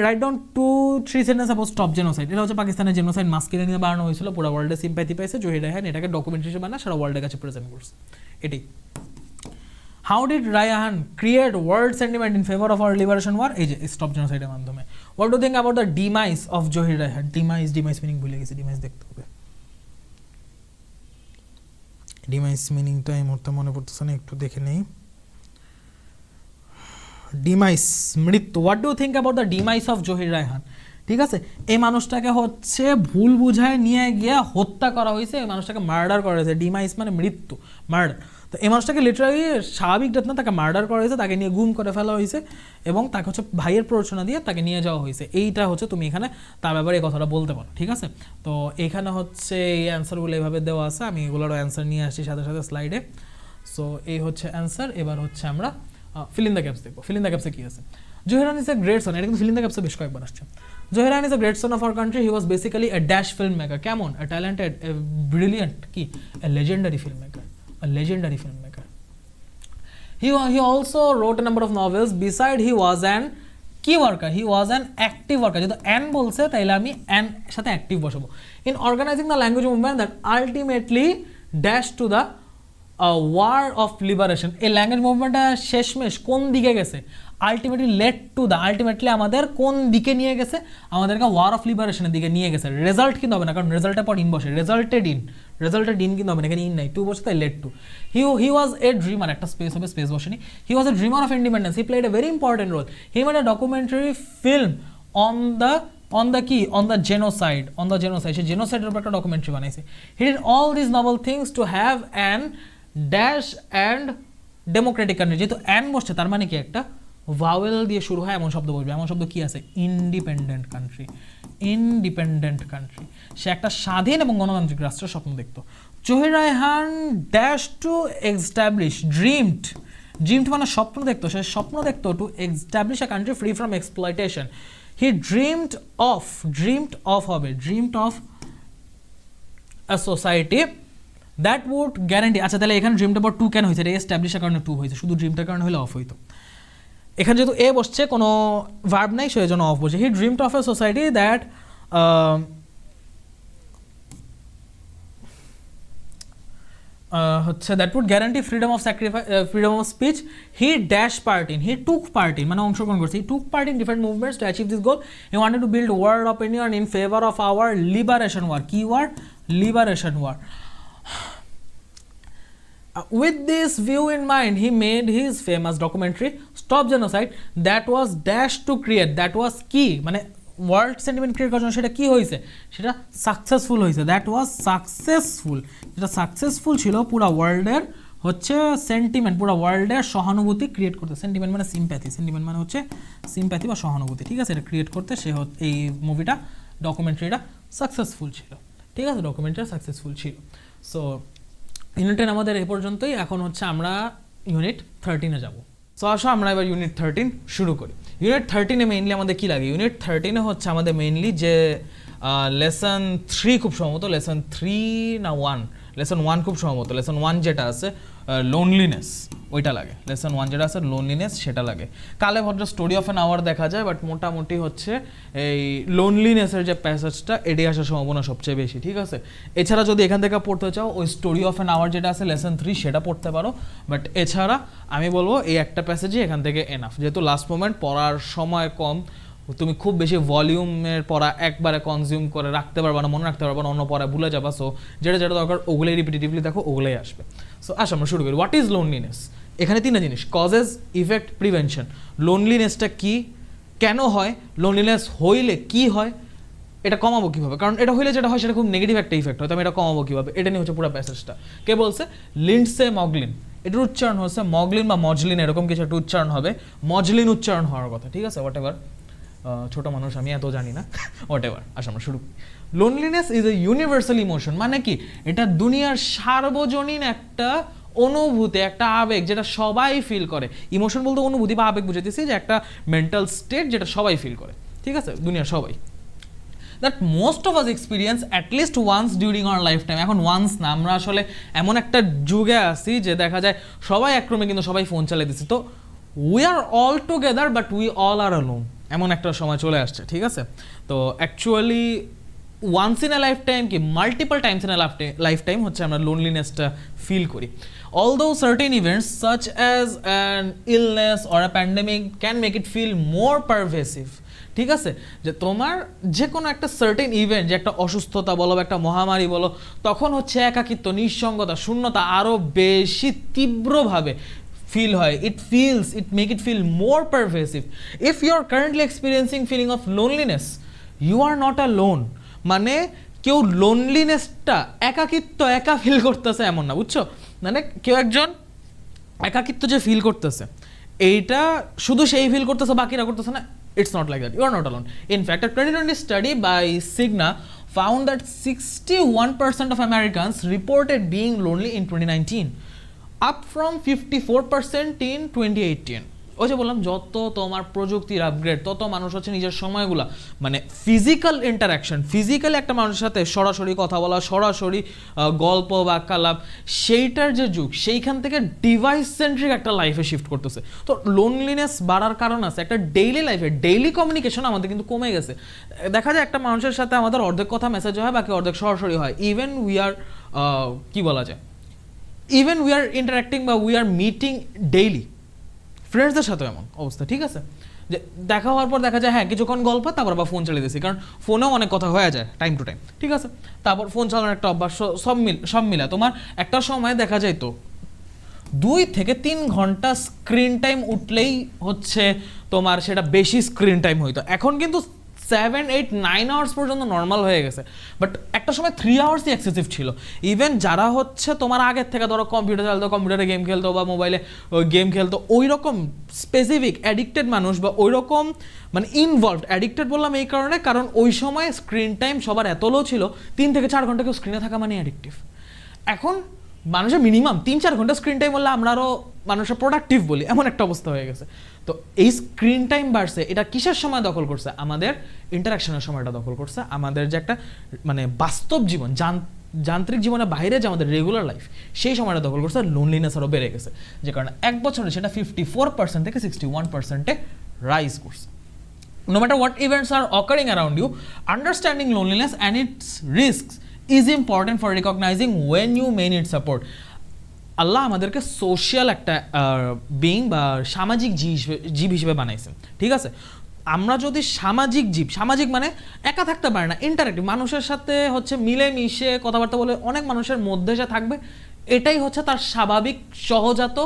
write down 2-3 sentence about stop genocide. এটা হচ্ছে পাকিস্তানের জেনোসাইড মাস কেড়ে নিয়ে বানানো হয়েছিল, পুরো ওয়ার্ল্ডে সিম্প্যাথি পাইছে, জহির রায়হান এটাকে ডকুমেন্টারি হিসেবে বানা সারা ওয়ার্ল্ডের কাছে প্রেজেন্ট করছে, এটাই। How did Raihan create world sentiment in favour of our liberation war? এই যে স্টপ জেনোসাইডের মাধ্যমে। What do think about the demise of Zahir Raihan? Demise meaning ভুলে গেছি, ডিমাইস দেখতে হবে। ডিমাইস মিনিংটা এই মুহূর্তে মনে পড়তেছে না, একটু দেখে নেই। ডিমাইস, মৃত্যু। What do think about the demise of Zahir Raihan? ঠিক আছে, এই মানুষটাকে হচ্ছে ভুল বুঝায় নিয়ে গিয়ে হত্যা করা হয়েছে, এই মানুষটাকে মার্ডার করা হয়েছে। ডিমাইস মানে মৃত্যু, মার্ডার। তো এই মানুষটাকে লিটারালি স্বাভাবিক ডেথ না, তাকে মার্ডার করা হয়েছে, তাকে নিয়ে গুম করে ফেলা হয়েছে, এবং তাকে হচ্ছে ভাইয়ের প্ররোচনা দিয়ে তাকে নিয়ে যাওয়া হয়েছে। এইটা হচ্ছে তুমি এখানে তার ব্যাপারে এই কথাটা বলতে পারো, ঠিক আছে। তো এখানে হচ্ছে এই অ্যান্সারগুলো এইভাবে দেওয়া আছে, আমি এগুলোরও অ্যান্সার নিয়ে আসছি সাথে সাথে স্লাইডে। সো এই হচ্ছে অ্যান্সার। এবার হচ্ছে আমরা ফিল ইন দ্য গ্যাপস দেখবো। ফিল ইন দ্য গ্যাপসে কী আছে? Zahir Raihan is a great son, এটা কিন্তু ফিল ইন দ্য গ্যাপসে বেশ কয়েকবার আসছে। Zahir Raihan is a great son of our country, he was basically a dash film maker. কেমন? এ ট্যালেন্টেড, এ ব্রিলিয়েন্ট, কি a legendary film maker, a legendary filmmaker. He also wrote a number of novels. Beside, he was an কি worker, he was an active worker. যেহেতু অ্যান বলছে তাইলে আমি অ্যান সাথে অ্যাক্টিভ বসাবো। In organising the language movement that ultimately dash to the war of liberation. এই ল্যাঙ্গুয়েজ মুভমেন্টটা শেষমেশ কোন দিকে গেছে? Ultimately led to the, ultimately আমাদের কোন দিকে নিয়ে গেছে? আমাদেরকে ওয়ার অফ লিবারেশনের দিকে নিয়ে গেছে। রেজাল্ট কিন্তু হবে না, কারণ রেজাল্টের পর ইন বসে, রেজাল্টেড ইন কিন্তু হবে না, এখানে ইন নাই, টু বসে তাই লেট টু। হি ওয়াজ এ ড্রিমার, একটা স্পেস হবে, স্পেস বসেনি। He was a dreamer of independence, he played a very important role. He made a documentary film on the genocide, সে জেনোসাইডের উপর একটা ডকুমেন্টারি বানাইছে। He did all this novel things to have an dash and democratic country. যেহেতু অ্যান বসছে তার মানে কি একটা ভাওয়েল দিয়ে শুরু হয় এমন শব্দ বলবে। এমন শব্দ কি আছে? Independent country. সে একটা স্বাধীন এবং গণতান্ত্রিক রাষ্ট্রের স্বপ্ন দেখতো। Zahir Raihan dash to establish, dreamed মানে স্বপ্ন দেখতো, সে স্বপ্ন দেখতো to establish a country free from exploitation. He dreamed of a society that would guarantee. আচ্ছা তাহলে এখানে ড্রিমটার পর টু কেন হয়েছে? এটা এস্টাবলিশের কারণে টু হয়েছে, শুধু ড্রিমটার কারণে হলে অফ হইতো। এখানে যেহেতু এ বসছে, কোনো ভার্ব নাই, সেই জন্য অফ বসে। He dreamed of a society that হচ্ছে that would guarantee freedom of freedom of speech. He dash part in, he took part in মানে অংশগ্রহণ করছে। He took part in different movements to achieve this goal. He wanted to build world opinion in favour of our liberation war. কি war? Liberation war. With this view in mind, he made his famous documentary Stop Genocide that was dash to create, that was key মানে ওয়ার্ল্ড সেন্টিমেন্ট ক্রিয়েট করার জন্য সেটা কি হয়েছে? সেটা সাকসেসফুল হয়েছে। দ্যাট ওয়াজ সাকসেসফুল, যেটা সাকসেসফুল ছিল পুরো ওয়ার্ল্ডের হচ্ছে সেন্টিমেন্ট, পুরো ওয়ার্ল্ডের সহানুভূতি ক্রিয়েট করতে। সেন্টিমেন্ট মানে সিম্প্যাথি, সেন্টিমেন্ট মানে হচ্ছে সিম্প্যাথি বা সহানুভূতি, ঠিক আছে? এটা ক্রিয়েট করতে সে এই মুভিটা, ডকুমেন্টারিটা সাকসেসফুল ছিল, ঠিক আছে? ডকুমেন্টারি সাকসেসফুল ছিল। সো ইউনিট 10 আমাদের এ পর্যন্তই। এখন হচ্ছে আমরা ইউনিট 13-এ যাব। সো আসো আমরা এবার ইউনিট 13 শুরু করি। ইউনিট 13-এ মেইনলি আমাদের কি লাগে? ইউনিট 13-এ হচ্ছে আমাদের মেইনলি যে লেসন 3 খুব সম্ভবত, লেসন 3 না 1, লেসন 1 খুব সম্ভবত, লেসন 1 যেটা আছে লোনলিনেস, ওইটা লাগে। লেসন 1 যেটা আছে লোনলিনেস, সেটা লাগে। কালে ভদ্র স্টোরি অফ অ্যান আওয়ার দেখা যায়, বাট মোটামুটি হচ্ছে এই লোনলিনেসের যে প্যাসেজটা এটি আসার সম্ভাবনা সবচেয়ে বেশি, ঠিক আছে? এছাড়া যদি এখান থেকে পড়তে চাও, ওই স্টোরি অফ অ্যান আওয়ার যেটা আছে লেসন 3 সেটা পড়তে পারো, বাট এছাড়া আমি বলবো এই একটা প্যাসেজই এখান থেকে এনাফ। যেহেতু লাস্ট মোমেন্ট পড়ার সময় কম, তুমি খুব বেশি ভলিউমের পড়া একবারে কনজিউম করে রাখতে পারবা না, মনে রাখতে পারবা না, অন্য পড়া ভুলে যাবা। সো যেটা যেটা দরকার ওগুলোই রিপিটেটিভলি দেখো, ওগুলোই আসবে। সো আসো আমরা শুরু করি। What is loneliness? এখানে 3টা জিনিস, কজেস, ইফেক্ট, প্রিভেনশন। লোনলিনেসটা কি, কেন হয়, লোনলিনেস হইলে কি হয়, এটা কমাবো কীভাবে, কারণ এটা হইলে যেটা হয় সেটা খুব নেগেটিভ একটা ইফেক্ট হয়, তো আমি এটা কমাবো কীভাবে, এটা নিয়ে হচ্ছে পুরো প্যাসেজটা। কে বলছে? লিন্ডসে মগলিন। এটার উচ্চারণ হচ্ছে মগলিন বা মজলিন, এরকম কিছু একটা উচ্চারণ হবে, মজলিন উচ্চারণ হওয়ার কথা, ঠিক আছে? হোয়াট এভার, ছোট মানুষ আমি এত জানি না, হোয়াট এভার। আসলে আমরা শুরু করি। Loneliness is A universal emotion, মানে কি? এটা দুনিয়ার সার্বজনীন একটা অনুভূতি, একটা আবেগ যেটা সবাই ফিল করে। ইমোশন বলতে অনুভূতি বা আবেগ বুঝাইতেছি, যে একটা মেন্টাল স্টেট যেটা সবাই ফিল করে, ঠিক আছে? দুনিয়ার সবাই। That most of us experience at least once during our life time. এখন ওয়ান্স না, আমরা আসলে এমন একটা যুগে আছি যে দেখা যায় সবাই একক্রমে কিন্তু সবাই ফোন চালিয়ে দিচ্ছে, তো we are all together but we all are alone, এমন একটা সময় চলে আসছে, ঠিক আছে? তো actually once in a life time কি multiple times in a life time হচ্ছে আমরা লোনলিনেসটা ফিল করি। Although certain events such as an illness or a pandemic can make it feel more pervasive, ঠিক আছে? যে তোমার যে কোনো একটা সার্টেন ইভেন্ট, যে একটা অসুস্থতা বলো, একটা মহামারী বলো, তখন হচ্ছে একাকিত্ব, নিঃসঙ্গতা, শূন্যতা আরও বেশি তীব্রভাবে ফিল হয়। It make it feel more pervasive. If you are currently experiencing feeling of loneliness, you are not alone. মানে কেউ লোনলিনেসটা একাকিত্ব একা ফিল করতেছে এমন না, বুঝছো? মানে কেউ একজন একাকিত্ব যে ফিল করতেছে, এইটা শুধু সেই ফিল করতেছে, বাকিরা করতেছে না। It's not like that. You are not alone. In fact, a 2020 study by Cigna found that 61% of Americans reported being lonely in 2019, up from 54% in 2018. ওই যে বললাম, যত তোমার প্রযুক্তির আপগ্রেড, তত মানুষ হচ্ছে নিজের সময়গুলা মানে ফিজিক্যাল ইন্টারাকশন, ফিজিক্যালি একটা মানুষের সাথে সরাসরি কথা বলা, সরাসরি গল্প বা কালাপ, সেইটার যে যুগ, সেইখান থেকে ডিভাইস সেন্ট্রিক একটা লাইফে শিফট করতেছে। তো লোনলিনেস বাড়ার কারণ আছে, একটা ডেইলি লাইফে ডেইলি কমিউনিকেশন আমাদের কিন্তু কমে গেছে। দেখা যায় একটা মানুষের সাথে আমাদের অর্ধেক কথা মেসেজ হয়, বাকি অর্ধেক সরাসরি হয়। ইভেন উই আর কি বলা যায়, ইভেন উই আর ইন্টারাক্টিং বা উই আর মিটিং ডেইলি, ফ্রেন্ডসদের সাথেও এমন অবস্থা, ঠিক আছে? যে দেখা হওয়ার পর দেখা যায় হ্যাঁ কিছুক্ষণ গল্প, তারপর আবার ফোন চালিয়ে দিয়েছি, কারণ ফোনেও অনেক কথা হয়ে যায় টাইম টু টাইম, ঠিক আছে? তারপর ফোন চালানোর একটা অভ্যাস, সব মিলা তোমার একটা সময় দেখা যায় তো 2 থেকে 3 ঘন্টা স্ক্রিন টাইম উঠলেই হচ্ছে তোমার সেটা বেশি স্ক্রিন টাইম হইতো। এখন কিন্তু 7, 8, 9 আওয়ার্স পর্যন্ত নর্মাল হয়ে গেছে, বাট একটা সময় 3 আওয়ার্সই এক্সেসিভ ছিল। ইভেন যারা হচ্ছে তোমার আগের থেকে ধরো কম্পিউটার চালাতো, কম্পিউটারে গেম খেলতো বা মোবাইলে গেম খেলতো, ওই রকম স্পেসিফিক অ্যাডিক্টেড মানুষ বা ওই রকম মানে ইনভলভড, অ্যাডিক্টেড বললাম এই কারণে কারণ ওই সময় স্ক্রিন টাইম সবার এত লো ছিল, 3 থেকে 4 ঘন্টা কেউ স্ক্রিনে থাকা মানে অ্যাডিক্টিভ। এখন মানুষের মিনিমাম 3-4 ঘন্টা স্ক্রিন টাইম বললে আমরা আরও মানুষের প্রোডাক্টিভ বলি, এমন একটা অবস্থা হয়ে গেছে। তো এই স্ক্রিন টাইম বাড়ছে, এটা কিসের সময় দখল করছে? আমাদের ইন্টারাকশনের সময়টা দখল করছে, আমাদের যে একটা মানে বাস্তব জীবন, যান্ত্রিক জীবনের বাইরে যে আমাদের রেগুলার লাইফ, সেই সময়টা দখল করছে। লোনলিনেস আরও বেড়ে গেছে, যে কারণে 1 বছরে সেটা 54% থেকে 61%-এ রাইজ করছে। No matter what events are occurring around you, understanding loneliness and its risks is important for recognizing when you may need support. আল্লাহ আমাদেরকে সোশ্যাল একটা বিইং বা সামাজিক জীব হিসেবে বানাইছেন, ঠিক আছে? আমরা যদি সামাজিক জীব, সামাজিক মানে একা থাকতে পারে না, ইন্টারেক্টিভ, মানুষের সাথে হচ্ছে মিলে মিশে কথাবার্তা বলে অনেক মানুষের মধ্যে সে থাকবে, এটাই হচ্ছে তার স্বাভাবিক সহজাত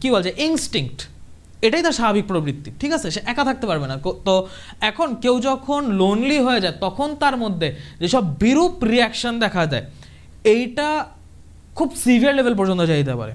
কি বলা যায় ইনস্টিংক্ট, এটাই তার স্বাভাবিক প্রবৃত্তি, ঠিক আছে? সে একা থাকতে পারবে না। তো এখন কেউ যখন লোনলি হয়ে যায়, তখন তার মধ্যে যেসব বিরূপ রিয়াকশন দেখা যায়, এইটা খুব সিভিয়ার লেভেল পর্যন্ত যাইতে পারে,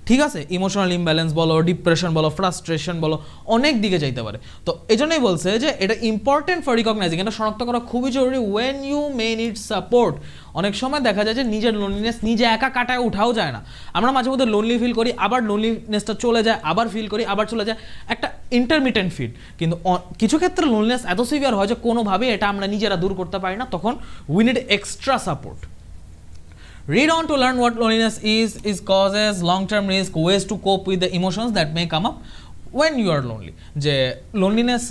ঠিক আছে? ইমোশনাল ইমব্যালেন্স বলো, ডিপ্রেশন বলো, ফ্রাস্ট্রেশন বলো, অনেক দিকে যাইতে পারে। তো এই জন্যই বলছে যে এটা ইম্পর্টেন্ট ফর রিকগনাইজিং, এটা শনাক্ত করা খুবই জরুরি, when you may need support. অনেক সময় দেখা যায় যে নিজের লোনলিনেস নিজে একা কাটায় উঠাও যায় না, আমরা মাঝে মধ্যে লোনলি ফিল করি, আবার লোনলিনেসটা চলে যায়, আবার ফিল করি, আবার চলে যায়, একটা ইন্টারমিটেন্ট ফিল। কিন্তু কিছু ক্ষেত্রে লোনলিনেস এত সিভিয়ার হয় যে কোনোভাবে এটা আমরা নিজেরা দূর করতে পারি না, তখন we need extra support. Read on to learn what loneliness is causes, long-term risk, ways to cope with the emotions that may come up when you are lonely. যে লোনলিনেস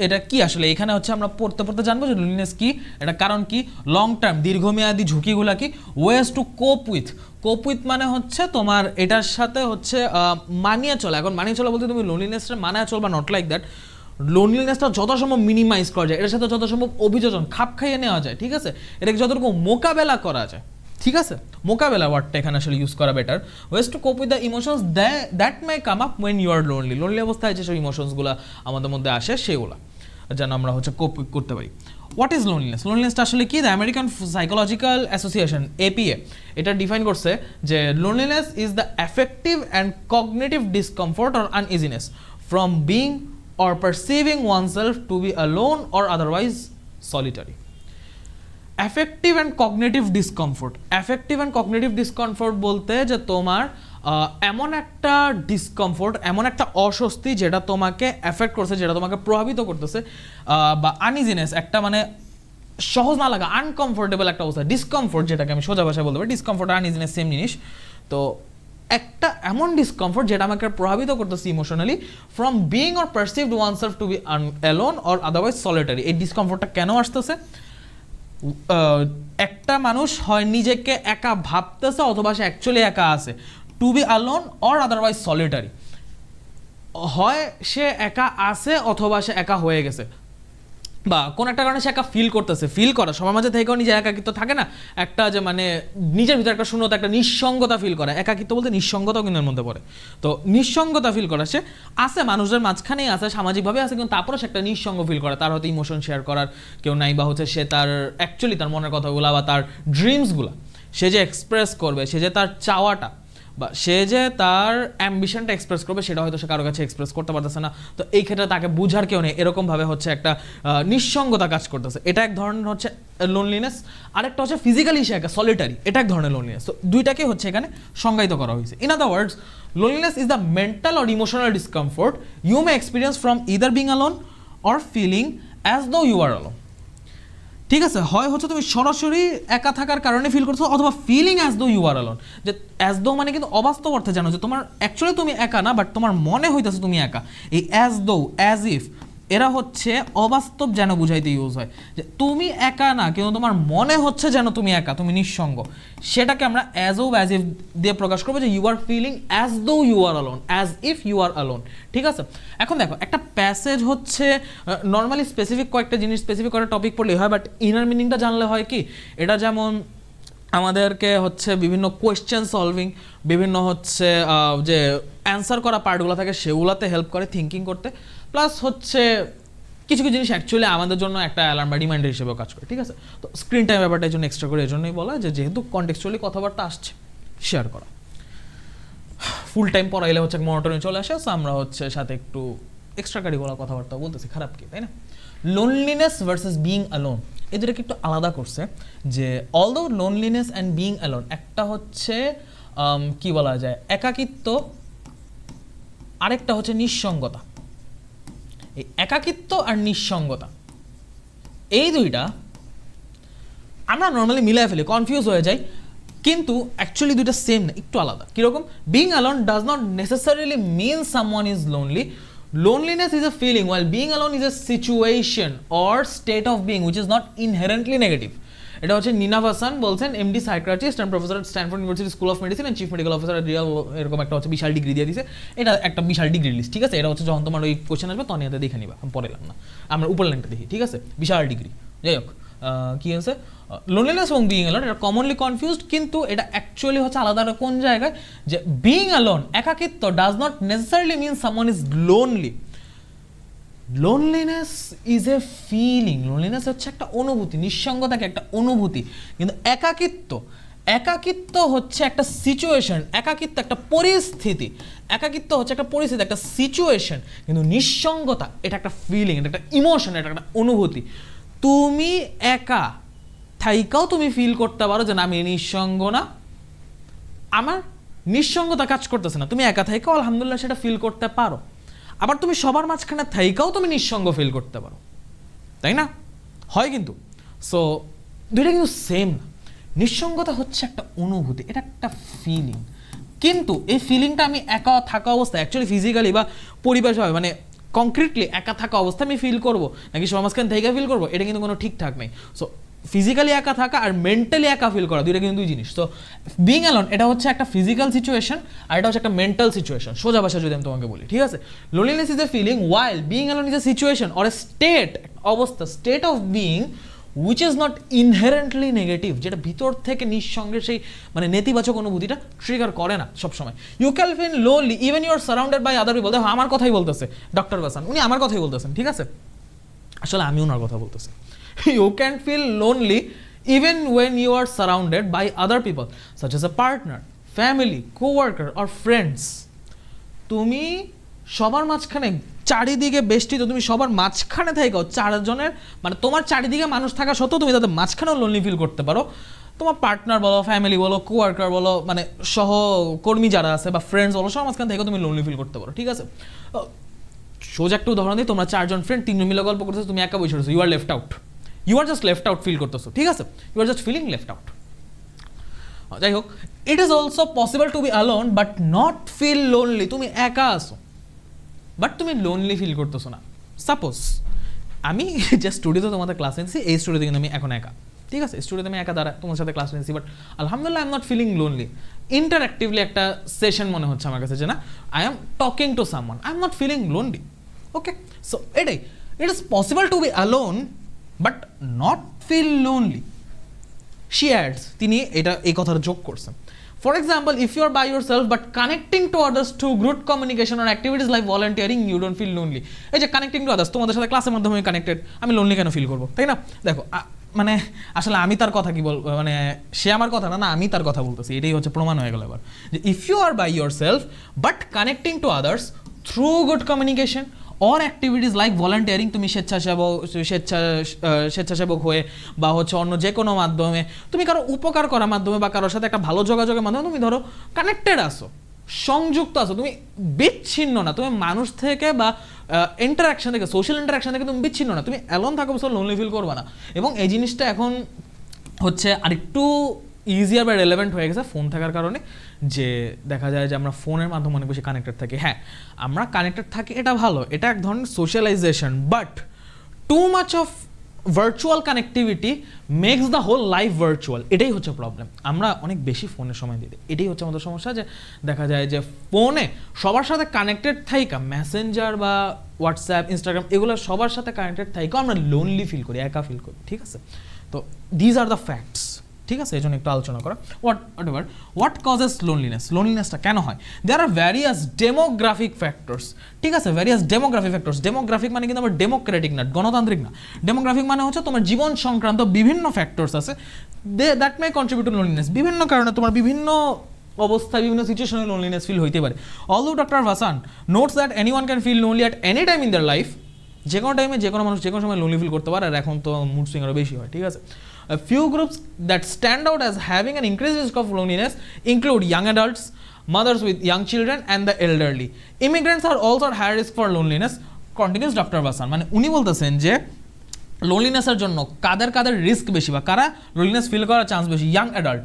এটা কি আসলে, এখানে হচ্ছে আমরা পড়তে পড়তে জানবো যে লোনলিনেস কি, এটা কারণ কি, লং টার্ম দীর্ঘমেয়াদী ঝুঁকিগুলো কি, ওয়েজ টু কোপ উইথ মানে হচ্ছে তোমার এটার সাথে হচ্ছে মানিয়ে চলা। এখন মানিয়ে চলা বলতে তুমি লোনলিনেসটা মানিয়ে চলবা, নট লাইক দ্যাট, লোনলিনেসটা যথাসম্ভব মিনিমাইজ করা যায়, এটার সাথে যথাসম্ভব অভিযোজন খাপ খাইয়ে নেওয়া যায়, ঠিক আছে? এটাকে যতটুকু মোকাবেলা করা যায়, ঠিক আছে? মোকাবেলা ওয়ার্ডটা এখানে আসলে ইউজ করা better. Ways to cope with the emotions that may come up when you are lonely. Lonely অবস্থায় যেসব ইমোশনসগুলো আমাদের মধ্যে আসে, সেগুলো যেন আমরা হচ্ছে কোপ করতে পারি। What is loneliness? লোনলিনেসটা আসলে কি? The American psychological association APA এটা ডিফাইন করছে যে loneliness is the effective and cognitive discomfort or uneasiness from being or perceiving oneself to be alone or otherwise solitary. Affective and cognitive discomfort বলতে যে তোমার এমন একটা ডিসকমফোর্ট, এমন একটা অস্বস্তি যেটা তোমাকে এফেক্ট করছে, যেটা তোমাকে প্রভাবিত করতেছে, বা আনইজিনেস একটা মানে সহজ না লাগা, আনকমফোর্টেবল একটা অবস্থা। ডিসকমফোর্ট যেটাকে আমি সোজা ভাষায় বলতে পারি, ডিসকমফোর্ট আর আনইজিনেস সেম জিনিস। তো একটা এমন ডিসকমফোর্ট যেটা আমাকে প্রভাবিত করতেছে emotionally, from being or perceived oneself to be alone or otherwise solitary. এই ডিসকমফোর্টটা কেন আসতেছে? একটা মানুষ হয় নিজেকে একা ভাবতেছে, অথবা সে অ্যাকচুয়ালি একা আছে, to be alone or otherwise solitary, হয় সে একা আছে অথবা সে একা হয়ে গেছে, বা কোন একটা কারণে সে একা ফিল করতেছে। ফিল করা সবার মাঝে থেকেও নিজের একাকিত্ব থাকে না, একটা যে মানে নিজের ভিতরে একটা শূন্যতা, একটা নিঃসঙ্গতা ফিল করা। একাকিত্ব বলতে নিঃসঙ্গতাও কিন্তু এর মধ্যে পড়ে। তো নিঃসঙ্গতা ফিল করা, সে আছে মানুষের মাঝখানেই আছে, সামাজিকভাবে আছে, কিন্তু তারপরে সে একটা নিঃসঙ্গ ফিল করে, তার হয়তো ইমোশন শেয়ার করার কেউ নাই, বা হচ্ছে সে তার অ্যাকচুয়ালি তার মনের কথাগুলো বা তার ড্রিমসগুলো সে যে এক্সপ্রেস করবে, সে যে তার চাওয়াটা বা সে যে তার অ্যাম্বিশনটা এক্সপ্রেস করবে সেটা হয়তো সে কারো কাছে এক্সপ্রেস করতে পারতেছে না, তো এই ক্ষেত্রে তাকে বুঝার কেউ নেই, এরকমভাবে হচ্ছে একটা নিঃসঙ্গতা কাজ করতেছে, এটা এক ধরনের হচ্ছে লোনলিনেস। আরেকটা হচ্ছে ফিজিক্যালি সে একা সলিটারি, এটা এক ধরনের লোনলিনেস। তো দুইটাকে হচ্ছে এখানে সংজ্ঞায়িত করা হয়েছে। In other words, loneliness is the mental or emotional discomfort you may experience from either being alone or feeling as though you are alone. ঠিক আছে, হয় হচ্ছে তুমি সরাসরি একা থাকার কারণে ফিল করছো, অথবা feeling as though you are alone. যে অ্যাজ দো মানে কিন্তু অবাস্তব অর্থে জানো যে তোমার অ্যাকচুয়ালি তুমি একা না, বাট তোমার মনে হইতেছে তুমি একা। এই অ্যাজ দো, অ্যাজ ইফ, এরা হচ্ছে অবাস্তব যেন বুঝাইতে ইউজ হয়, যে তুমি একা না কিন্তু তোমার মনে হচ্ছে যেন তুমি একা, তুমি নিঃসঙ্গ, সেটাকে আমরা অ্যাজ ও অ্যাজ ইফ দিয়ে প্রকাশ করবো, যে you are feeling as though you are alone, as if you are alone. ঠিক আছে, এখন দেখো একটা প্যাসেজ হচ্ছে নর্মালি স্পেসিফিক কয়েকটা জিনিস স্পেসিফিক কয়েকটা টপিক পড়লেই হয়, বাট ইনার মিনিংটা জানলে হয় কি, এটা যেমন আমাদেরকে হচ্ছে বিভিন্ন কোয়েশ্চেন সলভিং, বিভিন্ন হচ্ছে যে অ্যান্সার করা পার্টগুলো থাকে সেগুলোতে হেল্প করে থিঙ্কিং করতে, প্লাস হচ্ছে কিছু কিছু জিনিস অ্যাকচুয়ালি আমাদের জন্য একটা অ্যালার্ম বা রিমাইন্ডার হিসেবেও কাজ করে। ঠিক আছে, তো স্ক্রিন টাইম ব্যাপারটা এই জন্য এক্সট্রা করে এই জন্যই বলা, যে যেহেতু কন্টেক্সচুয়ালি কথাবার্তা আসছে শেয়ার করা। ফুল টাইম পড়াইলে হচ্ছে মনোটনে চলে আসে, সো আমরা হচ্ছে সাথে একটু এক্সট্রা কারিকুলার কথাবার্তা বলতেছি, খারাপ কি, তাই না? লোনলিনেস ভার্সেস বিইং অ্যালোন, এদেরকে একটু আলাদা করছে, যে although loneliness and being alone, একটা হচ্ছে কি বলা যায় একাকিত্ব, আরেকটা হচ্ছে নিঃসঙ্গতা। এই একাকিত্ব আর নিঃসঙ্গতা, এই দুইটা আমরা নর্মালি মিলাই ফেলি, কনফিউজ হয়ে যাই, কিন্তু অ্যাকচুয়ালি দুইটা সেম না, একটু আলাদা। কীরকম? Being alone does not necessarily mean someone is lonely. Loneliness is a feeling, while being alone is a situation or state of being which is not inherently negative. এটা হচ্ছে নিনা ভাসান বলছেন, MD psychiatrist and professor at Stanford university school of medicine and chief medical officer at Real, এরকম একটা হচ্ছে বিশাল ডিগ্রি দিয়ে দিছে। এটা একটা বিশাল ডিগ্রি লিস্ট, ঠিক আছে? এটা হচ্ছে যখন তোমার ওই কোশ্চেন আসবে তখন এতে দেখে নিবা, আমি পরে না, আমরা উপর লাইনটা দেখি, ঠিক আছে? বিশাল ডিগ্রি, যাই হোক, কি আছে লোনলিনেস এবং বিইং অ্যালোন, এটা কমনলি কনফিউজড, কিন্তু এটা অ্যাকচুয়ালি হচ্ছে আলাদা কোন জায়গায়, যে বিইং অ্যালোন একাকিত্ব does not necessarily mean someone is lonely. Loneliness is a feeling, loneliness হচ্ছে একটা অনুভূতি, নিঃসঙ্গতাকে একটা অনুভূতি, কিন্তু একাকিত্ব হচ্ছে একটা সিচুয়েশন, একাকিত্ব একটা পরিস্থিতি, একাকিত্ব হচ্ছে একটা পরিস্থিতি, একটা সিচুয়েশন, কিন্তু নিঃসঙ্গতা এটা একটা ফিলিং, এটা একটা ইমোশন, এটা একটা অনুভূতি। তুমি একা থাইকাও তুমি ফিল করতে পারো যে না আমি নিঃসঙ্গ না, আমার নিঃসঙ্গতা কাজ করতেছে না, তুমি একা থাইকাও আলহামদুলিল্লাহ সেটা ফিল করতে পারো। আবার তুমি সবার মাঝখানে থাইকাও তুমি নিঃসঙ্গ ফিল করতে পারো, তাই না? হয় কিন্তু। সো দুইটা কিন্তু সেম না। নিঃসঙ্গতা হচ্ছে একটা অনুভূতি, এটা একটা ফিলিং, কিন্তু এই ফিলিংটা আমি একা থাকা অবস্থায় অ্যাকচুয়ালি ফিজিক্যালি বা পরিবেশভাবে মানে কংক্রিটলি একা থাকা অবস্থায় আমি ফিল করবো নাকি সবার মাঝখানে থাইকা ফিল করবো, এটা কিন্তু কোনো ঠিকঠাক নেই। সো ফিজিক্যালি একা থাকা আর মেন্টালি একা ফিল করা দুইটা কিন্তু দুই জিনিস। তো বিইং অ্যালোন এটা হচ্ছে একটা ফিজিক্যাল সিচুয়েশন আর এটা হচ্ছে একটা মেন্টাল সিচুয়েশন, সোজা ভাষা যদি আমি তোমাকে বলি, ঠিক আছে? Loneliness is a feeling while being alone is a situation or a state, অবস্থা, state of being which is not inherently negative, যেটা ভিতর থেকে নিঃসঙ্গের সেই মানে নেতিবাচক অনুভূতিটা ট্রিগার করে না সবসময়। You can feel lonely even you are surrounded by other people. দেখো আমার কথাই বলতেছে ডক্টর ভাসান, উনি আমার কথাই বলতেছেন, ঠিক আছে? আসলে আমি ওনার কথা বলতেছি। You can feel lonely even when you are surrounded by other people such as a partner, family, co-worker or friends. তুমি সবার মাঝখানে চারিদিকে বেষ্টিত, তুমি সবার মাঝখানে থাকো, চারজনের মানে তোমার চারিদিকে মানুষ থাকা সত্ত্বেও তুমি তাদের মাঝখানেও লোনলি ফিল করতে পারো। তোমার পার্টনার বলো, ফ্যামিলি বলো, কোয়ার্কার বলো, মানে সহকর্মী যারা আছে বা ফ্রেন্ডস বলো, সবার মাঝখানে থেকে তুমি লোনলি ফিল করতে পারো, ঠিক আছে? সোজা একটা উদাহরণ দিই, তোমরা চারজন ফ্রেন্ড তিনজন মিলে গল্প করতেছো, তুমি একা বসে রয়েছো, you are left out, you are just left out feel করতেছো, ঠিক আছে? You are just feeling left out. যাই হোক, it is also possible to be alone but not feel lonely. তুমি একা আসো বাট তুমি লোনলি ফিল করতেছো না। সাপোজ আমি যে স্টুডিওতে তোমাদের ক্লাস নিচ্ছি, এই স্টুডিওতে কিন্তু আমি এখন একা, ঠিক আছে? স্টুডিওতে আমি একা দ্বারা তোমার সাথে ক্লাস নিচ্ছি, বাট আলহামদুলিল্লাহ I am not feeling lonely. Interactively একটা সেশন মনে হচ্ছে আমার কাছে, যে না I am talking to someone, I am not feeling lonely. Okay, so এটাই, it is possible to be alone but not feel lonely. She adds, তিনি এটা এই কথাটা যোগ করছেন। For example, if you are by yourself but connecting to others through group communication or activities like volunteering, you don't feel lonely. এই যে কানেক্টিং টু আদার্স, তোমাদের সাথে ক্লাসের মাধ্যমে কানেক্টেড, আমি লোনলি কেন ফিল করবো, তাই না? দেখো মানে আসলে আমি তার কথা কি বলবো, মানে সে আমার কথা না, আমি তার কথা বলতেছি, এটাই হচ্ছে প্রমাণ হয়ে গেল এবার যে if you are by yourself but connecting to others through good communication or activities like volunteering, তুমি স্বেচ্ছাসেবক হয়ে বা হচ্ছে অন্য যে কোনো মাধ্যমে তুমি কারো উপকার করার মাধ্যমে বা কারোর সাথে একটা ভালো যোগাযোগের মাধ্যমে তুমি ধরো কানেক্টেড আসো, সংযুক্ত আছো, তুমি বিচ্ছিন্ন না, তুমি মানুষ থেকে বা ইন্টারাকশন থেকে, সোশ্যাল ইন্টারাকশন থেকে তুমি বিচ্ছিন্ন না, তুমি অ্যালোন থাকো বসে লোনলি ফিল করবে না। এবং এই জিনিসটা এখন হচ্ছে আরেকটু ইজিয়ার বা রেলেভেন্ট হয়ে গেছে ফোন থাকার কারণে, যে দেখা যায় যে আমরা ফোনের মাধ্যমে অনেক বেশি কানেক্টেড থাকি। হ্যাঁ, আমরা কানেক্টেড থাকি, এটা ভালো, এটা এক ধরনের socialisation, but too much of virtual connectivity makes the whole life virtual, এটাই হচ্ছে প্রবলেম। আমরা অনেক বেশি ফোনের সময় দিই, এটাই হচ্ছে আমাদের সমস্যা, যে দেখা যায় যে ফোনে সবার সাথে কানেক্টেড থাইকা, মেসেঞ্জার বা হোয়াটসঅ্যাপ, ইনস্টাগ্রাম, এগুলো সবার সাথে কানেক্টেড থাইকা আমরা লোনলি ফিল করি, একা ফিল করি, ঠিক আছে? তো দিজ আর দ্য ফ্যাক্টস, ঠিক আছে? এই জন্য একটু আলোচনা করা। হোয়াট কজেস লোনলিনেসটা কেন হয়? দেয়ার আর ভ্যারিয়াস ডেমোগ্রাফিক ফ্যাক্টরস, ঠিক আছে? ভ্যারিয়াস ডেমোগ্রাফিক ফ্যাক্টরস, ডেমোগ্রাফিক মানে কিন্তু আমার ডেমোক্রেটিক না, গণতান্ত্রিক না, ডেমোগ্রাফিক মানে হচ্ছে তোমার জীবন সংক্রান্ত বিভিন্ন ফ্যাক্টরস আছে, that may contribute to loneliness. বিভিন্ন কারণে তোমার বিভিন্ন অবস্থায়, বিভিন্ন সিচুয়েশনে লোনলিনেস ফিল হইতে পারে। Although doctor Vasan notes that anyone can feel lonely at any time in their life, যে কোনো টাইমে যে কোনো মানুষ যে কোনো সময় লোনলি ফিল করতে পারে, আর এখন তো মুড সুইং আরও বেশি হয়, ঠিক আছে? A few groups that stand out as having an increased risk of loneliness include young adults, mothers with young children, and the elderly. Immigrants are also at higher risk for loneliness, continues Dr. Vasan. মানে উনি বলতেছেন যে লোনলিনেসের জন্য কাদের রিস্ক বেশি বা কারা লোনলিনেস ফিল করার চান্স বেশি? Young adult,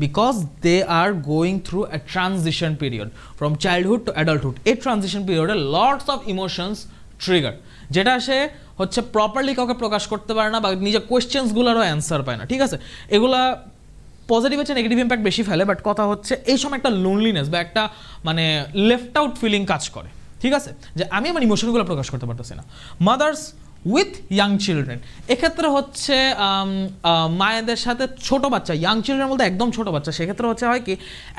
because they are going through a transition period from childhood to adulthood. এই ট্রানজিশন পিরিয়ডে লটস অফ ইমোশনস ট্রিগার, যেটা সে হচ্ছে প্রপারলি কাউকে প্রকাশ করতে পারে না বা নিজের কোয়েশ্চেন্সগুলোরও অ্যান্সার পায় না, ঠিক আছে? এগুলা পজিটিভ হচ্ছে নেগেটিভ ইম্প্যাক্ট বেশি ফেলে, বাট কথা হচ্ছে এই সময় একটা লোনলিনেস বা একটা মানে লেফট আউট ফিলিং কাজ করে, ঠিক আছে? যে আমি আমার ইমোশনগুলো প্রকাশ করতে পারতেছি না। মাদার্স উইথ ইয়াং চিলড্রেন, এক্ষেত্রে হচ্ছে মায়েদের সাথে ছোট বাচ্চা, ইয়াং চিলড্রেন বলতে একদম ছোট বাচ্চা, সেক্ষেত্রে হচ্ছে হয় কি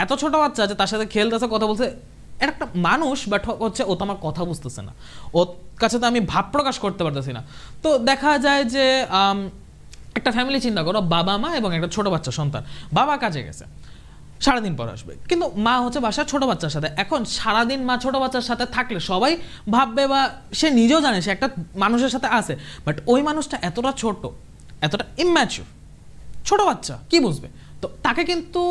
এত ছোট বাচ্চা যে তার সাথে খেলতেছে, কথা বলছে, একটা মানুষ, বাট হচ্ছে ও তো আমার কথা বুঝতেছে না, ওর কাছে তো আমি ভাব প্রকাশ করতে পারতেছি না। তো দেখা যায় যে একটা ফ্যামিলি চিন্তা করো, বাবা মা এবং একটা ছোট বাচ্চা সন্তান। বাবা কাজে গেছে, সারাদিন পর আসবে, কিন্তু মা হচ্ছে বাসায় ছোট বাচ্চার সাথে। এখন সারাদিন মা ছোট বাচ্চার সাথে থাকলে সবাই ভাববে বা সে নিজেও জানে সে একটা মানুষের সাথে আছে, বাট ওই মানুষটা এতটা ছোট, এতটা ইম্যাচিউর, ছোট বাচ্চা কি বুঝবে? তো তাকে কিন্তু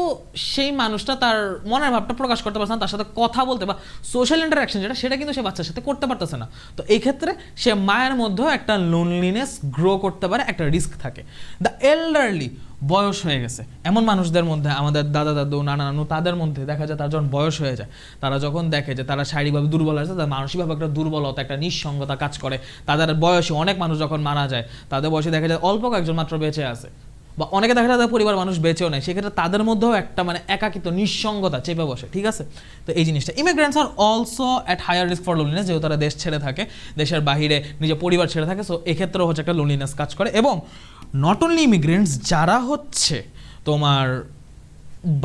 সেই মানুষটা তার মনের ভাবটা প্রকাশ করতে পারছে না, তার সাথে কথা বলতে বা সোশ্যাল ইন্টারাকশন যেটা সেটা কিন্তু সে বাচ্চার সাথে করতে পারতেছে না। তো এই ক্ষেত্রে সে মায়ের মধ্যেও একটা লোনলিনেস গ্রো করতে পারে, একটা রিস্ক থাকে। দ্য এল্ডারলি, বয়স হয়ে গেছে এমন মানুষদের মধ্যে, আমাদের দাদা দাদু, নানা নানু, তাদের মধ্যে দেখা যায় তার যখন বয়স হয়ে যায়, তারা যখন দেখে যে তারা শারীরিকভাবে দুর্বল আছে, তাদের মানসিকভাবে একটা দুর্বলতা, একটা নিঃসঙ্গতা কাজ করে। তাদের বয়সী অনেক মানুষ যখন মারা যায়, তাদের বয়সে দেখা যায় অল্প কয়েকজন মাত্র বেঁচে আছে, বা অনেকে দেখা যায় তাদের পরিবার মানুষ বেঁচেও নেয়, সেক্ষেত্রে তাদের মধ্যেও একটা মানে একাকিত্ব, নিঃসঙ্গতা চেপে বসে, ঠিক আছে? তো এই জিনিসটা, immigrants are also at higher risk for loneliness, যেহেতু তারা দেশ ছেড়ে থাকে, দেশের বাহিরে নিজের পরিবার ছেড়ে থাকে, সো এক্ষেত্রেও হচ্ছে একটা লোনলিনেস কাজ করে। এবং নট অনলি ইমিগ্রেন্টস, যারা হচ্ছে তোমার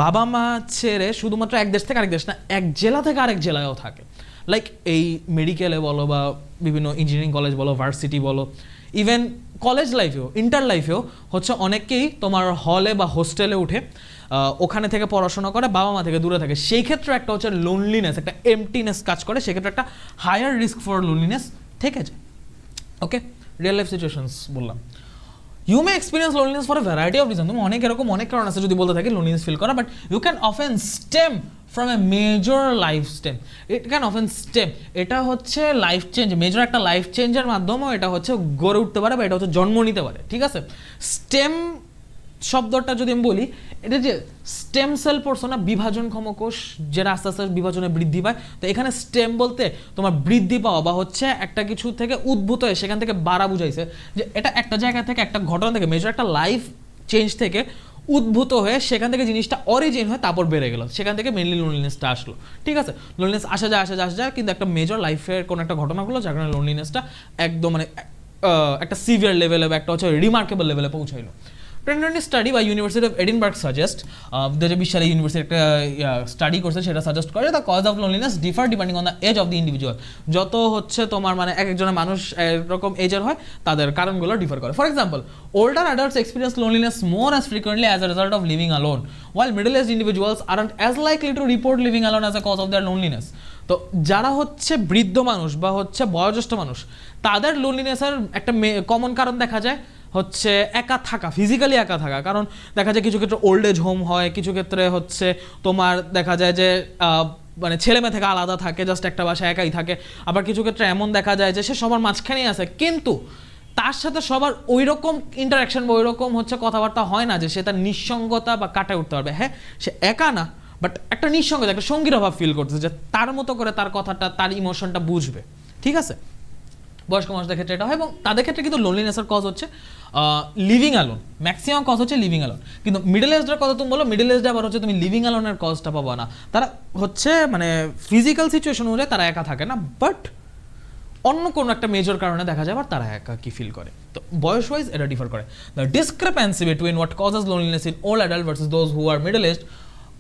বাবা মা ছেড়ে শুধুমাত্র এক দেশ থেকে আরেক দেশ না, এক জেলা থেকে আরেক জেলায়ও থাকে, লাইক এই মেডিকেলে বলো বা বিভিন্ন ইঞ্জিনিয়ারিং কলেজ বলো, ভার্সিটি বলো, ইভেন কলেজ লাইফেও, ইন্টার লাইফেও হচ্ছে অনেকেই তোমার হলে বা হোস্টেলে উঠে ওখানে থেকে পড়াশোনা করে, বাবা মা থেকে দূরে থাকে, সেই ক্ষেত্রে একটা হচ্ছে লোনলিনেস, একটা এমটিনেস কাজ করে, সেক্ষেত্রে একটা হায়ার রিস্ক ফর লোনলিনেস থেকে যায়। ওকে, রিয়েল লাইফ সিচুয়েশনস বললাম। You may experience loneliness for a variety of reason, তুমি অনেক এরকম অনেক কারণ আছে যদি বলতে থাকি লোনলিনেস ফিল করা, but you can often stem from a major life stem, it can often stem, এটা হচ্ছে লাইফ চেঞ্জ, মেজর একটা লাইফ চেঞ্জের মাধ্যমেও এটা হচ্ছে গড়ে উঠতে পারে বা এটা হচ্ছে জন্ম নিতে পারে, ঠিক আছে? স্টেম শব্দটা যদি আমি বলি, এটা যে স্টেম সেল পড়ছো না, বিভাজনক্ষম কোষ, যেটা আস্তে আস্তে বিভাজনে বৃদ্ধি পায়, তো এখানে স্টেম বলতে তোমার বৃদ্ধি পাওয়া বা হচ্ছে একটা কিছু থেকে উদ্ভূত হয়ে সেখান থেকে বাড়া বুঝাইছে, যে এটা একটা জায়গা থেকে, একটা ঘটনা থেকে, মেজর একটা লাইফ চেঞ্জ থেকে উদ্ভূত হয়ে সেখান থেকে জিনিসটা অরিজিন হয়ে তারপর বেড়ে গেল, সেখান থেকে মেনলি লোনলিনেসটা আসলো, ঠিক আছে? লোনলিনেস আসা যায়, কিন্তু একটা মেজর লাইফের কোনো একটা ঘটনাগুলো যার কারণে লোনলিনেসটা একদম মানে একটা সিভিয়ার লেভেলে বা একটা হচ্ছে রিমার্কেবল লেভেলে পৌঁছাইলো। 2020 স্টাডি বা ইউনিভার্সিটি অফ এডিনবার্গ সাজেস্ট 2020 সালে ইউনিভার্সিটি একটা স্টাডি করছে, সেটা সাজেস্ট করে the cause of loneliness differ depending on the age of the individual. যত হচ্ছে তোমার মানে এক একজনের মানুষ এরকম এজের হয়, তাদের কারণগুলো ডিফার করে। For example, older adults experience loneliness more as frequently as a result of living alone, while middle-aged individuals aren't as likely to report living alone as a cause of their loneliness. তো যারা হচ্ছে বৃদ্ধ মানুষ বা হচ্ছে বয়োজ্যেষ্ঠ মানুষ, তাদের লোনলিনেসের একটা কমন কারণ দেখা যায় হচ্ছে একা থাকা, ফিজিক্যালি একা থাকা। কারণ দেখা যায় কিছু ক্ষেত্রে ওল্ড এজ হোম হয়, কিছু ক্ষেত্রে হচ্ছে তোমার দেখা যায় যে মানে ছেলে মেয়ে থেকে আলাদা থাকে, জাস্ট একটা বাসায় একাই থাকে। আবার কিছু ক্ষেত্রে এমন দেখা যায় যে সে সবার মাঝখানেই আছে, কিন্তু তার সাথে সবার ওই রকম ইন্টারাকশন বা ওই রকম হচ্ছে কথাবার্তা হয় না যে সে তার নিঃসঙ্গতা বা কাটায় উঠতে পারবে। হ্যাঁ, সে একা না, বাট একটা নিঃসঙ্গতা, একটা সঙ্গীর অভাব ফিল করতেছে, যে তার মতো করে তার কথাটা, তার ইমোশনটা বুঝবে। ঠিক আছে, বয়স্ক মানুষদের ক্ষেত্রে এটা হয়, এবং তাদের ক্ষেত্রে কিন্তু লোনলিনেসের কজ হচ্ছে লিভিং অ্যালোন, ম্যাক্সিমাম কজ হচ্ছে লিভিং অ্যালোন। কিন্তু মিডল এজদের কথা তুমি বলো, মিডল এজটা আবার হচ্ছে তুমি লিভিং অ্যালোনের কজটা পাবো না। তারা হচ্ছে মানে ফিজিক্যাল সিচুয়েশন অনুযায়ী তারা একা থাকে না, বাট অন্য কোনো একটা মেজর কারণে দেখা যায় আবার তারা একা কি ফিল করে। তো বয়স ওয়াইজ এটা ডিফার করে। The discrepancy between what causes loneliness in old adult versus those who are middle aged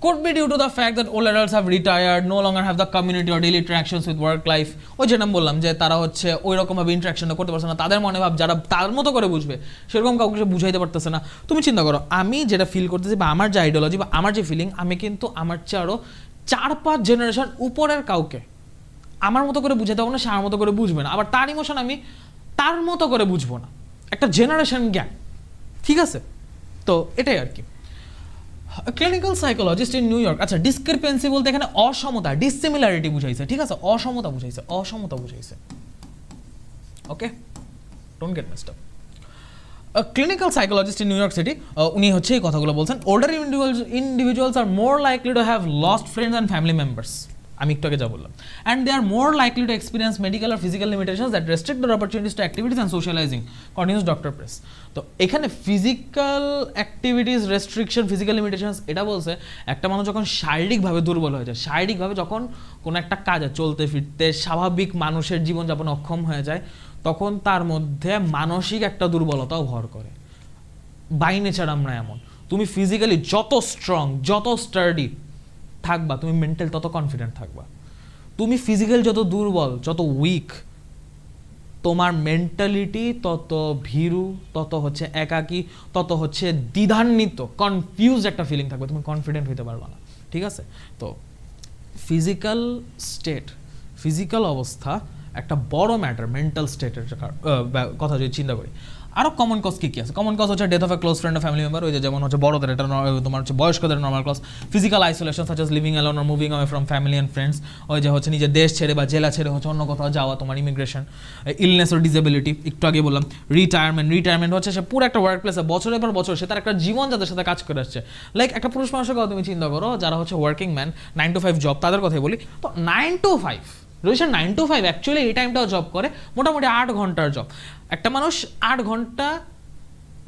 could be due to the fact that old adults have retired, no longer have the community or daily interactions with work life. ওই যেটা বললাম যে তারা হচ্ছে ওই রকমভাবে ইন্টারাকশনটা করতে পারছে না, তাদের মনে ভাব যারা তার মতো করে বুঝবে সেরকম কাউকে সে বুঝাইতে পারতেছে না। তুমি চিন্তা করো, আমি যেটা ফিল করতেছি বা আমার যে আইডিওলজি বা আমার যে ফিলিং, আমি কিন্তু আমার চেয়ে আরও 4-5 জেনারেশন উপরের কাউকে আমার মতো করে বুঝাতে পারবো না, সে আমার মতো করে বুঝবে না। আবার তার ইমোশন আমি তার মতো করে বুঝবো না, একটা জেনারেশন গ্যাপ। ঠিক আছে, তো এটাই আর কি। Clinical psychologist in New York, আচ্ছা ডিসক্রিপেন্সি বলতে এখানে অসমতা, ডিসিমিলারিটি বুঝাইছে। ঠিক আছে, অসমতা বুঝাইছে, অসমতা বুঝাইছে। Okay, don't get messed up. Clinical psychologist in New York city, উনি হচ্ছে এই কথাগুলো বলছেন। Older individuals are more likely to have lost friends and family members, আমি একটু আগে যা বললাম, and they are more likely to experience medical or physical limitations that restrict their opportunities to activities and socialising, continuous doctor press. তো এখানে physical activities restriction, physical limitations, এটা বলছে একটা মানুষ যখন শারীরিকভাবে দুর্বল হয়ে যায়, শারীরিকভাবে যখন কোনো একটা কাজে চলতে ফিরতে স্বাভাবিক মানুষের জীবনযাপন অক্ষম হয়ে যায়, তখন তার মধ্যে মানসিক একটা দুর্বলতাও ভর করে। বাই নেচার আমরা এমন, তুমি ফিজিক্যালি যত স্ট্রং, যত স্টার্ডি থাকবা, তুমি মেন্টাল তত কনফিডেন্ট থাকবা। তুমি ফিজিক্যাল যত দুর্বল, যত উইক, তোমার মেন্টালিটি তত ভীরু, তত হচ্ছে একাকী, তত হচ্ছে দ্বিধান্বিত, কনফিউজ একটা ফিলিং থাকবে, তুমি কনফিডেন্ট হইতে পারবা না। ঠিক আছে, তো ফিজিক্যাল স্টেট, ফিজিক্যাল অবস্থা একটা বড় ম্যাটার মেন্টাল স্টেটের কথা যদি চিন্তা করি। আরও কমন কজ কী কী আছে? কমন কজ হচ্ছে death of a close friend of family member, ওই যে যেমন হচ্ছে বড়দের, এটা তোমার হচ্ছে বয়স্কদের normal cause. Physical isolation such as living alone or moving away from family and friends, ওই যে হচ্ছে নিজের দেশ ছেড়ে বা জেলা ছেড়ে হচ্ছে অন্য কোথাও যাওয়া, তোমার ইমিগ্রেশন। ইলনেস ওর ডিসেবিলিটি, একটু আগে বললাম। রিটায়ারমেন্ট হচ্ছে সে পুরো একটা ওয়ার্ক প্লেসে বছরের পর বছর সে তার একটা জীবন যাদের সাথে কাজ করে আসছে। লাইক একটা পুরুষ মানুষের কথা তুমি চিন্তা করো, যারা হচ্ছে ওয়ার্কিং ম্যান, 9 to 5 জব, তাদের কথাই বলি। তো 9 to 5 রয়েছে, 9 to 5 অ্যাকচুয়ালি এই টাইমটাও জব করে, মোটামুটি 8 ঘন্টার জব। একটা মানুষ 8 ঘন্টা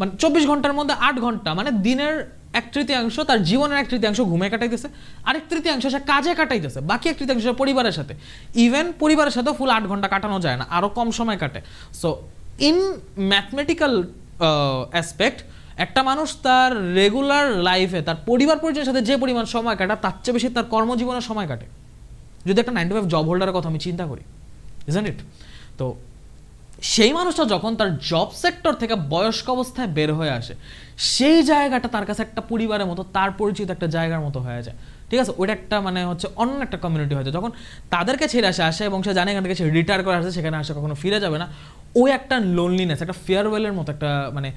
মানে 24 ঘন্টার মধ্যে 8 ঘন্টা মানে দিনের 1/3 তার জীবনের 1/3 ঘুমে কাটাইতেছে, আরেক 1/3 সে কাজে কাটাইতেছে, বাকি 1/3 সে পরিবারের সাথে। ইভেন পরিবারের সাথে ফুল 8 ঘন্টা কাটানো যায় না, আরও কম সময় কাটে। সো ইন ম্যাথমেটিক্যাল অ্যাসপেক্ট, একটা মানুষ তার রেগুলার লাইফে তার পরিবার পরিজনের সাথে যে পরিমাণ সময় কাটা, তার চেয়ে বেশি তার কর্মজীবনের সময় কাটে, যদি একটা 9 to 5 জব হোল্ডারের কথা আমি চিন্তা করি, ইজন্ট ইট? তো সেই মানুষটা যখন তার জব সেক্টর থেকে বয়স্ক অবস্থায় বের হয়ে আসে, সেই জায়গাটা তার কাছে একটা পরিবারের মতো, তার পরিচিত একটা জায়গার মতো হয়ে যায়। ঠিক আছে, ওইটা একটা মানে হচ্ছে অন্য একটা কমিউনিটি হয়ে যায়। যখন তাদেরকে ছেড়ে আসে এবং সে জানে এখান থেকে সে রিটায়ার করে আসে, সেখানে আসে কখনো ফিরে যাবে না, ওই একটা লোনলিনেস, একটা ফেয়ারওয়েলের মতো একটা মানে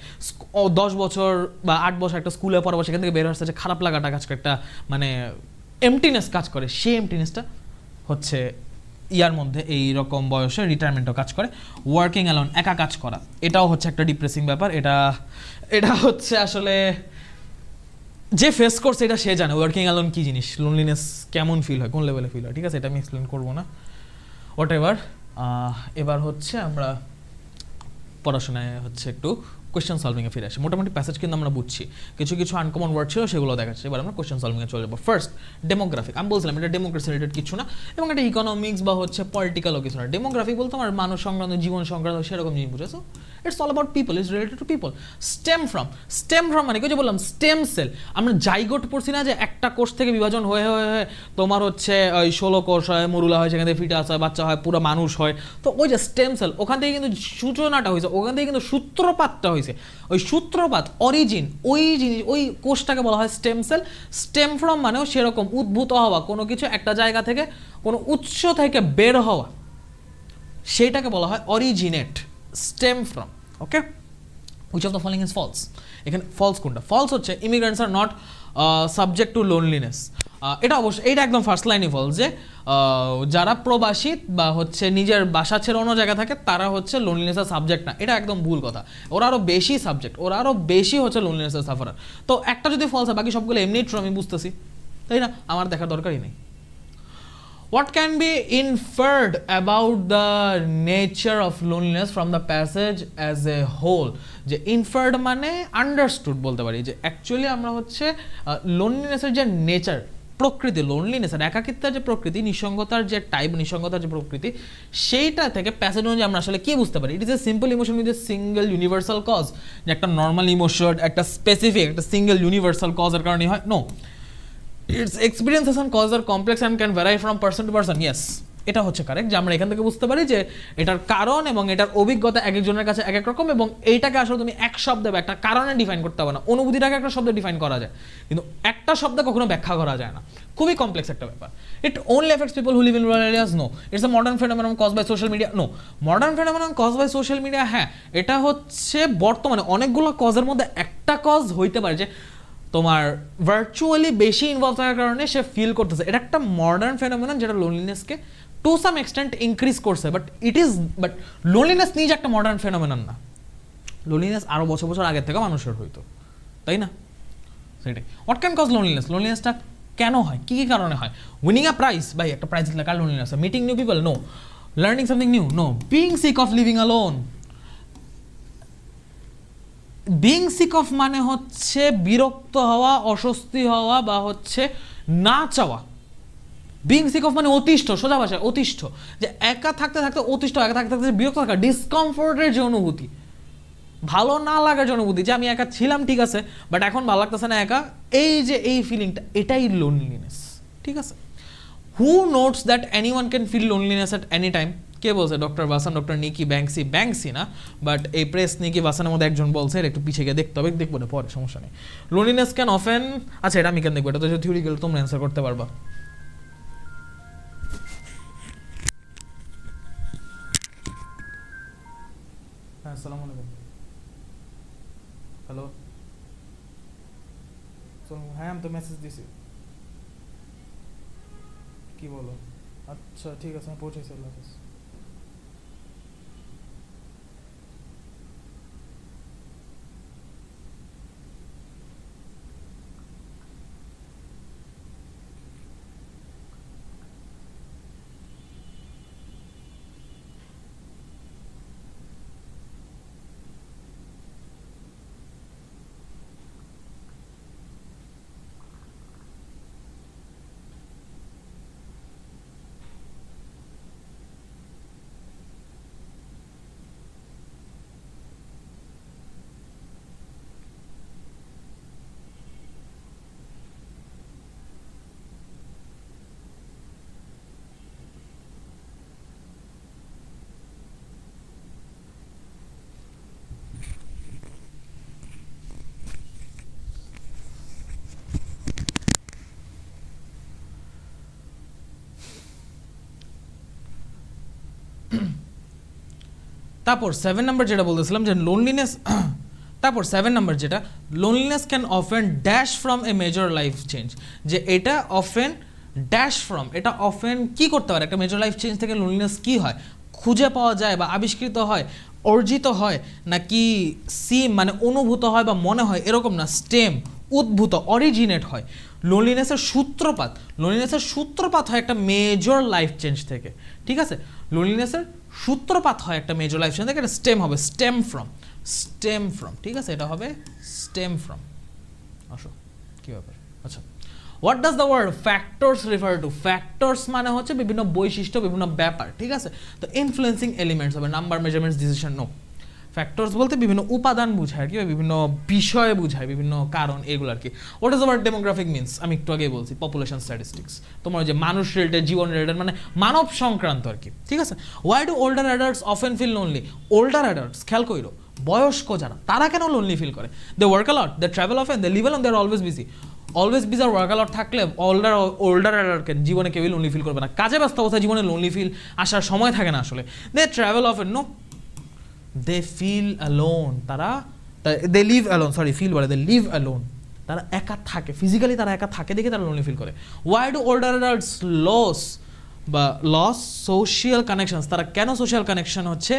10 বছর বা 8 বছর একটা স্কুলে পড়াবো, সেখান থেকে বের আসছে যে খারাপ লাগাটা কাজ করে, একটা মানে এমটিনেস কাজ করে, সেই এমটিনেসটা হচ্ছে ইয়ার মধ্যে এই রকম বয়সে রিটায়ারমেন্টও কাজ করে। ওয়ার্কিং অ্যালোন, একা কাজ করা, এটাও হচ্ছে একটা ডিপ্রেসিং ব্যাপার। এটা হচ্ছে আসলে যে ফেস করছে এটা সে জানে ওয়ার্কিং অ্যালোন কী জিনিস, লোনলিনেস কেমন ফিল হয়, কোন লেভেলে ফিল হয়। ঠিক আছে, এটা আমি এক্সপ্লেন করবো না, হোয়াট এভার। এবার হচ্ছে আমরা পড়াশোনায় হচ্ছে একটু কোয়েশ্চেন সলভিংয়ে ফিরে আসি। মোটামুটি প্যাসেজ কিন্তু আমরা বুঝছি, কিছু কিছু আনকমন ওয়ার্ড ছিল সেগুলো দেখাচ্ছি। এবার আমরা কোয়েশ্চেন সলভিংয়ে চলে যাবো। First, demographic. আমি বলছিলাম এটা ডেমোক্রেসি রিলেটেড কিছু না, এবং এটা ইকোনমিক্স বা হচ্ছে পলিটিক্যালও কিছু না। ডেমোগ্রাফিক বলতে আমার মানুষ সংক্রান্ত, জীবন সংক্রান্ত সেরকম জিনিস বুঝেছো। It's all about people, it's related to people. Stem from মানে কি যে বললাম স্টেম সেল, আমরা জাইগোট পড়ছি না যে একটা কোষ থেকে বিভাজন হয়ে হয়ে হয়ে তোমার হচ্ছে ওই 16 কোষ হয়, মরুলা হয়, সেখান থেকে ফিটাস হয়, বাচ্চা হয়, পুরো মানুষ হয়। তো ওই যে স্টেম সেল, ওখান থেকে কিন্তু সূচনাটা হয়েছে, ওখান থেকে কিন্তু সূত্রপাতটা হয়েছে। ওই সূত্রপাত, অরিজিন, ওই জিনিস, ওই কোষটাকে বলা হয় স্টেম সেল। স্টেম ফ্রম মানেও সেরকম উদ্ভূত হওয়া, কোনো কিছু একটা জায়গা থেকে, কোনো উৎস থেকে বের হওয়া, সেইটাকে বলা হয় originate, stem from. Okay, which of the following is false? এখানে ফলস কোনটা? ফলস হচ্ছে immigrants are not subject to loneliness. এটা অবশ্যই, এইটা একদম ফার্স্ট লাইনই ফলস, যে যারা প্রবাসী বা হচ্ছে নিজের বাসা ছেড়ে অন্য জায়গা থাকে তারা হচ্ছে লোনলিনেসের সাবজেক্ট না, এটা একদম ভুল কথা। ওরা আরও বেশি সাবজেক্ট, ওরা আরও বেশি হচ্ছে লোনলিনেসের সাফারার। তো একটা যদি ফলস হয়, বাকি সবগুলো এমনি ট্রু, আমি বুঝতেছি, তাই না? আমার দেখার দরকারই নেই। What can be inferred about the nature of loneliness from the passage as a whole? যে inferred মানে understood বলতে পারি, যে অ্যাকচুয়ালি আমরা হচ্ছে লোনলিনেসের যে নেচার, প্রকৃতি, লোনলিনেসের একাকিত্বের যে প্রকৃতি, নিঃসঙ্গতার যে টাইপ, নিঃসঙ্গতার যে প্রকৃতি, সেইটা থেকে প্যাসেজ অনুযায়ী আমরা আসলে কি বুঝতে পারি? It is a simple emotion with a single universal cause, যে একটা নর্মাল ইমোশন একটা স্পেসিফিক একটা সিঙ্গেল ইউনিভার্সাল কজের কারণে হয়, no. Its experiences and causes are complex and can vary from person to person. Yes, এটা হচ্ছে কারেক্ট, যে আমরা এখান থেকে বুঝতে পারি যে এটার কারণ এবং এটার অভিজ্ঞতা এক একজনের কাছে এক এক রকম, এবং এইটাকে আসলে তুমি এক শব্দে বা একটা কারণে ডিফাইন করতে পারো না। অনুভূতিটাকে একটা শব্দে ডিফাইন করা যায়, কিন্তু একটা শব্দে কখনো ব্যাখ্যা করা যায় না। খুবই কমপ্লেক্স একটা ব্যাপার। It only affects people who live in rural areas? No. It's a modern phenomenon cause by social media? No. Modern phenomenon cause by social media, হ্যাঁ, এটা হচ্ছে বর্তমানে অনেকগুলো কজের মধ্যে একটা কজ হইতে পারে, যে তোমার ভার্চুয়ালি বেশি ইনভলভ থাকার কারণে সে ফিল করতেছে। এটা একটা মডার্ন ফেনোমেনন যেটা লোনলিনেসকে টু সাম এক্সটেন্ট ইনক্রিজ করছে, বাট লোনলিনেস নিজে একটা মডার্ন ফেনোমেনন না। লোনলিনেস আরও বছর বছর আগের থেকে মানুষের হইতো, তাই না? সেটাই। What can cause loneliness? লোনলিনেসটা কেন হয়, কী কী কারণে হয়? উইনিং আ প্রাইজ, ভাই একটা প্রাইজ জিতলে কার লোনলিনেস হয়? Meeting new people? No. Learning something new? No. Being sick of living alone? Being sick of মানে হচ্ছে বিরক্ত হওয়া, অস্বস্তি হওয়া, বা হচ্ছে না চাওয়া। বিং সিক অফ মানে অতিষ্ঠ, সোজা ভাষায় অতিষ্ঠ, যে একা থাকতে থাকতে অতিষ্ঠ, একা থাকতে থাকতে বিরক্ত থাকা, ডিসকমফোর্টের যে অনুভূতি, ভালো না লাগার যে অনুভূতি, যে আমি একা ছিলাম ঠিক আছে, বাট এখন ভালো লাগতেছে না একা, এই যে এই ফিলিংটা, এটাই লোনলিনেস। ঠিক আছে? Who notes that anyone can feel loneliness at any time? কে বলছে? ডক্টর ভাসান, ডক্টর নিকি, ব্যাংসি না, বাট এই প্রেস নিকি ভাসানের মধ্যে একজন বলছে, একটু পিছিয়ে গিয়ে দেখতে হবে, দেখবো না পরে, সমস্যা নেই। লোনলিনেস ক্যান অফেন, আচ্ছা এটা আমি কেন দেখবো, এটা তো থিওরিক্যাল, তোমরা অ্যান্সার করতে পারবা। হ্যাঁ, আসসালামু আলাইকুম। হ্যালো, হ্যাঁ আমি তো মেসেজ দিছি। কি বলো? আচ্ছা ঠিক আছে, আমি পৌঁছেছি। আল্লাহ হাফেজ। তারপর 7 নাম্বার যেটা বলতেছিলাম, যে লোনলিনেস, তারপর 7 নাম্বার যেটা, loneliness can often dash from a major life change, যে এটা অফেন ড্যাশ ফ্রম, এটা অফেন কি করতে পারে, একটা মেজর লাইফ চেঞ্জ থেকে লোনলিনেস কি হয়, খুঁজে পাওয়া যায় বা আবিষ্কৃত হয়, অর্জিত হয়, নাকি সিম মানে অনুভূত হয় বা মনে হয়, এরকম না, স্টেম উদ্ভূত, অরিজিনেট হয়। লোনলিনেসের সূত্রপাত হয় একটা মেজর লাইফ চেঞ্জ থেকে। ঠিক আছে? লোনলিনেসের সূত্রপাত হয় একটা মেজর লাইফ চেঞ্জ থেকে, এটা স্টেম হবে, স্টেম ফ্রম। ঠিক আছে, এটা হবে স্টেম ফ্রম। আসো, কি ব্যাপার? আচ্ছা, what does the word factors refer to? Factors মানে হচ্ছে বিভিন্ন বৈশিষ্ট্য, বিভিন্ন ব্যাপার। ঠিক আছে? তো ইনফ্লুয়েন্সিং এলিমেন্টস হবে, number, measurements, decision. No, factors বলতে বিভিন্ন উপাদান বোঝায় আর কি, বিভিন্ন বিষয় বোঝায়, বিভিন্ন কারণ, এগুলো আর কি। What is our demographic means, আমি একটু আগে বলছি পপুলেশন স্ট্যাটিস্টিক্স, তোমার যে মানুষ রিলেটেড, জীবন রিলেটেড, মানে মানব সংক্রান্ত আর কি, ঠিক আছে। Why do older adults often feel lonely, older adults, খেয়াল কইরো, বয়স্ক যারা, তারা কেন লোনলি ফিল করে? They work a lot, they travel often, they live alone, they are always busy. Always busy or work a lot থাকলে ওল্ডার অ্যাডাল্টকে জীবনে কেউই লোনলি ফিল করবে না। কাজে ব্যস্ত অবস্থায় জীবনে লোনলি ফিল আসার সময় থাকে না আসলে। They travel often, no, they feel alone, তারা they live alone, sorry feel বলে, দে লিভ অ্যালোন, তারা একা থাকে, ফিজিক্যালি তারা একা থাকে দেখে তারা লোনলি ফিল করে। Why do older adults loss social connections, তারা কেন সোশ্যাল কানেকশন হচ্ছে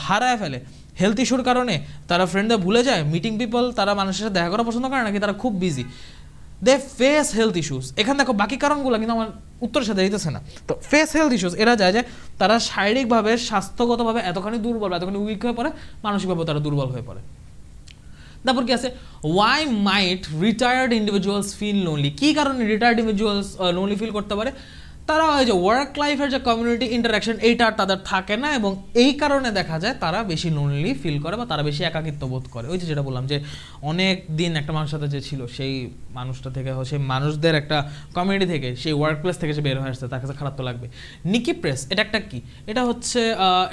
হারায় ফেলে? হেলথ ইস্যুর কারণে তারা ফ্রেন্ডদের ভুলে যায়, মিটিং পিপল, তারা মানুষের সাথে দেখা করা পছন্দ করে নাকি তারা খুব busy? They face health issues, এখানে দেখো বাকি কারণগুলো কিন্তু আমার উত্তরের সাথে দিতেছে না। তো ফেস হেলথ ইস্যুস, এরা যায় যে তারা শারীরিকভাবে, স্বাস্থ্যগতভাবে এতখানি দুর্বল, এতখানি উইক হয়ে পড়ে, মানসিকভাবে তারা দুর্বল হয়ে পড়ে। তারপর কি আছে, ওয়াই মাইট রিটায়ার্ড ইন্ডিভিজুয়ালস ফিল লোনলি, কী কারণে রিটায়ার্ড ইন্ডিভিজুয়ালস লোনলি ফিল করতে পারে? তারা ওই যে ওয়ার্ক লাইফের যে কমিউনিটি ইন্টারাকশন, এইটা তাদের থাকে না, এবং এই কারণে দেখা যায় তারা বেশি লোনলি ফিল করে বা তারা বেশি একাকিত্ব বোধ করে। ওই যে যেটা বললাম যে অনেক দিন একটা মানুষের সাথে যে ছিল, সেই মানুষটা থেকে, সেই মানুষদের একটা কমিউনিটি থেকে, সেই ওয়ার্ক প্লেস থেকে সে বের হয়ে আসছে, তার কাছে খারাপ তো লাগবে। নিকি প্রেস, এটা একটা কি? এটা হচ্ছে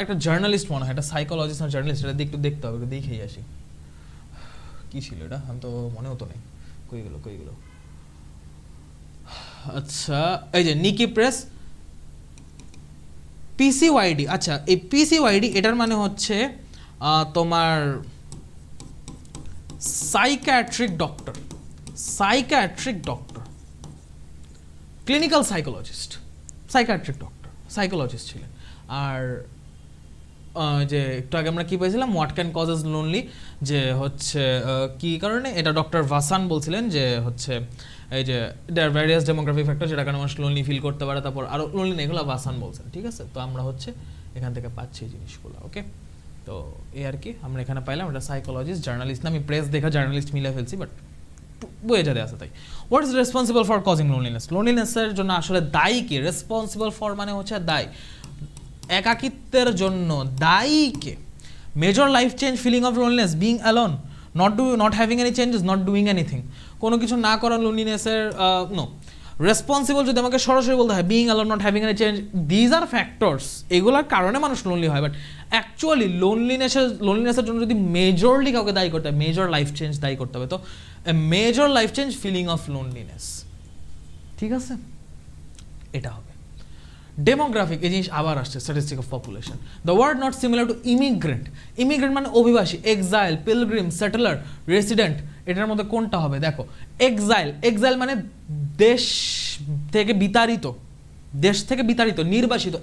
একটা জার্নালিস্ট মনে হয়, একটা সাইকোলজিস্ট না জার্নালিস্ট, এটা একটু দেখতে হবে, একটু দেখেই আসি কি ছিল এটা, আমি তো মনে হতো নেই, কই গেল। আচ্ছা, এই যে নিকি প্রেস, পিসিওয়াইডি। আচ্ছা, এই পিসিওয়াইডি এটার মানে হচ্ছে তোমার psychiatric doctor, clinical psychologist, psychiatric doctor, psychologist ছিলেন। আর যে একটু আগে আমরা কি পেয়েছিলাম, হোয়াট ক্যান কজেস লোনলি, যে হচ্ছে কি কারণে, এটা ডক্টর ভাসান বলছিলেন যে হচ্ছে এই যে দেয়ার ভ্যারিয়াস ডেমোগ্রাফিক ফ্যাক্টর, যেটা কারণে মানুষ লোনলি ফিল করতে পারে। তারপর আরও লোনলি নেই, এগুলো ভাসান বলছেন, ঠিক আছে। তো আমরা হচ্ছে এখান থেকে পাচ্ছি এই জিনিসগুলো, ওকে। তো এই আর কি আমরা এখানে পাইলাম, এটা সাইকোলজিস্ট, জার্নালিস্ট না, আমি প্রেস দেখা জার্নালিস্ট মিলে ফেলছি, বাট বইয়ে যাতে আছে তাই। What is responsible for causing loneliness, লোনলিনেসের জন্য আসলে দায়ী কি? রেসপন্সিবল ফর মানে হচ্ছে দায়ী, একাকিত্বের জন্য দায়ী কে? Major life change, feeling of loneliness, being alone, not having any changes, not doing anything, কোনো কিছু না করার লোনলিনেসের নো। রেসপন্সিবল যদি আমাকে সরাসরি বলতে হয়, being alone, not having any change, these are factors, এগুলোর কারণে মানুষ লোনলি হয়। বাট অ্যাকচুয়ালি লোনলিনেসের জন্য যদি মেজরলি কাউকে দায়ী করতে হয়, মেজর লাইফ চেঞ্জ দায়ী করতে হবে, তো major life change, feeling of loneliness, ঠিক আছে, এটা হবে। ডেমোগ্রাফিক, এই জিনিস আবার আসছে, statistic of population. The word not similar to immigrant, immigrant মানে অভিবাসী, এক্সাইল, পিলগ্রিম, সেটেলার, রেসিডেন্ট, এটার মধ্যে কোনটা হবে? দেখো, এক্সাইল মানে দেশ থেকে বিতাড়িত, নির্বাসিত।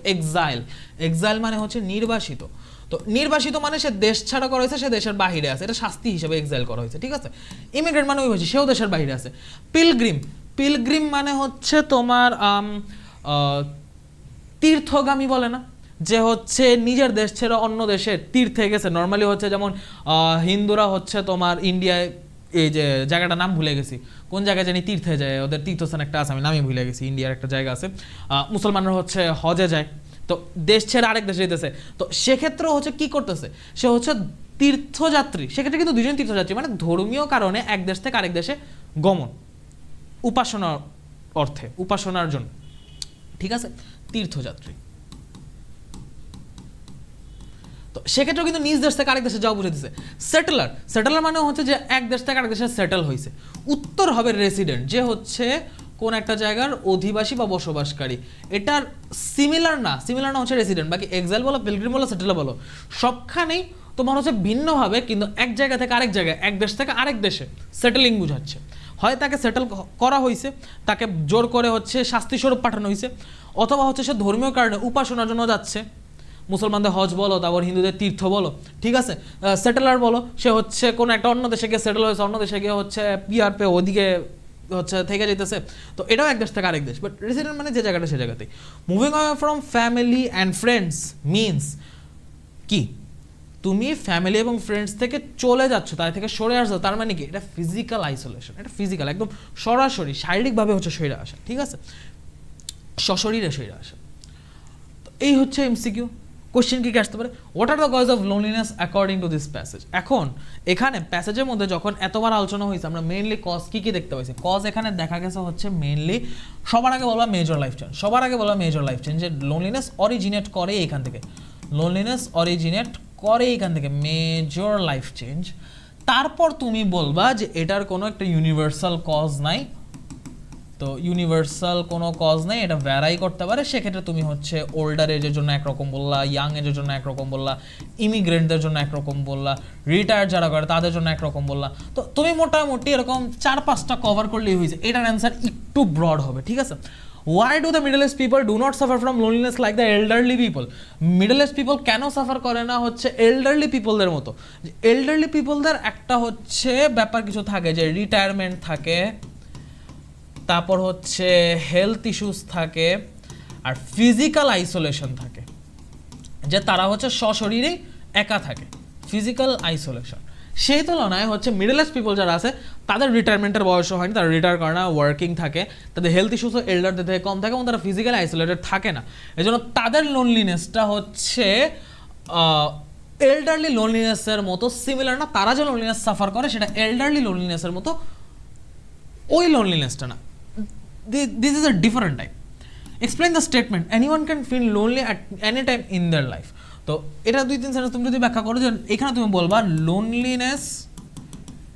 এক্সাইল মানে হচ্ছে নির্বাসিত। তো নির্বাসিত মানে সে দেশ ছাড়া করা হয়েছে, সে দেশের বাহিরে আছে, এটা শাস্তি হিসেবে এক্সাইল করা হয়েছে, ঠিক আছে। ইমিগ্রেন্ট মানে অভিবাসী, সেও দেশের বাহিরে আছে। পিলগ্রিম মানে হচ্ছে তোমার তীর্থগামী বলে না, যে হচ্ছে নিজের দেশ ছেড়ে অন্য দেশে তীর্থে গেছে। নর্মালি হচ্ছে যেমন হিন্দুরা হচ্ছে তোমার ইন্ডিয়ায়, এই যে জায়গাটার নাম ভুলে গেছি, কোন জায়গায় জানি তীর্থে যায়, ওদের তীর্থস্থান একটা আছে, আমি নামই ভুলে গেছি, ইন্ডিয়ার একটা জায়গা আছে। মুসলমানরা হচ্ছে হজে যায়, তো দেশ ছেড়ে আরেক দেশে যেতেছে, তো সেক্ষেত্রে হচ্ছে কি করতেছে, সে হচ্ছে তীর্থযাত্রী। সেক্ষেত্রে কিন্তু দুজন তীর্থযাত্রী, মানে ধর্মীয় কারণে এক দেশ থেকে আরেক দেশে গমন, উপাসনার অর্থে, উপাসনার জন্য, ঠিক আছে, তীর্থযাত্রী। তো সেক্ষেত্রেও কিন্তু নিজ দেশ থেকে আরেক দেশে যাওয়া বুঝে দিচ্ছে। সেটেলার মানে হচ্ছে যে এক দেশ থেকে আরেক দেশে সেটেল হয়েছে। উত্তর হবে রেসিডেন্ট, যে হচ্ছে কোন একটা জায়গার অধিবাসী বা বসবাসকারী। এটার সিমিলার না হচ্ছে রেসিডেন্ট। বাকি এক্সাইল বলো, পিলগ্রিম বলো, সেটেলার বলো, সবখানেই তোমার হচ্ছে ভিন্নভাবে, কিন্তু এক জায়গা থেকে আরেক জায়গায়, এক দেশ থেকে আরেক দেশে সেটেলিং বুঝাচ্ছে। হয় তাকে সেটেল করা হয়েছে, তাকে জোর করে হচ্ছে শাস্তিস্বরূপ পাঠানো হয়েছে, অথবা হচ্ছে সে ধর্মীয় কারণে উপাসনার জন্য যাচ্ছে, মুসলমানদের হজ বলো, তারপর হিন্দুদের তীর্থ বলো, ঠিক আছে। সেটেলার বলো, সে হচ্ছে কোনো একটা অন্য দেশে গিয়ে সেটেল হয়েছে, অন্য দেশে গিয়ে হচ্ছে পিআর পে ওদিকে হচ্ছে থেকে যেতেছে, তো এটাও এক দেশ থেকে আরেক দেশ। বাট রেসিডেন্ট মানে যে জায়গাটা সে জায়গাতেই। Moving away from family and friends means কি? তুমি ফ্যামিলি এবং ফ্রেন্ডস থেকে চলে যাচ্ছ, তার থেকে সরে আসছো, তার মানে কি? এটা ফিজিক্যাল আইসোলেশন, এটা ফিজিক্যাল, একদম সরাসরি শারীরিকভাবে হচ্ছে সরে আসা, ঠিক আছে, সশরীরে সরে আসা। তো এই হচ্ছে এমসিকিউ। কোশ্চেন কি আসতে পারে, what are the cause of loneliness according to this passage. এখন এখানে প্যাসেজের মধ্যে যখন এতবার আলোচনা হয়েছে আমরা মেইনলি কজ কি দেখতে পাইছি। কজ এখানে দেখা গেছে হচ্ছে মেইনলি সবার আগে বলবা মেজর লাইফ চেঞ্জ, সবার আগে বলবা মেজর লাইফ চেঞ্জ, যে লোনলিনেস অরিজিনেট করে এখান থেকে, লোনলিনেস অরিজিনেট করে এখান থেকে মেজর লাইফ চেঞ্জ। তারপর তুমি বলবা যে এটার কোনো একটা ইউনিভার্সাল কজ নাই, তো ইউনিভার্সাল কোনো কজ নেই, এটা ভ্যারাই করতে পারে। সেক্ষেত্রে তুমি হচ্ছে ওল্ডার এজের জন্য একরকম বললা, ইয়াং এজের জন্য একরকম বললা, ইমিগ্রেন্টদের জন্য একরকম বললা, রিটায়ার্ড যারা করে তাদের জন্য একরকম বললা। তো তুমি মোটামুটি এরকম 4-5টা কভার করলেই হয়েছে। এটার অ্যান্সার একটু ব্রড হবে, ঠিক আছে। Why do the middle-aged people do not suffer from loneliness like the elderly people? Middle-aged people কেন সাফার করে না হচ্ছে এল্ডারলি পিপলদের মতো? এল্ডারলি পিপলদের একটা হচ্ছে ব্যাপার কিছু থাকে, যে রিটায়ারমেন্ট থাকে, তারপর হচ্ছে হেলথ ইস্যুস থাকে, আর ফিজিক্যাল আইসোলেশন থাকে, যে তারা হচ্ছে সশরীরেই একা থাকে, ফিজিক্যাল আইসোলেশন। সেই তুলনায় হচ্ছে মিডল এজ পিপল যারা আছে তাদের রিটায়ারমেন্টের বয়সও হয়নি, তারা রিটায়ার করে না, ওয়ার্কিং থাকে, তাদের হেলথ ইস্যুসও এল্ডারদের থেকে কম থাকে এবং তারা ফিজিক্যালি আইসোলেটেড থাকে না। এই জন্য তাদের লোনলিনেসটা হচ্ছে এল্ডারলি লোনলিনেসের মতো সিমিলার না। তারা যে লোনলিনেস সাফার করে সেটা এল্ডারলি লোনলিনেসের মতো ওই লোনলিনেসটা না। This is a different type. Explain the statement. Anyone can feel lonely at any time in their life. তো এটা 2-3 সেন্টেন্স তুমি যদি ব্যাখ্যা করো, যে এখানে তুমি বলবা লোনলিনেস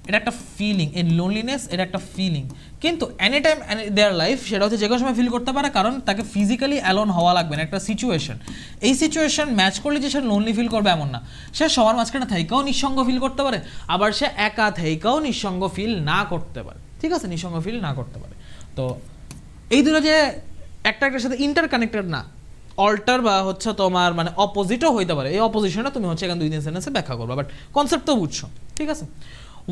এটা একটা ফিলিং, এই লোনলিনেস এটা একটা ফিলিং, কিন্তু এনি টাইম দেয়ার লাইফ সেটা হচ্ছে যে কোনো সময় ফিল করতে পারে, কারণ তাকে ফিজিক্যালি অ্যালোন হওয়া লাগবে না। একটা সিচুয়েশন, এই সিচুয়েশন ম্যাচ করলে যে সে লোনলি ফিল করবে এমন না। সে সবার মাঝখানে থেকেও নিঃসঙ্গ ফিল করতে পারে, আবার সে একা থেকেও নিঃসঙ্গ ফিল না করতে পারে, ঠিক আছে, নিঃসঙ্গ ফিল না করতে পারে। তো এই দুটো যে একটা একটার সাথে ইন্টার কানেক্টেড না, অল্টার বা হচ্ছে তোমার মানে অপোজিটও হইতে পারে, এই অপোজিশনটা তুমি হচ্ছে এখানে 2-3 সেন্টেন্সে ব্যাখ্যা করবে, বাট কনসেপ্ট তো বুঝছো, ঠিক আছে।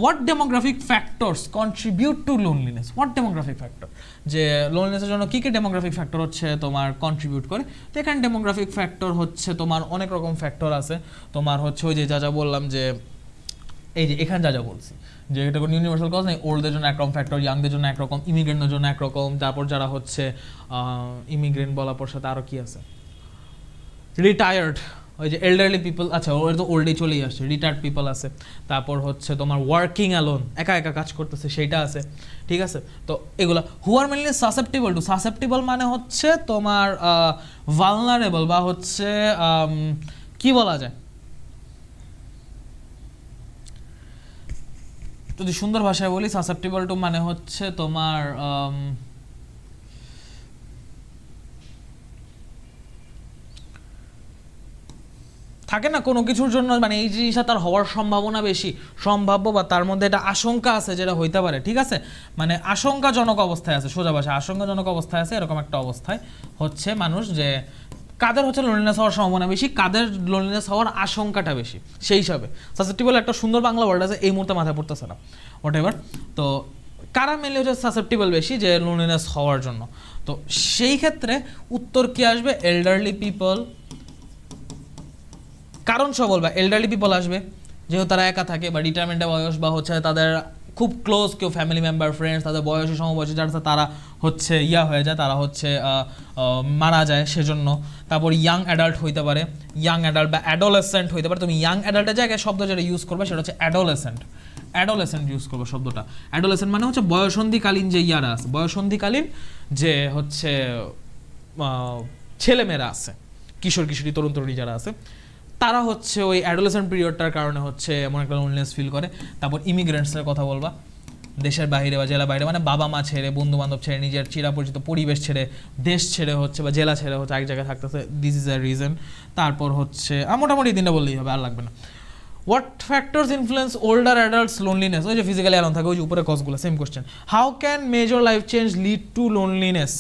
What demographic factors contribute to loneliness? What demographic factor, যে লোনলিনেসের জন্য কী কী ডেমোগ্রাফিক ফ্যাক্টর হচ্ছে তোমার কন্ট্রিবিউট করে? তো এখানে ডেমোগ্রাফিক ফ্যাক্টর হচ্ছে তোমার অনেক রকম ফ্যাক্টর আছে। তোমার হচ্ছে ওই যে যা বললাম, যে এই যে এখানে যা বলছি, যে এটা কোনো ইউনিভার্সাল কজ নেই, ওল্ডদের জন্য একরকম ফ্যাক্টর, ইয়াংদের জন্য একরকম, ইমিগ্রেন্টদের জন্য একরকম, তারপর যারা হচ্ছে ইমিগ্রেন্ট বলার পর সাথে আরও কী আছে, রিটায়ার্ড, ওই যে এল্ডারলি পিপল, আচ্ছা ওরা তো ওল্ড এজ চলেই আসছে, রিটায়ার্ড পিপল আছে, তারপর হচ্ছে তোমার ওয়ার্কিং অ্যালোন, একা একা কাজ করতেছে, সেইটা আছে, ঠিক আছে। তো এগুলা হু আর মেনলি সাসেপ্টিবল টু, সাসেপ্টিবল মানে হচ্ছে তোমার ভালনারেবল বা হচ্ছে কি বলা যায়, যদি সুন্দর ভাষায় বলি সাসেপ্টিবল টু মানে হচ্ছে তোমার থাকে না কোনো কিছুর জন্য মানে এই জিনিসটা তার হওয়ার সম্ভাবনা বেশি, সম্ভাব্য বা তার মধ্যে এটা আশঙ্কা আছে যেটা হইতে পারে, ঠিক আছে, মানে আশঙ্কাজনক অবস্থায় আছে, সোজা ভাষায় আশঙ্কাজনক অবস্থায় আছে, এরকম একটা অবস্থায় হচ্ছে মানুষ, যে কাদের হচ্ছে লোনলিনেস হওয়ার সম্ভাবনা বেশি, কাদের লোনলিনেস হওয়ার আশঙ্কাটা বেশি, সেই হিসাবে সাসেপ্টিবল একটা সুন্দর বাংলা ওয়ার্ড আছে, এই মুহূর্তে মাথায় পড়তেছে না, হোয়াট এভার। তো কারা মেনলি হচ্ছে সাসেপ্টিবল বেশি যে লোনলিনেস হওয়ার জন্য? তো সেই ক্ষেত্রে উত্তর কি আসবে? এল্ডারলি পিপল, কারণ সব বলবা এল্ডারলি পিপল আসবে, যেহেতু তারা একা থাকে বা রিটায়ারমেন্টের বয়স বা হচ্ছে তাদের খুব ক্লোজ কেউ ফ্যামিলি মেম্বার ফ্রেন্ডস তাদের বয়সী সমবয়সী যারা তারা হচ্ছে হয়ে যায়, তারা হচ্ছে মারা যায় সেজন্য। তারপর ইয়াং অ্যাডাল্ট হইতে পারে, ইয়াং অ্যাডাল্ট বা অ্যাডোলেসেন্ট হইতে পারে। তুমি ইয়াং অ্যাডাল্টের জায়গায় শব্দ যেটা ইউজ করবে সেটা হচ্ছে অ্যাডোলেসেন্ট, অ্যাডোলেসেন্ট ইউজ করবে শব্দটা। অ্যাডোলেসেন্ট মানে হচ্ছে বয়সন্ধিকালীন যে ইয়ারা আছে, বয়সন্ধিকালীন যে হচ্ছে ছেলেমেয়েরা আছে, কিশোর কিশোরী তরুণ তরুণী যারা আছে, তারা হচ্ছে ওই অ্যাডোলেসেন্ট পিরিয়ডটার কারণে হচ্ছে এমন একটা লোনলিনেস ফিল করে। তারপর ইমিগ্রেন্টসের কথা বলবা, দেশের বাইরে বা জেলা বাইরে, মানে বাবা মা ছেড়ে, বন্ধু বান্ধব ছেড়ে, নিজের চিরাপরিচিত পরিবেশ ছেড়ে, দেশ ছেড়ে হচ্ছে বা জেলা ছেড়ে হচ্ছে এক জায়গায় থাকতেছে, দিস ইজ আ রিজন। তারপর হচ্ছে মোটামুটি দিনটা বললেই হবে, আর লাগবে না। What factors influence older adults loneliness? ওই যে ফিজিক্যালি অ্যালোন থাকে, ওই যে উপরে কজগুলো, same question. How can major life change lead to loneliness?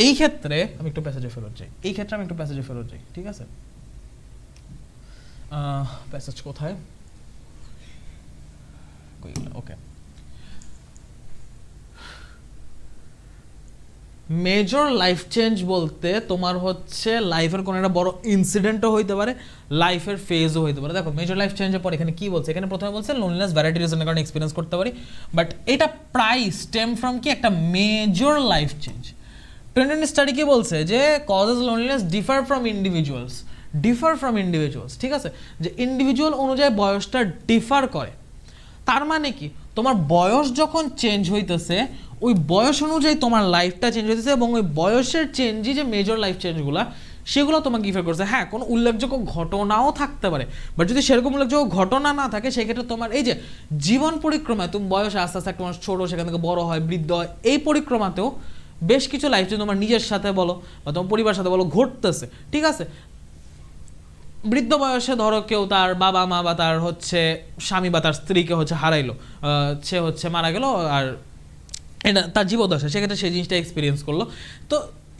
এই ক্ষেত্রে আমি একটু প্যাসেজে ফেরত যাই, ঠিক আছে। প্যাসেজ কোথায়? ওকে, মেজর লাইফ চেঞ্জ বলতে তোমার হচ্ছে লাইফের কোনো একটা বড় ইনসিডেন্টও হইতে পারে, লাইফের ফেজও হইতে পারে। দেখো মেজর লাইফ চেঞ্জের পর এখানে কি বলছে, এখানে প্রথমে বলছে লোনলিনেস ভ্যারাইটি রিজনের কারণে এক্সপিরিয়েন্স করতে পারি, বাট এটা প্রায় স্টেম ফ্রম কি একটা major life change. Trend study কি বলছে যে causes loneliness differ from individuals, differ from individuals, ঠিক আছে, যে ইন্ডিভিজুয়াল অনুযায়ী বয়সটা ডিফার করে। তার মানে কি, তোমার বয়স যখন চেঞ্জ হইতেছে ওই বয়স অনুযায়ী তোমার লাইফটা চেঞ্জ হইতেছে, এবং ওই বয়সের চেঞ্জই যে মেজর লাইফ চেঞ্জগুলো সেগুলো তোমাকে ইফেক্ট করছে। হ্যাঁ, কোনো উল্লেখযোগ্য ঘটনাও থাকতে পারে, বাট যদি সেরকম উল্লেখযোগ্য ঘটনা না থাকে সেক্ষেত্রে তোমার এই যে জীবন পরিক্রমায় তুমি বয়স আস্তে আস্তে একটা মানুষ ছোটো, সেখান থেকে বড় হয়, বৃদ্ধ হয়, এই পরিক্রমাতেও বেশ কিছু লাইফ চেঞ্জ তোমার নিজের সাথে বলো বা তোমার পরিবারের সাথে বলো ঘটতেছে, ঠিক আছে। বৃদ্ধ বয়সে ধরো কেউ তার বাবা মা বা তার হচ্ছে স্বামী বা তার স্ত্রীকে হচ্ছে হারাইলো, সে হচ্ছে মারা গেল, আর এটা তার জীবদশা, সেক্ষেত্রে সেই জিনিসটা এক্সপিরিয়েন্স করলো। তো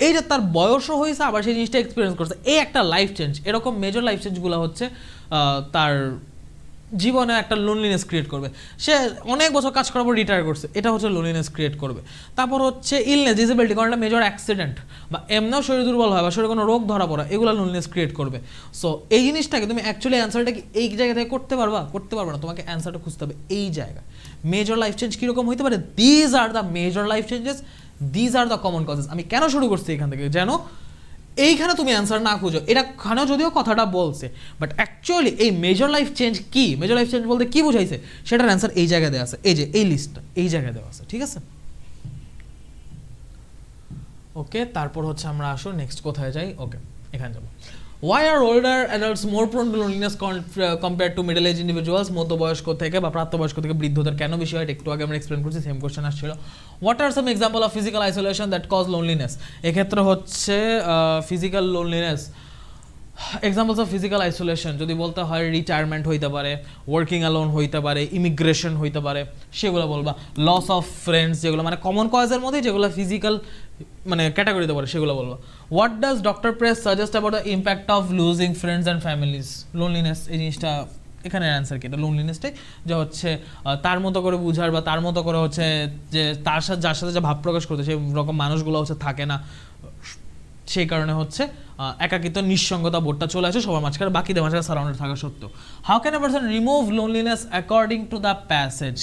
এই যে তার বয়সও হয়েছে আবার সেই জিনিসটা এক্সপিরিয়েন্স করছে, এই একটা লাইফ চেঞ্জ। এরকম মেজর লাইফ চেঞ্জগুলো হচ্ছে তার জীবনে একটা লোনলিনেস ক্রিয়েট করবে। সে অনেক বছর কাজ করার পর রিটায়ার করছে, এটা হচ্ছে লোনলিনেস ক্রিয়েট করবে। তারপর হচ্ছে ইলনেস, ডিসেবিলিটি, কোনো একটা মেজর অ্যাক্সিডেন্ট বা এমনিও শরীর দুর্বল হয় বা শরীরে কোনো রোগ ধরা পড়া, এগুলো লোনলিনেস ক্রিয়েট করবে। সো এই জিনিসটাকে তুমি অ্যাকচুয়ালি অ্যান্সারটা কি এই জায়গা থেকে করতে পারবা না, তোমাকে অ্যান্সারটা খুঁজতে হবে এই জায়গায়। মেজর লাইফ চেঞ্জ কীরকম হইতে পারে, these are the major life changes, these are the common causes. আমি কেন শুরু করছি এখান থেকে, যেন এইখানে তুমি অ্যান্সার না খুঁজো। এটাখানেও যদিও কথাটা বলছে, বাট অ্যাকচুয়ালি এই মেজর লাইফ চেঞ্জ কি, মেজর লাইফ চেঞ্জ বলতে কি বুঝাইছে সেটার অ্যান্সার এই জায়গায় দেওয়া আছে, এই যে এই লিস্টটা এই জায়গায় দেওয়া আছে, ঠিক আছে। ওকে, তারপর হচ্ছে আমরা আসো নেক্সট কোথায় যাই। ওকে, এখানে যাবো। Why are older adults more prone to loneliness compared to middle age individuals? মধ্যবয়স্ক থেকে বা প্রাপ্তবয়স্ক থেকে বৃদ্ধদের কেন বেশি হয়, একটু আগে আমরা এক্সপ্লেন করছি, সেম কোশ্চেন আসছিল। What are some example of physical isolation that cause loneliness? এক্ষেত্রে হচ্ছে physical loneliness, examples of physical isolation যদি বলতে হয়, রিটায়ারমেন্ট হইতে পারে, ওয়ার্কিং অ্যালোন হইতে পারে, ইমিগ্রেশন হইতে পারে, সেগুলো বলবা। লস অফ ফ্রেন্ডস, যেগুলো মানে কমন কজের মধ্যে যেগুলো ফিজিক্যাল মানে ক্যাটাগরিতে পড়ে, সেগুলো বলবা। What does doctor press suggest about the impact of losing friends and families? Loneliness, এই জিনিসটা এখানে অ্যান্সার কি, এটা লোনলিনেসটাই যে হচ্ছে তার মতো করে বুঝার বা তার মতো করে হচ্ছে যে তার সাথে যার সাথে যে ভাব প্রকাশ করতে সেই রকম মানুষগুলো হচ্ছে থাকে না, সেই কারণে হচ্ছে একাকিত্ব নিঃসঙ্গতা বোধটা চলে আসে সবার মাঝখানে, বাকিদের মাঝখানে সারাউন্ডেড থাকা সত্ত্বেও। How can a person remove loneliness according to the passage?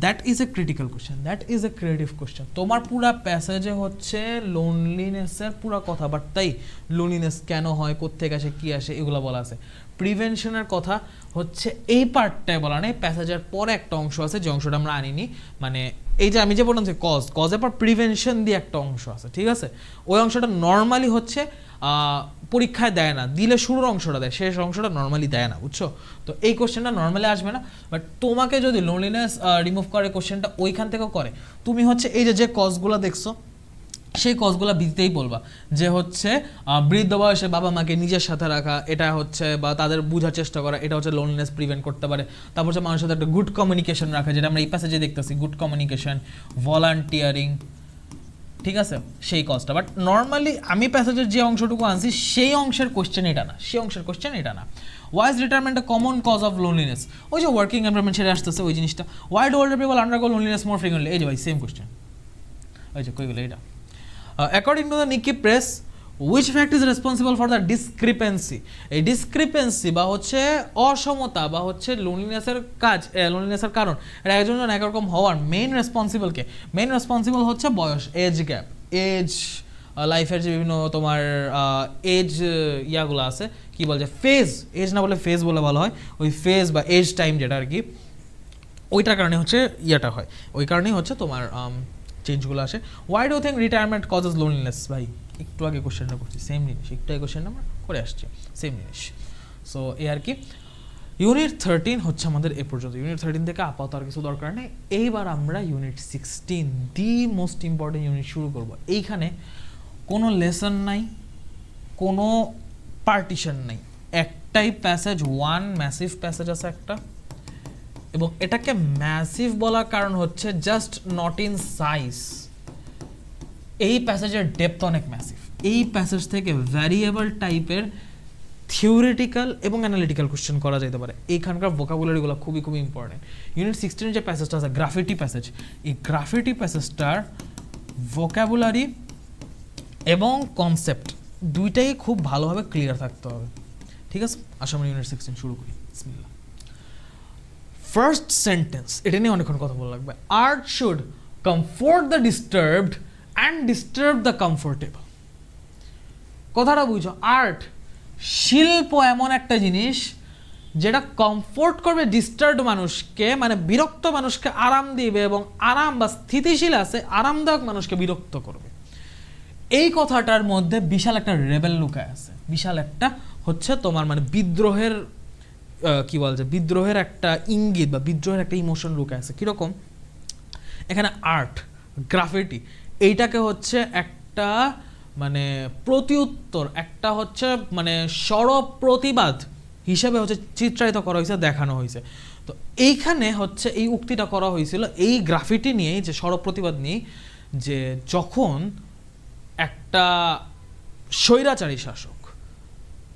That is a critical question, that is a creative question. তোমার পুরা প্যাসেজে হচ্ছে লোনলিনেসের পুরা কথাবার্তাই, লোনলিনেস কেন হয়, কোত্থেকে আসে, কী আসে, এগুলো বলা আছে। প্রিভেনশনের কথা হচ্ছে এই পার্টটায় বলা নেই, প্যাসেজের পরে একটা অংশ আছে যে অংশটা আমরা আনিনি, মানে এই যে আমি যে বললাম যে কজের পর প্রিভেনশন দিয়ে একটা অংশ আছে, ঠিক আছে। ওই অংশটা নর্মালি হচ্ছে পরীক্ষায় দেয় না, দিলে শুরুর অংশটা দেয়, শেষ অংশটা নর্মালি দেয় না, বুঝছো। তো এই কোশ্চেনটা নর্মালি আসবে না, বাট তোমাকে যদি লোনলিনেস রিমুভ করে কোশ্চেনটা ওইখান থেকেও করে, তুমি হচ্ছে এই যে কজগুলো দেখছো সেই কজগুলো দিতেই বলবা, যে হচ্ছে বৃদ্ধ বয়সে বাবা মাকে নিজের সাথে রাখা, এটা হচ্ছে বা তাদের বোঝার চেষ্টা করা, এটা হচ্ছে লোনলিনেস প্রিভেন্ট করতে পারে। তারপর হচ্ছে মানুষের সাথে একটা গুড কমিউনিকেশন রাখা, যেটা আমরা এই প্যাসেজে দেখতেছি, গুড কমিউনিকেশন, ভলান্টিয়ারিং, ঠিক আছে, সেই কজটা। বাট নর্মালি আমি প্যাসেজের যে অংশটুকু আনছি সেই অংশের কোশ্চেন এটা না, সেই অংশের কোশ্চেন এটা না। Why is retirement a common cause of loneliness? ওই যে ওয়ার্কিং এনভায়রনমেন্ট ছেড়ে আসতেছে ওই জিনিসটা। Why do older people undergo loneliness more frequently? এই যে ভাই সেম কোশ্চেন, ওই যে কইগুলো এটা। According to the Nikkei press, which fact is responsible for the discrepancy? এই ডিসক্রিপেন্সি বা হচ্ছে অসমতা বা হচ্ছে লোনলিনেসের লোনলিনেসের কারণ, এটা একজন একরকম হওয়ার মেইন রেসপন্সিবল হচ্ছে বয়স, এজ গ্যাপ, এজ লাইফের যে বিভিন্ন তোমার এজ ইয়াগুলো আছে, কি বলছে ফেজ, এজ না বলে ফেজ বলে ভালো হয়, ওই ফেজ বা এজ টাইম যেটা আর কি, ওইটার কারণে হচ্ছে ইয়াটা হয়, ওই কারণেই হচ্ছে তোমার চেঞ্জগুলো আসে। Y do think retirement causes loneliness? ভাই একটু আগে কোশ্চেনটা করছি, সেম জিনিস, একটু আগে কোশ্চেনটা আমরা করে আসছি, সেম জিনিস। সো এই আর কি। ইউনিট 13 হচ্ছে আমাদের এ পর্যন্ত। ইউনিট 13 থেকে আপাতত আর কিছু দরকার নেই। এইবার আমরা unit 16, the most important unit শুরু করব। এইখানে কোনো লেসন নাই, কোনো পার্টিশন নাই, একটাই প্যাসেজ, ওয়ান ম্যাসিভ প্যাসেজ আছে একটা, এবং এটাকে ম্যাসিভ বলার কারণ হচ্ছে জাস্ট নট ইন সাইজ, এই প্যাসেজের ডেপথ অনেক ম্যাসিভ। এই প্যাসেজ থেকে ভ্যারিয়েবল টাইপের থিওরিটিক্যাল এবং অ্যানালিটিক্যাল কোশ্চেন করা যেতে পারে। এইখানকার ভোকাবুলারিগুলো খুবই খুবই ইম্পর্টেন্ট। ইউনিট 16 যে প্যাসেজটা আছে গ্রাফিটি প্যাসেজ, এই গ্রাফিটি প্যাসেজটার ভোকাবুলারি এবং কনসেপ্ট দুইটাই খুব ভালোভাবে ক্লিয়ার থাকতে হবে, ঠিক আছে। আসলে আমরা ইউনিট 16 শুরু করি। বিসমিল্লাহ। ফার্স্ট সেন্টেন্স, এটা নিয়ে অনেকক্ষণ কথা বলা লাগবে। Art should comfort the disturbed and disturb the comfortable. কথাটা বুঝো, আর্ট শিল্প এমন একটা জিনিস যেটা কমফোর্ট করবে ডিস্টার্বড মানুষকে, মানে বিরক্ত মানুষকে আরাম দিবে, এবং আরাম বা স্থিতিশীল আছে আরামদায়ক মানুষকে বিরক্ত করবে। এই কথাটার মধ্যে বিশাল একটা রেবেল লুকায় আছে, বিশাল একটা হচ্ছে তোমার মানে বিদ্রোহের কি বলছে, বিদ্রোহের একটা ইঙ্গিত বা বিদ্রোহের একটা ইমোশন লুকায় আছে। কিরকম, এখানে আর্ট, গ্রাফিটি, এইটাকে হচ্ছে একটা মানে প্রতিউত্তর, একটা হচ্ছে মানে সরব প্রতিবাদ হিসেবে হচ্ছে চিত্রায়িত করা হয়েছে, দেখানো হয়েছে। তো এইখানে হচ্ছে এই উক্তিটা করা হয়েছিল এই গ্রাফিটি নিয়েই, যে সরব প্রতিবাদ নিয়েই, যে যখন একটা স্বৈরাচারী শাসক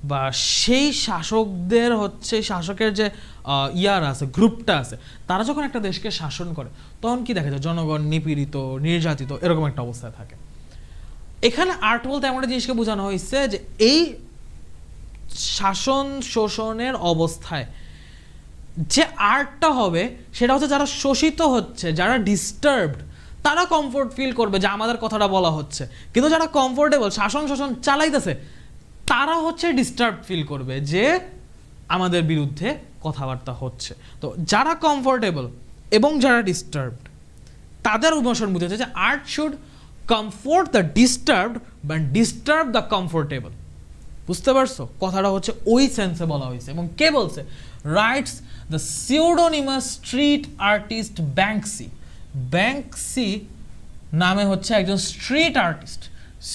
বা সেই শাসকদের হচ্ছে শাসকের যে ইয়ার আছে, গ্রুপটা আছে, তারা যখন একটা দেশকে শাসন করে তখন কি দেখা যায়, জনগণ নিপীড়িত, নির্যাতিত, এরকম একটা অবস্থায় থাকে। এখানে আর্ট বলতে এমন একটা জিনিসকে বোঝানো হয়েছে যে এই শাসন শোষণের অবস্থায় যে আর্টটা হবে সেটা হচ্ছে যারা শোষিত হচ্ছে, যারা ডিস্টার্বড, তারা কমফোর্ট ফিল করবে যে আমাদের কথাটা বলা হচ্ছে, কিন্তু যারা কমফোর্টেবল, শাসন শোষণ চালাইতেছে, তারা হচ্ছে ডিস্টার্ব ফিল করবে যে আমাদের বিরুদ্ধে কথাবার্তা হচ্ছে। তো যারা কমফোর্টেবল এবং যারা ডিস্টার্বড, তাদের ইমোশন বুঝেছে যে art should comfort the disturbed but disturb the comfortable. বুঝতে পারছো, কথাটা হচ্ছে ওই সেন্সে বলা হয়েছে। এবং কে বলছে, রাইটস দ্য সিউডোনিমাস স্ট্রিট আর্টিস্ট ব্যাংকসি। ব্যাংকসি নামে হচ্ছে একজন স্ট্রিট আর্টিস্ট।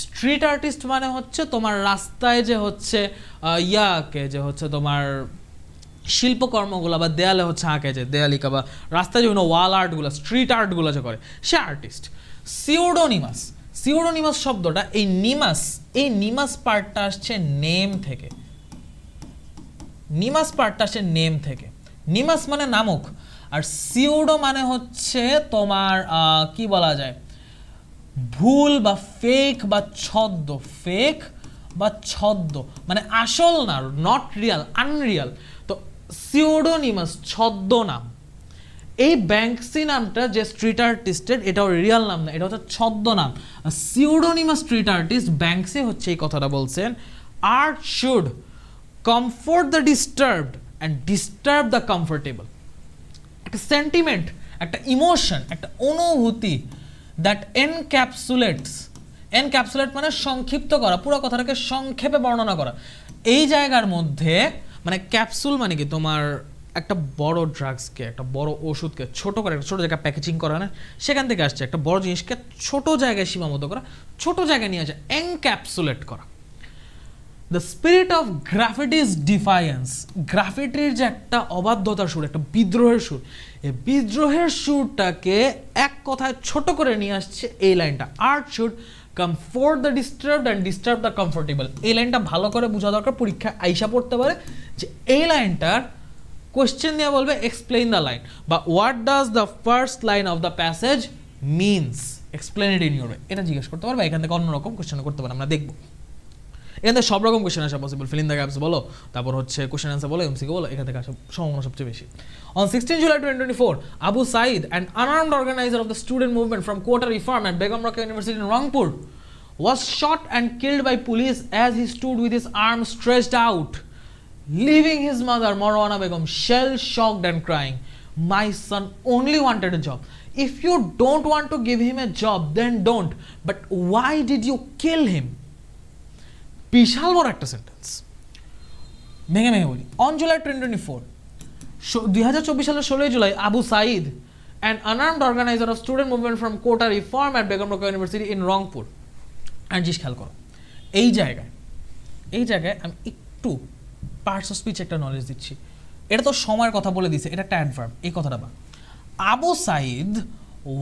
স্ট্রিট আর্টিস্ট মানে হচ্ছে তোমার রাস্তায় যে হচ্ছে ইয়াকে যে হচ্ছে তোমার শিল্পকর্মগুলো বা দেয়ালে হচ্ছে আঁকে, যে দেয়ালিকা বা রাস্তায় যে ওয়াল আর্টগুলো, স্ট্রিট আর্টগুলো যে করে, সে আর্টিস্ট। সিউডোনিমাস, সিউডোনিমাস শব্দটা এই নিমাস পার্টটা আসছে নেম থেকে। নিমাস পার্টটা আসছে নেম থেকে। নিমাস মানে নামক, আর সিউডো মানে হচ্ছে তোমার কি বলা যায়, ভুল বা ফেক বা ছদ্ম। ফেক বা ছদ্ম মানে আসল না, নট রিয়াল, আনরিয়াল। তো সিউডোনিমাস ছদ্মনাম। এই ব্যাংকসি নামটা যে স্ট্রিট আর্টিস্টের, এটাও রিয়াল নাম না, এটা হচ্ছে ছদ্মনাম। সিউডোনিমাস স্ট্রিট আর্টিস্ট ব্যাংকসি হচ্ছে এই কথাটা বলছেন, art should comfort the disturbed and disturb the comfortable. একটা সেন্টিমেন্ট, একটা ইমোশন, একটা অনুভূতি দ্যাট এনক্যাপসুলেট মানে সংক্ষিপ্ত করা, পুরো কথাটাকে সংক্ষেপে বর্ণনা করা। এই জায়গার মধ্যে মানে ক্যাপসুল মানে কি, তোমার একটা বড় ড্রাগসকে, একটা বড় ওষুধকে ছোট করে একটা ছোট জায়গায় প্যাকেজিং করা না, সেখান থেকে আসছে একটা বড় জিনিসকে ছোট জায়গায় সীমাবদ্ধ করা, ছোট জায়গায় নিয়ে আসে, এনক্যাপসুলেট করা। The spirit of graffiti's defiance. গ্রাফিটির যে একটা অবাধ্যতার সুর, একটা বিদ্রোহের সুর, এই বিদ্রোহের সুরটাকে এক কথায় ছোট করে নিয়ে আসছে এই লাইনটা, art should comfort the disturbed and disturb the comfortable. এই লাইনটা ভালো করে বোঝা দরকার, পরীক্ষায় আইসা পড়তে পারে যে এই লাইনটার কোয়েশ্চেন দিয়ে বলবে এক্সপ্লেইন দ্য লাইন, বা what does the first line of the passage means, explain it in your way. এটা জিজ্ঞেস করতে পারবে, এখান থেকে অন্যরকম কোয়েশ্চেন করতে পারে, আমরা দেখবো। এখান থেকে সব রকম কোয়েশ্চেন আসা possible, feel in the gaps বলো, তারপর হচ্ছে কোয়েশ্চেন আনসার বলো, এমসিকিউ বলো, এখান থেকে আসা সম্ভাবনা সবচেয়ে বেশি। On 16 July 2024, Abu Said, an unarmed organizer of the student movement from Quetta Reform at Begum Rock University in Rangpur, was shot and killed by police as he stood with his arms stretched out, leaving his mother Marwana Begum shell-shocked and crying, "My son only wanted a job. If you don't want to give him a job, then don't. But why did you kill him?" বিশাল বড় একটা সেন্টেন্স, ভেঙে ভেঙে বলি। অন জুলাই 2024, 2024 সালের 16 July, Abu Saeed, an unarmed organizer of student movement from Quetta Reform at Begum Rock University in Rangpur, আর জিনিস খেয়াল করো, এই জায়গায় আমি একটু পার্টস অফ স্পিচ একটা নলেজ দিচ্ছি। এটা তো সময়ের কথা বলে দিছে, এটা একটা অ্যাডভার্ব, এই কথাটা বা Abu Said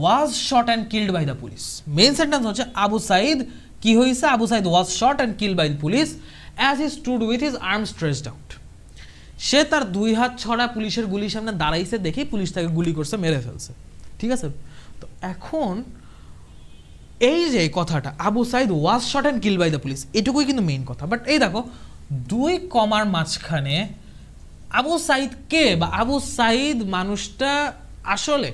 was shot and killed by the police. Main sentence হচ্ছে আবু সাইদ কি হয়েছে, Abu Said was shot and killed by the police as he stood with his arm stretched out. সে তার দুই হাত ছড়া পুলিশের গুলির সামনে দাঁড়াইছে দেখেই পুলিশ তাকে গুলি করছে, মেরে ফেলছে। ঠিক আছে, তো এখন এই যে কথাটা Abu Said was shot and killed by the police, এটুকুই কিন্তু মেইন কথা। বাট এই দেখো, দুই কমার মাঝখানে আবু সাইদ কে, বা আবু সাইদ মানুষটা আসলে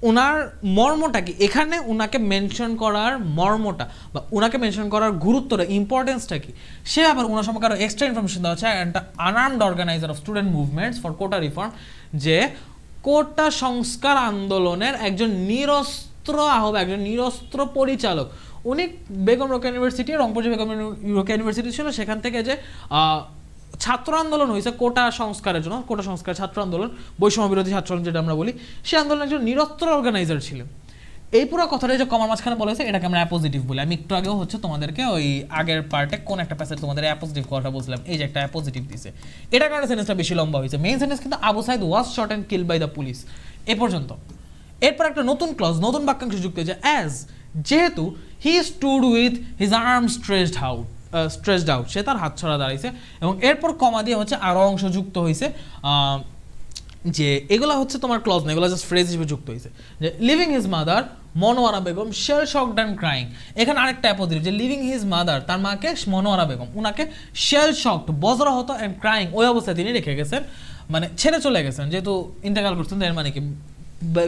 ওনার মর্মটা কি, এখানে ওনাকে মেনশন করার মর্মটা বা ওনাকে মেনশন করার গুরুত্বটা, ইম্পর্টেন্সটা কি, সে আবার ওনার সম্পর্কে আরও এক্সট্রা ইনফরমেশন দেওয়া হচ্ছে একটা unarmed organizer of student movements for quota reform, যে কোটা সংস্কার আন্দোলনের একজন নিরস্ত্র আহ্বায়ক, একজন নিরস্ত্র পরিচালক। উনি বেগম রোকেয়া ইউনিভার্সিটি, রংপুর যে বেগম রোকেয়া ইউনিভার্সিটি ছিল সেখান থেকে যে ছাত্র আন্দোলন হয়েছে কোটা সংস্কারের জন্য, কোটা সংস্কার ছাত্র আন্দোলন, বৈষম্য বিরোধী ছাত্র আন্দোলন যেটা আমরা বলি, সেই আন্দোলনের একজন নিরস্ত্র অর্গানাইজার ছিলেন। এই পুরো কথাটা যে কমার মাঝখানে বলা হয়েছে এটাকে আমরা অ্যাপোজিটিভ বলি। আমি একটু আগেও হচ্ছে তোমাদেরকে ওই আগের পার্টে কোন একটা প্যাসেজ তোমাদের অ্যাপোজিটিভ কথাটা বলছিলাম, এই যে একটা অ্যাপোজিটিভ দিছে, এটা কারণে সেন্টেন্সটা বেশি লম্বা হয়েছে। মেইন সেন্টেন্স কিন্তু Abu Said was shot and kill by the police এ পর্যন্ত। এরপর একটা নতুন ক্লজ, নতুন বাক্যাংশ যুক্ত হয়েছে, অ্যাজ, যেহেতু he stood with his arm stretched out, সে তার হাত ছড়া দাঁড়াইছে, এবং এরপর কমা দিয়ে হচ্ছে আরও অংশ যুক্ত হয়েছে, যে এগুলা হচ্ছে তোমার ক্লজ না, এগুলো জাস্ট ফ্রেজ হিসেবে যুক্ত হয়েছে, যে leaving his mother Monowara Begum shell shocked and crying. এখানে আরেকটা অ্যাপোজিটিভ, যে লিভিং হিজ মাদার, তার মাকে মনোয়ারা বেগম, উনাকে শেল শকড বজ্রাহত অ্যান্ড ক্রাইং, ওই অবস্থায় তিনি রেখে গেছেন, মানে ছেড়ে চলে গেছেন, যেহেতু ইন্তেকাল করছেন এর মানে কি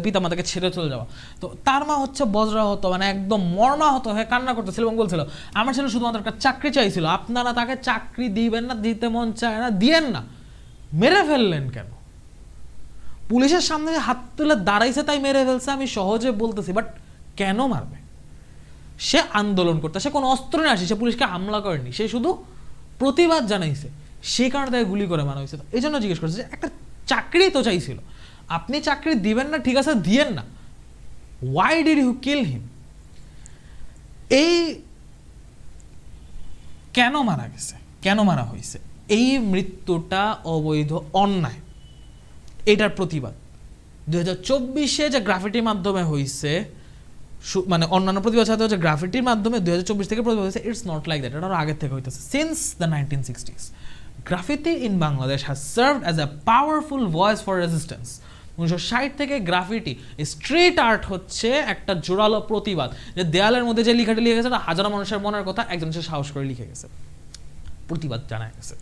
পিতা মাতাকে ছেড়ে চলে যাওয়া। তো তার মা হচ্ছে বজ্রাহত, মানে একদম মর্মাহত হয়ে কান্না করতেছিল এবং বলছিল আমার ছেলে শুধুমাত্র একটা চাকরি চাইছিল, আপনারা তাকে চাকরি দিবেন না, দিতে মন চায় না, দিয়েন না, মেরে ফেললেন কেন? পুলিশের সামনে হাত তুলে দাঁড়াইছে তাই মেরে ফেলছে, আমি সহজে বলতেছি, বাট কেন মারবে? সে আন্দোলন করতে, সে কোনো অস্ত্র নিয়ে আসে, সে পুলিশকে হামলা করেনি, সে শুধু প্রতিবাদ জানাইছে, সেই কারণে তাকে গুলি করে মারা হয়েছে। এই জন্য জিজ্ঞেস করছে যে একটা চাকরি তো চাইছিল, আপনি চাকরি দিবেন না, ঠিক আছে দিয়েন না, ওয়াই ডিড ইউ কিল হিম? এই কেন মারা গেছে, কেন মারা হয়েছে, এই মৃত্যুটা অবৈধ, অন্যায়, এটার প্রতিবাদ 2024 যে গ্রাফিটির মাধ্যমে হয়েছে, মানে অন্যান্য প্রতিবাদ সাথে হচ্ছে গ্রাফিটির মাধ্যমে 2024 থেকে প্রতিবাদ হয়েছে, ইটস নট লাইক দ্যাট, এটা আরও আগের থেকে হইতেছে। Since the 1960s graffiti in Bangladesh has served as a powerful voice for resistance. 1960 থেকে গ্রাফিটি, স্ট্রিট আর্ট হচ্ছে একটা জোরালো প্রতিবাদ, যে দেয়ালের মধ্যে যে লেখাটি লিখে গেছে হাজারো মানুষের মনের কথা একজন সে সাহস করে লিখে গেছে, প্রতিবাদ জানায় গেছে।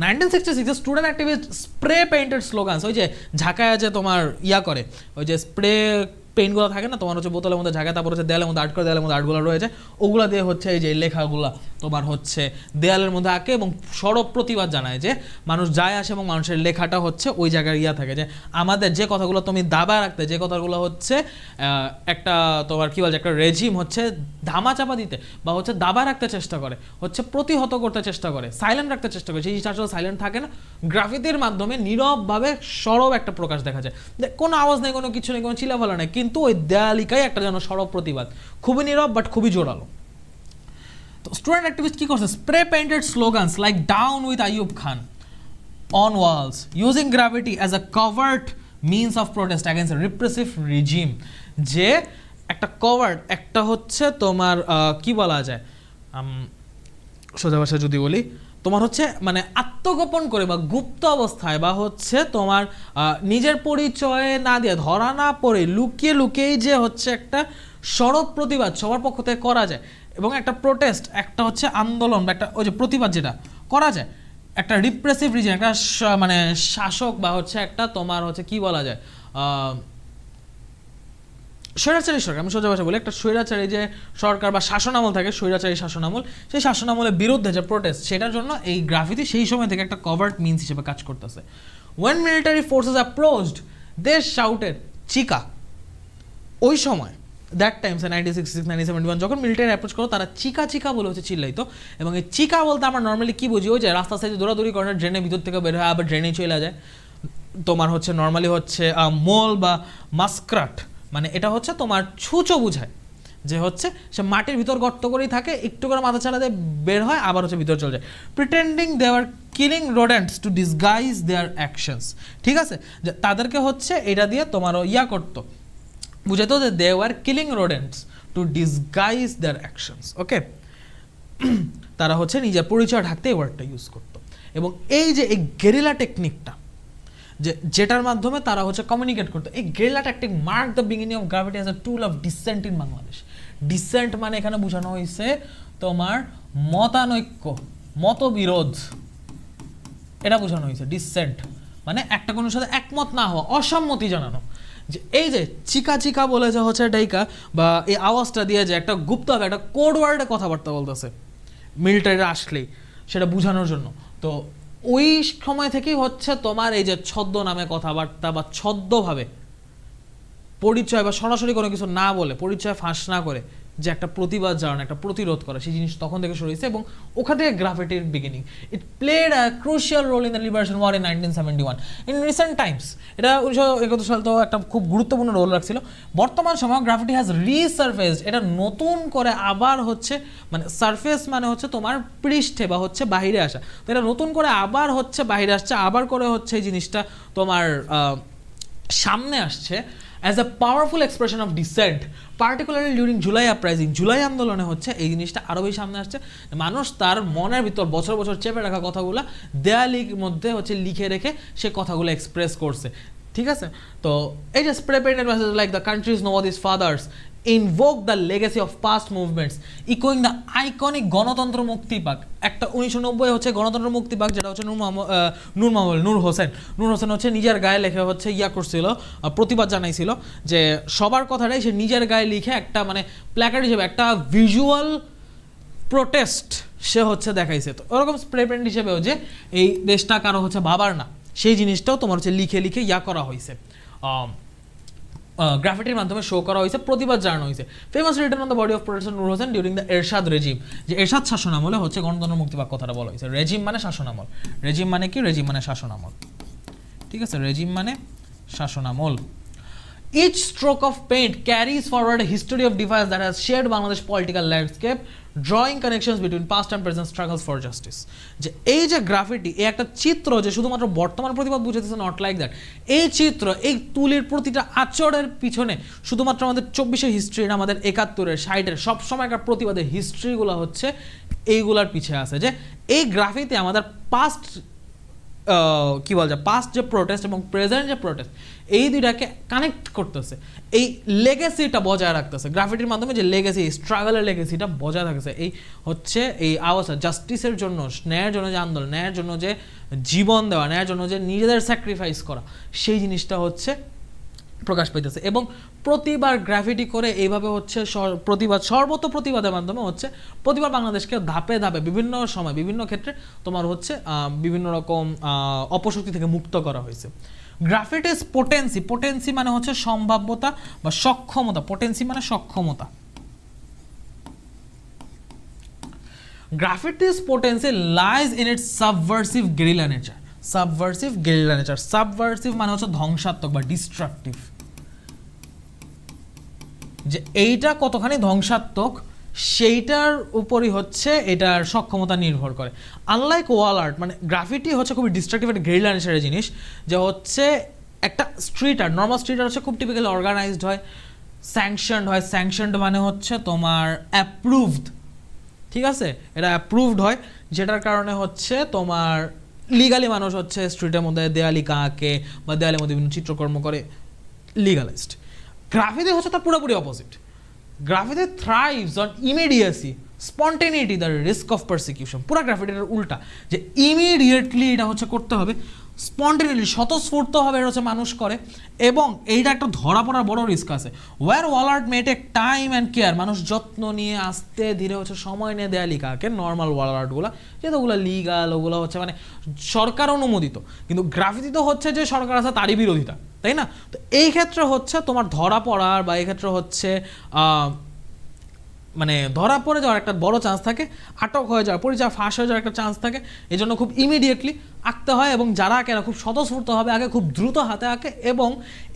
1966 student activist spray painted slogans, ওই যে ঝাঁকায় যে তোমার ইয়া করে, ওই যে স্প্রে পেইন্টগুলো থাকে না তোমার হচ্ছে বোতলের মধ্যে ঝাঁকায়, তারপর হচ্ছে দেয়ালের মধ্যে আর্ট করে, দেয়ালের মধ্যে আর্টগুলো রয়েছে, ওগুলো দিয়ে হচ্ছে এই যে লেখাগুলো তোমার হচ্ছে দেয়ালের মধ্যে আঁকে এবং সরব প্রতিবাদ জানায়, যে মানুষ যায় আসে এবং মানুষের লেখাটা হচ্ছে ওই জায়গায় ইয়া থাকে, যে আমাদের যে কথাগুলো তুমি দাবায় রাখতে, যে কথাগুলো হচ্ছে একটা তোমার কী বলছে একটা রেজিম হচ্ছে ধামা চাপা দিতে বা হচ্ছে দাবায় রাখতে চেষ্টা করে, হচ্ছে প্রতিহত করতে চেষ্টা করে, সাইলেন্ট রাখতে চেষ্টা করে, সেই জিনিসটা আসলে সাইলেন্ট থাকে না, গ্রাফিতির মাধ্যমে নীরবভাবে সরব একটা প্রকাশ দেখা যায়, কোনো আওয়াজ নেই, কোনো কিছু নেই, কোনো চিলাফালা নেই, কিন্তু ওই দেয়ালিকায় একটা যেন সরব প্রতিবাদ, খুবই নীরব বাট খুবই জোরালো। তো স্টুডেন্ট অ্যাক্টিভিস্ট কি করছে, spray painted slogans like down with Ayub Khan on walls, using graffiti as a covert means of protest against repressive regime, যে একটা কভার্ট, একটা হচ্ছে তোমার কি বলা যায়, সোজা ভাষায় যদি বলি তোমার হচ্ছে মানে আত্মগোপন করে বা গুপ্ত অবস্থায় বা হচ্ছে তোমার নিজের পরিচয় না দিয়ে, ধরা না পড়ে, লুকিয়ে লুকিয়েই যে হচ্ছে একটা সরব প্রতিবাদ সবার পক্ষ থেকে করা যায়, এবং একটা প্রোটেস্ট, একটা হচ্ছে আন্দোলন বা একটা ওই যে প্রতিবাদ যেটা করা যায়, একটা রিপ্রেসিভ রিজিম, একটা মানে শাসক বা হচ্ছে একটা তোমার হচ্ছে কি বলা যায় স্বৈরাচারী সরকার, আমি সোজা ভাষা বলি, একটা স্বৈরাচারী যে সরকার বা শাসনামল থাকে, স্বৈরাচারী শাসনামল, সেই শাসনামলের বিরুদ্ধে যে প্রোটেস্ট, সেটার জন্য এই গ্রাফিতি সেই সময় থেকে একটা কভার্ট মিনস হিসেবে কাজ করতেছে। When military forces approached they shouted chika, ওই সময় দ্যাট টাইমস 1966 1971 যখন মিলিটারি অ্যাপ্রোচ করো তারা চিকা চিকা বলে হচ্ছে চিল্লাইতো, এবং এই চিকা বলতে আমরা নর্মালি কি বুঝি, ওই যে রাস্তা সাইডে দৌড়াদৌড়ি করে ড্রেনের ভিতর থেকে বের হয় আবার ড্রেনে চলে যায়, তোমার হচ্ছে নর্মালি হচ্ছে মোল বা মাস্ক্রাট, মানে এটা হচ্ছে তোমার ছুঁচো বুঝায়, যে হচ্ছে সে মাটির ভিতর গর্ত করেই থাকে, একটু করে মাথা ছাড়া দিয়ে বের হয় আবার হচ্ছে ভিতর চলে যায়, pretending they are killing rodents to disguise their actions, ঠিক আছে, যে তাদেরকে হচ্ছে এটা দিয়ে তোমার ইয়া করতো, বুঝাতো যে they are killing rodents to disguise their actions, okay, তারা হচ্ছে নিজের পরিচয় ঢাকতে এই ওয়ার্ডটা ইউজ করতো। এবং এই যে এই গেরিলা টেকনিকটা, যেটার মাধ্যমে তারা হচ্ছে কমিউনিকেট করতো, এই guerrilla tactic mark the beginning of graffiti as a tool of dissent in Bangladesh. Dissent মানে এখানে বোঝানো হয়েছে তোমার মতানৈক্য, মতবিরোধ, এটা বোঝানো হয়েছে। ডিসেন্ট মানে একটা কোনো সাথে একমত না হওয়া, অসম্মতি জানানো, যে এই যে চিকা চিকা বলে যে হচ্ছে ডাইকা বা এই আওয়াজটা দিয়ে যে একটা গুপ্তভাবে একটা কোড ওয়ার্ডে কথাবার্তা বলতেছে মিলিটারিরা আসলেই সেটা বোঝানোর জন্য। তো ওই সময় থেকেই হচ্ছে তোমার এই যে ছদ্ম নামে কথাবার্তা বা ছদ্মভাবে পরিচয় বা সরাসরি কোনো কিছু না বলে পরিচয় ফাঁস না করে যে একটা প্রতিবাদ জানানো, একটা প্রতিরোধ করা, সেই জিনিস তখন থেকে শুরু হয়েছে এবং ওখান থেকে গ্রাফিটির beginning. It played a crucial role in the liberation war in 1971 in recent times. এটা 1971 সাল তো একটা খুব গুরুত্বপূর্ণ রোল রাখছিল। বর্তমান সময় গ্রাফিটি হ্যাজ রিসারফেসড, এটা নতুন করে আবার হচ্ছে মানে সারফেস মানে হচ্ছে তোমার পৃষ্ঠে বা হচ্ছে বাহিরে আসা, তো এটা নতুন করে আবার হচ্ছে বাহিরে আসছে, আবার করে হচ্ছে এই জিনিসটা তোমার সামনে আসছে as a powerful expression of dissent, particularly during July uprising. July আন্দোলনে হচ্ছে এই জিনিসটা আরও বেশি সামনে আসছে। মানুষ তার মনের ভিতর বছর বছর চেপে রাখা কথাগুলো দেয়ালির মধ্যে হচ্ছে লিখে রেখে সে কথাগুলো এক্সপ্রেস করছে, ঠিক আছে? তো এই যে spray painted message like the country's nobody's fathers invoke the legacy of past movements ইকোয়িং দ্য আইকনিক গণতন্ত্র মুক্তি পাক। একটা 1990 হচ্ছে গণতন্ত্র মুক্তি পাক, যেটা হচ্ছে নূর হোসেন হচ্ছে নিজের গায়ে লেখে হচ্ছে করছিল, প্রতিবাদ জানাইছিল যে সবার কথাটাই সে নিজের গায়ে লিখে একটা মানে প্ল্যাকার্ড হিসেবে একটা ভিজুয়াল প্রোটেস্ট সে হচ্ছে দেখাইছে। তো ওরকম স্প্রে পেইন্ট হিসেবেও যে এই দেশটা কারো হচ্ছে বাবার না, সেই জিনিসটাও তোমার হচ্ছে লিখে লিখে করা হয়েছে, গ্রাফিটির মাধ্যমে শো করা হয়েছে, প্রতিবাদ জানানো হয়েছে। Famous written on the body of professor Noor Hossain during the Ershad regime, যে এরশাদ শাসনামলে হচ্ছে গণতন্ত্র মুক্তিবাদ কথাটা বলা হয়েছে। রেজিম মানে শাসনামল, রেজিম মানে কি? রেজিম মানে শাসনামল, ঠিক আছে? রেজিম মানে শাসনামল। Each stroke of paint carries forward a history of defiance that has shaped Bangladesh political landscape, drawing connections between past and present struggles for justice. যে এই যে গ্রাফিটি, এই একটা চিত্র যে শুধুমাত্র বর্তমান প্রতিবাদ বুঝাইতেছে, নট লাইক দ্যাট। এই চিত্র, এই তুলির প্রতিটা আচরের পিছনে শুধুমাত্র আমাদের 24-এর হিস্ট্রির, আমাদের 71-এর, 60-এর সবসময়কার প্রতিবাদের হিস্ট্রিগুলো হচ্ছে এইগুলার পিছিয়ে আছে। যে এই গ্রাফিতে আমাদের পাস্ট কি বলা যায়, পাস্ট যে প্রোটেস্ট এবং প্রেজেন্ট যে প্রোটেস্ট, এই দুইটাকে কানেক্ট করতেছে, এই লেগেসিটা বজায় রাখতেছে। গ্রাফিটির মাধ্যমে যে লেগেসি, স্ট্রাগলের লেগেসিটা বজায় রাখতেছে। এই হচ্ছে এই আওয়াজটা, জাস্টিসের জন্য, ন্যায়ের জন্য যে আন্দোলন, ন্যায়ের জন্য যে জীবন দেওয়া, ন্যায়ের জন্য যে নিজেদের স্যাক্রিফাইস করা, সেই জিনিসটা হচ্ছে প্রকাশ পাইতেছে। এবং প্রতিবার গ্রাফিটি করে এইভাবে হচ্ছে প্রতিবাদ, সর্বত প্রতিবাদের মাধ্যমে হচ্ছে প্রতিবার বাংলাদেশকে ধাপে ধাপে বিভিন্ন সময় বিভিন্ন ক্ষেত্রে তোমার হচ্ছে বিভিন্ন রকম অপশক্তি থেকে মুক্ত করা হয়েছে। গ্রাফিটিস পোটেন্সি, পোটেন্সি মানে হচ্ছে সম্ভাব্যতা বা সক্ষমতা, পোটেন্সি মানে সক্ষমতা। Graffiti's potency lies in its subversive guerrilla nature. Subversive guerrilla nature, subversive মানে হচ্ছে ধ্বংসাত্মক বা ডিস্ট্রাকটিভ। যে এইটা কতখানি ধ্বংসাত্মক সেইটার উপরই হচ্ছে এটার সক্ষমতা নির্ভর করে। আনলাইক ওয়াল আর্ট, মানে গ্রাফিটি হচ্ছে খুবই ডিস্ট্রাকটিভ একটা গেরিলা নেচারের জিনিস, যে হচ্ছে একটা street art, normal street art হচ্ছে খুব টিপিক্যালি অর্গানাইজড হয়, স্যাংশনড হয়। স্যাংশনড মানে হচ্ছে তোমার অ্যাপ্রুভড, ঠিক আছে? এটা অ্যাপ্রুভড হয়, যেটার কারণে হচ্ছে তোমার লিগালি মানুষ হচ্ছে স্ট্রিটের মধ্যে দেয়ালি আঁকে বা দেয়ালের মধ্যে বিভিন্ন চিত্রকর্ম করে, লিগালাইজড। গ্রাফিতে হচ্ছে তার পুরোপুরি opposite. Graffiti thrives on immediacy, spontaneity, the risk of persecution. পুরো গ্রাফিটির উল্টা, যে ইমিডিয়েটলি এটা হচ্ছে করতে হবে, স্পন্টেনিটি স্বতঃস্ফূর্তভাবে এটা হচ্ছে মানুষ করে, এবং এইটা একটা ধরা পড়ার বড় রিস্ক আছে। War wall art may take time and care, মানুষ যত্ন নিয়ে আস্তে ধীরে হচ্ছে সময় নিয়ে দেয়া লিখাকে, নর্মাল ওয়াল আর্টগুলো যেহেতু ওগুলো লিগাল, ওগুলো হচ্ছে মানে সরকার অনুমোদিত, কিন্তু গ্রাফিতি তো হচ্ছে যে সরকার আছে তারই বিরোধিতা, তাই না? তো এই ক্ষেত্রে হচ্ছে তোমার ধরা পড়ার বা এই ক্ষেত্রে হচ্ছে মানে ধরা পড়ে যাওয়ার একটা বড় চান্স থাকে, আটক হয়ে যাওয়ার, পরিচয় ফাঁস হয়ে যাওয়ার একটা চান্স থাকে। এই জন্য খুব ইমিডিয়েটলি আঁকতে হয়, এবং যারা আঁকে এরা খুব স্বতঃস্ফূর্তভাবে আঁকে, খুব দ্রুত হাতে আঁকে, এবং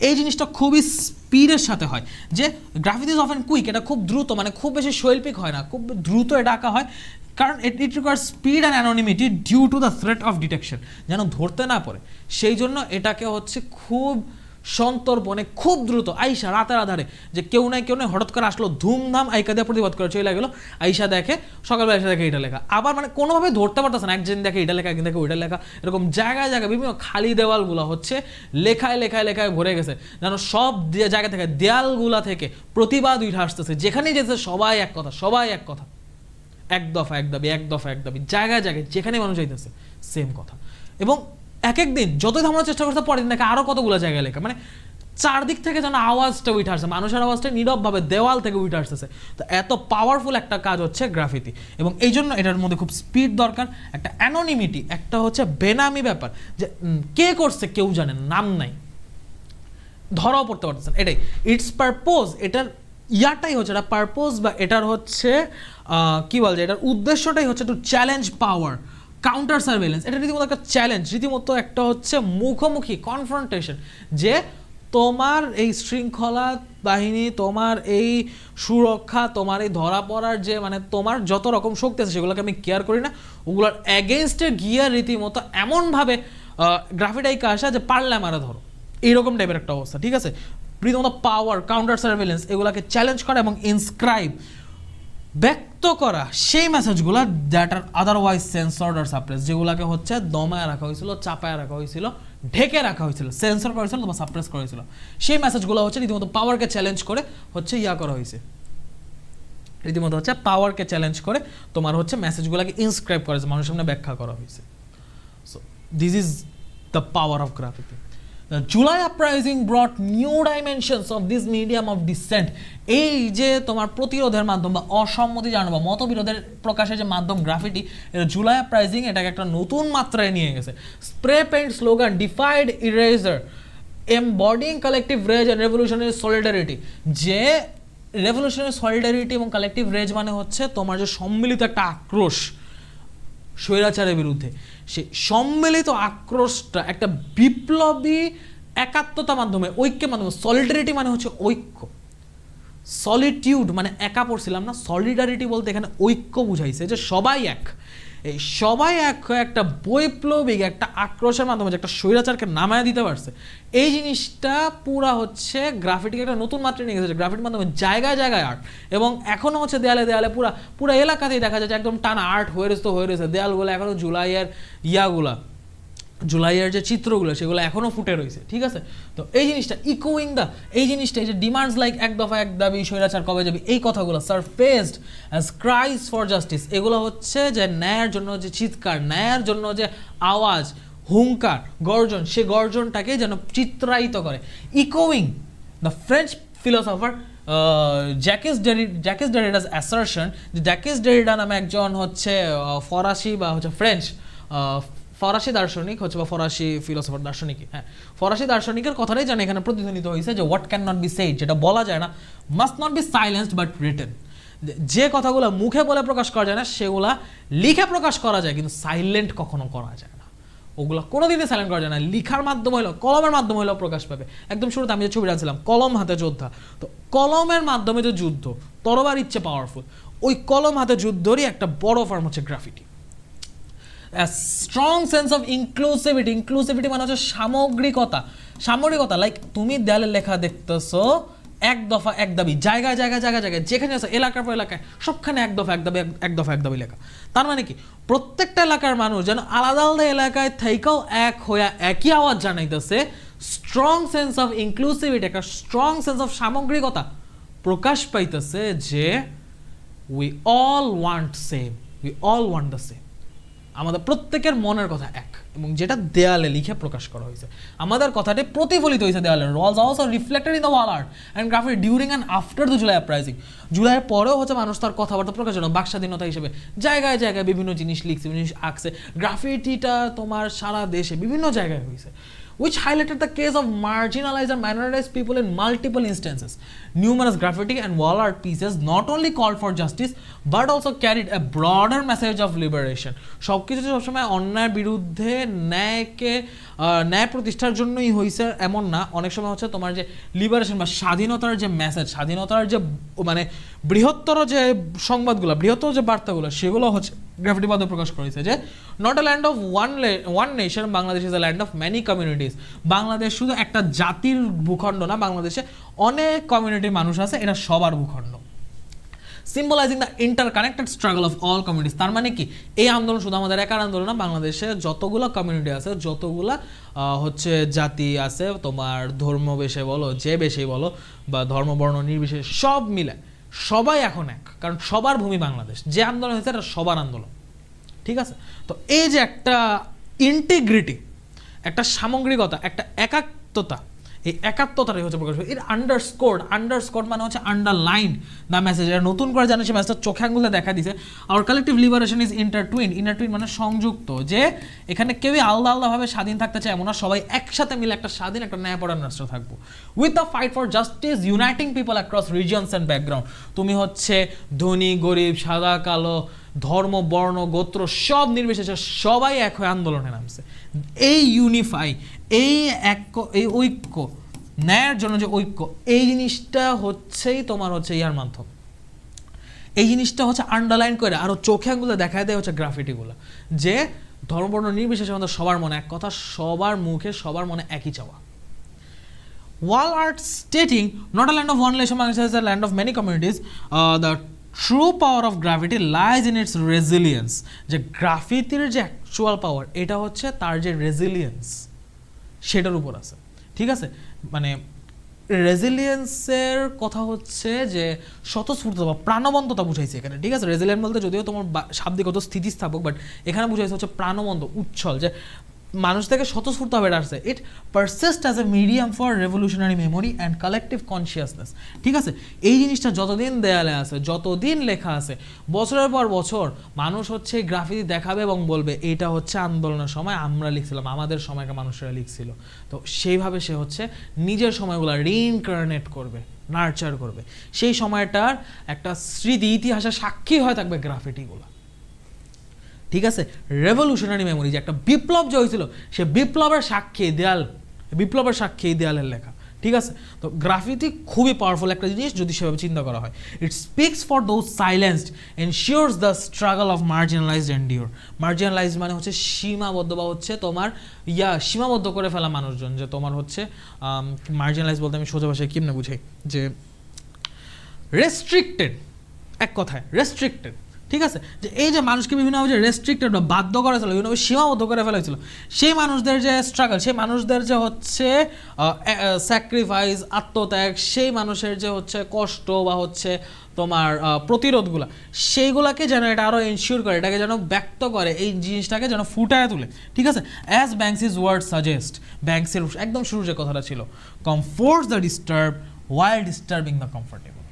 এই জিনিসটা খুবই স্পিডের সাথে হয়। যে গ্রাফিতি ইজ অফেন কুইক, এটা খুব দ্রুত, মানে খুব বেশি শৈল্পিক হয় না, খুব দ্রুত এটা আঁকা হয়, কারণ it requires speed and anonymity due to the threat of detection, যেন ধরতে না পড়ে। সেই জন্য এটাকে হচ্ছে খুব সন্তর্পণে খুব দ্রুত আইসা রাতের আধারে, যে কেউ নাই হঠাৎ করে আসলো, ধুমধাম আইকা দিয়ে প্রতিবাদ করে চলে গেলো, আইসা দেখে সকালবেলা এসে দেখে এটা লেখা, আবার মানে কোনোভাবে ধরতে পারতেছে না, একদিন দেখে এটা লেখা, একদিন দেখে ওইটা লেখা, এরকম জায়গায় জায়গায় বিভিন্ন খালি দেওয়ালগুলো হচ্ছে লেখায় লেখায় লেখায় ভরে গেছে, যেন সব জায়গা থেকে দেয়ালগুলা থেকে প্রতিবাদ উঠে আসতেছে, যেখানেই যেতে সবাই এক কথা, সবাই এক কথা, এক দফা এক দাবি, এক দফা এক দাবি, জায়গায় জায়গায় যেখানে মানুষ যাইতেছে সেম কথা। এবং এক একদিন যতই থামানোর চেষ্টা করতে পরের দিন দেখে আরও কতগুলো জায়গায় লেখা, মানে চারদিক থেকে যেন আওয়াজটা উঠে আসছে, মানুষের আওয়াজটা নীরবভাবে দেওয়াল থেকে উঠে আসতেছে। তো এত পাওয়ারফুল একটা কাজ হচ্ছে গ্রাফিতি, এবং এই জন্য এটার মধ্যে খুব স্পিড দরকার, একটা অ্যানোনিমিটি, একটা হচ্ছে বেনামি ব্যাপার, যে কে করছে কেউ জানে, নাম নাই, ধরাও পড়তে পারতেছেন। এটাই ইটস পারপোজ, এটার ইয়াটাই হচ্ছে, এটা পারপোজ বা এটার হচ্ছে কি বল যে এটার উদ্দেশ্যটাই হচ্ছে টু চ্যালেঞ্জ পাওয়ার, কাউন্টার সার্ভেলেন্স। এটা রীতিমতো একটা চ্যালেঞ্জ, রীতিমতো একটা হচ্ছে মুখোমুখি কনফ্রন্টেশন, যে তোমার এই শৃঙ্খলা বাহিনী, তোমার এই সুরক্ষা, তোমার এই ধরা পড়ার যে মানে তোমার যত রকম শক্তি আছে সেগুলোকে আমি কেয়ার করি না, ওগুলোর অ্যাগেনস্টে গিয়ে রীতিমতো এমনভাবে গ্রাফিটাইকে আসা যে পারলে আমারে ধরো, এইরকম টাইপের একটা অবস্থা। ঠিক আছে, রীতিমতো পাওয়ার, কাউন্টার সার্ভেলেন্স, এগুলোকে চ্যালেঞ্জ করা এবং ইনস্ক্রাইব, ব্যক্ত করা সেই মেসেজগুলো দ্যাট আর আদারওয়াইজ সেন্সর্ড আর সাপ্রেস, যেগুলোকে হচ্ছে দমায় রাখা হয়েছিল, চাপায় রাখা হয়েছিল, ঢেকে রাখা হয়েছিল, সেন্সর করা হয়েছিল বা সাপ্রেস করা হয়েছিল, সেই মেসেজগুলো হচ্ছে রীতিমতো পাওয়ারকে চ্যালেঞ্জ করে হচ্ছে ইয়া করা হয়েছে, রীতিমতো হচ্ছে পাওয়ারকে চ্যালেঞ্জ করে তোমার হচ্ছে মেসেজগুলোকে ইনস্ক্রাইব করা হয়েছে, মানুষের সামনে ব্যাখ্যা করা হয়েছে। So this is the power of graffiti. The July uprising brought new dimensions of this medium of dissent. এই যে তোমার প্রতিরোধের মাধ্যম বা অসম্মতি জানানো বা মতবিরোধের প্রকাশের যে মাধ্যম গ্রাফিটি, এটা জুলাই আপরাইজিং এটাকে একটা নতুন মাত্রায় নিয়ে গেছে। Spray paint slogan, defied erasure, embodying collective rage and revolutionary solidarity, যে রেভলিউশনারি সলিডারিটি এবং কালেকটিভ রেজ মানে হচ্ছে তোমার যে সম্মিলিত একটা আক্রোশ স্বৈরাচারের বিরুদ্ধে, সে সম্মিলিত আক্রোশটা একটা বিপ্লবী একাত্মতা মাধ্যমে, ঐক্যের মাধ্যমে। সলিডারিটি মানে হচ্ছে ঐক্য, সলিটিউড মানে একা পড়ছিলাম না, সলিডারিটি বলতে এখানে ঐক্য বুঝাইছে, যে সবাই এক, এই সবাই এক হয়ে একটা বৈপ্লবিক একটা আক্রোশের মাধ্যমে যে একটা স্বৈরাচারকে নামায় দিতে পারছে, এই জিনিসটা পুরা হচ্ছে গ্রাফিটিকে একটা নতুন মাত্রায় নিয়ে গেছে। গ্রাফিটির মাধ্যমে জায়গায় জায়গায় আর্ট, এবং এখনও হচ্ছে দেয়ালে দেয়ালে পুরা এলাকাতেই দেখা যাচ্ছে একদম টানা আর্ট হয়ে রয়েছে দেয়ালগুলো, এখনও জুলাইয়ের ইয়াগুলা, জুলাইয়ের যে চিত্রগুলো সেগুলো এখনও ফুটে রয়েছে। ঠিক আছে, তো এই জিনিসটা ইকোয়িং দ্য, এই জিনিসটা এই যে ডিমান্ডস লাইক এক দফা এক দাবি, স্বৈরাচার কবে যাবে, এই কথাগুলো সারফেসড অ্যাজ ক্রাইস ফর জাস্টিস, এগুলো হচ্ছে যে ন্যায়ের জন্য যে চিৎকার, ন্যায়ের জন্য যে আওয়াজ, হুঙ্কার, গর্জন, সে গর্জনটাকে যেন চিত্রায়িত করে। ইকোয়িং দ্য ফ্রেঞ্চ ফিলোসফার জ্যাকিস ডেরিডাস অ্যাসারশন, যে জ্যাকিস ডেরিডা নামে একজন হচ্ছে ফরাসি বা হচ্ছে ফ্রেঞ্চ ফরাসি দার্শনিক হচ্ছে বা ফরাসি ফিলোসফার দার্শনিক, হ্যাঁ ফরাসি দার্শনিকের কথাটাই জানে এখানে প্রতিধ্বনিত হয়েছে, যে what can not be said, যেটা বলা যায় না, must not be silenced but written, যে কথাগুলো মুখে বলে প্রকাশ করা যায় না সেগুলা লিখে প্রকাশ করা যায়, কিন্তু সাইলেন্ট কখনো করা যায় না, ওগুলো কোনোদিনই সাইলেন্ট করা যায় না। লিখার মাধ্যমে হলো, কলমের মাধ্যমে হলেও প্রকাশ পাবে। একদম শুরুতে আমি যে ছবিটা আনছিলাম, কলম হাতে যোদ্ধা, তো কলমের মাধ্যমে যে যুদ্ধ, তরবার ইচ্ছে পাওয়ারফুল, ওই কলম হাতে যুদ্ধরই একটা বড় ফর্ম হচ্ছে graffiti. A strong sense of inclusivity, inclusivity মানে হচ্ছে সামগ্রিকতা, সামগ্রিকতা, লাইক তুমি দেয়ালে লেখা দেখতেছো এক দফা এক দাবি, জায়গায় জায়গায় জায়গায় জায়গায় যেখানে আছে এলাকার পর এলাকায় সবখানে এক দফা এক দাবি, এক দফা এক দাবি লেখা। তার মানে কি প্রত্যেকটা এলাকার মানুষ যেন আলাদা আলাদা এলাকায় থেকেও এক হইয়া একই আওয়াজ জানাইতেছে। স্ট্রং সেন্স অফ ইনক্লুসিভিটি, একটা স্ট্রং সেন্স অফ সামগ্রিকতা প্রকাশ পাইতেছে, যে we all want same, we all want the same, আমাদের প্রত্যেকের মনের কথা এক, এবং যেটা দেয়ালে লিখে প্রকাশ করা হয়েছে, আমাদের কথাটি প্রতিফলিত হয়েছে দেয়ালে, was also reflected in the wall art and graffiti during and after the July uprising. জুলাইয়ের পরেও হচ্ছে মানুষ তার কথাবার্তা প্রকাশ জন্য বাক স্বাধীনতা হিসেবে জায়গায় জায়গায় বিভিন্ন জিনিস লিখছে, বিভিন্ন জিনিস আঁকছে। গ্রাফিটিটা তোমার সারা দেশে বিভিন্ন জায়গায় হয়েছে, which highlighted the case of marginalized and minoritized people in multiple instances. Numerous graffiti and wall art pieces not only called for justice but also carried a broader message of liberation. সবকিছু সবসময় অন্যায়ের বিরুদ্ধে ন্যায়কে ন্যায় প্রতিষ্ঠার জন্যই হয়েছে এমন না, অনেক সময় হচ্ছে তোমার যে লিবারেশন বা স্বাধীনতার যে মেসেজ, স্বাধীনতার যে মানে বৃহত্তর যে সংবাদগুলো, বৃহত্তর যে বার্তাগুলো, সেগুলো হচ্ছে গ্রাফিটির মাধ্যমে প্রকাশ করেছে, যে not a land of one nation, Bangladesh is a land of many communities. Bangladesh শুধু একটা জাতির ভূখণ্ড না, বাংলাদেশে অনেক কমিউনিটির মানুষ আছে, এটা সবার ভূখণ্ড। সিম্বলাইজিং the interconnected struggle of all communities, তার মানে কি এই আন্দোলন শুধু আমাদের একার আন্দোলন না, বাংলাদেশে যতগুলো কমিউনিটি আছে, যতগুলো হচ্ছে জাতি আছে, তোমার ধর্ম বেশে বলো, যে বেশি বলো বা ধর্মবর্ণ নির্বিশেষে সব মিলে সবাই এখন এক, কারণ সবার ভূমি বাংলাদেশ, যে আন্দোলন হয়েছে এটা সবার আন্দোলন। ঠিক আছে, তো এই যে একটা ইন্টিগ্রিটি, একটা সামগ্রিকতা, একটা একাত্মতা, এই একাত্মতাটাই হচ্ছে প্রকাশ পায়। এর আন্ডারস্কোর মানে হচ্ছে আন্ডারলাইন দ্য মেসেজ। এটা নতুন করে জানে সে মেসেজটা চোখে আঙুলে দেখা দিছে। আওয়ার কালেকটিভ লিবারেশন ইজ ইন্টারটুইন মানে সংযুক্ত, যে এখানে কেউই আলাদা আলাদাভাবে স্বাধীন থাকতে চায় এমন না, সবাই একসাথে মিলে একটা স্বাধীন একটা ন্যায়পরায়ণ রাষ্ট্র থাকবো। With the fight for justice uniting people across regions and background. তুমি হচ্ছে ধনী গরিব সাদা কালো ধর্ম বর্ণ গোত্র সব নির্বিশেষে সবাই এক হয়ে আন্দোলনে নামছে। এই ইউনিফাই এই ঐক্য ন্যায়ের জন্য যে ঐক্য, এই জিনিসটা হচ্ছেই তোমার হচ্ছে ইয়ার মাধ্যম, এই জিনিসটা হচ্ছে আন্ডারলাইন করে আরো চোখে আঙুলে দেখায় দেয় হচ্ছে গ্রাফিটিগুলো, যে ধর্মবর্ণ নির্বিশেষে আমাদের সবার মনে এক কথা, সবার মুখে সবার মনে একই চাওয়া। Wall art stating not a land of one nation but a land of many communities, the true power of graffiti lies in its resilience. যে গ্রাফিতির যে অ্যাকচুয়াল পাওয়ার এটা হচ্ছে তার যে রেজিলিয়েন্স সেটার উপর আছে, ঠিক আছে। মানে রেজিলিয়েন্সের কথা হচ্ছে যে স্বতঃস্ফূর্ততা বা প্রাণবন্ততা বুঝাইছে এখানে, ঠিক আছে। রেজিলিয়েন্ট বলতে যদিও তোমার শাব্দিক অত স্থিতিস্থাপক, বাট এখানে বুঝাইছে হচ্ছে প্রাণবন্ত উচ্ছল, যে মানুষ থেকে স্বতঃস্ফূর্তভাবে আসছে। It persist as a medium for revolutionary memory and collective consciousness, ঠিক আছে। এই জিনিসটা যতদিন দেয়ালে আছে, যতদিন লেখা আছে, বছরের পর বছর মানুষ হচ্ছে গ্রাফিতি দেখাবে এবং বলবে এটা হচ্ছে আন্দোলনের সময় আমরা লিখছিলাম, আমাদের সময়কার মানুষেরা লিখছিল। তো সেইভাবে সে হচ্ছে নিজের সময়গুলো রিইনকার্নেট করবে, নার্চার করবে। সেই সময়টার একটা স্মৃতি ইতিহাসের সাক্ষী হয়ে থাকবে গ্রাফিটিগুলো, ঠিক আছে। রেভলিউশনারি মেমোরি, যে একটা বিপ্লব যে হয়েছিল সে বিপ্লবের সাক্ষী দেয়াল, বিপ্লবের সাক্ষী দেয়ালের লেখা, ঠিক আছে। তো গ্রাফিতি খুবই পাওয়ারফুল একটা জিনিস যদি সেভাবে চিন্তা করা হয়। It speaks for those silenced, ensures the struggle of marginalised endure. Marginalised মানে হচ্ছে সীমাবদ্ধ বা হচ্ছে তোমার সীমাবদ্ধ করে ফেলা মানুষজন, যে তোমার হচ্ছে মার্জিনালাইজ বলতে আমি সোজা ভাষায় কেমনে বুঝাই, যে রেস্ট্রিক্টেড, এক কথায় রেস্ট্রিক্টেড, ঠিক আছে। যে এই যে মানুষকে বিভিন্নভাবে যে রেস্ট্রিক্টেড বা বাধ্য করা ছিল, বিভিন্নভাবে সীমাবদ্ধ করে ফেলা হয়েছিল, সেই মানুষদের যে স্ট্রাগল, সেই মানুষদের যে হচ্ছে স্যাক্রিফাইস আত্মত্যাগ, সেই মানুষের যে হচ্ছে কষ্ট বা হচ্ছে তোমার প্রতিরোধগুলা, সেইগুলাকে যেন এটা আরও এনশিওর করে, এটাকে যেন ব্যক্ত করে, এই জিনিসটাকে যেন ফুটায় তুলে, ঠিক আছে। অ্যাজ ব্যাংকসিস ওয়ার্ড সাজেস্ট, ব্যাংকসের একদম শুরুর যে কথাটা ছিল, comforts the disturb while disturbing the comfortable,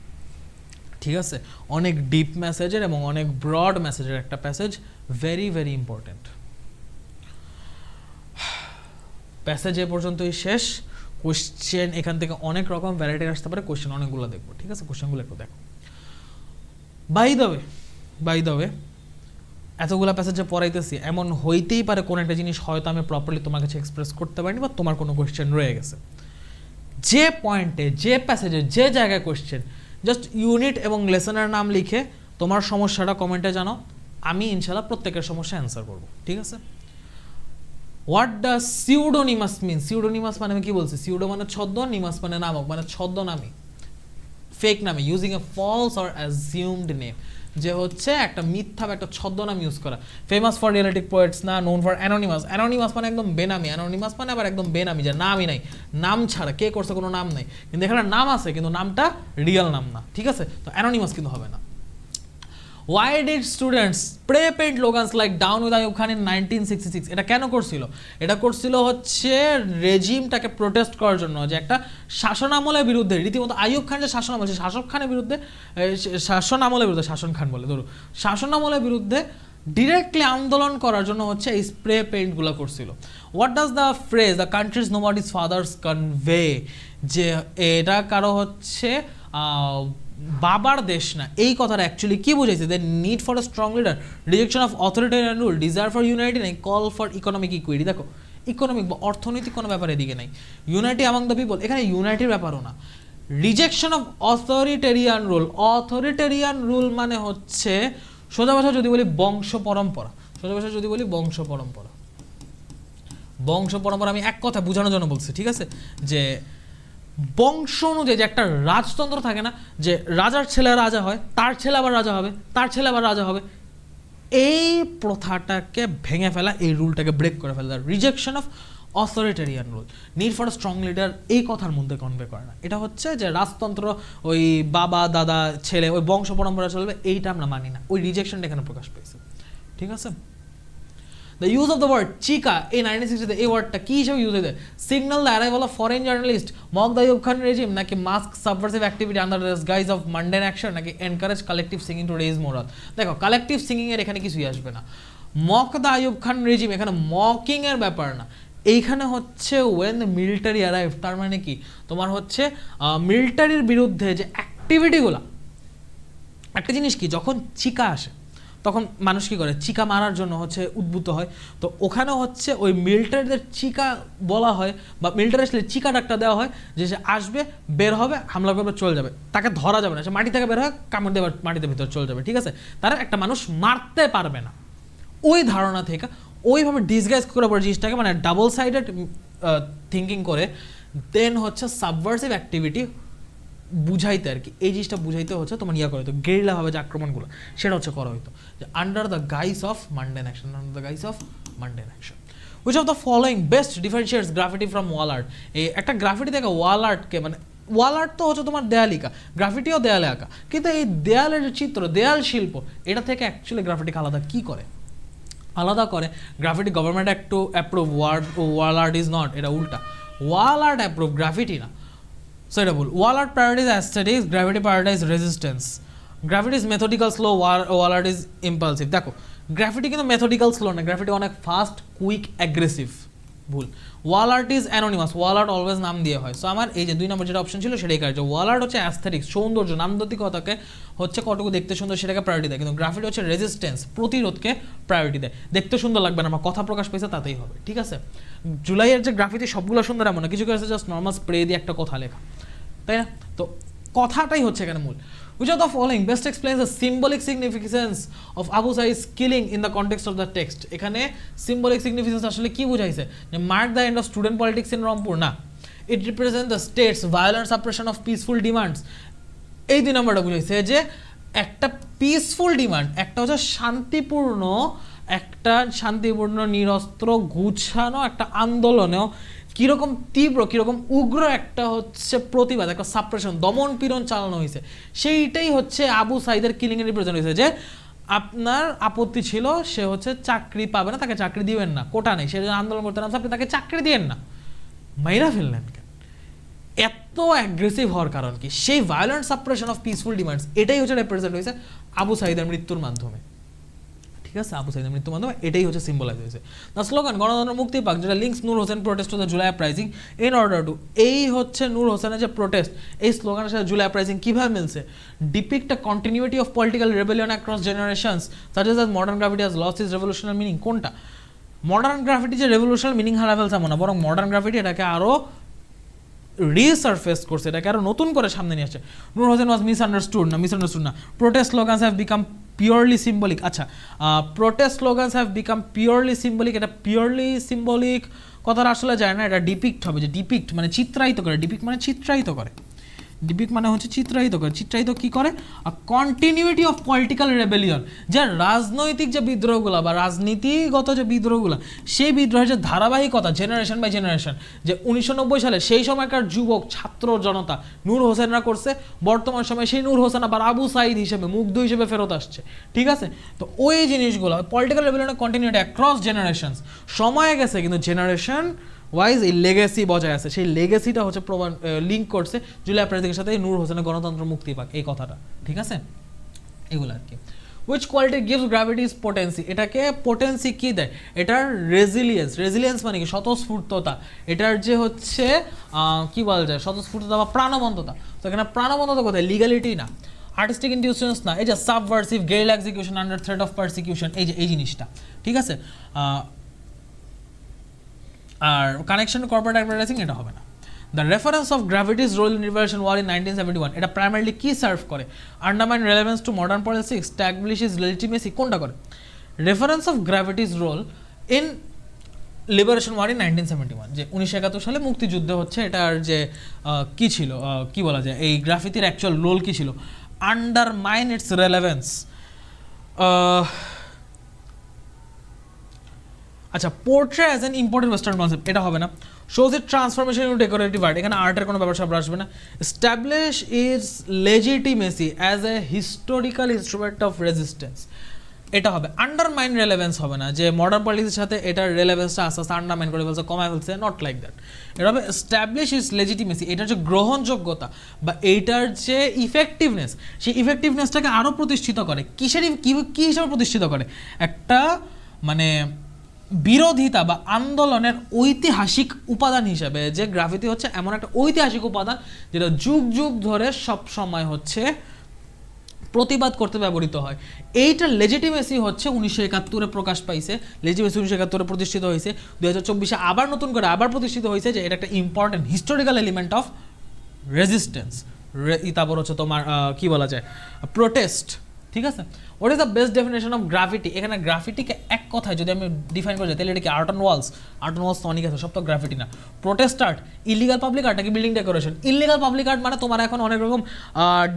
ঠিক আছে। অনেক ডিপ মেসেজের এবং অনেক ব্রড মেসেজের একটা passage, very very important. Passage এ পর্যন্তই শেষ। কোশ্চেন এখান থেকে অনেক রকম ভ্যারাইটি আসতে পারে, কোশ্চেন অনেকগুলো দেখবো, ঠিক আছে। কোশ্চেনগুলো একটু দেখো। বাই দ্য ওয়ে এতগুলো প্যাসেজ যে পড়াইতেছি, এমন হইতেই পারে কোন একটা জিনিস হয়তো আমি প্রপারলি তোমার কাছে এক্সপ্রেস করতে পারিনি, বা তোমার কোনো কোশ্চেন রয়ে গেছে। যে পয়েন্টে, যে প্যাসেজে, যে জায়গায় কোশ্চেন, জাস্ট ইউনিট এবং লেসনের নাম লিখে তোমার সমস্যাটা কমেন্টে জানাও, আমি ইনশাল্লাহ প্রত্যেকের সমস্যা অ্যান্সার করবো, ঠিক আছে। হোয়াট ডাজ সিউডোনিমাস মিন? সিউডোনিমাস মানে আমি কি বলছি, সিউডো মানে ছদ্ম, নিমাস মানে নামক, মানে ছদ্মনামী, ফেক নামে, using a false or assumed name, যে হচ্ছে একটা মিথ্যা বা একটা ছদ্মনাম ইউজ করা। ফেমাস ফর রিয়েলিটিক পোয়েটস না, নোন ফর অ্যানোনিমাস। অ্যানোনিমাস মানে একদম বেনামি, অ্যানোনিমাস মানে আবার একদম বেনামি, যে নামই নাই, নাম ছাড়া কে করছে কোনো নাম নাই, কিন্তু এখানে নাম আছে কিন্তু নামটা রিয়েল নাম না, ঠিক আছে। তো অ্যানোনিমাস কিন্তু হবে না। Why did students spray paint slogans like down with Ayub Khan in 1966? এটা কেন করছিল? এটা করছিল হচ্ছে রেজিমটাকে প্রোটেস্ট করার জন্য, যে একটা শাসনামলের বিরুদ্ধে, রীতিমতো আইয়ুব খান যে শাসনামল, সেই শাসক খানের বিরুদ্ধে, শাসনামলের বিরুদ্ধে, শাসন খান বলে ধরো, শাসনামলের বিরুদ্ধে ডিরেক্টলি আন্দোলন করার জন্য হচ্ছে এই স্প্রে পেইন্টগুলো করছিল। What does the phrase the country's nobody's fathers convey? যে এটা কারো হচ্ছে বাবার দেশ না, এই কথাটা অ্যাকচুয়ালি কি বুঝাইছে? The need for a strong leader, rejection of authoritarian rule, desire for unity নাই, কল ফর ইকোনমিক ইকুইটি। দেখো ইকোনমিক বা অর্থনৈতিক কোনো ব্যাপার এদিকে নাই, ইউনাইটি অ্যামং দ্য পিপল, এখানে ইউনাইটির ব্যাপারও না। Rejection of authoritarian rule, authoritarian rule মানে হচ্ছে সোজা ভাষা যদি বলি বংশ পরম্পরা, সোজা ভাষা যদি বলি বংশ পরম্পরা, বংশ পরম্পরা আমি এক কথা বোঝানোর জন্য বলছি, ঠিক আছে। যে বংশ অনুযায়ী যে একটা রাজতন্ত্র থাকে না, যে রাজার ছেলে রাজা হয়, তার ছেলে আবার রাজা হবে, তার ছেলে আবার রাজা হবে, এই প্রথাটাকে ভেঙে ফেলা, এই রুলটাকে ব্রেক করে ফেলা, rejection of authoritarian rule. Need for strong leader এই কথার মধ্যে কনভে করে না, এটা হচ্ছে যে রাজতন্ত্র ওই বাবা দাদা ছেলে ওই বংশ পরম্পরা চলবে, এইটা আমরা মানি না, ওই রিজেকশনটা এখানে প্রকাশ পেয়েছে, ঠিক আছে। The use of the word chika এই 1960 এই ওয়ার্ডটা কি হিসেবে ইউজ হয়েছে? Signal the arrival of foreign journalist, mock the Ayub Khan regime, নাকি mask subversive activity under the guise of mundane action, নাকি encourage collective singing to raise morale? দেখো কালেকটিভ সিঙ্গিং এর এখানে কিছুই আসবে না। Mock the Ayub Khan regime এখানে মকিং এর ব্যাপার না, এইখানে হচ্ছে ওয়েন দ্য মিলিটারি অ্যারাইভ, তার মানে কি তোমার হচ্ছে মিলিটারির বিরুদ্ধে যে অ্যাক্টিভিটিগুলো, একটা জিনিস কি যখন চিকা আসে তখন মানুষ কী করে, চিকা মারার জন্য হচ্ছে উদ্বুদ্ধ হয়, তো ওখানে হচ্ছে ওই মিলিটারিদের চিকা বলা হয় বা মিলিটারি আসলে চিকা ডাকটা দেওয়া হয় যে সে আসবে, বের হবে, হামলা করবে, চলে যাবে, তাকে ধরা যাবে না, সে মাটি থেকে বের হয়, কামড় দিয়ে মাটিতে ভিতরে চলে যাবে, ঠিক আছে, তারা একটা মানুষ মারতে পারবে না। ওই ধারণা থেকে ওইভাবে ডিসগাইজ করে পড়ে জিনিসটাকে, মানে ডাবল সাইডেড থিঙ্কিং করে দেন হচ্ছে সাবভার্সিভ অ্যাক্টিভিটি বুঝাইতে আর কি, এই জিনিসটা বুঝাইতে হচ্ছে তোমার ইয়া করা হতো, গেরিলাভাবে যে আক্রমণগুলো সেটা হচ্ছে করা হতো, যে under the guys of mundane action, under the guys of mundane action. Which of the following best differentiates graffiti from wall art? এই একটা গ্রাফিটি থেকে ওয়াল আর্টকে, মানে ওয়াল আর্ট তো হচ্ছে তোমার দেয়ালিকা, গ্রাফিটিও দেয়ালে আঁকা, কিন্তু এই দেয়ালের যে চিত্র, দেয়াল শিল্প, এটা থেকে অ্যাকচুয়ালি গ্রাফিটিকে আলাদা কী করে? আলাদা করে graffiti government to approve, wall art is not, এটা উল্টা, ওয়াল আর্ট অ্যাপ্রুভ, গ্রাফিটি না। So এটা ভুল, wall art prioritises aesthetics, gravity prioritise resistance, gravity is methodical slow, wall art is impulsive. দেখো গ্র্যাভিটি কিন্তু মেথডিক্যাল স্লো না, গ্র্যাভিটি অনেক ফাস্ট, কুইক, অ্যাগ্রেসিভ, ভুল। Wall art is anonymous, wall art always নাম দিয়ে হয়। সো আমার এই যে 2 নম্বর যেটা অপশন ছিল সেটাই কাজ, ওয়াল আর্ট হচ্ছে অ্যাস্থেটিক্স, সৌন্দর্য, নান্দনিকতাকে হচ্ছে কতটুকু দেখতে সুন্দর সেটাকে প্রায়োরিটি দেয়, কিন্তু গ্রাফিটি হচ্ছে রেজিস্ট্যান্স, প্রতিরোধকে প্রায়োরিটি দেয়। দেখতে সুন্দর লাগবে না, আমার কথা প্রকাশ পেয়েছে তাতেই হবে, ঠিক আছে। জুলাইয়ের যে গ্রাফিটি সবগুলো সুন্দর এমন না, কিছু কিছু জাস্ট নর্মাল স্প্রে দিয়ে একটা কথা লেখা, তাই না? তো কথাটাই হচ্ছে এখানে মূল। Which of the following best explains the symbolic significance of Abu Said's killing in the context of the text? এখানে symbolic significance আসলে কি বুঝাইছে, যে mark the end of student politics in Rangpur না, it represents the state's violent suppression of peaceful demands, এই 2 নম্বরটা বুঝাইছে যে একটা পিসফুল ডিমান্ড, একটা হচ্ছে শান্তিপূর্ণ নিরস্ত্র গুছানো একটা আন্দোলনেও কীরকম তীব্র, কীরকম উগ্র একটা হচ্ছে প্রতিবাদ, একটা সাপ্রেশন, দমন পীড়ন চালানো হয়েছে, সেইটাই হচ্ছে আবু সাইদের কিলিংয়ে রিপ্রেজেন্ট হয়েছে। যে আপনার আপত্তি ছিল সে হচ্ছে চাকরি পাবে না, তাকে চাকরি দিবেন না, কোটা নেই, সে আন্দোলন করতে নামছে, আপনি তাকে চাকরি দিয়েন না, মাইরা ফেললেন কেন? এত অ্যাগ্রেসিভ হওয়ার কারণ কি? সেই violent suppression of peaceful demands, এটাই হচ্ছে রিপ্রেজেন্ট হয়েছে আবু সাইদের মৃত্যুর মাধ্যমে, ঠিক আছে, আবু সাইদের মৃত্যুর মাধ্যমে এটাই হচ্ছে সিম্বলাইজ হয়েছে। দ্য স্লোগান গণতন্ত্র মুক্তি পাক, যেটা links Noor Hossain protest to the July uprising in order to, এই হচ্ছে নূর হোসেনের যে প্রোটেস্ট, এই স্লোগানের সাথে জুলাই আপরাইজিং কীভাবে মিলছে? Depict a continuity of political rebellion across generations such as modern graffiti has lost it's revolutionary meaning. কোনটা? মডার্ন গ্রাফিটি যে রেভলিউশনারি মিনিং হারা ফেলছে এমন না, বরং মডার্ন গ্রাফিটি এটাকে আরও রিসারফেস করছে, এটাকে আরও নতুন করে সামনে নিয়ে আসছে। নূর হোসেন ওয়াজ মিসআন্ডারস্টুড না, protest slogans have become purely symbolic. আচ্ছা, protest slogans have become purely symbolic, এটা পিওরলি সিম্বলিক কথাটা আসলে যায় না, এটা ডিপিক্ট হবে, যে ডিপিক্ট মানে চিত্রায়িত করে, ডিপিক্ট মানে চিত্রায়িত করে, ডিপিক্ট মানে হচ্ছে চিত্রায়িত করে, চিত্রায়িত কি করে? কন্টিনিউটি অফ পলিটিক্যাল রেবেলিয়ন, যে রাজনৈতিক যে বিদ্রোহগুলো বা রাজনীতিগত যে বিদ্রোহগুলো, সেই বিদ্রোহের যে ধারাবাহিকতা জেনারেশন বাই জেনারেশন, যে 1990 সালে সেই সময়কার যুবক ছাত্র জনতা নূর হোসেনরা করছে, বর্তমান সময়ে সেই নূর হোসেন আবার আবু সাইদ হিসেবে মুগ্ধ হিসেবে ফেরত আসছে, ঠিক আছে। তো ওই জিনিসগুলো পলিটিক্যাল রেবেলিয়নের কন্টিনিউটি অ্যাক্রস জেনারেশনস, সময় গেছে কিন্তু জেনারেশন ওয়াইজ এই লেগেসি বজায় আছে, সেই লেগেসিটা হচ্ছে প্রমাণ লিঙ্ক করছে জুলাই আপরাইজিংয়ের সাথে নূর হোসেনের গণতন্ত্র মুক্তি পাক এই কথাটা, ঠিক আছে, এগুলো আর কি। উইচ কোয়ালিটি গিভস গ্র্যাভিটিস পোটেন্সি, এটাকে পোটেন্সি কি দেয়? এটার রেজিলিয়েন্স মানে কি? স্বতঃস্ফূর্ততা, এটার যে হচ্ছে কি বলা যায়, স্বতঃস্ফূর্ততা বা প্রাণবন্ততা। তো এখানে প্রাণবন্ততা কোথায়? লিগ্যালিটি না, আর্টিস্টিক ইনটিউশনস না, এই যে subversive guerrilla execution under threat of persecution, এই যে এই জিনিসটা, ঠিক আছে। আর কানেকশন টু কর্পোরেট অ্যাডভার্টাইজিং এটা হবে না। The reference of gravity's role in liberation war in 1971, এটা প্রাইমারিলি কি সার্ভ করে? Undermine relevance to modern politics, establishes legitimacy, কোনটা করে? Reference of gravity's role in liberation war in 1971, যে 1971 সালে মুক্তিযুদ্ধে হচ্ছে এটার যে কি ছিল, কি বলা যায়, এই গ্রাফিতির অ্যাকচুয়াল রোল কি ছিল? আন্ডারমাইন ইটস রেলেভেন্স, আচ্ছা, portray as an important western concept, এটা হবে না। শোজ ইট ট্রান্সফরমেশন ইনটু ডেকোরেটিভ আর্ট, এখানে আর্টের কোনো ব্যাপার স্যাপার আসবে না। Establish it's legitimacy as a historical instrument of resistance, এটা হবে। আন্ডারমাইন রেলেভেন্স হবে না, যে মডার্ন পলিটিক্সের সাথে এটার রেলেভেন্সটা আস্তে আস্তে আন্ডারমাইন করে ফেলছে, কমায় ফেলছে, নট লাইক দ্যাট। এটা হবে এস্টাবলিশ ইটস লেজিটিমেসি, এটার যে গ্রহণযোগ্যতা বা এইটার যে ইফেক্টিভনেস, সেই ইফেক্টিভনেসটাকে আরও প্রতিষ্ঠিত করে। কী হিসাবে প্রতিষ্ঠিত করে? একটা মানে বিরোধিতা বা আন্দোলনের ঐতিহাসিক উপাদান হিসাবে, যে গ্রাফিতি হচ্ছে এমন একটা ঐতিহাসিক উপাদান যেটা যুগ যুগ ধরে সব সময় হচ্ছে প্রতিবাদ করতে ব্যবহৃত হয়। এইটার লেজিটিমেসি হচ্ছে 1971 প্রকাশ পাইছে, লেজিটিমেসি 1971 প্রতিষ্ঠিত হয়েছে, 2024 আবার নতুন করে আবার প্রতিষ্ঠিত হয়েছে যে এটা একটা important historical element of resistance. তারপর হচ্ছে তোমার কি বলা যায়, প্রোটেস্ট। ঠিক আছে, what is the best definition of graffiti? এখানে গ্রাফিটিকে এক কথায় যদি আমি ডিফাইন করি তাহলে এটা কি art on walls? Art on walls তো অনেক আছে, সব তো গ্রাফিটি না। Protest art, illegal public art নাকি building decoration? Illegal public art মানে তোমার এখন অনেক রকম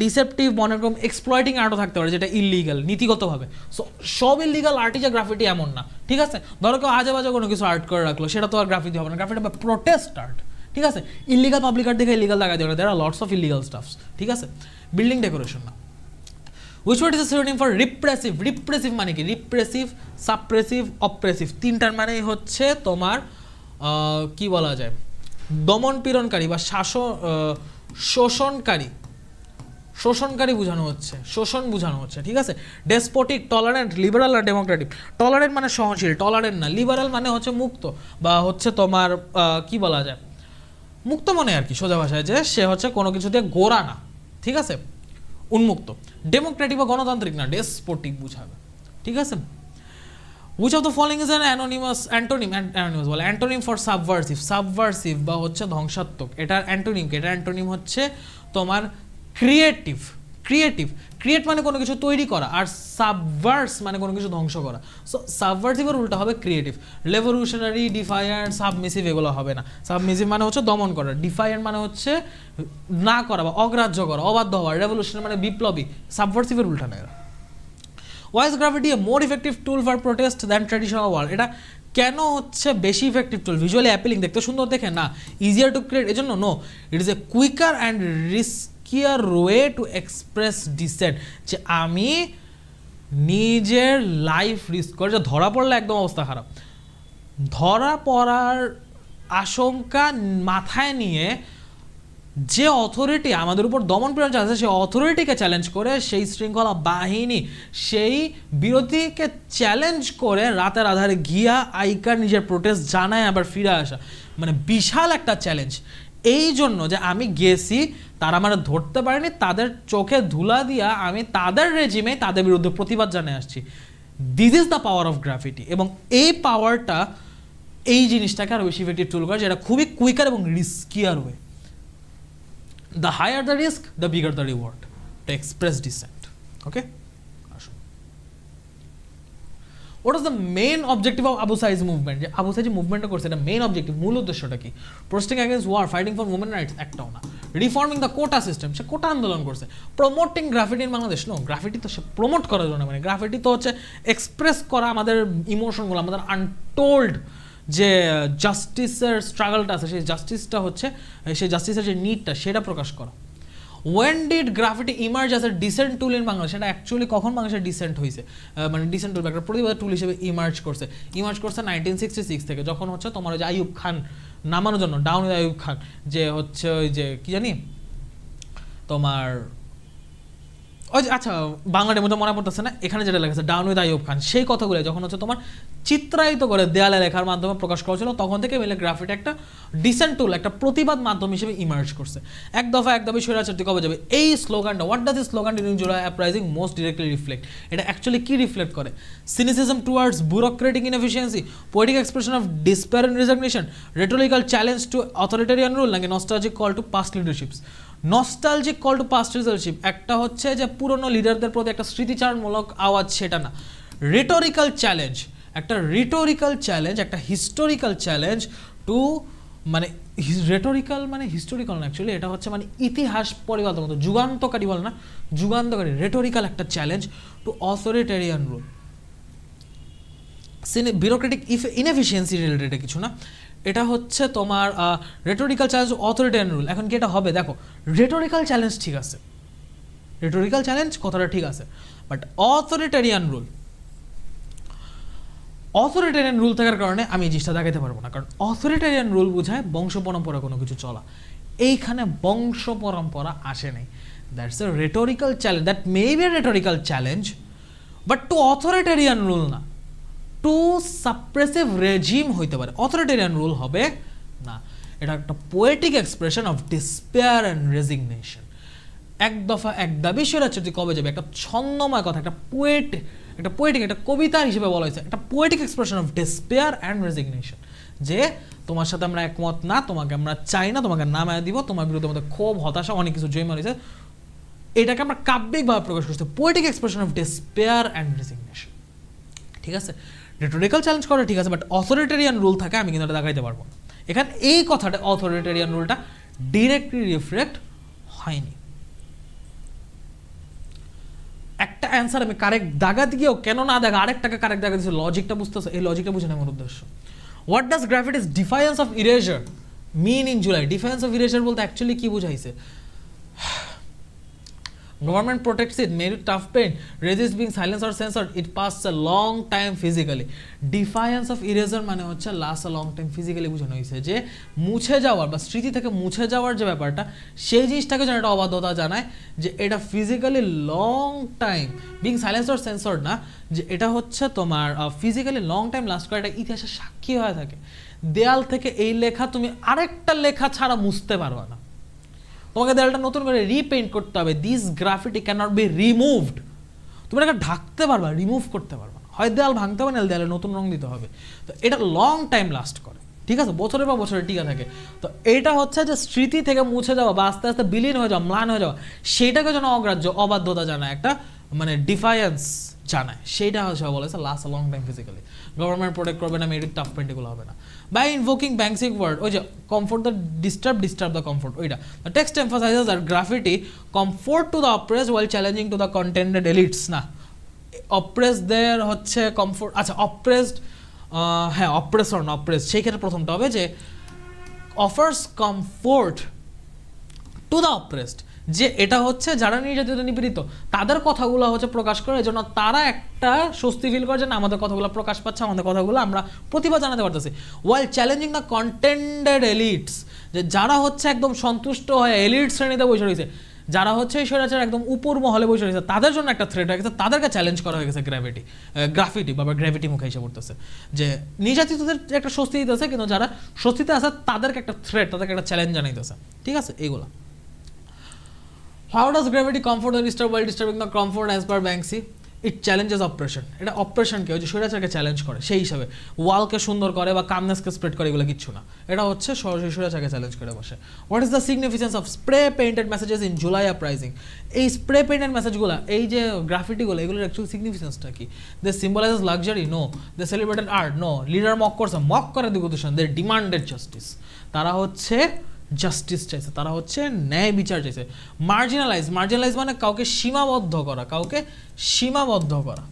ডিসেপটিভ, অনেক রকম এক্সপ্লয়েটিং আর্টও থাকতে পারে যেটা ইলিগাল নীতিগতভাবে। সো সব ইলিগাল আর্টই যে গ্রাফিটি এমন না। ঠিক আছে, ধরো কেউ আজে বাজে কোনো কিছু আর্ট করে রাখলো, সেটা তো আর গ্রাফিটি হবে না, গ্রাফিটি হবে প্রোটেস্ট আর্ট। ঠিক আছে, ইলিগাল পাবলিক আর্ট দেখে ইলিগাল লাগাই দেবে, there are lots of illegal stuffs. ঠিক আছে, বিল্ডিং ডেকোরেশন না। Which word is a synonym for repressive? Repressive মানে কি? Repressive, suppressive, oppressive, তিনটার মানে হচ্ছে তোমার কি বলা যায়, দমন পীড়নকারী বা শোষণকারী বোঝানো হচ্ছে, শোষণ বোঝানো হচ্ছে। ঠিক আছে, ডেসপোটিক, টলারেন্ট, লিবারাল আর ডেমোক্রেটিক। টলারেন্ট মানে সহনশীল, টলারেন্ট না। লিবারাল মানে হচ্ছে মুক্ত বা হচ্ছে তোমার কি বলা যায়, মুক্ত মনে আর কি, সোজা ভাষায়, যে সে হচ্ছে কোনো কিছু দিয়ে গোড়া না। ঠিক আছে, উন্মুক্ত। ডেমোক্রেটিক বা গণতান্ত্রিক না, ডেসপোটিক বুঝাবে। ঠিক আছে, which of the following is an antonym বলে অ্যান্টোনিম ফর সাবভার্সিভ বা হচ্ছে ধ্বংসাত্মক। এটার অ্যান্টোনিম হচ্ছে তোমার ক্রিয়েট মানে কোনো কিছু তৈরি করা, আর সাবভার্স মানে কোনো কিছু ধ্বংস করা। সো সাবভার্সিভের উল্টা হবে ক্রিয়েটিভ। রেভলিউশনারি, ডিফায়ান্ট, সাবমিসিভ এগুলো হবে না। সাবমিসিভ মানে হচ্ছে দমন করা, ডিফায়ান্ট মানে হচ্ছে না করা বা অগ্রাহ্য করা, অবাধ্য হওয়া, রেভলিউশনারি মানে বিপ্লবী। সাবভার্সিভের উল্টা না। Why is graffiti a more effective tool for protest than traditional wall? এটা কেন হচ্ছে বেশি ইফেক্টিভ টুল? ভিজুয়ালি অ্যাপিলিং, দেখতে সুন্দর দেখে না, ইজিয়ার টু ক্রিয়েট, এজন্য no. It is a quicker and riskier way to express dissent, যে আমি নিজের লাইফ রিস্ক করে, যে ধরা পড়লে একদম অবস্থা খারাপ, ধরা পড়ার আশঙ্কা মাথায় নিয়ে যে অথরিটি আমাদের উপর দমন পীড়ন চালাচ্ছে, সেই অথরিটিকে চ্যালেঞ্জ করে, সেই শৃঙ্খলা বাহিনী, সেই বিরোধীকে চ্যালেঞ্জ করে রাতের আধারে গিয়া আইকার নিজের প্রোটেস্ট জানায় আবার ফিরে আসা, মানে বিশাল একটা চ্যালেঞ্জ। এই জন্য যে আমি গেছি, তারা আমার ধরতে পারেনি, তাদের চোখে ধুলা দিয়া আমি তাদের রেজিমে তাদের বিরুদ্ধে প্রতিবাদ জানিয়ে আসছি। This is the power of graffiti. এবং এই পাওয়ারটা এই জিনিসটাকে আরও বেশি ইফেক্টিভ টুল করে, যেটা খুবই কুইকার এবং রিস্কিয়ার way. The higher the risk, the bigger the reward to express dissent. Okay? What is the main objective of Abu Said's movement? যে আবু সাইদ যে মুভমেন্টটা করছে, এটা মেইন অবজেক্টিভ, মূল উদ্দেশ্যটা কি? Protesting against war, fighting for women rights, একটাও না। রিফর্মিং দ্য কোটা সিস্টেম, সে কোটা আন্দোলন করছে। Promoting graffiti in Bangladesh, no, graffiti তো সে প্রমোট করার জন্য, মানে গ্রাফিটি তো হচ্ছে এক্সপ্রেস করা আমাদের ইমোশনগুলো, আমাদের আনটোল্ড যে জাস্টিসের স্ট্রাগলটা আছে, সেই জাস্টিসটা হচ্ছে, সেই জাস্টিসের যে নিডটা, সেটা প্রকাশ করা। When did graffiti emerge as a dissent tool in Bangladesh? সেটা অ্যাকচুয়ালি কখন বাংলাদেশে ডিসেন্ট হয়েছে, মানে ডিসেন্ট টুল, একটা প্রতিবাদের টুল হিসেবে ইমার্জ করছে 1966 থেকে, যখন হচ্ছে তোমার ওই যে আইয়ুব খান নামানোর জন্য, ডাউন উইথ আইয়ুব খান, যে হচ্ছে ওই যে কি জানি তোমার ওই যে, আচ্ছা বাংলাটির মধ্যে মনে পড়তেছে না, এখানে যেটা লেখা আছে ডাউন উইথ আইয়ুব খান, সেই কথাগুলো যখন হচ্ছে তোমার চিত্রায়িত করে দেয়ালে লেখার মাধ্যমে প্রকাশ করা ছিল, তখন থেকে মিলে গ্রাফিটি একটা ডিসেন্ট টুল, একটা প্রতিবাদ মাধ্যম হিসেবে ইমার্জ করছে। এক দফা স্বৈরাচারটি কবে যাবে, এই স্লোগানটা, what does this slogan in July uprising most directly reflect? এটা অ্যাকচুয়ালি কি রিফ্লেক্ট করে? Cynicism towards bureaucratic inefficiency, poetic expression of despair and resignation, rhetorical challenge to authoritarian rule, নাকি nostalgic call to past leaderships? Nostalgic call to past leadership, একটা হচ্ছে যে পুরনো লিডারদের প্রতি একটা স্মৃতিচারণমূলক আওয়াজ, সেটা না। রিটোরিক্যাল চ্যালেঞ্জ, একটা রিটোরিক্যাল চ্যালেঞ্জ, একটা হিস্টোরিক্যাল চ্যালেঞ্জ টু, মানে রেটোরিক্যাল মানে হিস্টোরিক্যাল না, অ্যাকচুয়ালি এটা হচ্ছে মানে ইতিহাস পরিবর্তন মতো, যুগান্তকারী বলে না, যুগান্তকারী, রেটোরিক্যাল একটা challenge to authoritarian rule. Bureaucratic inefficiency related কিছু না, এটা হচ্ছে তোমার রেটোরিক্যাল চ্যালেঞ্জ অথরিটেরিয়ান রুল। এখন কি এটা হবে? দেখো, রেটোরিক্যাল চ্যালেঞ্জ ঠিক আছে, রেটোরিক্যাল চ্যালেঞ্জ কথাটা ঠিক আছে, but authoritarian rule, authoritarian rule থাকার কারণে আমি এই জিনিসটা দেখাতে পারবো না, কারণ অথরিটেরিয়ান রুল বোঝায় বংশ পরম্পরা কোনো কিছু চলা, এইখানে বংশ পরম্পরা আসে নাই। That's a rhetorical challenge, that may be a rhetorical challenge, but to authoritarian rule না, টু সাপ্রেসিভ রেজিম হইতে পারে, অথরিটেরিয়ান রুল হবে না। এটা একটা poetic expression of despair and resignation. এক দফা এক দাবি স্বৈরাচারী কবে যাবে, একটা ছন্দময় কথা, একটা পোয়েটিক একটা কবিতা হিসেবে বলা হয়েছে, একটা poetic expression of despair and resignation, যে তোমার সাথে আমরা একমত না, তোমাকে আমরা চাই না, তোমাকে নামায় দিব, তোমার বিরুদ্ধে আমাদের ক্ষোভ হতাশা অনেক কিছু জয় মারিছে, এটাকে আমরা কাব্যিকভাবে প্রকাশ করছি, poetic expression of despair and resignation. ঠিক আছে, রেটোরিক্যাল চ্যালেঞ্জ করে ঠিক আছে, বাট অথরিটেরিয়ান রুল থাকে আমি কিন্তু এটা দেখাইতে পারবো না। এখানে এই কথাটা অথরিটেরিয়ান রুলটা ডিরেক্টলি রিফ্লেক্ট হয়নি। একটা অ্যান্সার আমি কারেক্ট দাগাতে গিয়েও কেন না দেখা আরেকটাকে কারেক্ট দাগা দিচ্ছে, লজিকটা বুঝতেছে, এই লজিকটা বুঝে আমার উদ্দেশ্য। What does gravity's defiance of erasure mean in July? Defiance of erasure বলতে অ্যাকচুয়ালি কি বুঝাইছে? Government protects it, made it tough pain, resist being silenced or censored, it passes a long time physically. Defiance of eraser মানে হচ্ছে last a long time physically বোঝানো হয়েছে, যে মুছে যাওয়ার বা স্মৃতি থেকে মুছে যাওয়ার যে ব্যাপারটা, সেই জিনিসটাকে যেন একটা অবাধ্যতা জানায়, যে এটা physically long time, being silenced or censored না, যে এটা হচ্ছে তোমার ফিজিক্যালি লং টাইম লাস্ট করে, এটা ইতিহাসের সাক্ষী হয়ে থাকে। দেয়াল থেকে এই লেখা তুমি আরেকটা লেখা ছাড়া মুছতে পারবে না, তোমাকে দেয়ালটা নতুন করে রিপেইন্ট করতে হবে। This graffiti can not B removed, তুমি এটাকে ঢাকতে পারবা, রিমুভ করতে পারবা না, হয় দেয়াল ভাঙতে হবে না, দেয়ালে নতুন রং দিতে হবে। তো এটা লং টাইম লাস্ট করে, ঠিক আছে, বছরের পর বছরের টিকা থাকে। তো এটা হচ্ছে যে স্মৃতি থেকে মুছে যাওয়া বা আস্তে আস্তে বিলীন হয়ে যাওয়া, ম্লান হয়ে যাওয়া, সেইটাকে যেন অগ্রাহ্য অবাধ্যতা জানায়, একটা মানে ডিফায়েন্স জানায়, সেইটা হচ্ছে বলেছে last long time physically. Government protect করবে না, মেডিক টাফ পেন্ট, এগুলো হবে না। বাই ইনভোকিং ব্যাংসিক ওয়ার্ড, ওই যে comfort the disturb the comfort, ওইটা the text emphasises that graffiti comfort to the oppressed while challenging to the contented elites. না, অপ্রেসদের হচ্ছে কমফোর্ট, আচ্ছা অপ্রেসড, হ্যাঁ অপ্রেসর না অপ্রেসড, সেই ক্ষেত্রে প্রথমটা হবে যে offers comfort to the oppressed, যে এটা হচ্ছে যারা নির্যাতিত নিপীড়িত তাদের কথাগুলো হচ্ছে প্রকাশ করে, এই জন্য তারা একটা স্বস্তি ফিল করে যে না আমাদের কথাগুলো প্রকাশ পাচ্ছে, আমাদের কথাগুলো আমরা প্রতিভা জানাতে পারতেছি। ওয়াইল চ্যালেঞ্জিং দ্য কন্টেন্টেড এলিটস, যে যারা হচ্ছে একদম সন্তুষ্ট হয়ে এলিট শ্রেণীতে বসে রয়েছে, যারা হচ্ছে এই স্বৈরাচার একদম উপর মহলে বসে রয়েছে, তাদের জন্য একটা থ্রেট হয়ে গেছে, তাদেরকে চ্যালেঞ্জ করা হয়ে গেছে গ্রাফিটি বা গ্র্যাভিটি মুখে এসে পড়তেছে, যে নির্যাতিতদের একটা স্বস্তি দিতেছে, কিন্তু যারা স্বস্তিতে আছে তাদেরকে একটা থ্রেট, তাদেরকে একটা চ্যালেঞ্জ জানাইতেছে। ঠিক আছে, এইগুলা। How does gravity comfort the disturbed while disturbing the comfort as per Banksy? It challenges oppression. এটা অপারেশনকে ওই যে স্বৈরাচারকে চ্যালেঞ্জ করে, সেই হিসাবে ওয়ালকে সুন্দর করে বা কামনেসকে স্প্রেড করে, এগুলো কিচ্ছু না, এটা হচ্ছে সরাসরি স্বৈরাচারকে চ্যালেঞ্জ করে বসে। What is the significance of spray painted messages in July uprising? এই স্প্রে পেইন্টেড মেসেজগুলো, এই যে গ্রাফিটিগুলো, এগুলোর অ্যাকচুয়াল সিগনিফিকেন্সটা কি? They symbolises luxury? No. They celebrated art? No. Leader mock করছে, মক করে দিগোদেশন, দে ডিমান্ডেড জাস্টিস, তারা হচ্ছে জাস্টিস চাইছে, তারা হচ্ছে ন্যায় বিচার চাইছে। মার্জিনালাইজ মানে কাউকে সীমাবদ্ধ করা, কাউকে সীমাবদ্ধ করা,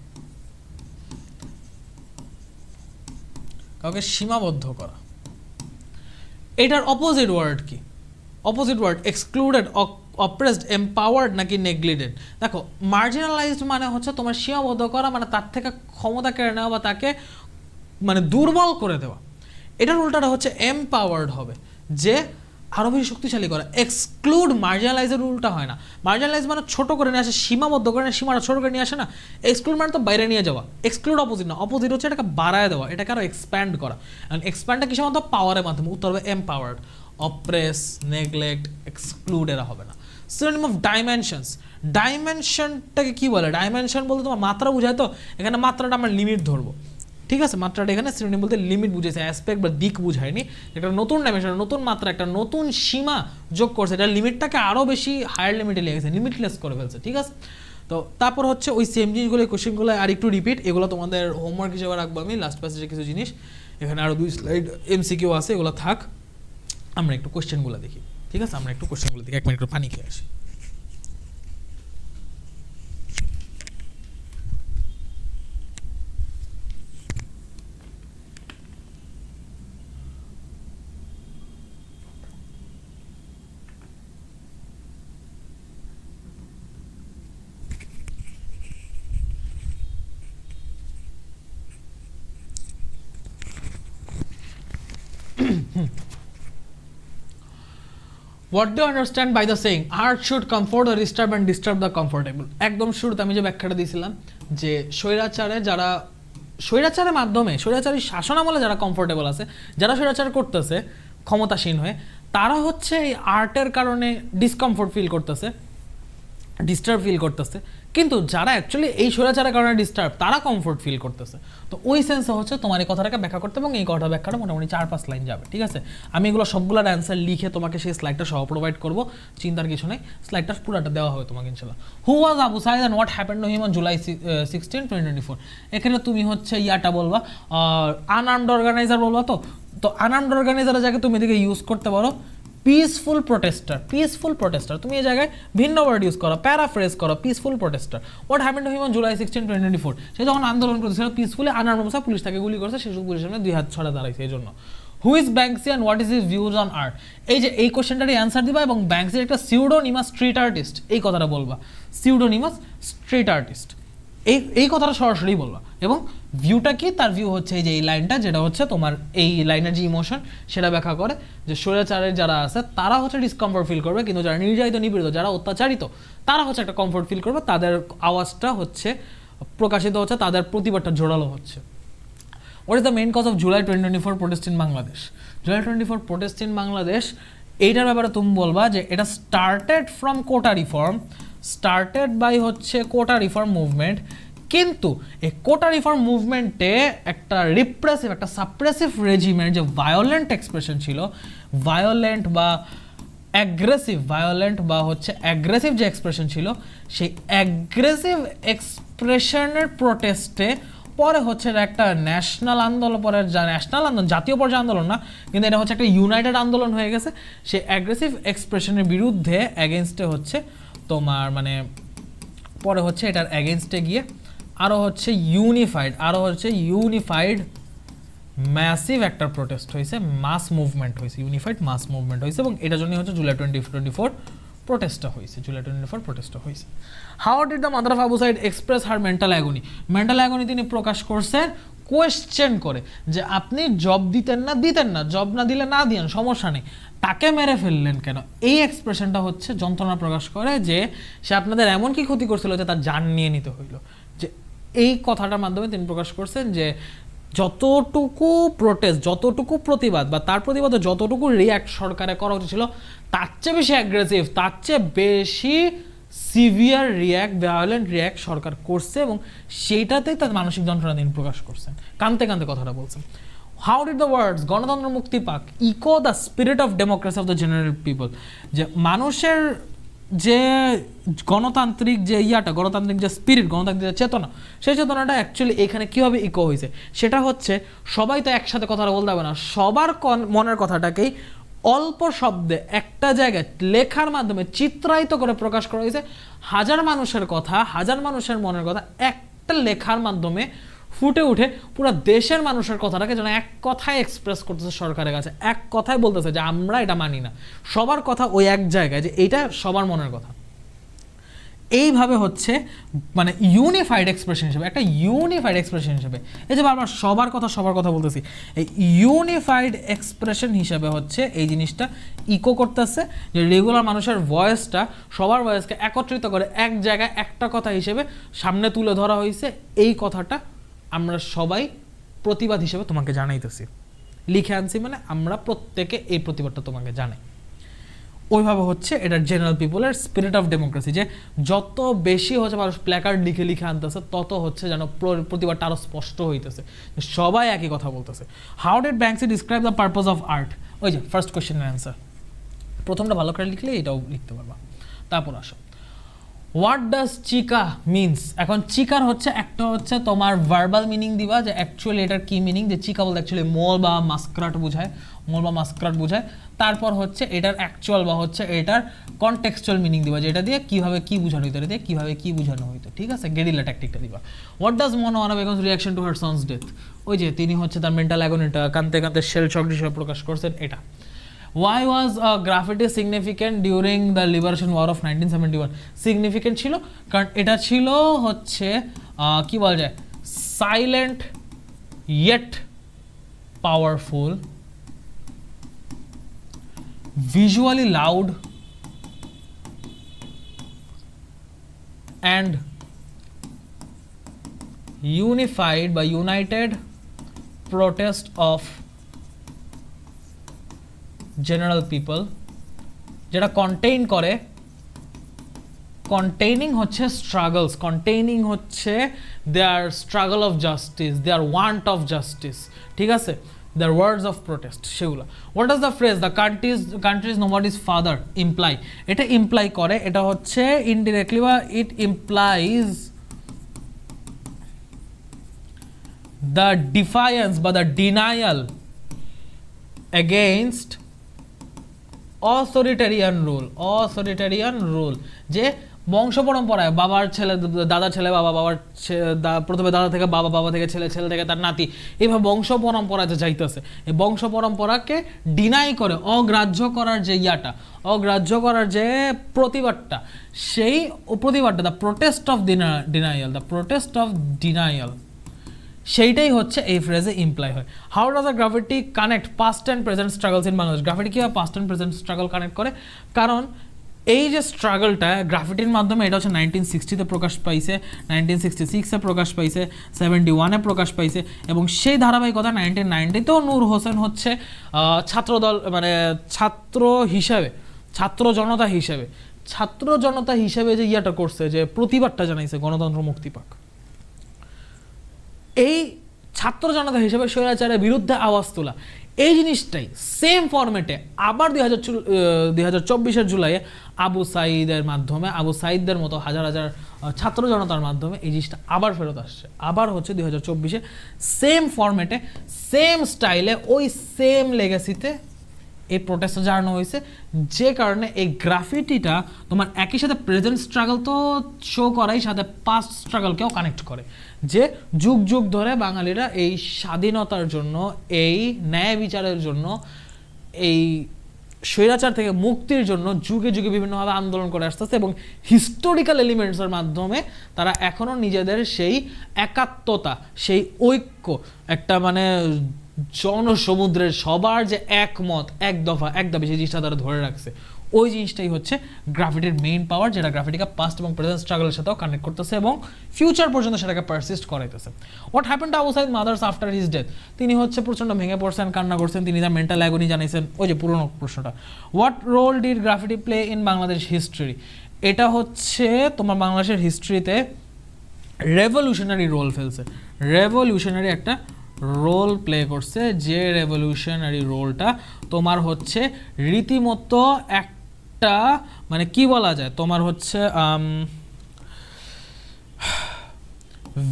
কাউকে সীমাবদ্ধ করা। এটার অপোজিট ওয়ার্ড কি? Opposite word excluded, oppressed, empowered নাকি নেগলিজেন্ট? দেখো, মার্জিনালাইজড মানে হচ্ছে তোমার সীমাবদ্ধ করা, মানে তার থেকে ক্ষমতা কেড়ে নেওয়া বা তাকে মানে দুর্বল করে দেওয়া। এটার উল্টাটা হচ্ছে এম্পাওয়ার্ড হবে, যে আরও বেশি শক্তিশালী করা। এক্সক্লুড মার্জিনালাইজের উল্টা হয় না। মার্জিনালাইজ মানে ছোট করে নিয়ে আসে, সীমাবদ্ধ করে নিয়ে, সীমাটা ছোট করে নিয়ে আসে না। এক্সক্লুড মানে তো বাইরে নিয়ে যাওয়া। এক্সক্লুড অপোজিট না, অপোজিট হচ্ছে এটাকে বাড়ায় দেওয়া, এটাকে আরও এক্সপ্যান্ড করা। এক্সপ্যান্ডটা কিসের মাধ্যমে? পাওয়ারের মাধ্যমে। উত্তর হবে এম্পাওয়ার্ড। অপ্রেস, নেগলেক্ট, এক্সক্লুড এরা হবে না। সিনোনিম অফ ডাইমেনশনস, ডাইমেনশনটাকে কি বলে? ডাইমেনশন বলতে তোমার মাত্রা বুঝায়, তো এখানে মাত্রাটা আমরা লিমিট ধরবো, ঠিক আছে। মাত্রাটা এখানে সিনোনিম বলতে লিমিট বুঝেছে, অ্যাসপেক্ট বা দিক বুঝায়নি। একটা নতুন ডাইমেনশন, নতুন মাত্রা, একটা নতুন সীমা যোগ করছে, এটা লিমিটটাকে আরও বেশি হায়ার লিমিটে নিয়ে গেছে, লিমিটলেস করে ফেলছে, ঠিক আছে। তো তারপর হচ্ছে ওই সেম জিনিসগুলো, কোশ্চেনগুলো আর একটু রিপিট, এগুলো তোমাদের হোমওয়ার্ক হিসেবে রাখবো আমি। লাস্ট প্যাসেজে কিছু জিনিস, এখানে আরও 2 স্লাইড এমসিকিউ আছে, এগুলো থাক। আমরা একটু কোশ্চেনগুলো দেখি, ঠিক আছে। আমরা একটু কোশ্চেনগুলো দেখি, 1 মিনিট পানি খেয়ে আসি। What do you understand by the saying art should comfort or disturb and disturb the comfortable? একদম শুরুতে আমি যে ব্যাখ্যাটা দিয়েছিলাম যে স্বৈরাচারের মাধ্যমে স্বৈরাচারী শাসন আমলে যারা কমফোর্টেবল আছে, যারা স্বৈরাচার করতেছে ক্ষমতাসীন হয়ে, তারা হচ্ছে এই আর্টের কারণে ডিসকমফোর্ট ফিল করতেছে, ডিস্টার্ব ফিল করতেছে, কিন্তু যারা অ্যাকচুয়ালি এই স্বৈরাচারের কারণে ডিস্টার্ব তারা কমফোর্ট ফিল করতেছে। তো ওই সেন্সে হচ্ছে তোমার এই কথাটাকে ব্যাখ্যা করতে, এবং এই কথা ব্যাখ্যাটা মোটামুটি 4-5 লাইন যাবে, ঠিক আছে? আমি এগুলো সবগুলোর অ্যান্সার লিখে তোমাকে সেই স্লাইডটা সহ প্রোভাইড করবো, চিন্তার কিছু নেই, স্লাইডটা পুরোটা দেওয়া হবে তোমাকে ইনশাল্লাহ। Who was Abu Said and what happened to him on July 16, 2024? এখানে তুমি হচ্ছে ইয়াটা বলবা, আনআর্মড অর্গানাইজার বলবা। তো আনআর্মড অর্গানাইজারের জায়গায় তুমি এদিকে ইউজ করতে পারো পিসফুল প্রোটেস্টার। তুমি এই জায়গায় ভিন্ন ওয়ার্ড ইউজ করো, প্যারাফ্রেজ করো, peaceful protester. What happened to him on July 16, 2024? সে যখন আন্দোলন করতেছিল পিসফুলি, আনআর্মড অবস্থায় পুলিশ তাকে গুলি করছে, সে পুলিশের সামনে 2 হাত ছড়া দাঁড়াইছে। এই জন্য who is Banksy and what is his views on art? এই যে এই কোশ্চেনটারই অ্যান্সার দিবা, এবং ব্যাংকসির একটা সিউডোনিমাস স্ট্রিট আর্টিস্ট, এই কথাটা বলবা, সিউডোনিমাস স্ট্রিট আর্টিস্ট, এই কথাটা সরাসরি বলবা। এবং ভিউটা কি? তার ভিউ হচ্ছে এই যে এই লাইনটা, যেটা হচ্ছে তোমার এই লাইনের যে ইমোশন সেটা ব্যাখ্যা করে যে স্বৈরাচারের যারা আছে তারা হচ্ছে ডিসকমফোর্ট ফিল করবে, কিন্তু যারা নির্যাতিত, নিপীড়িত, যারা অত্যাচারিত, তারা হচ্ছে একটা কমফোর্ট ফিল করবে, তাদের আওয়াজটা হচ্ছে প্রকাশিত হচ্ছে, তাদের প্রতিবাদটা জোরালো হচ্ছে। What is the main cause of July 2024 protest in Bangladesh? July 2024 protest in Bangladesh, এইটার ব্যাপারে তুমি বলবা যে এটা started from quota reform, started by হচ্ছে কোটা রিফর্ম মুভমেন্ট, কিন্তু এই কোটা রিফর্ম মুভমেন্টে একটা রিপ্রেসিভ, একটা সাপ্রেসিভ রেজিমের যে ভায়োলেন্ট এক্সপ্রেশন ছিল, ভায়োলেন্ট বা অ্যাগ্রেসিভ যে এক্সপ্রেশন ছিল, সেই অ্যাগ্রেসিভ এক্সপ্রেশনের প্রোটেস্টে পরে হচ্ছে একটা ন্যাশনাল আন্দোলন, পরে ন্যাশনাল আন্দোলন, জাতীয় পর্যায়ে আন্দোলন না, কিন্তু এটা হচ্ছে একটা ইউনাইটেড আন্দোলন হয়ে গেছে। সেই অ্যাগ্রেসিভ এক্সপ্রেশনের বিরুদ্ধে অ্যাগেনস্টে হচ্ছে তোমার মানে পরে হচ্ছে এটার অ্যাগেনস্টে গিয়ে আরও হচ্ছে ইউনিফাইড ম্যাসিভ একটা প্রোটেস্ট হয়েছে, মাস মুভমেন্ট হয়েছে, ইউনিফাইড মাস মুভমেন্ট হয়েছে, এবং এটার জন্য হচ্ছে July 2024 প্রোটেস্টটা হয়েছে। How did the mother of Abu Sayed express her mental agony? Mental agony তিনি প্রকাশ করছেন কোয়েশ্চেন করে, যে আপনি জব দিতেন না, জব না দিলে না দিয়েন, সমস্যা নেই, তাকে মেরে ফেললেন কেন? এই এক্সপ্রেশনটা হচ্ছে যন্ত্রণা প্রকাশ করে যে সে আপনাদের এমন কি ক্ষতি করছিল যে তার জান নিয়ে নিতে হইল। যে এই কথাটার মাধ্যমে তিনি প্রকাশ করছেন যে যতটুকু প্রোটেস্ট, যতটুকু প্রতিবাদ বা তার প্রতিবাদে যতটুকু রিয়াক্ট সরকারে করা উচিত ছিল, তার চেয়ে বেশি অ্যাগ্রেসিভ, তার চেয়ে বেশি সিভিয়ার ভায়োলেন্ট রিয়াক্ট সরকার করছে, এবং সেইটাতেই তার মানসিক যন্ত্রণা তিনি প্রকাশ করছেন, কাঁদতে কথাটা বলছেন। হাউ ডিড দ্য ওয়ার্ডস গণতন্ত্র মুক্তি পাক echo the spirit of democracy of the general people? যে মানুষের যে গণতান্ত্রিক যে গণতান্ত্রিক যে স্পিরিট, গণতান্ত্রিক যে চেতনা, সেই চেতনাটা অ্যাকচুয়ালি এখানে কীভাবে ইকো হয়েছে সেটা হচ্ছে, সবাই তো একসাথে কথাটা বলতে হবে না, সবার মনের কথাটাকেই অল্প শব্দে একটা জায়গায় লেখার মাধ্যমে চিত্রায়িত করে প্রকাশ করা হয়েছে। হাজার মানুষের কথা, হাজার মানুষের মনের কথা একটা লেখার মাধ্যমে ফুটে উঠে পুরো দেশের মানুষের কথাটাকে যেন এক কথায় এক্সপ্রেস করতেছে সরকারের কাছে, এক কথায় বলতেছে যে আমরা এটা মানি না, সবার কথা ওই এক জায়গায়, যে এইটা সবার মনের কথা। এইভাবে হচ্ছে মানে ইউনিফাইড এক্সপ্রেশন হিসেবে, একটা ইউনিফাইড এক্সপ্রেশন হিসেবে, এই যে বারবার সবার কথা বলতেছি, এই ইউনিফাইড এক্সপ্রেশন হিসেবে হচ্ছে এই জিনিসটা ইকো করতেছে, যে রেগুলার মানুষের ভয়েসটা, সবার ভয়েসকে একত্রিত করে এক জায়গায় একটা কথা হিসেবে সামনে তুলে ধরা হয়েছে। এই কথাটা আমরা সবাই প্রতিবাদ হিসেবে তোমাকে জানাইতেছি, লিখে আনছি, মানে আমরা প্রত্যেকে এই প্রতিবাদটা তোমাকে জানাই। ওইভাবে হচ্ছে এটার জেনারেল পিপলের স্পিরিট অফ ডেমোক্রেসি, যে যত বেশি হচ্ছে মানুষ প্ল্যাকার্ড লিখে আনতেছে, তত হচ্ছে যেন প্রতিবাদটা আরও স্পষ্ট হইতেছে, সবাই একই কথা বলতেছে। How did Banksy describe the purpose of art? ওই যে ফার্স্ট কোয়েশ্চেনের অ্যান্সার, প্রথমটা ভালো করে লিখলে এটাও লিখতে পারবা। তারপর আসো, হোয়াট ডাজ চিকা মিনস? এখন চিকার হচ্ছে একটা হচ্ছে তোমার ভার্বাল মিনিং দিবা, যে অ্যাকচুয়ালি এটার কি মিনিং, যে চিকা বলতে অ্যাকচুয়ালি মোল বা মাস্করাট বোঝায়। তারপর হচ্ছে এটার অ্যাকচুয়াল বা হচ্ছে এটার কনটেক্সচুয়াল মিনিং দিবা, যে এটা দিয়ে কীভাবে কী বোঝানো হইতো, এটা দিয়ে কীভাবে কী বোঝানো হইতো, ঠিক আছে? গেরিলা ট্যাকটিকটা দিবা। What does Ahnaf Begum's reaction to her sons death? ওই যে তিনি হচ্ছে তার মেন্টাল অ্যাগনিটা কাঁদতে শেল শক হিসেবে প্রকাশ করছেন, এটা। Why was graffiti significant during the Liberation War of 1971? Significant ছিল কারণ এটা ছিল হচ্ছে কি বলা যায়, silent yet powerful visually loud and unified by united protest of general people, যেটা কন্টেইন করে, containing হচ্ছে struggles, containing হচ্ছে their struggle of justice, their want of justice, ঠিক আছে, their words of protest সেগুলো। what does the phrase the country is nobody's father imply? এটা imply করে, এটা হচ্ছে indirectly বা it implies the defiance বা the denial against authoritarian rule, যে বংশ পরম্পরায় বাবার ছেলে দাদার ছেলে বাবার প্রথমে দাদা থেকে বাবা থেকে ছেলে থেকে তার নাতি, এইভাবে বংশ পরম্পরাতে যাইতেছে। এই বংশ পরম্পরাকে ডিনাই করে, অগ্রাহ্য করার যে অগ্রাহ্য করার যে প্রতিবাদটা, সেই প্রতিবাদটা দ্য প্রোটেস্ট অফ ডিনায়াল, সেইটাই হচ্ছে এই ফ্রেজে ইমপ্লাই হয়। How does a graffiti connect past and present struggles in Bangladesh? Graffiti কীভাবে past and present struggle connect করে? কারণ এই যে স্ট্রাগলটা গ্রাফিটির মাধ্যমে, এটা হচ্ছে 1960-তে প্রকাশ পাইছে, 1966-এ প্রকাশ পাইছে, 71-এ প্রকাশ পাইছে, এবং সেই ধারাবাহিকতা 1990-তেও নূর হোসেন হচ্ছে ছাত্রদল মানে ছাত্র জনতা হিসেবে যে ইয়াটা করছে, যে প্রতিবাদটা জানাইছে গণতন্ত্র মুক্তি পাক, এই ছাত্র জনতা হিসেবে স্বৈরাচারের বিরুদ্ধে আওয়াজ তোলা, এই জিনিসটাই সেম ফরম্যাটে আবার 2024-এর জুলাইয়ে আবু সাঈদের মতো হাজার ছাত্র জনতার মাধ্যমে এই জিনিসটা আবার ফেরত আসছে। আবার হচ্ছে 2024-এ সেম ফরম্যাটে, সেম স্টাইলে, ওই সেম লেগাসিতে এই প্রোটেস্টটা জানানো হয়েছে, যে কারণে এই গ্রাফিটিটা তোমার একই সাথে প্রেজেন্ট স্ট্রাগল তো শো করাই, সাথে পাস্ট স্ট্রাগলকেও কানেক্ট করে, যে যুগ যুগ ধরে বাঙালিরা এই স্বাধীনতার জন্য, এই ন্যায় বিচারের জন্য, এই স্বৈরাচার থেকে মুক্তির জন্য যুগে যুগে বিভিন্নভাবে আন্দোলন করে আসতেছে, এবং হিস্টোরিক্যাল এলিমেন্টসের মাধ্যমে তারা এখনও নিজেদের সেই একাত্মতা, সেই ঐক্য, একটা মানে জনসমুদ্রের সবার যে একমত, এক দফা সেই জিনিসটা তারা ধরে রাখছে। ওই জিনিসটাই হচ্ছে গ্রাফিটির মেইন পাওয়ার, যেটা গ্রাফিটিকে পাস্ট এবং প্রেজেন্ট স্ট্রাগলের সাথেও কানেক্ট করতেছে এবং ফিউচার পর্যন্ত সেটাকে পারসিস্ট করাইতেছে। What happened to Abu Said mothers after his death? তিনি হচ্ছে প্রচণ্ড ভেঙে পড়ছেন, কান্না করছেন, তিনি তার মেন্টাল অ্যাগনি জানাইছেন, ওই যে পুরোনো প্রশ্নটা। What role did graffiti play in Bangladesh history? এটা হচ্ছে তোমার বাংলাদেশের হিস্ট্রিতে রেভলিউশনারি রোল ফেলছে, রেভলিউশনারি একটা রোল প্লে করছে, যে রেভলিউশনারি রোলটা তোমার হচ্ছে রীতিমতো একটা মানে কি বলা যায়, তোমার হচ্ছে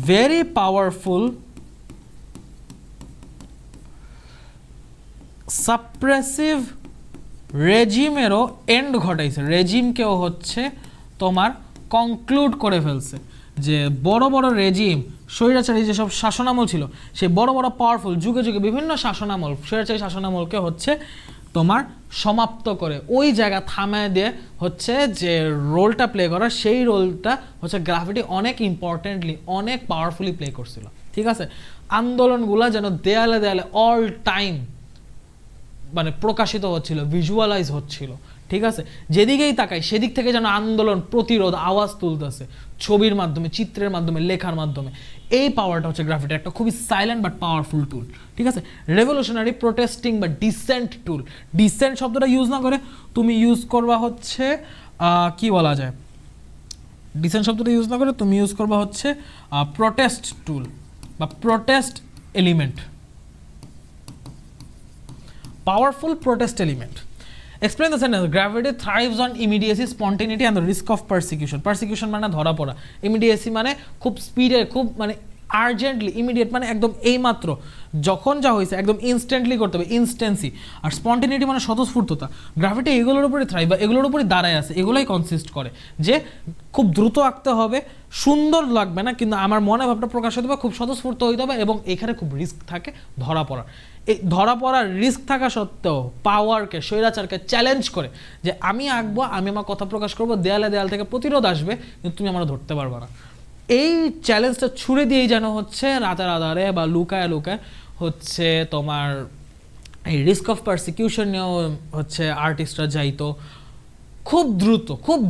ভেরি পাওয়ারফুল সাপ্রেসিভ রেজিমেরও এন্ড ঘটাইছে, রেজিমকেও হচ্ছে তোমার কনক্লুড করে ফেলছে, যে বড় বড় রেজিম, স্বৈরাচারী যেসব শাসনামল ছিল, সেই বড় বড় পাওয়ারফুল যুগে যুগে বিভিন্ন শাসনামল, স্বৈরাচারী শাসনামলকে হচ্ছে তোমার সমাপ্ত করে ওই জায়গা থামায় দিয়ে হচ্ছে যে রোলটা প্লে করা, সেই রোলটা হচ্ছে গ্রাফিটি অনেক ইম্পর্টেন্টলি, অনেক পাওয়ারফুলি প্লে করছিল। ঠিক আছে, আন্দোলনগুলা যেন দেয়ালে দেয়ালে অল টাইম মানে প্রকাশিত হচ্ছিল, ভিজুয়ালাইজ হচ্ছিল। ঠিক আছে, যেদিকেই তাকাই সেদিক থেকে যেন আন্দোলন, প্রতিরোধ, আওয়াজ তুলতেছে ছবির মাধ্যমে, চিত্রের মাধ্যমে, লেখার মাধ্যমে। এই পাওয়ারটা হচ্ছে গ্রাফিটি একটা খুবই সাইলেন্ট বাট পাওয়ারফুল টুল। ঠিক আছে, রেভলিউশনারি প্রোটেস্টিং বা ডিসেন্ট টুল। ডিসেন্ট শব্দটা ইউজ না করে তুমি ইউজ করবা হচ্ছে কি বলা যায়, ডিসেন্ট শব্দটা ইউজ না করে তুমি ইউজ করবা হচ্ছে প্রোটেস্ট টুল বা protest element, powerful protest element. Explain the sentence. Gravity thrives on immediacy, spontaneity and the risk of persecution. Persecution মানে ধরা পড়া, immediacy মানে খুব স্পিডে, খুব মানে আর্জেন্টলি, ইমিডিয়েট মানে একদম এই মাত্র যখন যা হয়েছে একদম ইনস্ট্যান্টলি করতে হবে, ইনস্ট্যান্সি। আর স্পন্টেনিটি মানে স্বতঃস্ফূর্ততা। গ্রাফিটি এগুলোর উপরে থ্রাইভ বা এগুলোর উপরে দাঁড়ায় আছে, এগুলোই কনসিস্ট করে যে খুব দ্রুত আঁকতে হবে, সুন্দর লাগবে না, কিন্তু আমার মনে ভাবটা প্রকাশ হতে হবে, খুব স্বতঃস্ফূর্ত হইতে হবে, এবং এখানে খুব রিস্ক থাকে ধরা পড়ার। এই ধরা পড়ার রিস্ক থাকা সত্ত্বেও পাওয়ারকে, স্বৈরাচারকে চ্যালেঞ্জ করে যে আমি আঁকবো, আমি আমার কথা প্রকাশ করবো, দেয়ালে দেয়াল থেকে প্রতিরোধ আসবে, কিন্তু তুমি আমরা ধরতে পারবে না। এই চ্যালেঞ্জটা ছুড়ে দিয়েই যেন হচ্ছে রাতের আধারে বা লুকায় লুকায় হচ্ছে তোমার এই রিস্ক অফ পারসিকিউশন নিয়েও হচ্ছে আর্টিস্টরা যাইতো খুব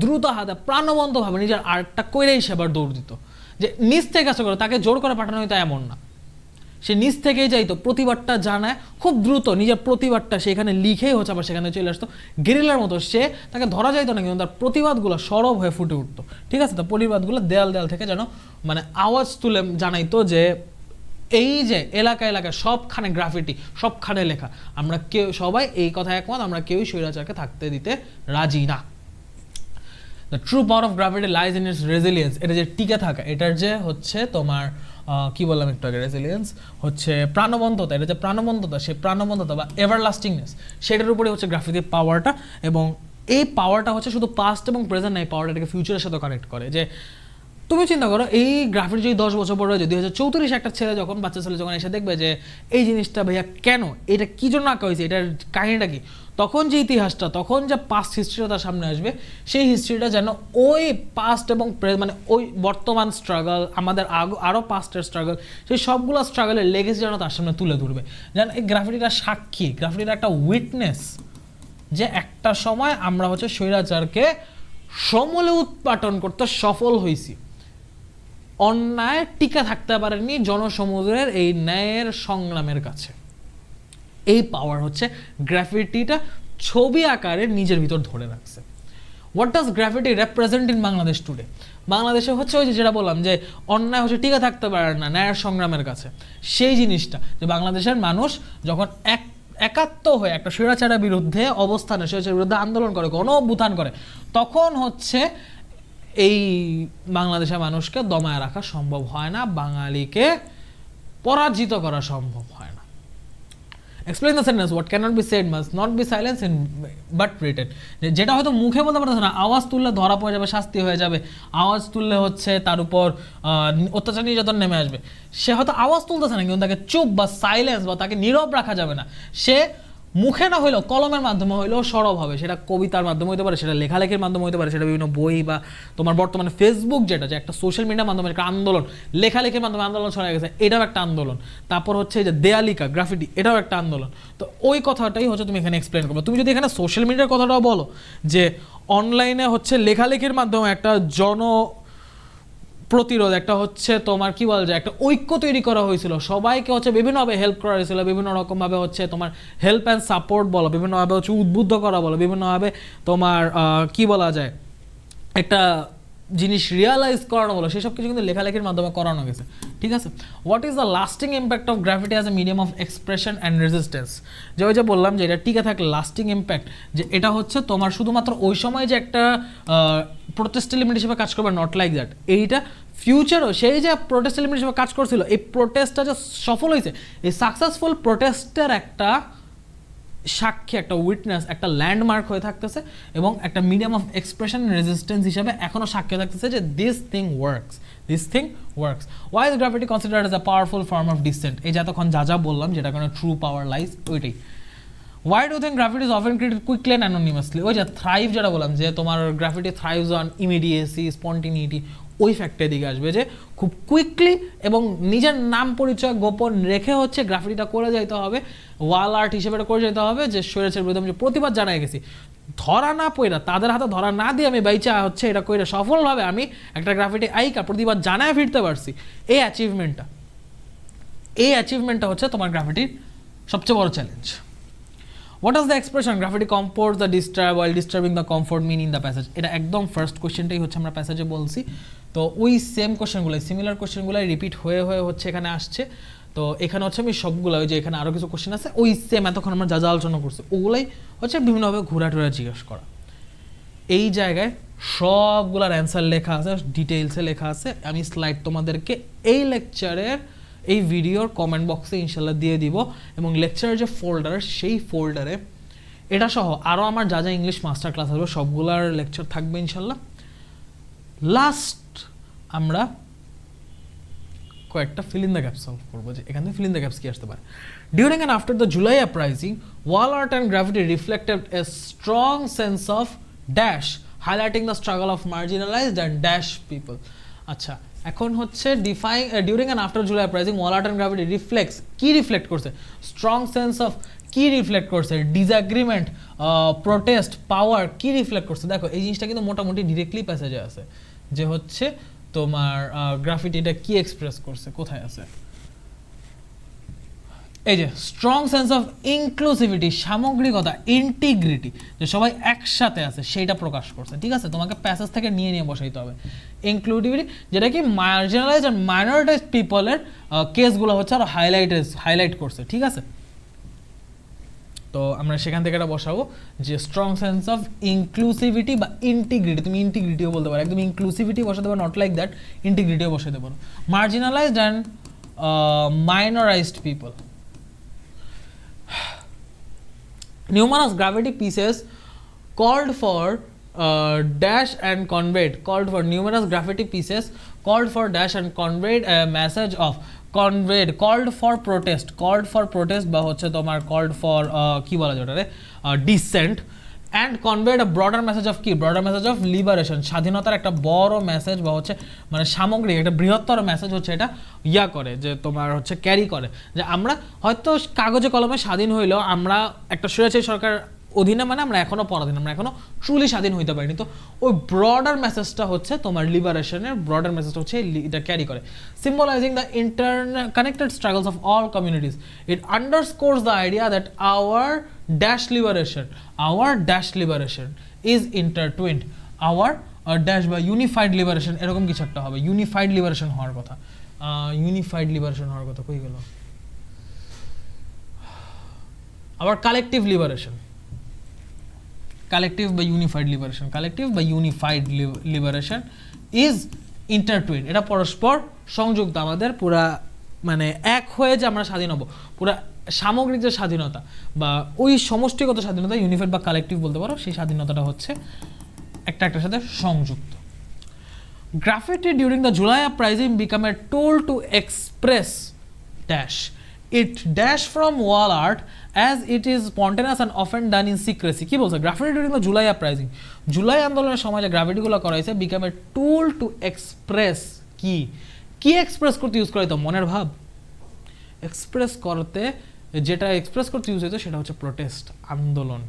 দ্রুত হাতে প্রাণবন্তভাবে নিজের আর্টটা কইরেই সেবার দৌড় দিত, যে নিজ থেকে কাজ করে, তাকে জোর করে পাঠানো হয়তো এমন না, সে নিজ থেকেই যাইতো, প্রতিবাদটা জানায় খুব দ্রুত, নিজের প্রতিবাদটা সেখানে লিখেই হচ্ছে আবার সেখানে চলে আসতো গেরিলার মতো। সে তাকে ধরা যাইতো না, কিন্তু তার প্রতিবাদগুলো সরব হয়ে ফুটে উঠতো, ঠিক আছে। তার প্রতিবাদগুলো দেয়াল থেকে যেন মানে আওয়াজ তুলে জানাইতো যে এই যে এলাকায় সবখানে গ্রাফিটি, সবখানে লেখা, আমরা কেউ সবাই এই কথা একমত, আমরা কেউই স্বৈরাচারকে থাকতে দিতে রাজি না। The true power of gravity lies in it's resilience, এটা যে টিকে থাকা, এটার যে হচ্ছে তোমার কি বললাম একটু আগে, রেজিলিয়েন্স হচ্ছে প্রাণবন্ততা, এটা যে প্রাণবন্ততা, সেই প্রাণবন্ততা বা এভারলাস্টিংনেস, সেটার উপরে হচ্ছে গ্রাফিতির পাওয়ারটা। এবং এই পাওয়ারটা হচ্ছে শুধু পাস্ট এবং প্রেজেন্ট না, এই পাওয়ারটা এটাকে ফিউচারের সাথে কানেক্ট করে। যে তুমি চিন্তা করো, এই গ্রাফিটি যদি 10 বছর পরে হয়, 2034 একটা ছেলে যখন, বাচ্চা ছেলে যখন এসে দেখবে যে এই জিনিসটা ভাইয়া কেন, এটা কি জন্য আঁকা হয়েছে, এটার কাহিনীটা কি, তখন যে ইতিহাসটা, তখন যে পাস্ট হিস্ট্রিটা তার সামনে আসবে, সেই হিস্ট্রিটা যেন ওই পাস্ট এবং মানে ওই বর্তমান স্ট্রাগল, আমাদের আরও পাস্টের স্ট্রাগল, সেই সবগুলো স্ট্রাগলের লেগেসি যেন তার সামনে তুলে ধরবে। যেন এই গ্রাফিটিটা সাক্ষী, গ্রাফিটিটা একটা উইটনেস, যে একটা সময় আমরা হচ্ছে স্বৈরাচারকে সমূলে উৎপাটন করতে সফল হয়েছি, অন্যায় টিকে থাকতে পারেনি জনসমুদ্রের এই ন্যায়ের সংগ্রামের কাছে। এই পাওয়ার হচ্ছে গ্রাফিটিটা ছবি আকারে নিজের ভিতর ধরে রাখছে। What does graffiti represent in Bangladesh today? বাংলাদেশে হচ্ছে ওই যেটা বললাম যে অন্যায় হচ্ছে টিকে থাকতে পারে না ন্যায়ের সংগ্রামের কাছে, সেই জিনিসটা যে বাংলাদেশের মানুষ যখন একাত্ম হয়ে একটা স্বৈরাচারের বিরুদ্ধে অবস্থানে, স্বৈরাচারের বিরুদ্ধে আন্দোলন করে, গণ অভ্যুত্থান করে, তখন হচ্ছে এই বাংলাদেশের মানুষকে দমায় রাখা সম্ভব হয় না, বাঙালিকে পরাজিত করা সম্ভব হয় না। Explain the sentence, what cannot be said must not be silence in but written. যেটা হয়তো মুখে বলতে পারতেছে না, আওয়াজ তুললে ধরা পড়ে যাবে, শাস্তি হয়ে যাবে, আওয়াজ তুললে হচ্ছে তার উপর অত্যাচার নির্যাতন নেমে আসবে, সে হয়তো আওয়াজ তুলতেছে না, কিন্তু তাকে চুপ বা সাইলেন্স বা তাকে নীরব রাখা যাবে না। সে মুখে না হইলেও কলমের মাধ্যমে হইলেও সরব হবে, সেটা কবিতার মাধ্যমে হতে পারে, সেটা লেখালেখির মাধ্যমে হতে পারে, সেটা বিভিন্ন বই বা তোমার বর্তমানে ফেসবুক যেটা, যে একটা সোশ্যাল মিডিয়ার মাধ্যমে একটা আন্দোলন, লেখালেখির মাধ্যমে আন্দোলন ছড়া গেছে, এটাও একটা আন্দোলন। তারপর হচ্ছে যে দেয়ালিকা গ্রাফিটি, এটাও একটা আন্দোলন। তো ওই কথাটাই হচ্ছে তুমি এখানে এক্সপ্লেন করবে। তুমি যদি এখানে সোশ্যাল মিডিয়ার কথাটাও বলো, যে অনলাইনে হচ্ছে লেখালেখির মাধ্যমে একটা প্রতিরোধ, একটা হচ্ছে তোমার কি বলা যায়, একটা ঐক্য তৈরি করা হয়েছিল, সবাইকে হচ্ছে বিভিন্নভাবে হেল্প করা হয়েছিল, বিভিন্ন রকমভাবে হচ্ছে তোমার হেল্প অ্যান্ড সাপোর্ট বলো, বিভিন্নভাবে হচ্ছে উদ্বুদ্ধ করা বলো, বিভিন্নভাবে তোমার কি বলা যায় একটা জিনিস রিয়ালাইজ করানো বলো, সেসব কিছু কিন্তু লেখালেখির মাধ্যমে করানো গেছে, ঠিক আছে। What is the lasting impact of graffiti as a medium of expression and resistance? যে ওই যে বললাম যে এটা টিকে থাকে, লাস্টিং ইম্প্যাক্ট, যে এটা হচ্ছে তোমার শুধুমাত্র ওই সময় যে একটা প্রোটেস্ট এলিমেন্ট হিসেবে কাজ করবে, নট লাইক দ্যাট, এইটা ফিউচারও সেই যে প্রোটেস্ট এলিমেন্ট হিসেবে কাজ করছিল, এই প্রোটেস্টটা যে সফল হয়েছে, এই সাকসেসফুল প্রোটেস্টের একটা সাক্ষী, একটা উইটনেস, একটা ল্যান্ডমার্ক হয়ে থাকতেছে, এবং একটা মিডিয়াম অফ এক্সপ্রেশন রেজিস্ট্যান্স হিসাবে এখনও সাক্ষী থাকতেছে যে this thing works. Why is graffiti considered as a powerful form of dissent? এই যে এতক্ষণ যা বললাম, যেটা কোনো ট্রু পাওয়ার লাইজ, ওইটাই। Why do think graffiti is often created quickly and anonymously? ওই যে থ্রাইভ যেটা বললাম, যে তোমার গ্রাফিটি থ্রাইভস অন ইমিডিয়েসি, স্পন্টিনিটি, ওই ফ্যাক্টের দিকে আসবে, যে খুব কুইকলি এবং নিজের নাম পরিচয় গোপন রেখে হচ্ছে গ্রাফিটিটা করে যাইতে হবে, ওয়াল আর্ট হিসেবে এটা করে যেতে হবে, যে স্বৈরাচারের বিরুদ্ধে আমি যে প্রতিবাদ জানাই গেছি, ধরা না পড়া, তাদের হাতে ধরা না দিয়ে আমি বাইচা হচ্ছে এটা করে সফলভাবে আমি একটা গ্রাফিটি আইকা প্রতিবাদ জানায় ফিরতে পারছি, এই অ্যাচিভমেন্টটা হচ্ছে তোমার গ্রাফিটির সবচেয়ে বড় challenge. What does the expression graffiti comforts the disturb while disturbing the comfort mean in the passage? এটা একদম ফার্স্ট কোশ্চেনটাই হচ্ছে আমরা প্যাসেজে বলছি, তো ওই সেম কোশ্চেনগুলো, সিমিলার কোশ্চেনগুলোই রিপিট হয়ে হচ্ছে এখানে আসছে। তো এখানে হচ্ছে আমি সবগুলো, ওই যে এখানে আরও কিছু কোশ্চেন আছে, ওই সেম এতক্ষণ আমরা যা আলোচনা করছি ওগুলোই হচ্ছে বিভিন্নভাবে ঘোরাটোরা জিজ্ঞেস করা। এই জায়গায় সবগুলোর অ্যান্সার লেখা আছে, ডিটেইলসে লেখা আছে। আমি স্লাইড তোমাদেরকে এই লেকচারের এই ভিডিওর কমেন্ট বক্সে ইনশাল্লাহ দিয়ে দিব, এবং লেকচারের যে ফোল্ডার, সেই ফোল্ডারে এটা সহ আরও আমার যা ইংলিশ মাস্টার ক্লাস হবে সবগুলার লেকচার থাকবে ইনশাল্লাহ। লাস্ট আমরা কয়েকটা feel in the gap solve করবো, যে এখান থেকে ফিল ইন দ্য গ্যাপস কি আসতে পারে। During and after the July uprising, wall art and graffiti reflected a strong sense of dash highlighting the struggle of marginalised and dash people. আচ্ছা, এখন হচ্ছে during and after July uprising, wall art and graffiti reflects, কি রিফ্লেক্ট করছে? স্ট্রং সেন্স অফ কি রিফ্লেক্ট করছে, ডিসএগ্রিমেন্ট, প্রোটেস্ট, পাওয়ার, কি রিফ্লেক্ট করছে? দেখো এই জিনিসটা কিন্তু মোটামুটি ডিরেক্টলি প্যাসেজে আছে, যে হচ্ছে তোমার গ্রাফিটিটা কি এক্সপ্রেস করছে, কোথায় আছে? এই যে স্ট্রং সেন্স অফ ইনক্লুসিভিটি, সামগ্রিকতা, ইন্টিগ্রিটি, যে সবাই একসাথে আছে সেইটা প্রকাশ করছে। ঠিক আছে, তোমাকে প্যাসেজ থেকে নিয়ে নিয়ে বসাইতে হবে। ইনক্লুসিভিটি, যেটা কি মার্জিনালাইজ অ্যান্ড মাইনরিটাইজড পিপলের কেসগুলো হচ্ছে আরো হাইলাইট করছে। ঠিক আছে, তো আমরা সেখান থেকে এটা বসাবো যে স্ট্রং সেন্স অফ ইনক্লুসিভিটি বা ইন্টিগ্রিটি, তুমি ইন্টিগ্রিটিও বলতে পারো, একদম ইনক্লুসিভিটি বসাতে পারো, নট লাইক দ্যাট, ইন্টিগ্রিটিও বসাতে পারো। Marginalised and minorised people, numerous gravity pieces called for dash and numerous gravity pieces called for dash and conveyed a message of called for protest বা হচ্ছে তোমার called for কি বলা যায় ওটারে, dissent, and conveyed a broader message of liberation, স্বাধীনতার একটা বড় মেসেজ বা হচ্ছে মানে সামগ্রিক একটা বৃহত্তর মেসেজ হচ্ছে এটা করে, যে তোমার হচ্ছে ক্যারি করে, যে আমরা হয়তো কাগজে কলমে স্বাধীন হইলেও আমরা একটা স্বৈরাচারী সরকার অধীনে, মানে আমরা এখনো পরাধীন, আমরা এখনো ট্রুলি স্বাধীন হইতে পারিনি। তো ওই ব্রডার মেসেজটা হচ্ছে তোমার লিবারেশনের ব্রডার মেসেজটা হচ্ছে এটা ক্যারি করে। Symbolising the connected struggles of all communities, it underscores the idea that our dash liberation is intertwined, our dash বা ইউনিফাইড লিবারেশন, এরকম কিছু একটা হবে। ইউনিফাইড লিবারেশন হওয়ার কথা, কই গেল? আবার কালেকটিভ বা ইউনিফাইড লিবারেশন ইজ ইন্টারটুইন্ড, এটা পরস্পর সংযুক্ত, আমাদের পুরা মানে এক হয়ে যে আমরা স্বাধীন হব, পুরা সামগ্রিক যে স্বাধীনতা বা ওই সমষ্টিগত স্বাধীনতা, ইউনিফাইড বা কালেকটিভ বলতে পারো, সেই স্বাধীনতাটা হচ্ছে একটার সাথে সংযুক্ত। Graffiti during the July uprising become a tool to express dash it dash from wall art as it is spontaneous and often done in secrecy। কি বলছে? Graffiti during the July uprising, July আন্দোলনের সময় যে গ্রাফিটিগুলো করা হয়েছে, become a tool to express, কি এক্সপ্রেস করতে ইউজ করা হতো? মনের ভাব এক্সপ্রেস করতে, যেটা এক্সপ্রেস করতে ইউজ হতো সেটা হচ্ছে প্রোটেস্ট, আন্দোলন,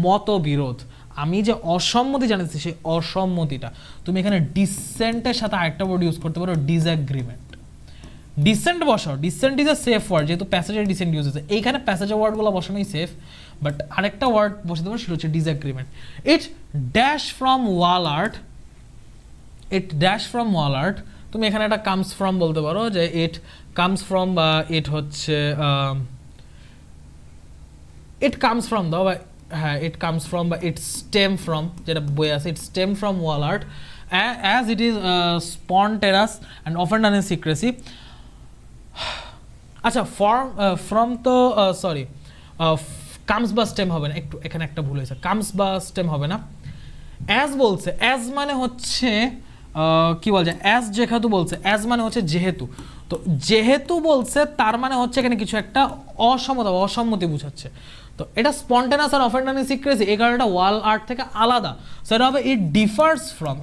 মতবিরোধ। আমি যে অসম্মতি জানাচ্ছি সেই অসম্মতিটা তুমি এখানে ডিসেন্টের সাথে আরেকটা ওয়ার্ড ইউজ করতে পারো, ডিসএগ্রিমেন্ট। ডিসেন্ট বসাও, dissent is a safe word, যেহেতু প্যাসেজের ডিসেন্ট ইউজ হচ্ছে, এইখানে প্যাসেজের ওয়ার্ডগুলো বসানোই সেফ, বাট আরেকটা ওয়ার্ড বসাতে পারো, সেটা হচ্ছে disagreement. It dash from wall art, তুমি এখানে একটা কামস ফ্রম বলতে পারো, যে ইট কামস ফ্রম বা ইট হচ্ছে ইট কামস ফ্রম দাও, বা হ্যাঁ ইট কামস ফ্রম বা ইট স্টেম ফ্রম, যেটা বই আছে, it stem from wall art as it is spontaneous and often done in secrecy। আচ্ছা, ফ্রম তো সরি কামস বা স্টেম হবে না, একটু এখানে একটা ভুল হয়েছে, কামস বা স্টেম হবে না। অ্যাজ বলছে, অ্যাজ মানে হচ্ছে কি বলছে, অ্যাজ যেহেতু বলছে, অ্যাজ মানে হচ্ছে যেহেতু, তো যেহেতু বলছে তার মানে হচ্ছে এখানে কিছু একটা অসম্মতি বুঝাচ্ছে। তো এটা স্পন্টেনাস আর অফেন্ড ইন সিক্রেসি, এই কারণে এটা ওয়াল আর্ট থেকে আলাদা, সেটা হবে ইট ডিফার্স ফ্রম,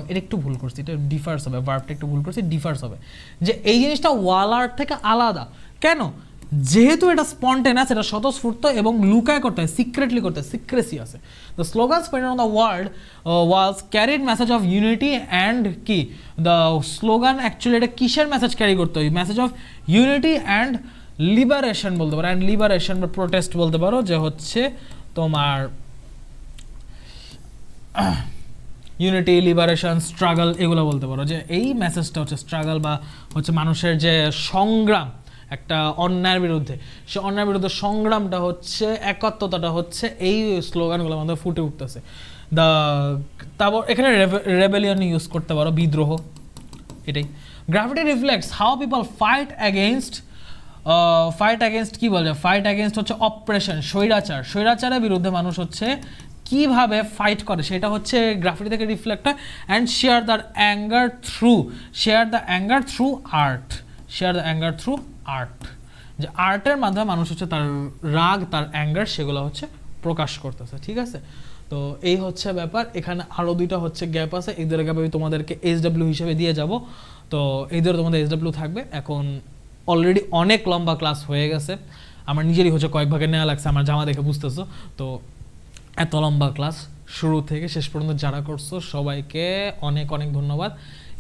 এটা একটু ভুল করছি, এটা ডিফার্স হবে, ভার্বটা একটু ভুল করছি, ডিফার্স হবে, যে এই জিনিসটা ওয়াল আর্ট থেকে আলাদা। কেন? যেহেতু এটা স্পন্টেনাস, এটা স্বতঃস্ফূর্ত এবং লুকায় করতে হয়, সিক্রেটলি করতে হয়, সিক্রেসি আছে। The slogan spreaded on the world was carried message of unity and কি, দ্য স্লোগান অ্যাকচুয়ালি এটা কিসের মেসেজ ক্যারি করতে হয়? Message of unity and liberation বলতে পারো, অ্যান্ড লিবারেশন বা প্রোটেস্ট বলতে পারো, যে হচ্ছে তোমার ইউনিটি, লিবারেশন, স্ট্রাগল, এগুলো বলতে পারো, যে এই মেসেজটা হচ্ছে স্ট্রাগল বা হচ্ছে মানুষের যে সংগ্রাম একটা অন্যায়ের বিরুদ্ধে, সে অন্যায়ের বিরুদ্ধে সংগ্রামটা হচ্ছে, একত্বতাটা হচ্ছে এই স্লোগানগুলোর মধ্যে ফুটে উঠতেছে। তারপর এখানে রেবেলিয়ন ইউজ করতে পারো, বিদ্রোহ, এটাই। Graffiti reflects how people fight against কি বলে, ফাইট অ্যাগেনস্ট হচ্ছে অপ্রেশন, স্বৈরাচারের বিরুদ্ধে মানুষ হচ্ছে কিভাবে ফাইট করে, সেটা হচ্ছে গ্রাফিটি থেকে রিফ্লেক্ট হয়। And share the anger through art, যে আর্টের মাধ্যমে মানুষ হচ্ছে তার রাগ, তার অ্যাঙ্গার, সেগুলো হচ্ছে প্রকাশ করতেছে। ঠিক আছে, তো এই হচ্ছে ব্যাপার। এখানে আরও দুইটা হচ্ছে গ্যাপ আছে, এই দুটো গ্যাপ আমি তোমাদেরকে SW হিসেবে দিয়ে যাব, তো এই দুটো তোমাদের SW থাকবে। এখন অলরেডি অনেক লম্বা ক্লাস হয়ে গেছে, আমার নিজেরই হচ্ছে কয়েক ভাগে নেওয়া লাগছে, আমার জামা দেখে বুঝতেছো। তো এত লম্বা ক্লাস শুরু থেকে শেষ পর্যন্ত যারা করছো সবাইকে অনেক অনেক ধন্যবাদ।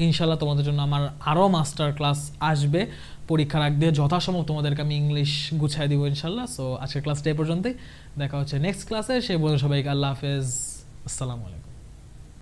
ইনশাল্লাহ তোমাদের জন্য আমার আরও মাস্টার ক্লাস আসবে পরীক্ষার আগ দিয়ে, যথাসম্ভব তোমাদেরকে আমি ইংলিশ গুছাই দিব ইনশাল্লাহ। সো আজকের ক্লাসটা এই পর্যন্তই, দেখা হচ্ছে নেক্সট ক্লাসে। সেই বলে সবাইকে আল্লাহ হাফেজ, আসসালামু আলাইকুম।